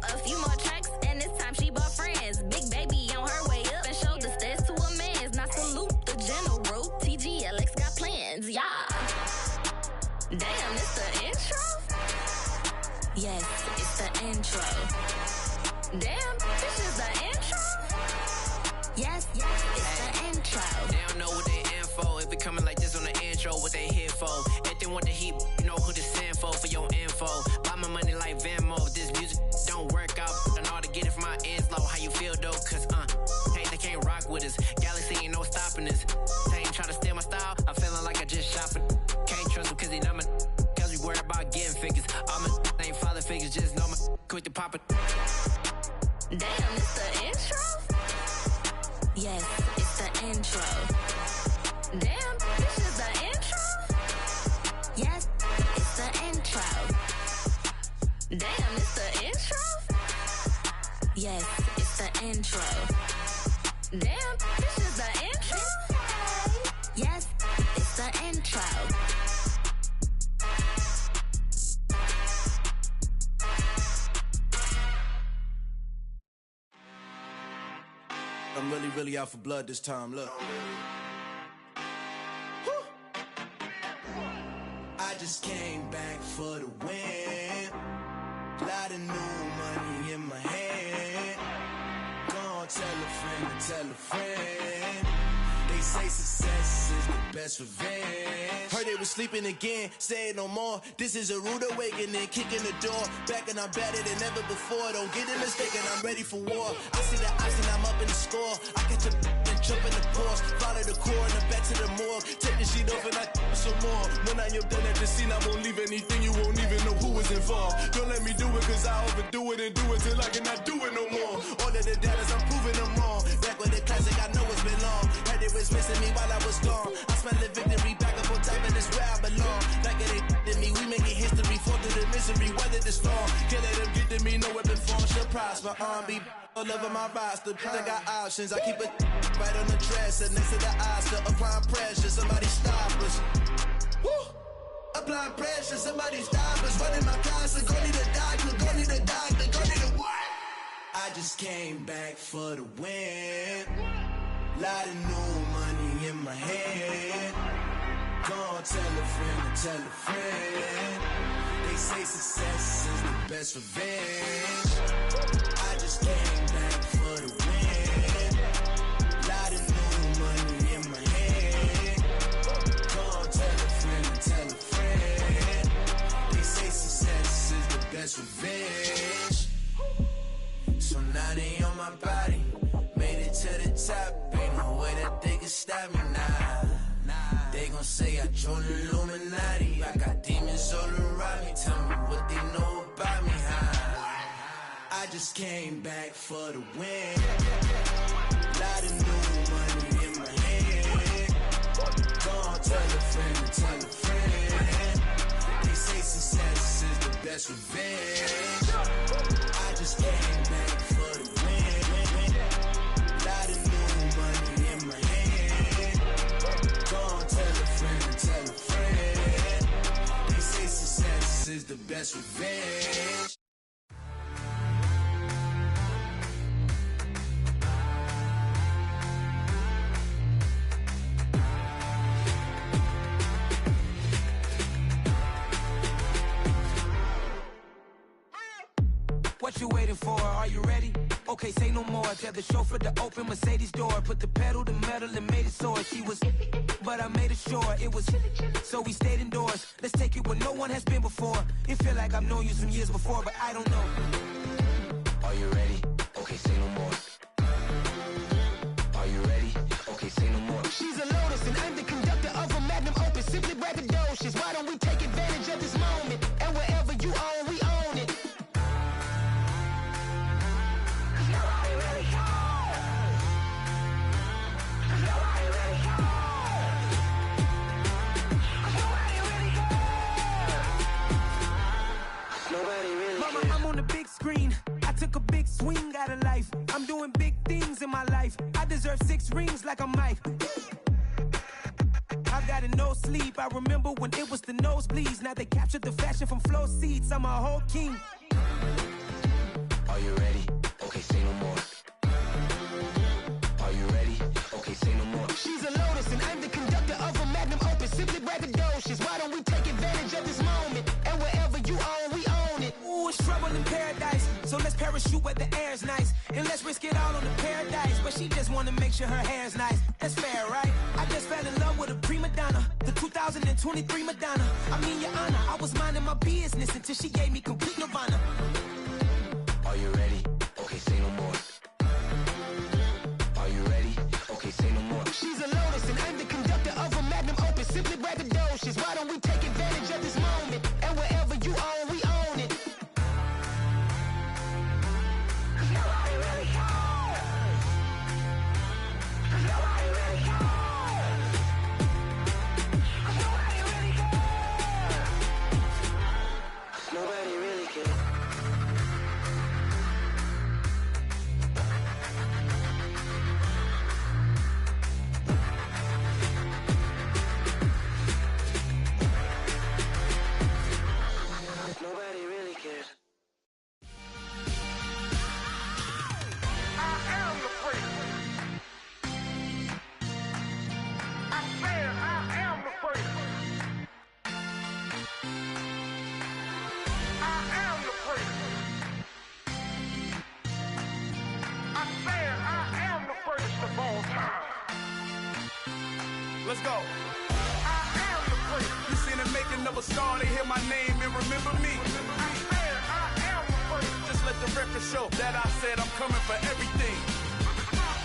A few more tracks and this time she bought friends. Big baby on her way up and showed the stairs to a man's. Now salute the general. TGLX got plans, yeah. Damn, it's the intro? Yes, it's the intro. Damn, this is the intro? Yes, it's the intro. They don't know what they in for. If it coming like this on the intro, what they here for? If they want the heat, you know who to send for your info. Buy my money like Venmo. If this music don't work out, I know how to get it from my ends low. How you feel though? Cause hey, they can't rock with us. Galaxy ain't no stopping this. They ain't trying to steal my style. I'm feeling like I just shot it. Can't trust them cause they know my cause we worried about getting figures. All my ain't father figures, just know my quick to pop it. Damn, it's the intro? Yes, it's the intro. Damn, this is the intro? Yes, it's the intro. Damn, it's the intro? Yes, it's the intro. Damn, this is the intro? Yes, it's the intro. I'm really out for blood this time, look. I just came back for the win. Lot of new money in my hand. Gonna tell a friend to tell a friend. They say success is the best revenge. Heard they was sleeping again, say it no more. This is a rude awakening, kicking the door. Back and I'm better than ever before. Don't get it mistaken, I'm ready for war. I see the ice and I'm up in the score. I catch a and jump in the Porsche. Follow the core and the back to the morgue. Take the sheet off and I some more. When I am done at the scene, I won't leave anything. You won't even know who was involved. Don't let me do it, cause I overdo it and do it till I cannot do it no more. All of the doubters, I'm proving them wrong. Back with the classic, I know it's been long. Heard it was missing me while I was gone. I smell the victory back up on top, and it's where I belong. Like it ain't to me, we making history. Fall through the misery, weather the storm. Can't let them get to me, no weapon form should prosper. Be all over my roster. I got options, I keep it right on the dresser. Next to the Oscar, applying pressure. Somebody stop us. Woo! Applying pressure, somebody stop us. Running my closet, go need a doctor, go need a doctor, go need a what? I just came back for the win. Lot of new money in my hand. Go on, tell a friend and tell a friend. They say success is the best revenge. I just came back for the win. Lot of new money in my hand. Go on, tell a friend and tell a friend. They say success is the best revenge. So now they on my body. Made it to the top. Ain't no way that they can stop me now. They gon' say I joined the Illuminati. I got demons all around me. Tell me what they know about me, huh? I just came back for the win. Lot of new money in my hand. Go on, tell a friend and tell a friend. They say success is the best revenge. I just came back for the win. Lot of new money in my hand. Go on, tell a friend and tell a friend. They say success is the best revenge. What you waiting for? Are you ready? Okay, say no more. Tell the chauffeur to open Mercedes door. Put the pedal to metal and made it soar. She was, but I made it sure it was. So we stayed indoors. Let's take it where no one has been before. It feel like I've known you some years before, but I don't know. Are you ready? Okay, say no more. Are you ready? Okay, say no more. She's a Lotus and I'm the conductor of a Magnum Opus. Simply braggadocious. Why don't we take advantage of this moment? And wherever you own, we own it. Mama, I'm on the big screen. I took a big swing out of life. I'm doing big things in my life. I deserve 6 rings like I'm Mike. I've got no sleep. I remember when it was the nosebleeds. Now they captured the fashion from flow seats. I'm a whole king. Are you ready? Okay, say no more. Are you ready? Okay, say no more. She's a Lotus and I'm the conductor of a Magnum Opus. Simply braggadocious. Why don't we take advantage of this moment? And wherever you own, we own it. Ooh, it's trouble in paradise. So let's parachute where the air's nice. And let's risk it all on the paradise. But she just wanna make sure her hair's nice. That's fair, right? I just fell in love with a prima donna. The 2023 Madonna. I mean, your honor, I was minding my business until she gave me complete nirvana. Are you ready? Okay, say no more. Are you ready? Okay, say no more. She's a Lotus and I'm the conductor of a Magnum Opus. Simply braggadocious. Why don't we take advantage of this moment? And wherever you own, we own it. Nobody really cares. Nobody really cares. Nobody really cares. Nobody really cares. Nobody really cares. I am the prince. I said I am the prince. I am the prince. I said I am the first of all time. Let's go. I am the prince. You seen the making of a star, they hear my name and remember me. I said I am the prince. Just let the record show that I said I'm coming for everything.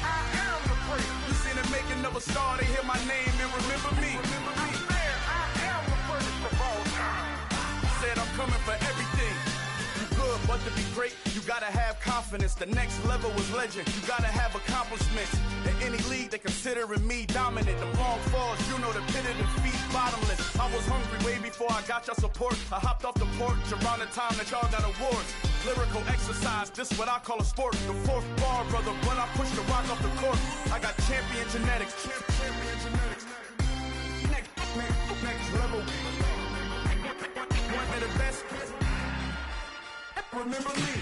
I am the prince. You seen the making of a star, they hear my name and remember me. I said I gotta have confidence. The next level was legend. You gotta have accomplishments. In any league, they considering me dominant. The long falls, you know the pit of defeat, bottomless. I was hungry way before I got your support. I hopped off the porch around the time that y'all got awards. Lyrical exercise, this what I call a sport. The fourth bar, brother, when I push the rock off the court. I got champion genetics. Champion genetics. Next level. One of the best. Remember me.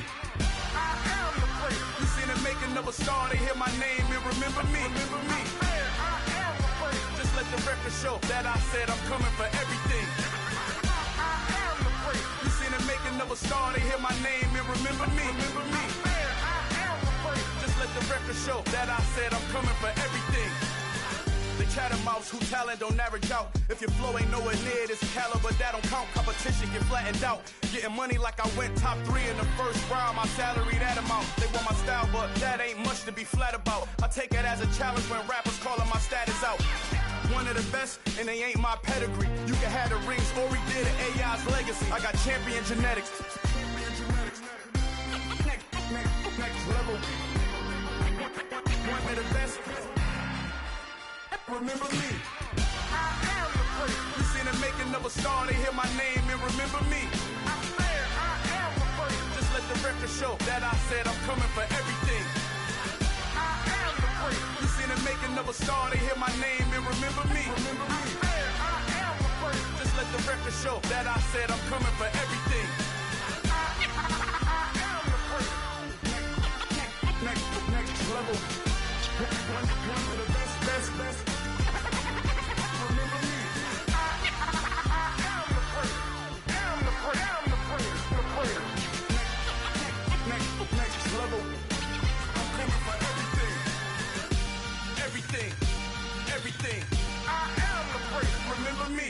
I am the place. You seen the making of a star, they hear my name and remember me. Remember me. I am the place. Just let the record show that I said I'm coming for everything. I am the place. You seen the making of a star, they hear my name and remember me. Remember me. I am the place. Just let the record show that I said I'm coming for everything. The catamounts who talent don't average out. If your flow ain't nowhere near this caliber, that don't count. Competition get flattened out. Getting money like I went top 3 in the first round. My salary that amount. They want my style, but that ain't much to be flat about. I take it as a challenge when rappers calling my status out. One of the best, and they ain't my pedigree. You can have the rings, or we did it, AI's legacy. I got champion genetics. Next level. One of the best. Remember me. I am the place. You seen the making of a star, they hear my name and remember me. I said I am the place. Just let the record show that I said I'm coming for everything. I am the place. You seen the making of a star, they hear my name and remember me. Remember me. I said I am the place. Just let the record show that I said I'm coming for everything. I am the place. Next level. One of the best. Next level. I'm coming for everything. Everything. I am the place. Remember me.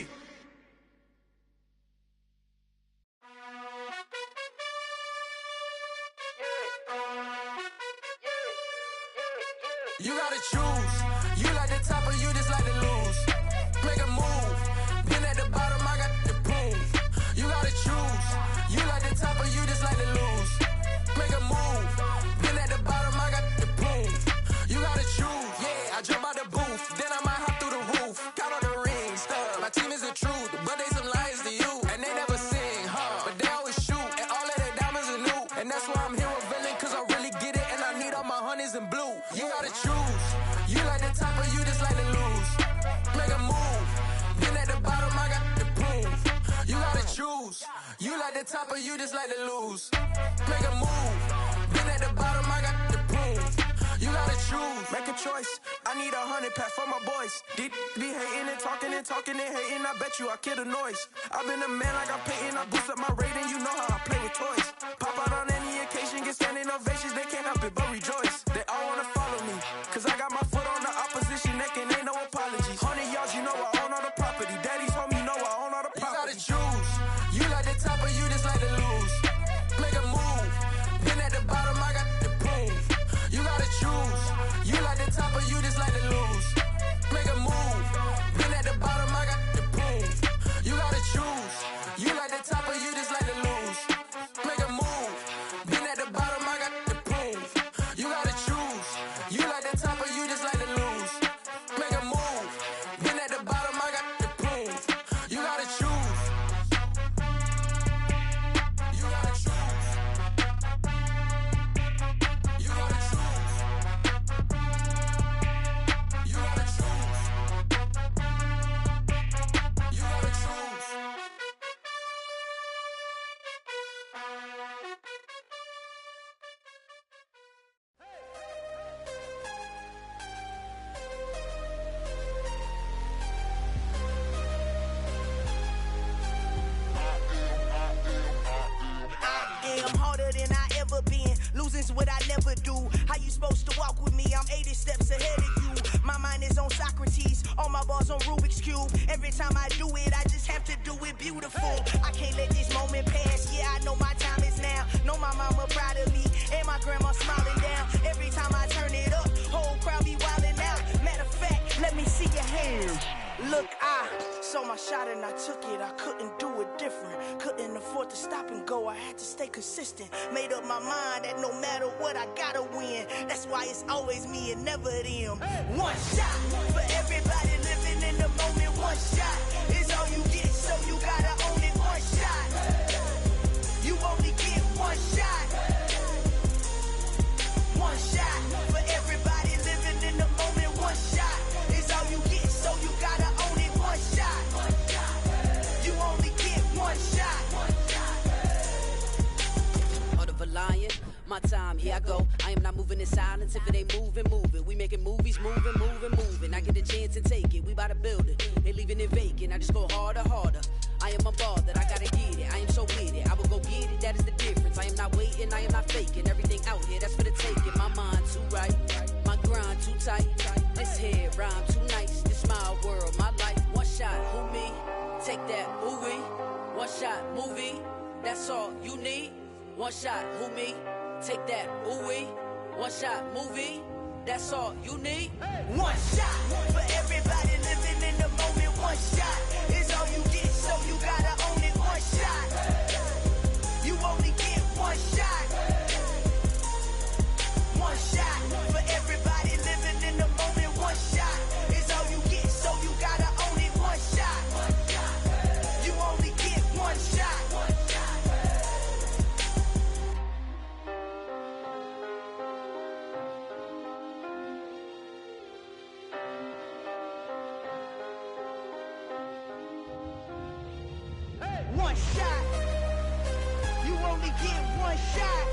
You gotta choose. You like the top or you just like to lose. Make a move. Been at the bottom, I got the proof. You gotta choose. You like the top or you just like to lose. Make a move. Been at the bottom, I got the proof. You gotta choose. Yeah, I jump out the booth. Then I might hop through the roof. Count on the rings. My team is the truth, but they some liars to you. And they never sing, but they always shoot. And all of their diamonds are new. And that's why I'm here with villain, cause I really get it. And I need all my honeys in blue. You gotta choose. You like the top or you just like to lose. Make a move. Been at the bottom, I got the proof. You gotta choose. You like the top or you just like to lose. Make a move. Been at the bottom, I got the proof. You gotta choose. Make a choice. I need 100 pack for my boys. Be hating and talking and hating. I bet you I kill the noise. I've been a man like I'm Peyton. I boost up my rating. You know how I play with toys. Pop out on any occasion, get standing ovations. They can't help it but rejoice. They all wanna follow me, cause I got my foot on the opposition neck and ain't no apologies. 100 yards, you know I own all the property. Daddy's home, you know I own all the property. You gotta choose. You like the top or you just like to lose. Make a move. Been at the bottom, I got the proof. You gotta choose. You like the top or you just like to lose. Make a move. Been at the bottom, I got the proof. You gotta choose. You like the top or you just like to lose. Make a move. Been at the bottom, I got the proof. You gotta choose. You like the top or you just like to lose. Make a move. Been at the bottom, I got the proof. You gotta choose. You gotta choose. You gotta choose. You gotta choose. You gotta choose. Yeah, I'm harder than I ever been. Losing's what I never do. How you supposed to walk with me? I'm 80 steps ahead of you. My mind is on Socrates, all my bars on Rubik's Cube. Every time I do it, I just have to do it beautiful. I can't let this moment pass. Yeah, I know my time is now. Know my mama proud of me, and my grandma smiling down. Every time I turn it up, whole crowd be wildin' out. Matter of fact, let me see your hands. Look, I saw my shot and I took it. I couldn't do it different. Couldn't afford afford to stop and go. I had to stay consistent. Made up my mind that no matter what, I gotta win. That's why it's always me and never them. One shot for everybody living in the moment. One shot is all you get, so you gotta own it. One shot. You only get one shot. One shot for everybody living in the moment. One shot is all you get, so you gotta own it. One shot. You only get one shot. Heart of a lion, my time, here I go. I am not moving in silence. If it ain't moving, move it. We making movies, moving. I get a chance and take it. We bout to build it. Ain't leaving it vacant. I just go harder. I am a ball that I gotta get it. I am so with it. I will go get it. That is the difference. I am not waiting. I am not faking. Everything out here, that's for the taking. My mind too right. My grind too tight. This head rhyme too nice. This my world, my life. One shot, who me? Take that, ooh wee. One shot, movie. That's all you need. One shot, who me? Take that, ooh wee. One shot, movie. That's all you need. One shot for everybody living in the moment. One shot is all you get, so you gotta own it. One shot. You only get one shot. One shot for everybody living in the moment. One shot is all you get, so you gotta own it. One shot. You only get one shot. One shot. You only get one shot.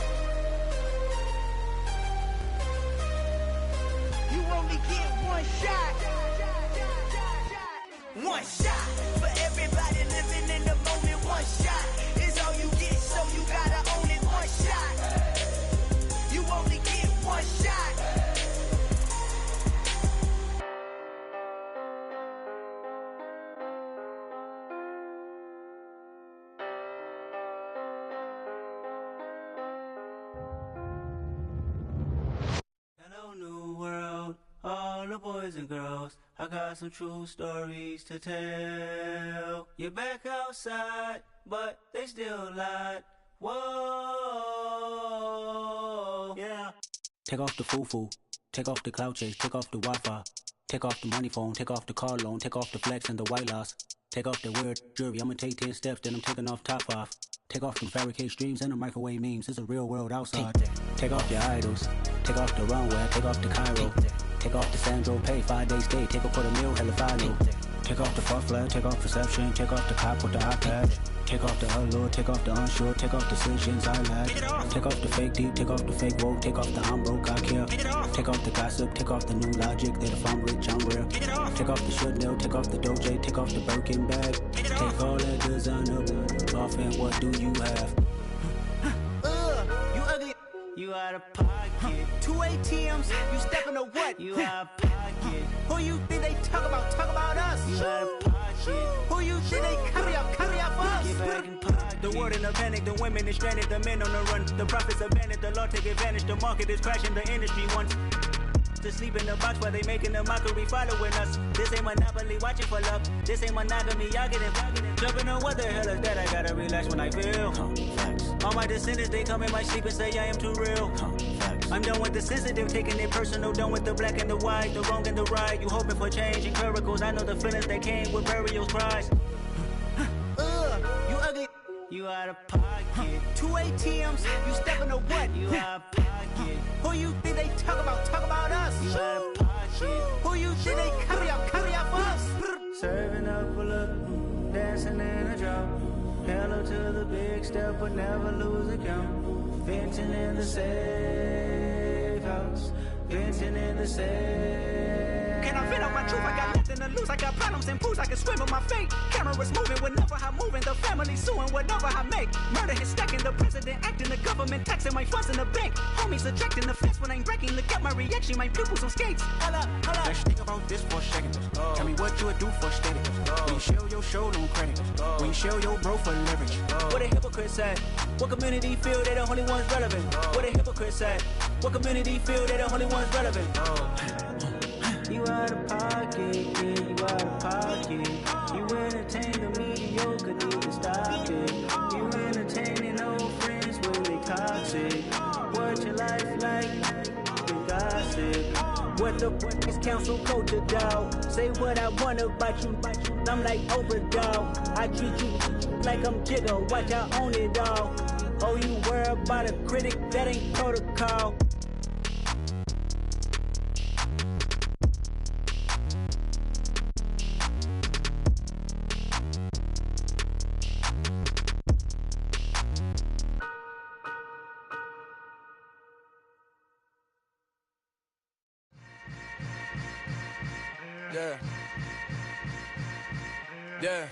You only get one shot. One shot for everybody living in the moment. One shot is all you get, so you gotta own it. One shot. You only get one shot. Hello, new world, all the boys and girls. I got some true stories to tell. You're back outside, but they still lied. Whoa, yeah. Take off the foo-foo, take off the cloud chase, take off the Wi-Fi, take off the money phone, take off the car loan, take off the flex and the white loss. Take off the weird jewelry, I'ma take 10 steps, then I'm taking off top 5. Take off them fabricated streams and the microwave memes, it's a real world outside. Take off your idols, take off the runway, take off the Cairo. Take off the Sandro pay, 5 days stay, take a $250,000, hella final. Take off the far flag, take off perception, take off the cop with the iPad. Take off the allure, take off the unsure, take off decisions I lack. Take off the fake deep, take off the fake woke, take off the I'm broke, I care. Take off the gossip, take off the new logic that if I'm rich, I'm real. Take off the Chanel, take off the Doja, take off the Birkin bag. Take all that designer off and what do you have? You ugly. You out of pocket. 2 ATMs, you stepping to what? You out of pocket. Who you think they talk about? Talk about us. You out of pocket. Who you think they carry up us? Get back in pocket. The world in a panic, the women is stranded, the men on the run. The profits abandoned, the law take advantage. The market is crashing, the industry wants to sleep in the box while they making a mockery following us. This ain't monopoly, watching for love. This ain't monogamy, y'all getting jumping on what the hell is that? I gotta relax when I feel. All my descendants, they come in my sleep and say I am too real. I'm done with the sensitive, taking it personal. Done with the black and the white, the wrong and the right. You hoping for change and miracles. I know the feelings that came with burials, cries. You ugly. You out of pocket. 2 ATMs, you stepping to what? You out of pocket. Who you think they talk about? Talk about us. You out of pocket. Who you think they carry up us? Serving up a look, dancing in a drop. Hello to the big step, but never lose a count. Venting in the safe house. Venting in the safe. Can I vent out my truth? I got nothing to lose. I got problems and pools. I can swim with my fate. Cameras moving whenever I'm moving. The family suing whatever I make. Murder is stacking. The president acting. The government taxing my funds in the bank. Homies ejecting the fence when I'm breaking. Look at my reaction. My pupils on skates. Holla. Let's think about this for a second. Tell me what you would do for status. When you show your show no credit. When you show your bro for leverage. What a hypocrite said. What community feel they the only ones relevant? What a hypocrite said. What community feel they the only ones relevant? You out of pocket, yeah, you out of pocket. You entertain the mediocre, need to stop it. You entertain What the fuck is council culture, dog? Say what I want about you, I'm like overdog. I treat you like I'm Jigga, watch I own it all. Oh, you worry about a critic, that ain't protocol. Yeah. Yeah.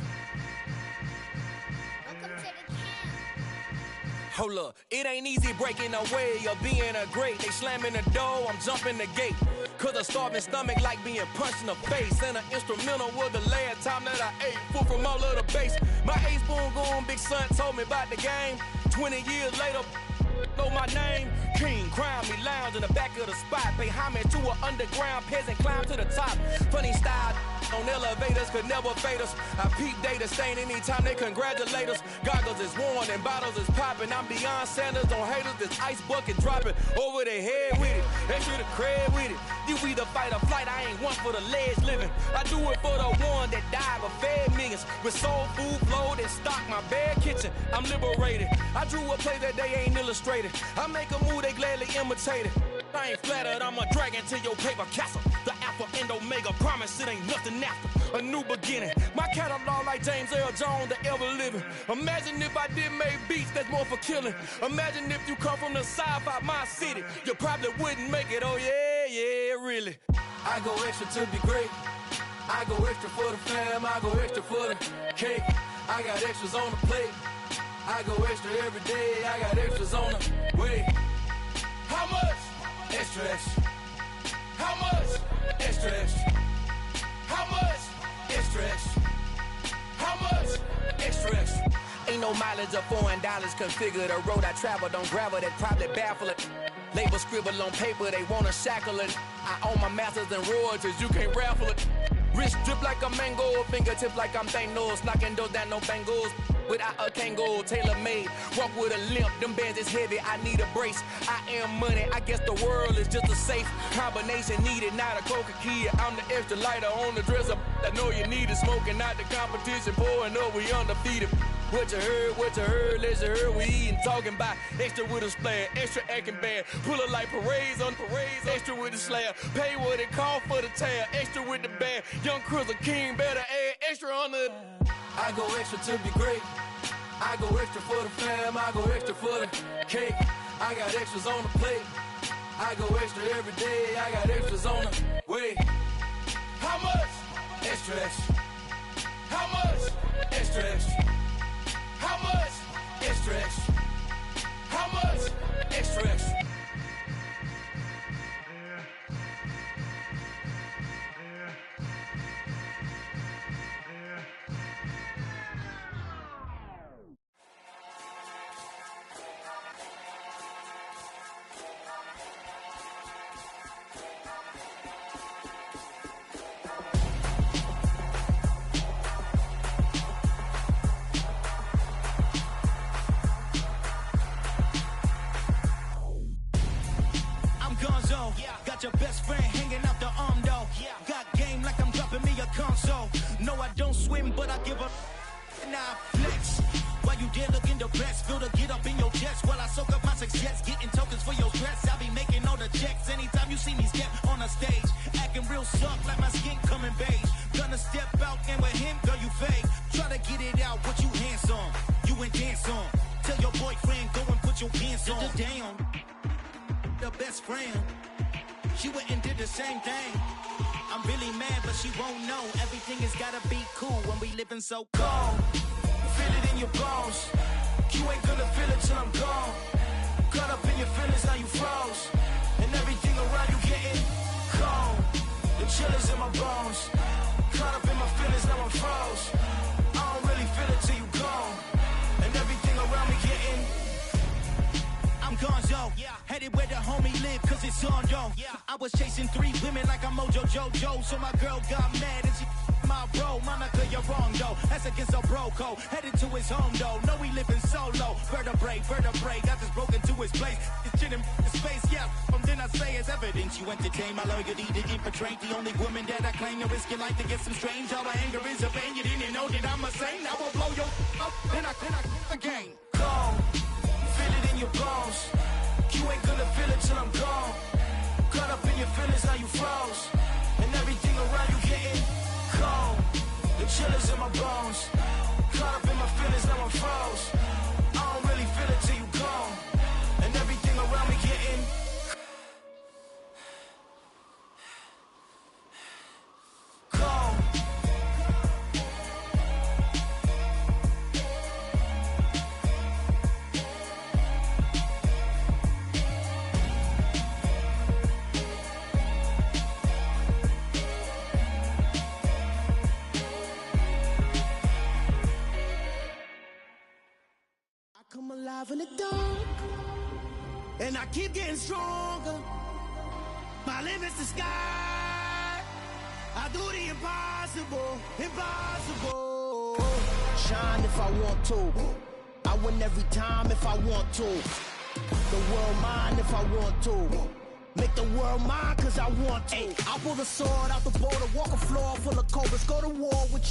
Hold up, it ain't easy breaking away or being a great. They slamming the door, I'm jumping the gate. Cause a starving stomach like being punched in the face. And an instrumental was the last time that I ate. Food from all of the bass. My ace boom goon, big son told me about the game. 20 years later, know my name. King, crown me, lounge in the back of the spot. Pay homage to an underground peasant, climb to the top. Funny style on elevators could never fade us. I peep data stain anytime they congratulate us. Goggles is worn and bottles is popping. I'm Deion Sanders on haters, this ice bucket dropping over their head with it. They should have cred with it. You either fight or flight, I ain't one for the ledge living. I do it for the one that died but fed millions. With soul food flowed and stocked my bad kitchen. I'm liberated. I drew a play that they ain't illustrated. I make a move, they gladly imitate it. I ain't flattered, I'm a dragon to your paper castle. The Alpha and Omega, promise it ain't nothing after. A new beginning. My catalog like James Earl Jones, the ever living. Imagine if I did make beats that's more for killing. Imagine if you come from the sci-fi my city. You probably wouldn't make it, oh yeah, really. I go extra to be great. I go extra for the fam, I go extra for the cake. I got extras on the plate. I go extra every day, I got extras on the way. How much? Extra, extra. How much? Extra, extra. How much? Extra, extra. How much? Extra, extra. Ain't no mileage of $4 configure the road I travel. Don't gravel, that probably baffle it. Label scribble on paper, they wanna shackle it. I own my masters and royalties, you can't raffle it. Wrist drip like a mango, fingertips like I'm Thanos. Knocking those down, no bangles. Without a Kango, tailor-made. Walk with a limp, them bands is heavy, I need a brace. I am money, I guess the world is just a safe combination needed, not a coca key. I'm the extra lighter on the dresser. I know you need it, smoking out the competition, pouring up, we undefeated. What you heard, let's heard, we eating, talking about extra with a splash, extra acting bad, pull it like parades on parades, extra with the slab, pay what it cost for the tab, extra with the bag, young Chris a king, better add extra on the. I go extra to be great. I go extra for the fam, I go extra for the cake. I got extras on the plate. I go extra every day, I got extras on the way. How much? Extra, extra. How much? Extra, extra. How much? Extra, extra. How much? Extra, extra. Got your best friend hanging out the arm though. Got game like I'm dropping me a console. No, I don't swim, but I give a and I flex. While you there looking the best, feel the get up in your chest while I soak up my success, getting tokens for your stress. I be making all the checks anytime you see me step on a stage, acting real soft like my skin coming beige. Gonna step out and with him, girl, you fake. Try to get it out, what you hands on, you and dance on. Tell your boyfriend go and put your pants on. Down, the best friend. She went and did the same thing. I'm really mad, but she won't know. Everything has gotta be cool when we living so cold. Feel it in your bones. You ain't gonna feel it till I'm gone. Caught up in your feelings, now you froze. And everything around you getting cold. The chill is in my bones. Caught up in my feelings, now I'm froze. I don't really feel it till you gone. And everything around me getting I'm gonzo, headed where the homie live, cause it's on, yo. I was chasing 3 women like I'm Mojo Jojo, so my girl got mad and she my bro, Monica, you're wrong though. That's against a bro code. Headed to his home though. No, he living solo. Vertebrae, got this broken to his place. It's shit in his face, yeah. Then I say it's evidence. You entertain my loyalty to infiltrate the only woman that I claim. You risk your life to get some strange. All my anger is a pain. You didn't know that I'm a saint. I will blow your up. Then I again. Gone. Feel it in your bones. You ain't gonna feel it till I'm gone. Caught up in your feelings, how you froze. And everything around you getting cold. The chill is in my bones. Caught up in my feelings, now I'm froze. I don't really feel it till you gone. And everything around me getting cold. Come alive in the dark, and I keep getting stronger. My limit's the sky. I do the impossible, impossible. Shine if I want to. I win every time if I want to. The world mine if I want to. Make the world mine cause I want to. I'll pull the sword out the border, walk a floor full of cobras, go to war with you.